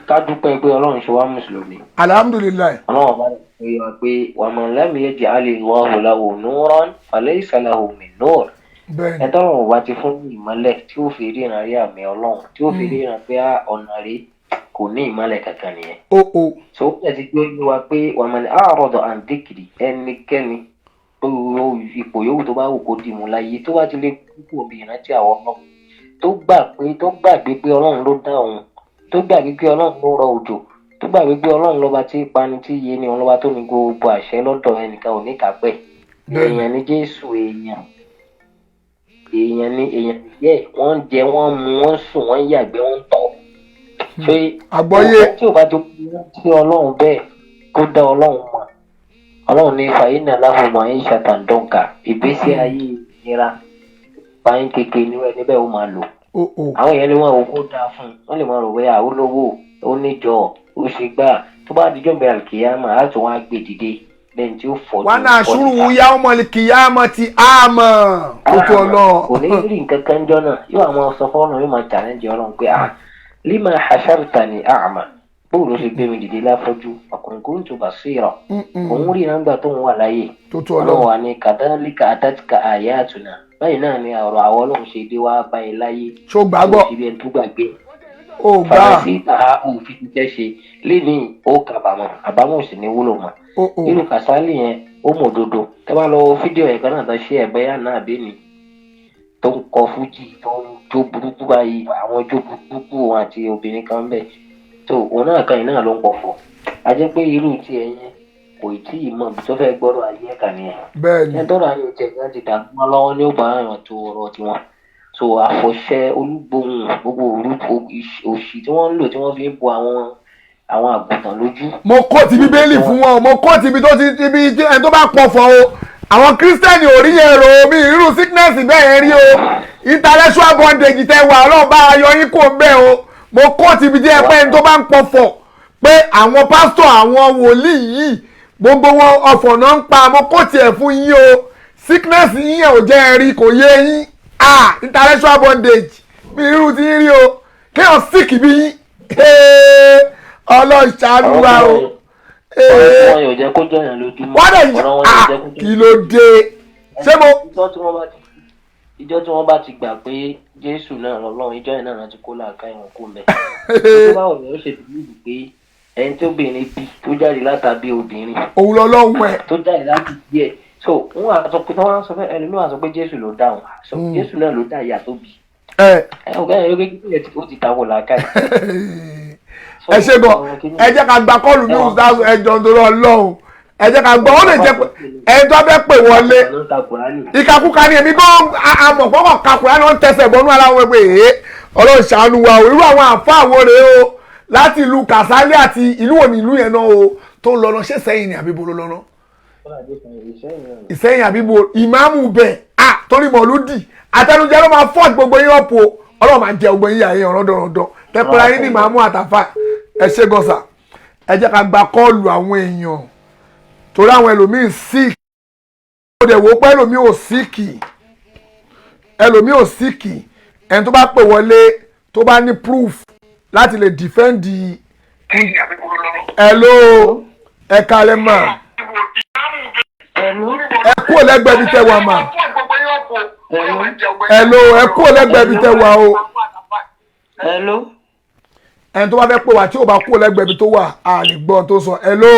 ká dúpẹ́ pé Ọlọ́run ṣe wá mùsùlùmí. alhamdulilayi. Ọlọ́run bá yẹ wá pé wa man lam yaj'al Allahu lahu nuran falaysa lahu min nur. ẹ tọ́rọ̀ wá ti fún ìmọ́lẹ̀ tí ó fi ríran rí àmì Ọlọ́run tí ó fi ríran pé ọ̀nà rí kò ní ìmọ́lẹ̀ kankan nìyẹn. so ó tẹ̀sí pé ó yé wa pé wa man a'rada an dhikri ẹnikẹ́ni ipò yòówù tó bá wù kó dì mú láyé tó bá ti lè kúkú òbí ìrántí àwọn ọmọ tó gbàgbé pé Ọlọ́run ló dá òun tó gbàgbé pé Ọlọ́run ló rọ òjò tó gbàgbé pé Ọlọ́run lọ́ba tí pani tí yé ni ọlọ́ba tó ní gbogbo àṣẹ lọ́dọ̀ ẹnìkan ò ní kápẹ́ èèyàn ní Jésù èèyàn yẹ wọ́n jẹ wọ́n mu wọ́n sùn wọ́n yàgbẹ́ wọ́n tọ̀ ṣé àgbọ́yé tí ò bá tó kí Ọlọ́run bẹ́ẹ̀ kó dá Ọlọ́run mọ̀ Ọlọ́run ní fàyínà láhùnmọ̀ ayé ṣàtàndọ́ǹkà ìgbésí ayé ìnira fàyín kékeré níwẹ̀ níbẹ̀ ó máa lò àwọn èèyàn lè wọn ò kó dáa fún wọn lè máa rò wẹ́ àwòlówó ó níjọ ó ṣe gbà tó bá dijọ́ bẹ̀rẹ̀ àlùkìyámà á tún wá gbé dìde lẹ́yìn tí ó fọ́ wọn náà ṣùrù ya ọmọ àlùkìyámà ti àmọ́ kótó ọlọ́run. kò ní rí nǹkan kan jọ náà yóò àwọn sọ fọ́ọ̀nù yóò máa challenge ọlọ́run pé lima hashartani a'ma bóòlù ó ṣe gbé mi dìde láfọ́jú ọkùnrin kò ń tó basira òun rí nàgbà tó ń wà láyè ọlọ́run wà ní kadhalika atatka ayatuna báyìí náà ni ọ̀rọ̀ àwọn ọlọ́run ṣe dé wá báyìí láyé ṣó gbàgbọ́ ó gbà fàmásì àhà òfin tẹ́ ṣe lénìí ó kábàámọ̀ àbámọ̀ sì ní wúlò mọ́ nínú Kàsálí yẹn ó mọ̀ òdodo tẹ́ bá lọ fídíò ẹ̀kan náà tó ṣe ẹ̀bẹ́yà náà bẹ́ẹ̀ni tó ń kọ fújì tó ń jó burúkú báyìí àwọn jó burúkú wọn àti obìnrin kan bẹ́ẹ̀ tó òun náà kan yìí náà ló ń pọ̀ fọ́ a jẹ́ pé irú tiẹ̀ yẹn kò tí ì mọ̀ bí tó fẹ́ gbọ́dọ̀ ayé ẹ̀ka nìyẹn bẹ́ẹ̀ni ẹ̀dọ́rọ̀ ayé tiẹ̀ gan ti dàgbà wọn lọ́wọ́ ní ó bá àwọn tó ọ̀rọ̀ tiwọn so àfọ̀ṣẹ olúgbòhùn gbogbo orúkọ òṣì tí wọ́n ń lò tí wọ́n fi ń bo àwọn àgùntàn lójú. mo kó ti bíbélì fún wọn mo kó ti ibi tó ti ibi ẹni tó bá pọ̀fọ̀ o àwọn kírísítẹ́nì ò rí yẹn rò mí irú sickness bẹ́ẹ̀ yẹn rí o intellectual bondage tẹ wà ọlọ́run bá ayọ̀ yín kò bẹ́ẹ̀ o mo kó ti ibi tí ẹ pé ẹni tó bá ń pọ̀fọ̀ pé àwọn pásítọ̀ àwọn wòlíì yìí gbogbo wọn ọ̀fọ̀ náà ń pa mo kó tiẹ̀ fún yín o sickness yín yẹn ò jẹ́ ẹ rí kò yé yín intellectual bondage mi irú ti rí o kéèyàn sick bí yín ọlọ́run ṣàánú wa o. wọn yóò jẹ́ kó jọyàn lójúmọ́ ọ̀rọ̀ wọn yóò jẹ́ kó jọyàn. kí ló dé ṣé mo. ìjọ tí wọ́n bá ti gbà pé Jésù náà lọ́lọ́run ìjọ yẹn náà ti kó làákà ìwọ̀n kó mẹ́. tó bá wọ̀ ní ó ṣe bíbí pé ẹni tó bìnrin bí tó jáde látàbí obìnrin. òun lọ́lọ́run ẹ̀. tó jáde láti bí ẹ̀ so wọn àtọ pé wọn sọ fún ẹni náà sọ pé Jésù ló dáhùn so Jésù náà ló dá ìyá tó bí. ọgá yẹn yóò gbé ó ti ta wò làákà yìí. ẹ ṣe bọ ẹ jẹ́ ká gba kọ́ọ̀lù ní ọ̀sán ẹjọ́ nítorí Ọlọ́run ẹ jẹ́ ká gbọ́ ó lè jẹ́ pé ẹni tó fẹ́ pè wọlé ìkàkùkà ni èmi gan amọ̀pọ̀kọ̀ kakùrá náà ń tẹsẹ̀ bọ́nú ara wọn pé Ọlọ́run ṣàánú wa o irú àwọn àǹfààní wo rèé o láti ìlú Kàsálí àti ìlú òní ìlú yẹn náà o tó ń lọ́nà ṣé Ìṣẹ́yìn ni àbí bo ló lọ́nà Ìṣẹ́yìn àbí bo ìmáàmù bẹ̀ torí mọ̀lúdì àtẹnujẹ ló máa fọ́ọ̀tì gbogbo yín ọ̀pọ̀ Ọlọ́run máa jẹ gbogbo yín àyè ọ̀rọ̀dọ̀rọ̀dọ̀ tẹpẹrẹ yín ní ìmáàmù àtàfà ẹ ṣe gọ́sà ẹ jẹ́ ká gba kọ́ọ̀lù àwọn èèyàn torí àwọn ẹlòmíín sick ó dẹ̀ wò pé ẹlòmíín ò sick ẹni tó bá pè wọlé tó bá ní proof láti lè defend hello ẹ kalẹ̀ mà ẹ kúrò lẹ́gbẹ̀ẹ́ bí tẹ́ wà mà hello ẹ kúrò lẹ́gbẹ̀ẹ́ bí tẹ́ wà o ẹni tó bá fẹ́ pè wá tí ò bá kúrò lẹ́gbẹ̀ẹ́ bí tó wà á lè gbọ́ tó sọ hello.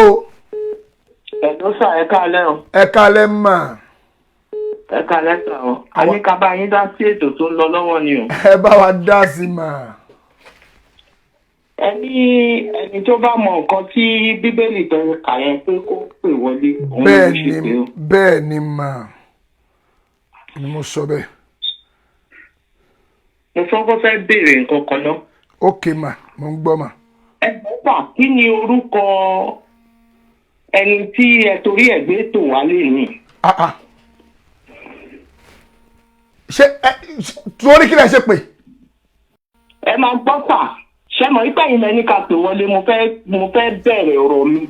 ẹ̀dọ́ sà ẹ káalẹ́ o. ẹ káalẹ́ mà. ẹ káalẹ́ sà o. a ní ká bá yín dá sí ètò tó ń lọ lọ́wọ́ ni o. ẹ bá wa dá sí mà. ẹni tó bá mọ nǹkan tí bíbélì tó ń kà yẹn pé kó pè wọlé. bẹ́ẹ̀ ni mà ni mo sọ bẹ́ẹ̀. mo fẹ́ béèrè nǹkan kan náà. ok mà mo ń gbọ́ mà. ẹ̀gbọ́n pa kí ni orúkọ ẹni tí ẹ torí ẹ̀ gbé tò wá lè ní. ṣé torí kí lẹ ṣe pé. ẹ máa gbọ́ pà ṣé mo ipá yìí lẹ́ni ká pè wọlé mo fẹ́ bẹ̀rẹ̀ ọ̀rọ̀ mi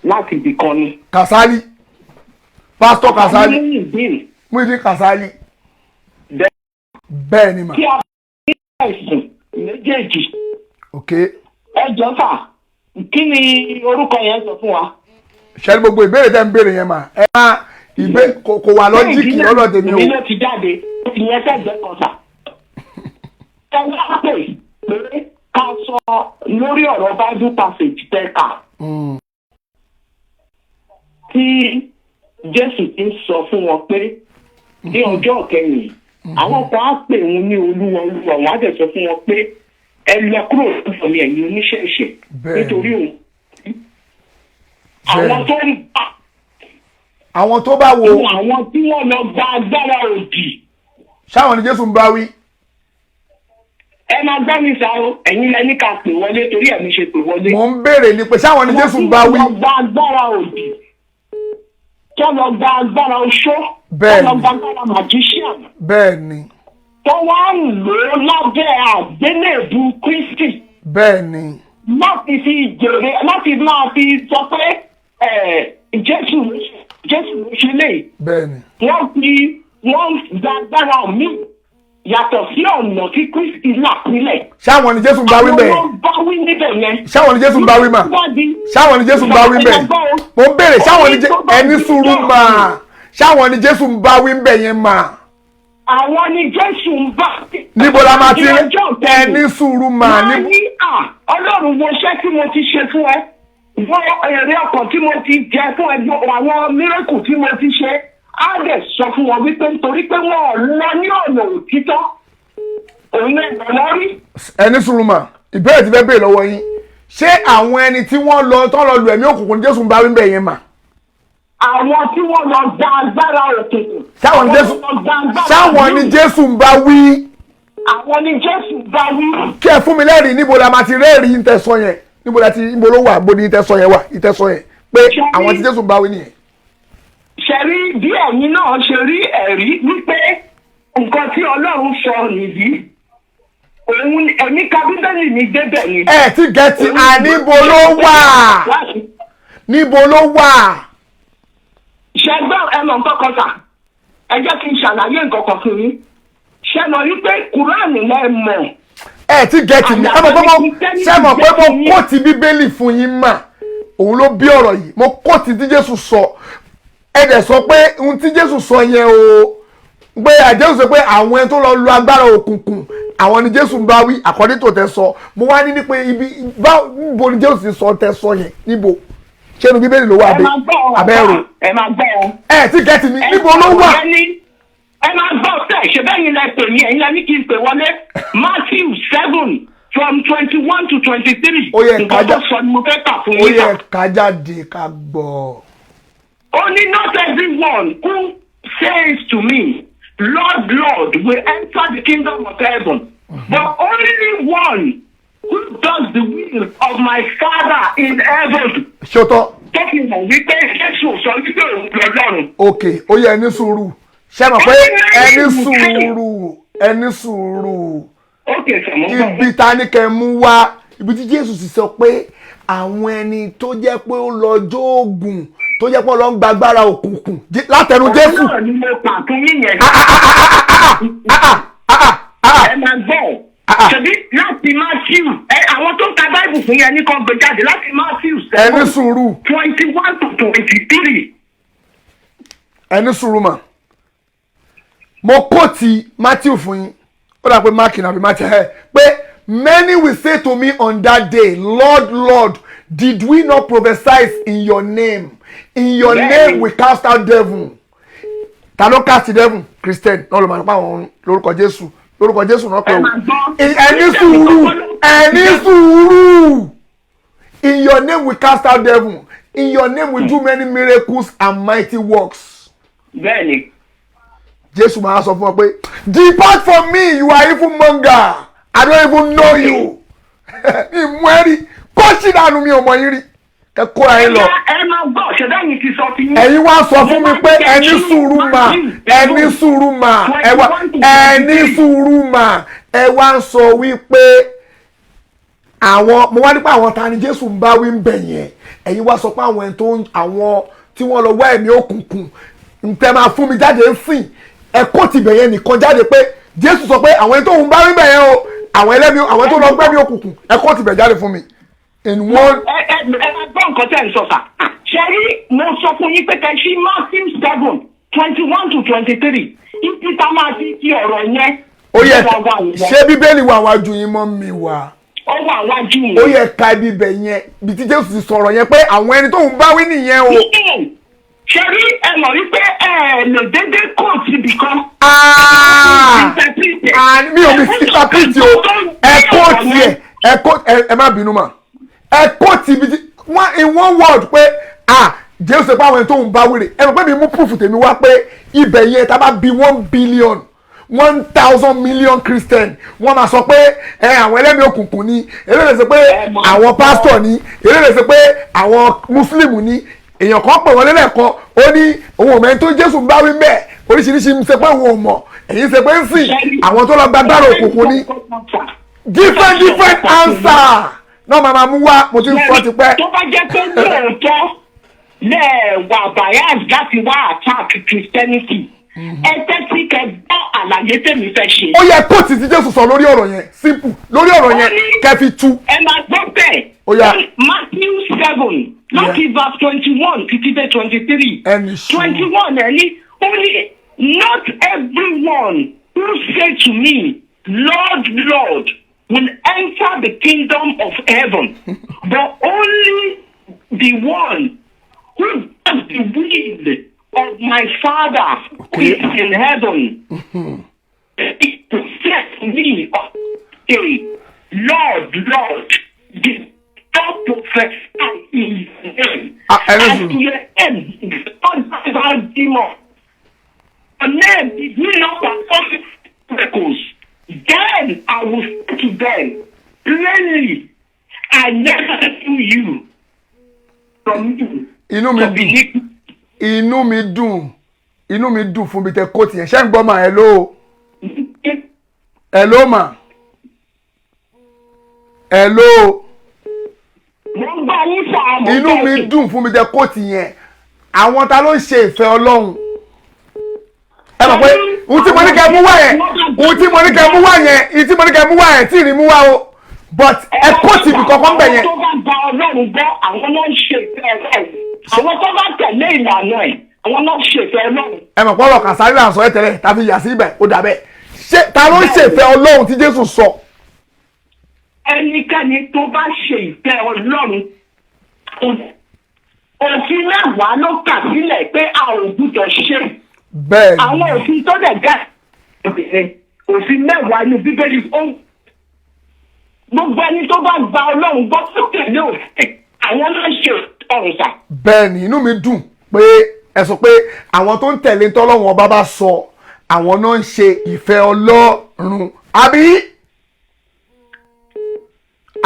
láti ibì kan ni. Kàsálí pásítọ̀ Kàsálí Muyideen Kàsálí bẹ́ẹ̀ ni mà. kí a bá ẹ̀sìn méjèèjì. ok. ẹ jọ fà kí ni orúkọ yẹn sọ fún wa. ṣe ni gbogbo ìbéèrè tẹ́ ń béèrè yẹn mà ẹ máa kò wà lọ́jíìkì lọ́dọ̀ tèmi o. ìdílé ti jáde ìyẹn sẹ́gbẹ́ kan sà. ẹ wá pè pé ká sọ lórí ọ̀rọ̀ Bible passage tẹ́ka. tí Jésù ti ń sọ fún wọn pé ní ọjọ́ kẹyìn àwọn kan á pè wọn ní olúwa olúwa wọn á dẹ̀ sọ fún wọn pé ẹ lọ kúrò lọ́dọ̀ mi ẹ̀yin oníṣẹ̀ṣe nítorí òun. àwọn tó ń bá. àwọn tó bá wo. àwọn tí wọ́n lọ gba agbára òdì. ṣáwọn ni Jésù ń bá wí. ẹ máa gbọ́ mi sá o ẹ̀yin lẹni ká pè wọlé torí ẹ̀mí ṣe pè wọlé. mo ń béèrè ni pé ṣáwọn ni Jésù ń bá wí. wọ́n lọ gba agbára òdì. tó lọ gba agbára oṣó. bẹ́ẹ̀ni tó lọ gba agbára magician. bẹ́ẹ̀ni. tó wá ń lò ó lábẹ́ àgbélébù Kristi. Bẹ́ẹ̀ni. Láti fi jèrè láti máa fi sọ pé Jésù ló ṣe lè. Bẹ́ẹ̀ni. Wọ́n gba agbára mi yàtọ̀ sí ọ̀nà tí Kristi là pínlẹ̀. Ṣáwọn ni Jésù ń bá wí bẹ́ẹ̀. Àwọn bá wí níbẹ̀ yẹn. Ṣáwọn ni Jésù ń bá wí mà. Ṣáwọn ni Jésù ń bá wí bẹ́ẹ̀. Mo ń béèrè ṣáwọn ni ẹni sùúrù mà. Ṣáwọn ni Jésù ń bá wí bẹ́ẹ̀ yẹn mà. Àwọn ni Jésù ń bá. Níbo la máa ti ẹni sùúrù mà. Máa ní Ọlọ́run wo iṣẹ́ tí mo ti ṣe fún ẹ. Wọ́n èrè ọkàn tí mo ti jẹ fún ẹ àwọn mírèkù tí mo ti ṣe. Á dẹ̀ sọ fún wọn wípé nítorí pé wọ́n lọ ní ọ̀nà òtítọ́. Òun ẹ̀ lọ́wọ́ rí. Ẹni sùúrù mà, ìbéèrè ti fẹ́ béèrè lọ́wọ́ yín. Ṣé àwọn ẹni tí wọ́n lọ tán lọ lu ẹ̀mí òkùnkùn ní Jésù ń bá wí bẹ́ẹ̀ yẹn mà? Àwọn tí wọ́n lọ gba agbára òkùnkùn. Sáwọn ni Jésù ń bá wí. Àwọn ni Jésù ń bá wí. Kí ẹ fún mi lẹ́rìí níbo la máa ti rẹ́ẹ̀rí ìtẹ̀sọ yẹn. Níbo ló wà bó ni ìtẹ̀sọ yẹn wà ìtẹ̀sọ yẹn. Pé àwọn tí Jésù ń bá wí nìyẹn. Ṣẹ̀rí bí ẹ̀yin náà ṣe rí ẹ̀rí wípé nǹkan tí Ọlọ́run sọ nìyí. Òun ẹ̀mí ka Bíbélì ní débẹ̀ ni. Ẹ ti gẹ̀ẹ́tì àníbo ló wà. Níbo ló wà. Ṣẹgbọ́n ẹmọ nǹkan kan sà. Ẹ jẹ́ kí n ṣàlàyé nǹkan kan fún yín. Ṣé mọ̀ wípé Kùránì lẹ mọ̀? Ẹ ti gẹ̀ẹ́tì ní. Ṣé mọ̀ pé mo kóòtì Bíbélì fún yín mà? Òun ló bí ọ̀rọ̀ yìí. Mo kóòtì tí Jésù sọ. Ẹ dẹ̀ sọ pé ohun tí Jésù sọ yẹn o. Pé Jésù sọ pé àwọn ẹni tó lọ lu agbára òkùnkùn àwọn ni Jésù ń bá wí according to tẹ sọ. Mo wá ní pé níbo ni Jésù ti sọ tẹ sọ yẹn níbo? Ṣé inú Bíbélì ló wà abẹ́rò? Ẹ máa gbọ́ ọ. Ẹ ti gẹ̀ẹ́tì mi níbo ló wà? Ẹ máa gbọ́ tẹ̀ ṣe bẹ́ẹ̀ yín lẹ pè mí ẹ̀yin lẹ ní kí n pè wọlé Matthew 7 from 21 to 23. Ó yẹ nǹkan tó sọ ni mo fẹ́ kà fún ó yín. yẹ ká jáde ká gbọ́. Only not everyone who says to me, Lord, Lord, will enter the kingdom of heaven, but only one who does the will of my Father in heaven. Ṣótọ́. Tọ́kì mọ̀ wípé Jésù sọ wípé òun lọ́lọ́run. Ok, ó yẹ ẹni sùúrù. Ṣé mọ̀ pé ẹni sùúrù. Ibi ta ni kẹ́ mú wá. Ibi tí Jésù sì sọ pé àwọn ẹni tó jẹ́ pé ó lọ jóògùn tó jẹ́ pé ó lọ ń gbàgbára òkùnkùn látẹnu Jésù. Ọlọ́run ni mo pàtó yín yẹn. Ẹ máa gbọ́. Ṣebí láti Matthew àwọn tó ń ka Bible fún yẹn ní kan gbé jáde láti Matthew 7:21 to 23. Ẹni sùúrù mà. Mo kóòtì Matthew fún yín. Ó dà pé Mark nàbí Matthew pé many will say to me on that day, Lord, Lord, did we not prophesy in your name? In your name we cast out devil. Ta ló cast devil? Christian. Náà ló máa ń pa àwọn lórúkọ Jésù. Lórúkọ Jésù náà pé ẹni sùúrù. In your name we cast out devil. In your name we do many miracles and mighty works. Bẹ́ẹ̀ni. Jésù máa sọ fún ọ pé depart from me, you are evil monger. I don't even know you. Ìmú ẹ̀rí kọ́ọ̀ṣì dànù mi ò mọ yín rí. Ẹ kó ayé lọ. Ẹ máa gbọ́ ṣẹ̀dá yìí ti sọ fi yín. Ẹ̀yin wá sọ fún mi pé ẹni sùúrù mà ẹni sùúrù mà ẹni sùúrù mà ẹ wá ń sọ wípé àwọn mo wá nípa àwọn ta ni Jésù ń bá wí ń bẹ̀ yẹn. Ẹ̀yin wá sọ pé àwọn ẹni tó àwọn tí wọ́n lọ wá ẹ̀mí òkùnkùn ntẹ máa fún mi jáde ń sìn ẹ kó tibẹ̀ yẹn nìkan jáde pé Jésù sọ pé àwọn ẹni tó ń bá wí bẹ̀ yẹn o àwọn ẹlẹ́mi àwọn tó lọ gbẹ́mí òkùnkùn ẹ kó tibẹ̀ jáde fún mi. ẹ máa gbọ́ nǹkan tẹ̀ ń sọ sà. Ṣé rí mo sọ fún yín pé kẹ́ ṣí Matthew 7:21 to 23 ibi tá máa ti ọ̀rọ̀ yẹn. Ó yẹ ṣé Bíbélì wà wájú yín mọ́ mi wá. Ó wà wájú mi. Ó yẹ ká ibibẹ̀ yẹn bí tí Jésù ti sọ̀rọ̀ yẹn pé àwọn ẹni tó ń bá wí nìyẹn o. Ṣé rí ẹ mọ̀ wípé ẹ lè dédé kóòtù ibìkan. Mi ò ní síta pìtì o ẹ kóòtù ẹ má bínú mà ẹ kóòtù ibi tí in one word pé Jésù ṣe pé àwọn ẹni tó ń bá wíre ẹ mọ̀ pé mi mú proof tèmi wá pé ibẹ̀ yẹn tá a bá bí 1 billion 1,000 million Christian wọ́n máa sọ pé àwọn ẹlẹ́mìí òkùnkùn ni eléyìí sọ pé àwọn pastor ni eléyìí sọ pé àwọn Muslim ni èèyàn kan pè wọ́n lẹ́lẹ́kan ó ní òun ò mẹ́ni tó Jésù ń bá wí mẹ́ẹ̀ oríṣiríṣi ń ṣe pé òun ò mọ̀ èyí ṣe pé ń sìn àwọn tó lọ gbàgbára òkùnkùn ní different answer náà màmá mú wá mo ti ń fọ́ ti pẹ́. tó bá jẹ́ pé lóòótọ́ lẹ́ẹ̀wà bias láti wá attack Christianity ẹ tẹ́tí kẹ gbọ́ àlàyé tèmi fẹ́ ṣe. ó yẹ kóòtù tí Jésù sọ lórí ọ̀rọ̀ yẹn simple lórí ọ̀rọ̀ yẹn kẹ́ fi tú. ẹ máa gbọ́ bẹ́ẹ̀. ó yá Matthew 7 láti verse 21 títí dé 23. 21 ẹni ó ní not everyone who say to me Lord Lord will enter the kingdom of heaven but only the one who does the will of my Father who is in heaven. It says to me, Lord, Lord, the God prophesy in his name. At the end, God has our demon. The name did you not perform miracles? Then I will say to them, plainly, I never knew you. From you. Inú mi dùn fún mi tẹ kóòtù yẹn ṣé ń gbọ́ mà hello mà hello inú mi dùn fún mi tẹ kóòtù yẹn àwọn ta ló ń ṣe ìfẹ́ Ọlọ́run ẹ mọ̀ pé ohun tí mo ní kẹ́ mú wá yẹn tí ì rí mú wá o but ẹ kóòtù ibì kankan bẹ̀ yẹn. àwọn tó bá gba Ọlọ́run gbọ́ àwọn náà ń ṣe ìfẹ́ Ọlọ́run àwọn tó bá tẹ̀lé ìlànà ẹ̀ àwọn náà ń ṣe ìfẹ́ Ọlọ́run. ẹ mọ̀ pọ́lọ̀ Kàsálí là ń sọ ẹ tẹ́lẹ̀ tàbí yà sí ibẹ̀ ó dà bẹ́ẹ̀ ṣé ta ló ń ṣe ìfẹ́ Ọlọ́run tí Jésù sọ. ẹnikẹ́ni tó bá ṣe ìfẹ́ Ọlọ́run òfin mẹ́wàá ló kà sílẹ̀ pé a ò gbúdọ̀ ṣe. bẹ́ẹ̀ ni àwọn òfin tó dẹ̀ gà òfin mẹ́wàá ní Bíbélì gbogbo ẹni tó bá gba Ọlọ́run gbọ́ tó tẹ̀lé òfin àwọn náà ṣe ọ̀rùn sà. bẹ́ẹ̀ ni inú mi dùn pé ẹ sọ pé àwọn tó ń tẹ̀lé tọ́lọ́run ọba bá sọ àwọn náà ń ṣe ìfẹ́ Ọlọ́run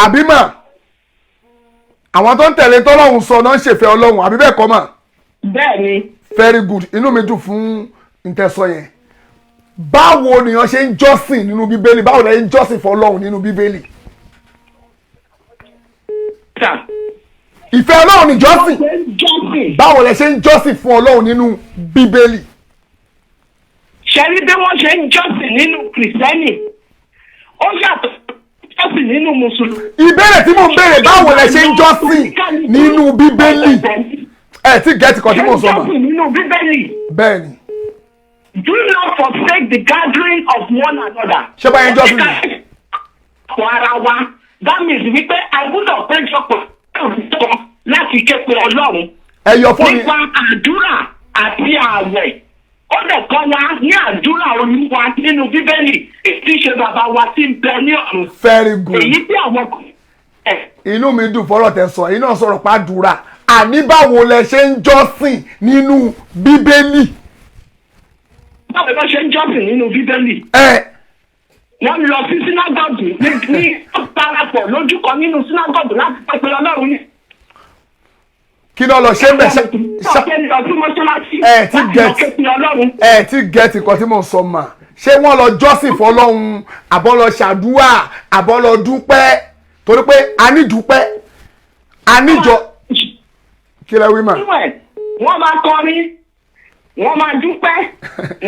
àbí mà àwọn tó ń tẹ̀lé tọ́lọ́run sọ náà ń ṣèfẹ́ Ọlọ́run àbí bẹ́ẹ̀ kọ́ mà. bẹ́ẹ̀ ni. very good inú mi dùn fún ìtẹ̀sọ yẹn báwo nìyẹn ṣe ń jọ́sìn nínú Bíbélì báwo lẹ ń jọ́sìn fún Ọlọ́run nínú Bíbélì. ìfẹ́ Ọlọ́run ni jọ́sìn báwo lẹ ṣe ń jọ́sìn fún Ọlọ́run nínú Bíbélì. ṣẹ́rí bí wọ́n ṣe ń jọ́sìn nínú Kìrìsìtẹ́nì ó yàtọ̀ jọ́sìn nínú Mùsùlùmí. ìbéèrè tí mo ń béèrè báwo lẹ ṣe ń jọ́sìn nínú Bíbélì ẹ ti gẹ́tì kan tí mo sọ ma. jọ́sìn nínú Bíbélì. bẹ́ẹ̀ni. do not forsake the gathering of one another. ṣé báyẹn jọ́sìn ni. ọ̀pọ̀ ara wa that means wípé àgùdọ̀ péjọ pọ̀ láti ké pe Ọlọ́run. ẹ yọ fún mi. nípa àdúrà àti ààwẹ̀ ó dẹ̀ kọ́ wa ní àdúrà Olúwa nínú Bíbélì èyí ṣe bàbá wa tí ń bẹ ní ọ̀run. very good. èyí tí àwọn inú mi dùn fọ́rọ̀ tẹ́ sọ èyí náà sọ̀rọ̀ pàdúrà àní báwo lẹ ṣe ń jọ́sìn nínú Bíbélì. báwo lẹ ṣe ń jọ́sìn nínú Bíbélì. wọ́n lọ sí sínágọ́gù ní parapọ̀ lójú kan nínú sínágọ́gù láti pèpè Ọlọ́run ní. kí ló lọ ṣe ń bẹ̀ ṣe. ẹ ti gẹ̀ẹ́tì kan tí mo sọ mà ṣé wọ́n lọ jọ́sìn fọlọ́run àbọ̀ lọ ṣàdúrà àbọ̀ lọ dúpẹ́ torí pé a ní dúpẹ́ a níjọ kí lẹ wí mà. wọ́n máa kọrin wọ́n máa dúpẹ́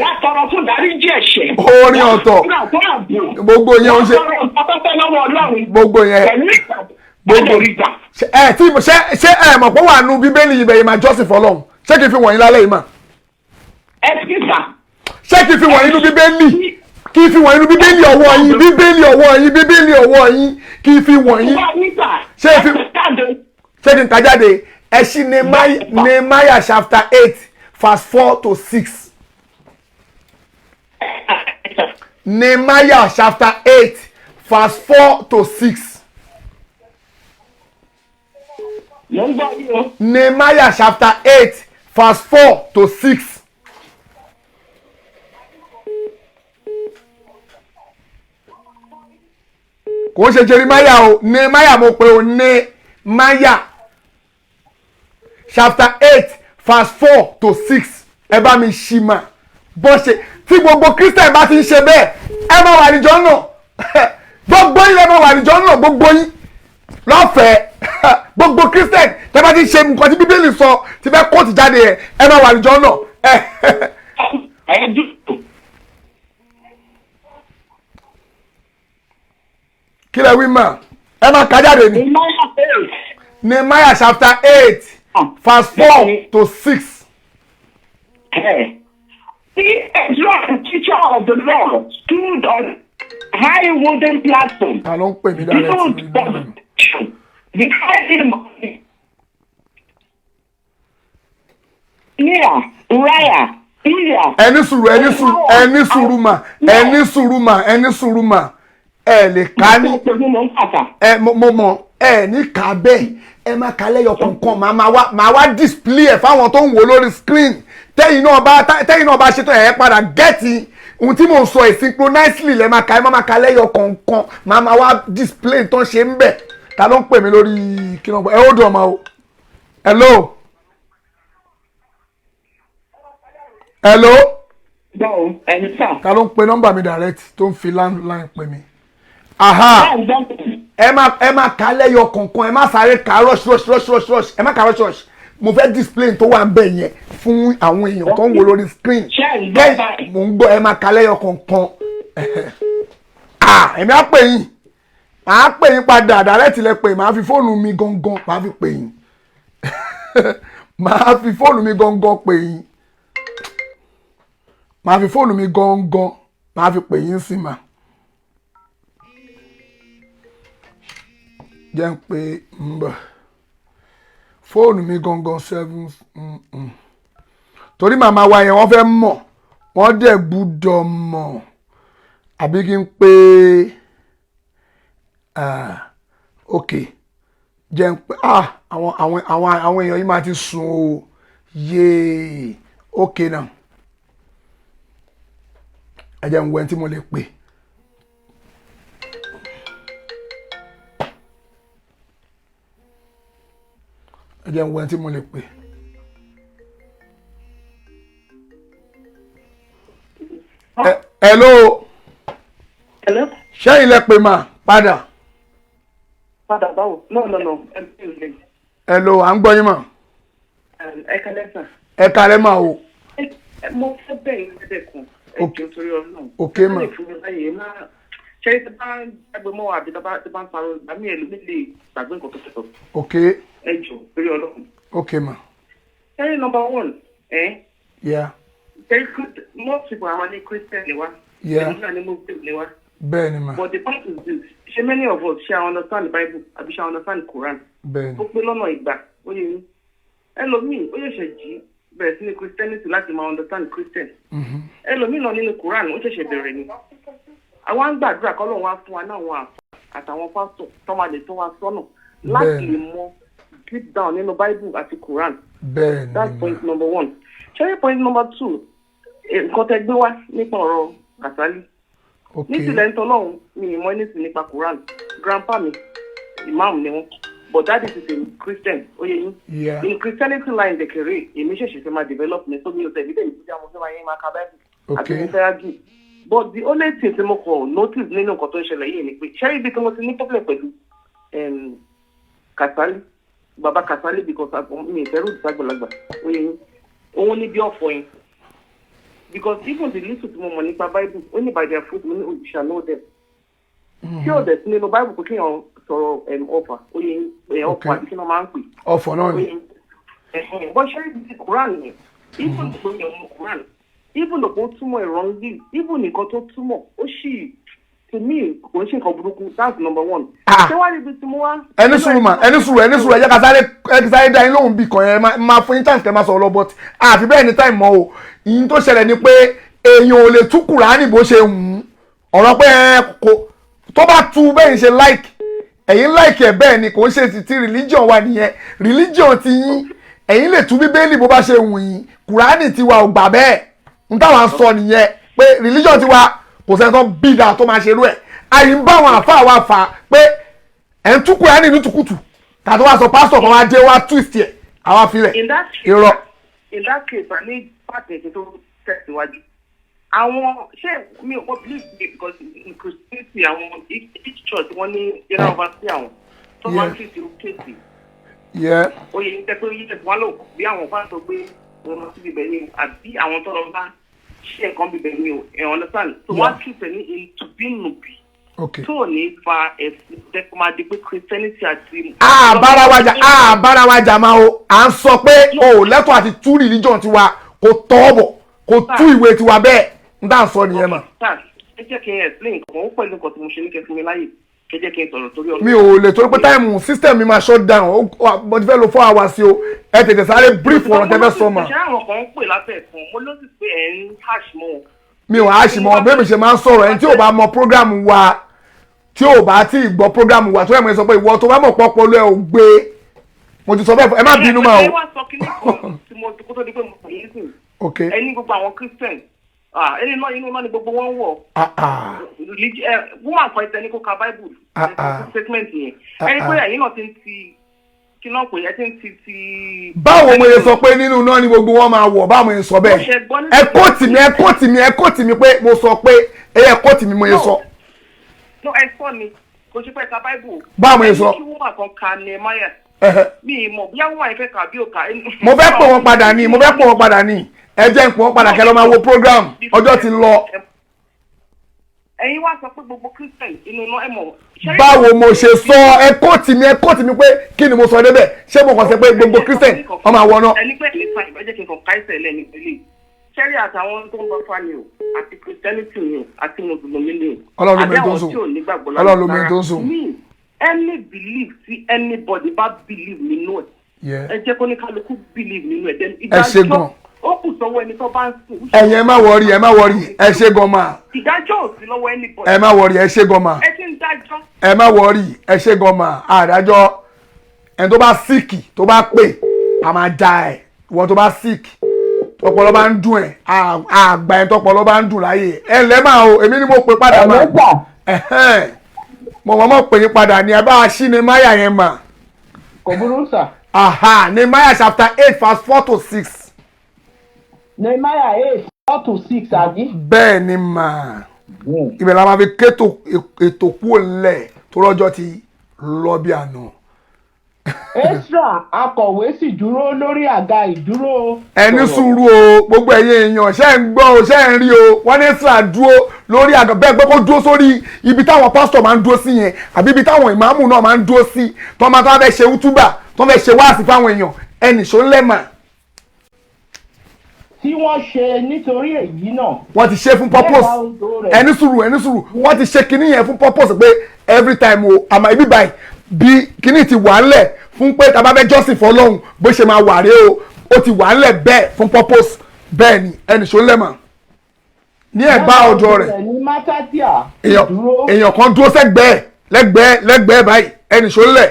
wọ́n tọrọ fún dáríjì ẹ̀ṣẹ̀. orin ọ̀tọ̀ gbogbo yẹn ó ṣe gbogbo yẹn gbogbo ṣé ẹ mọ̀ pé wà nù Bíbélì yìí bẹ̀yẹ̀ máa jọ́sìn fọlọ́run ṣé kì í fi wọ̀nyí lálẹ́ yìí mà. ẹ ti sà. ṣé kì í fi wọ̀nyí nù Bíbélì kì í fi wọ̀nyí nù Bíbélì ọwọ́ yín Bíbélì ọwọ́ yín Bíbélì ọwọ́ yín kì í fi wọ̀nyí. ṣé kí n kà jáde ẹ ṣí Nehemiah chapter 8 verse 4 to 6. Nehemiah chapter 8 verse 4 to 6. Nehemiah chapter 8 verse 4 to 6. Kò ṣe Jeremiah o Nehemiah mo pè o Nehemiah chapter 8 verse 4 to 6 ẹ bá mi ṣí mà bó ṣe tí gbogbo Christian bá ti ń ṣe bẹ́ẹ̀ ẹ máa wà níjọ́ náà gbogbo yín ẹ máa wà níjọ́ náà gbogbo yín lọ́fẹ̀ẹ́ gbogbo Christian tẹ́ bá ti ṣe nǹkan tí Bíbélì sọ tí fẹ́ kóòtù jáde ẹ máa wà níjọ́ náà. kí lẹ wí mà ẹ máa kà jáde ni. Nehemiah chapter 8 verse 4 to 6. The teacher of the law stood on high wooden platform. Behind him, Uriah. Ẹni sùúrù mà ẹ lè ká ní mo mọ ẹ ní ká bẹ́ẹ̀ ẹ má ká lẹ́yọ kọ̀ọ̀kan máa wá display ẹ̀ fáwọn tó ń wò lórí screen tẹ́yìn náà bá ṣètò ẹ̀ padà gẹ́ẹ̀tì ohun tí mò ń sọ ẹ̀ synchronously lẹ́ máa ká ẹ má ká lẹ́yọ kọ̀ọ̀kan máa wá display tó ń ṣe ń bẹ̀ ta ló ń pè mí lórí kí ló ń bọ̀ ẹ ó dùn ọmọ o hello. Ta ló ń pe nọ́mbà mi direct tó ń fi landline pè mí. ẹ má ká lẹ́yọ kọ̀ọ̀kan ẹ má sáré ká rush ẹ má ká rush mo fẹ́ display tó wà ń bẹ̀ yẹn fún àwọn èèyàn tó ń wo lórí screen mo ń gbọ́ ẹ má ká lẹ́yọ kọ̀ọ̀kan èmi á pè yín màá pè yín padà direct lẹ pè màá fi fóònù mi gangan màá fi pè yín màá fi fóònù mi gangan pè yín màá fi fóònù mi gangan màá fi pè yín sí mà. jẹ́ ń pé ń bọ̀ fóònù mi gangan 7 torí màmá wa yẹn wọ́n fẹ́ mọ̀ wọ́n dẹ̀ gbúdọ̀ mọ̀ àbí kí n pé ok jẹ́ ń pé àwọn èèyàn yìí máa ti sùn o yéé ok náà ẹ jẹ́ ń wẹ́n tí mo lè pè. ẹ jẹ́ ń wẹ́n tí mo lè pè. Hello. Ṣé ilẹ̀ pè mà padà? Padà báwo? No. Hello, à ń gbọ́ yín mà. Ẹ kálẹ́ sà. Ẹ kálẹ́ mà o. Mo fẹ́ bẹ̀rẹ̀ ìdẹ́kun. Ẹjọ́ torí Ọlọ́run. Ok mà. Ṣé tí bá ń gbàgbé mọ́ àbí tí bá ń parọ́ àmì ẹlòmíì lè gbàgbé nǹkan tó fẹ́ sọ. Ok. Ẹjọ́ torí Ọlọ́run. Ok mà. Ṣé number one? Yeah. Most people are only Christian ni wa. Yeah. Ni wa. Bẹ́ẹ̀ni ma. But the point is this: ṣé many of us ṣe understand the Bible àbí ṣe understand the Quran? Bẹ́ẹ̀ni. Ó pé lọ́nà ìgbà ó yẹ yín. Ẹlòmíì ó yẹ ṣe jí bẹ̀rẹ̀ sí ní Christianity láti máa understand Christian. Ẹlòmíì náà nínú Quran ó ṣẹ̀ṣẹ̀ bẹ̀rẹ̀ ni. Àwọn ń gbàdúrà kọ́ lóun wá fún wa náà wọn àtàwọn pásítọ̀ tọ́mọdé tó wá sọ́nà láti lè mọ deep down nínú Bible àti Quran. Bẹ́ẹ̀ni. That's point number one. Ṣé point number two? Nǹkan tẹ gbé wá nípa ọ̀rọ̀ Kàsálí. Ní tilẹ̀ ń tọ́lọ́hún mi ìmọ̀ ẹni sì nípa Quran. Grandpa mi, imam ni wọ́n. But that is a Christian, ó yẹ yín. In Christianity line dẹ̀kẹ̀rẹ̀, èmi ṣẹ̀ṣẹ̀ fẹ́ máa develop ní sómi ọ̀sẹ̀ ìbílẹ̀ ìbílẹ̀ àwọn ọmọ yẹn máa ka Bible. Àti mo fẹ́ ágì. But the only thing tí mo kọ̀ notice nínú nǹkan tó ń ṣẹlẹ̀ yìí ni pé ṣé ibi tí mo ti ní problem pẹ̀lú Kàsálí, bàbá Kàsálí because mi ìfẹ́rù ìdàgbàlagbà, ó yẹ yín. Òun ní bí ọ̀fọ̀ yẹn. Because even the little tí mo mọ̀ nípa Bible, only by their fruit, you shall know them. Tí o dẹ̀ sí nínú Bible kò kéèyàn sọ̀rọ̀ ọ̀fà, ó yẹ ọ̀fà àti kí wọ́n máa ń pè. Ọ̀fọ̀ náà ni. Bọ́ ṣé ibi Quran ni, even though yẹn mú Quran, even though kò túmọ̀ wrongly, even nǹkan tó túmọ̀, ó ṣì to me kò ń ṣe nǹkan burúkú, that's number one. Ṣé wàá rí ibi tí mo wá? Ẹni sùúrù ẹ jẹ́ ká sáré dá yín lóhùn bí kan yẹn máa fún yín chance kẹ́ máa sọ̀rọ̀ lọ but àfi bẹ́ẹ̀ ní time mọ́ o. Ìyín tó ṣẹlẹ̀ ni pé èèyàn ò lè tú Kùránì bó ṣe wù ú ọ̀rọ̀ pé kò tó bá tú bẹ́ẹ̀ ṣe like ẹ̀yin like ẹ̀ bẹ́ẹ̀ ni kò ń ṣe ti religion wa nìyẹn religion ti yín ẹ̀yin lè tú Bíbélì bó bá ṣe wù yín Kùránì tiwa ò gbà bẹ́ẹ̀ n táwa sọ nìyẹn pé religion tiwa kò sẹ́ni tó bí dáa tó máa ṣerú ẹ̀ àyè ń bá àwọn àfa wa fà pé ẹ̀ ń tú Kùránì ní tukutu tàbí wàá sọ pásítọ̀ kan wá dé wá twist ẹ̀ àwa filẹ̀ irọ́. In that case, I need pàtẹ́kì tó tẹ̀síwájú. àwọn ṣé mi ò believe because in Christianity àwọn each church wọ́n ní general overseer àwọn tó máa ń treat irú kéèsì. Oyè ń tẹ́ pé yíyẹ wọn lò bí àwọn fáwọn tó gbé wọn lọ sí bíbẹ̀ ni àbí àwọn tó lọ bá ṣe nǹkan bíbẹ̀ ni o ẹ̀ understand so wọ́n treat ẹ̀ ní ìtùbínùbí tó ní fa ẹ̀sìn tẹ́kọ̀ máa di pé Christianity àti. bára wa jà máa o à ń sọ pé o lẹ́tọ̀ àti tú religion tiwa kò tọ́ bọ̀ kò tú ìwé tiwa bẹ́ẹ̀ n dá sọ nìyẹn mà. ẹ jẹ́ kí n explain nǹkan ó pẹ̀lú nǹkan tí mo ṣe ní kẹfún mi láyè ẹ jẹ́ kí n sọ̀rọ̀ torí ọ̀rọ̀. mi ò lè torí pé táìmù system mi máa shut down mo ti fẹ́ lo 4 hours o ẹ tètè sáré brief ọ̀rọ̀ tẹ́fẹ́ sọ mà. ṣé àwọn kan ń pè látẹ̀ fún mo ló sì pé ẹ̀ ń hash mọ́. mi ò hash mọ́ bẹ́ẹ̀ mi ṣe máa ń sọ̀rọ̀ ẹni tí ò bá mọ program wa tí ò bá tí ì gbọ́ program wa tó yẹ mo sọ pé ìwọ tó bá mọ̀ pọ́pọ́ ló ẹ̀ ò gbé mo ti sọ bẹ́ẹ̀ ẹ má bínú máa o. ẹ wá sọ kí ní kan tí mo kó tó di pé mo kò yín sìn. ẹni gbogbo àwọn Christian ẹni náà inú náà ni gbogbo wọn wọ̀. woman kan ìtẹ́ni kó ka Bible statement yẹn ẹni pé ẹ̀yin náà ti ń ti kí náà pè é ti ń ti. báwo mo lè sọ pé nínú náà ni gbogbo wọn máa wọ̀ báwo mo lè sọ bẹ́ẹ̀ ẹ kóòtì mi pé mo sọ pé ẹ kóòtì mi mo lè sọ. no ẹ sọ ni kò sí pé ka Bible. báwo mo lè sọ. ẹni kí woman kan ka Nehemiah. mi mọ̀ bí àwọn àyẹ̀fẹ́ kà bí òkà. mo fẹ́ pọ̀ wọn padà ní ẹ jẹ́ ń pọ̀ wọn padà kẹ́ lọ́ máa wo program ọjọ́ ti lọ. ẹ̀yin wá sọ pé gbogbo Christian inú iná ẹ̀ mọ̀. báwo mo ṣe sọ ẹ kóòtì mi pé kí ni mo sọ débẹ̀ ṣé mo kàn sọ pé gbogbo Christian ọmọ àwọn náà. ẹni pé nípa ìbàjẹ́ kí n kàn káìsẹ̀ lẹ́nu ìpínlẹ̀ ṣẹ́rí àtàwọn tó ń bá fani o àti Christianity ni o àti mùsùlùmí ni o àbí àwọn tí ò nígbàgbọ́ lára any belief tí anybody bá believe nínú ẹ ẹ jẹ́ kó ní kálukú believe nínú ẹ then ìdájọ́ ó kù sọ́wọ́ ẹni tó bá ń sùn. ẹ̀yin ẹ má wọrí ẹ ṣe gan ma. ìdájọ́ ò sí lọ́wọ́ anybody. ẹ má wọrí ẹ ṣe gan ma. ẹ ti ń dájọ́. ẹ má wọrí ẹ ṣe gan ma àdájọ́ ẹni tó bá síìkì tó bá pè a máa ja ẹ ìwọ tó bá síìkì tọpọlọ bá ń dùn ẹ àgbà ẹ tọpọlọ bá ń dùn láyè ẹ lẹ́mà o èmi ni mo pè padà mà mo mọ̀ pè yín padà ní ẹ bá ṣí Nehemiah yẹn mà. kò burú sà. Nehemiah chapter 8 verse 4 to 6. Nehemiah 8 4 to 6 àbí. bẹ́ẹ̀ ni mà ibẹ̀ la máa fi kéto ètò kúrò ńlẹ̀ tó rọ́jọ́ ti lọ bí àná. Ezra akọ̀wé sì dúró lórí àga ìdúró. ẹni sùúrù o gbogbo ẹ̀yin èèyàn ṣe ń gbọ́ o ṣe ń rí o wọ́n ní Ezra dúró lórí àga bẹ́ẹ̀ pé kó dúró sórí ibi táwọn pásítọ̀ máa ń dúró sí yẹn àbí ibi táwọn ìmáàmù náà máa ń dúró sí tó máa tó wá fẹ́ ṣe útúbà tó fẹ́ ṣe wáàsí fáwọn èèyàn ẹnì ṣó lẹ́mà. tí wọ́n ṣe nítorí èyí náà. wọ́n ti ṣe fún purpose ẹni sùúrù wọ́n ti ṣe kinní yẹn fún purpose pé every time o àmọ́ ibi báyìí bí kinní ti wà ńlẹ̀ fún pé tá a bá fẹ́ jọ́sìn fọlọ́hún bó ṣe máa wà rèé o ó ti wà ńlẹ̀ bẹ́ẹ̀ fún purpose bẹ́ẹ̀ ni ẹnì ṣó lẹ́mà ní ẹ̀bá ọ̀dọ̀ rẹ̀ èèyàn kan dúró lẹ́gbẹ̀ẹ́ báyìí ẹnì ṣó lẹ̀.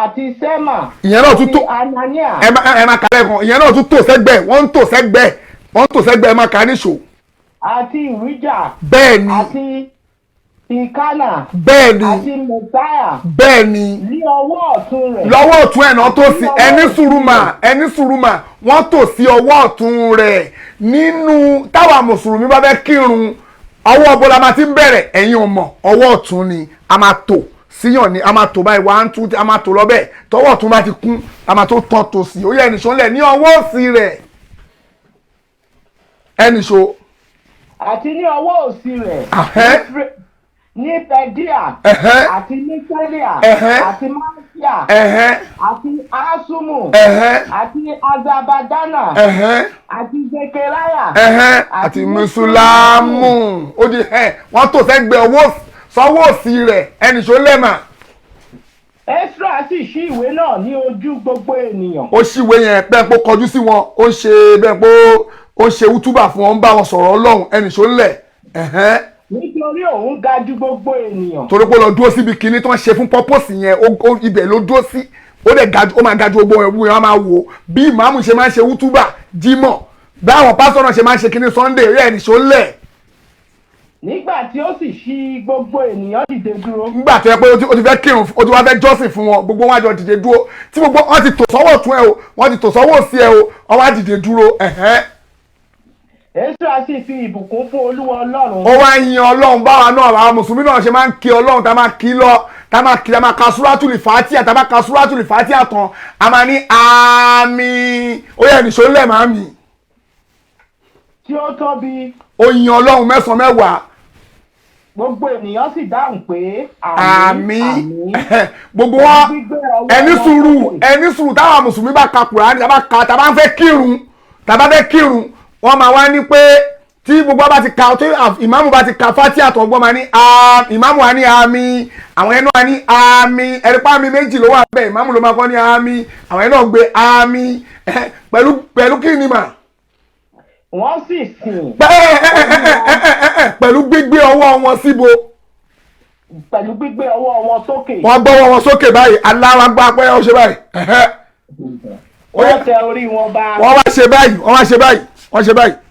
àti sẹ́mà ìyẹn náà tún tó ẹ máa kàlẹ́ kan ìyẹn náà tún tò sẹ́gbẹ̀ẹ́ wọ́n ń tò sẹ́gbẹ̀ẹ́ ẹ máa kà á níṣò. àti ìríjà bẹ́ẹ̀ ni àti ìkánà bẹ́ẹ̀ ni àti mẹsáyà bẹ́ẹ̀ ni ní ọwọ́ ọ̀tún rẹ̀. lọ́wọ́ ọ̀tún ẹ̀ náà tó sí ẹni sùúrùmà wọ́n tò sí ọwọ́ ọ̀tún rẹ̀ nínú táwa mùsùlùmí bá fẹ́ kírun ọwọ́ ọbọ la máa ti ń bẹ̀rẹ̀ ẹ̀yin ò mọ̀ ọwọ́ ọ̀tún ni a máa tò síyàn ni a máa tò báyìí 1 2 a máa tò lọ bẹ́ẹ̀ tọwọ́ ọ̀tún bá ti kún a máa tó tán tò sí ó yẹ ẹnìṣó ńlẹ̀ ní ọwọ́ òsì rẹ̀ ẹnìṣó. àti ní ọwọ́ òsì rẹ̀ ní pẹ̀díà àti ní tẹ́líà àti máṣíà àti ásùmù àti azabadana àti zekeraya àti mùsùlámù ó di wọ́n tò sẹ́gbẹ̀ẹ́ sọ́wọ́ òsì rẹ̀ ẹnìṣó lẹ́mà. Ezra sì ṣí ìwé náà ní ojú gbogbo ènìyàn. ó ṣí ìwé yẹn bẹ́ẹ̀ pé kọjú sí wọn ó ṣe bẹ́ẹ̀ pé ó ṣe útúbà fún wọn ń bá wọn sọ̀rọ̀ Ọlọ́run ẹnìṣó ńlẹ̀. nítorí òun ga ju gbogbo ènìyàn. torí pé ó lọ dúró síbi kinní tí wọ́n ṣe fún purpose yẹn ibẹ̀ ló dúró sí ó máa ga ju gbogbo ẹ̀wù yẹn wọ́n máa wò bí ìmáàmù ṣe máa ń ṣe útúbà jímọ̀ bí àwọn pásítọ̀ náà ṣe máa ń ṣe kinní Sunday rí ẹnìṣó ńlẹ̀. nígbà tí ó sì ṣí gbogbo ènìyàn dìde dúró. nígbà tó yẹ pé o ti fẹ́ kírun o ti wá fẹ́ jọ́sìn fún wọn gbogbo wọn àjọ dìde dúró tí gbogbo wọn ti tò sọ́wọ́ tún ẹ o wọ́n ti tò sọ́wọ́ sí ẹ o wọ́n wá dìde dúró. Ezra sì fi ìbùkún fún Olúwa Ọlọ́run. Ó wá yin Ọlọ́run báwa náà àwọn mùsùlùmí náà ṣe máa ń kí Ọlọ́run tá máa kí lọ tá máa ka Suratul Fatiha tá máa ka Suratul Fatiha tán a máa ní àmín ó yẹ nìṣó lẹ̀ máa mì. Tí ó tóbi. Ó yin Ọlọ́run mẹ́sàn-án mẹ́wàá. Gbogbo ènìyàn sì dáhùn pé àmín. Gbogbo wa ẹni sùúrù táwọn mùsùlùmí bá ka Kùránì tá bá ń fẹ́ kírun wọ́n máa wá ní pé tí gbogbo bá ti ka tí ìmáàmù bá ti ka Fatiha tó gbọ́ máa ní ìmáàmù wa ní àmín àwọn ẹnu wa ní àmín ẹ̀rípa àmín méjì ló wà bẹ́ẹ̀ ìmáàmù ló máa kọ́ ní àmín àwọn ẹnu náà gbé àmín pẹ̀lú kí ni mà. Wọ́n sì sìn. Pẹ̀lú gbígbé ọwọ́ wọn síbo. Pẹ̀lú gbígbé ọwọ́ wọn sókè. Wọ́n gbọ́wọ́ wọn sókè báyìí Allahu Akbar pé ó ṣe báyìí. Wọ́n tẹ orí wọn bá. Wọ́n wá ṣe báyìí.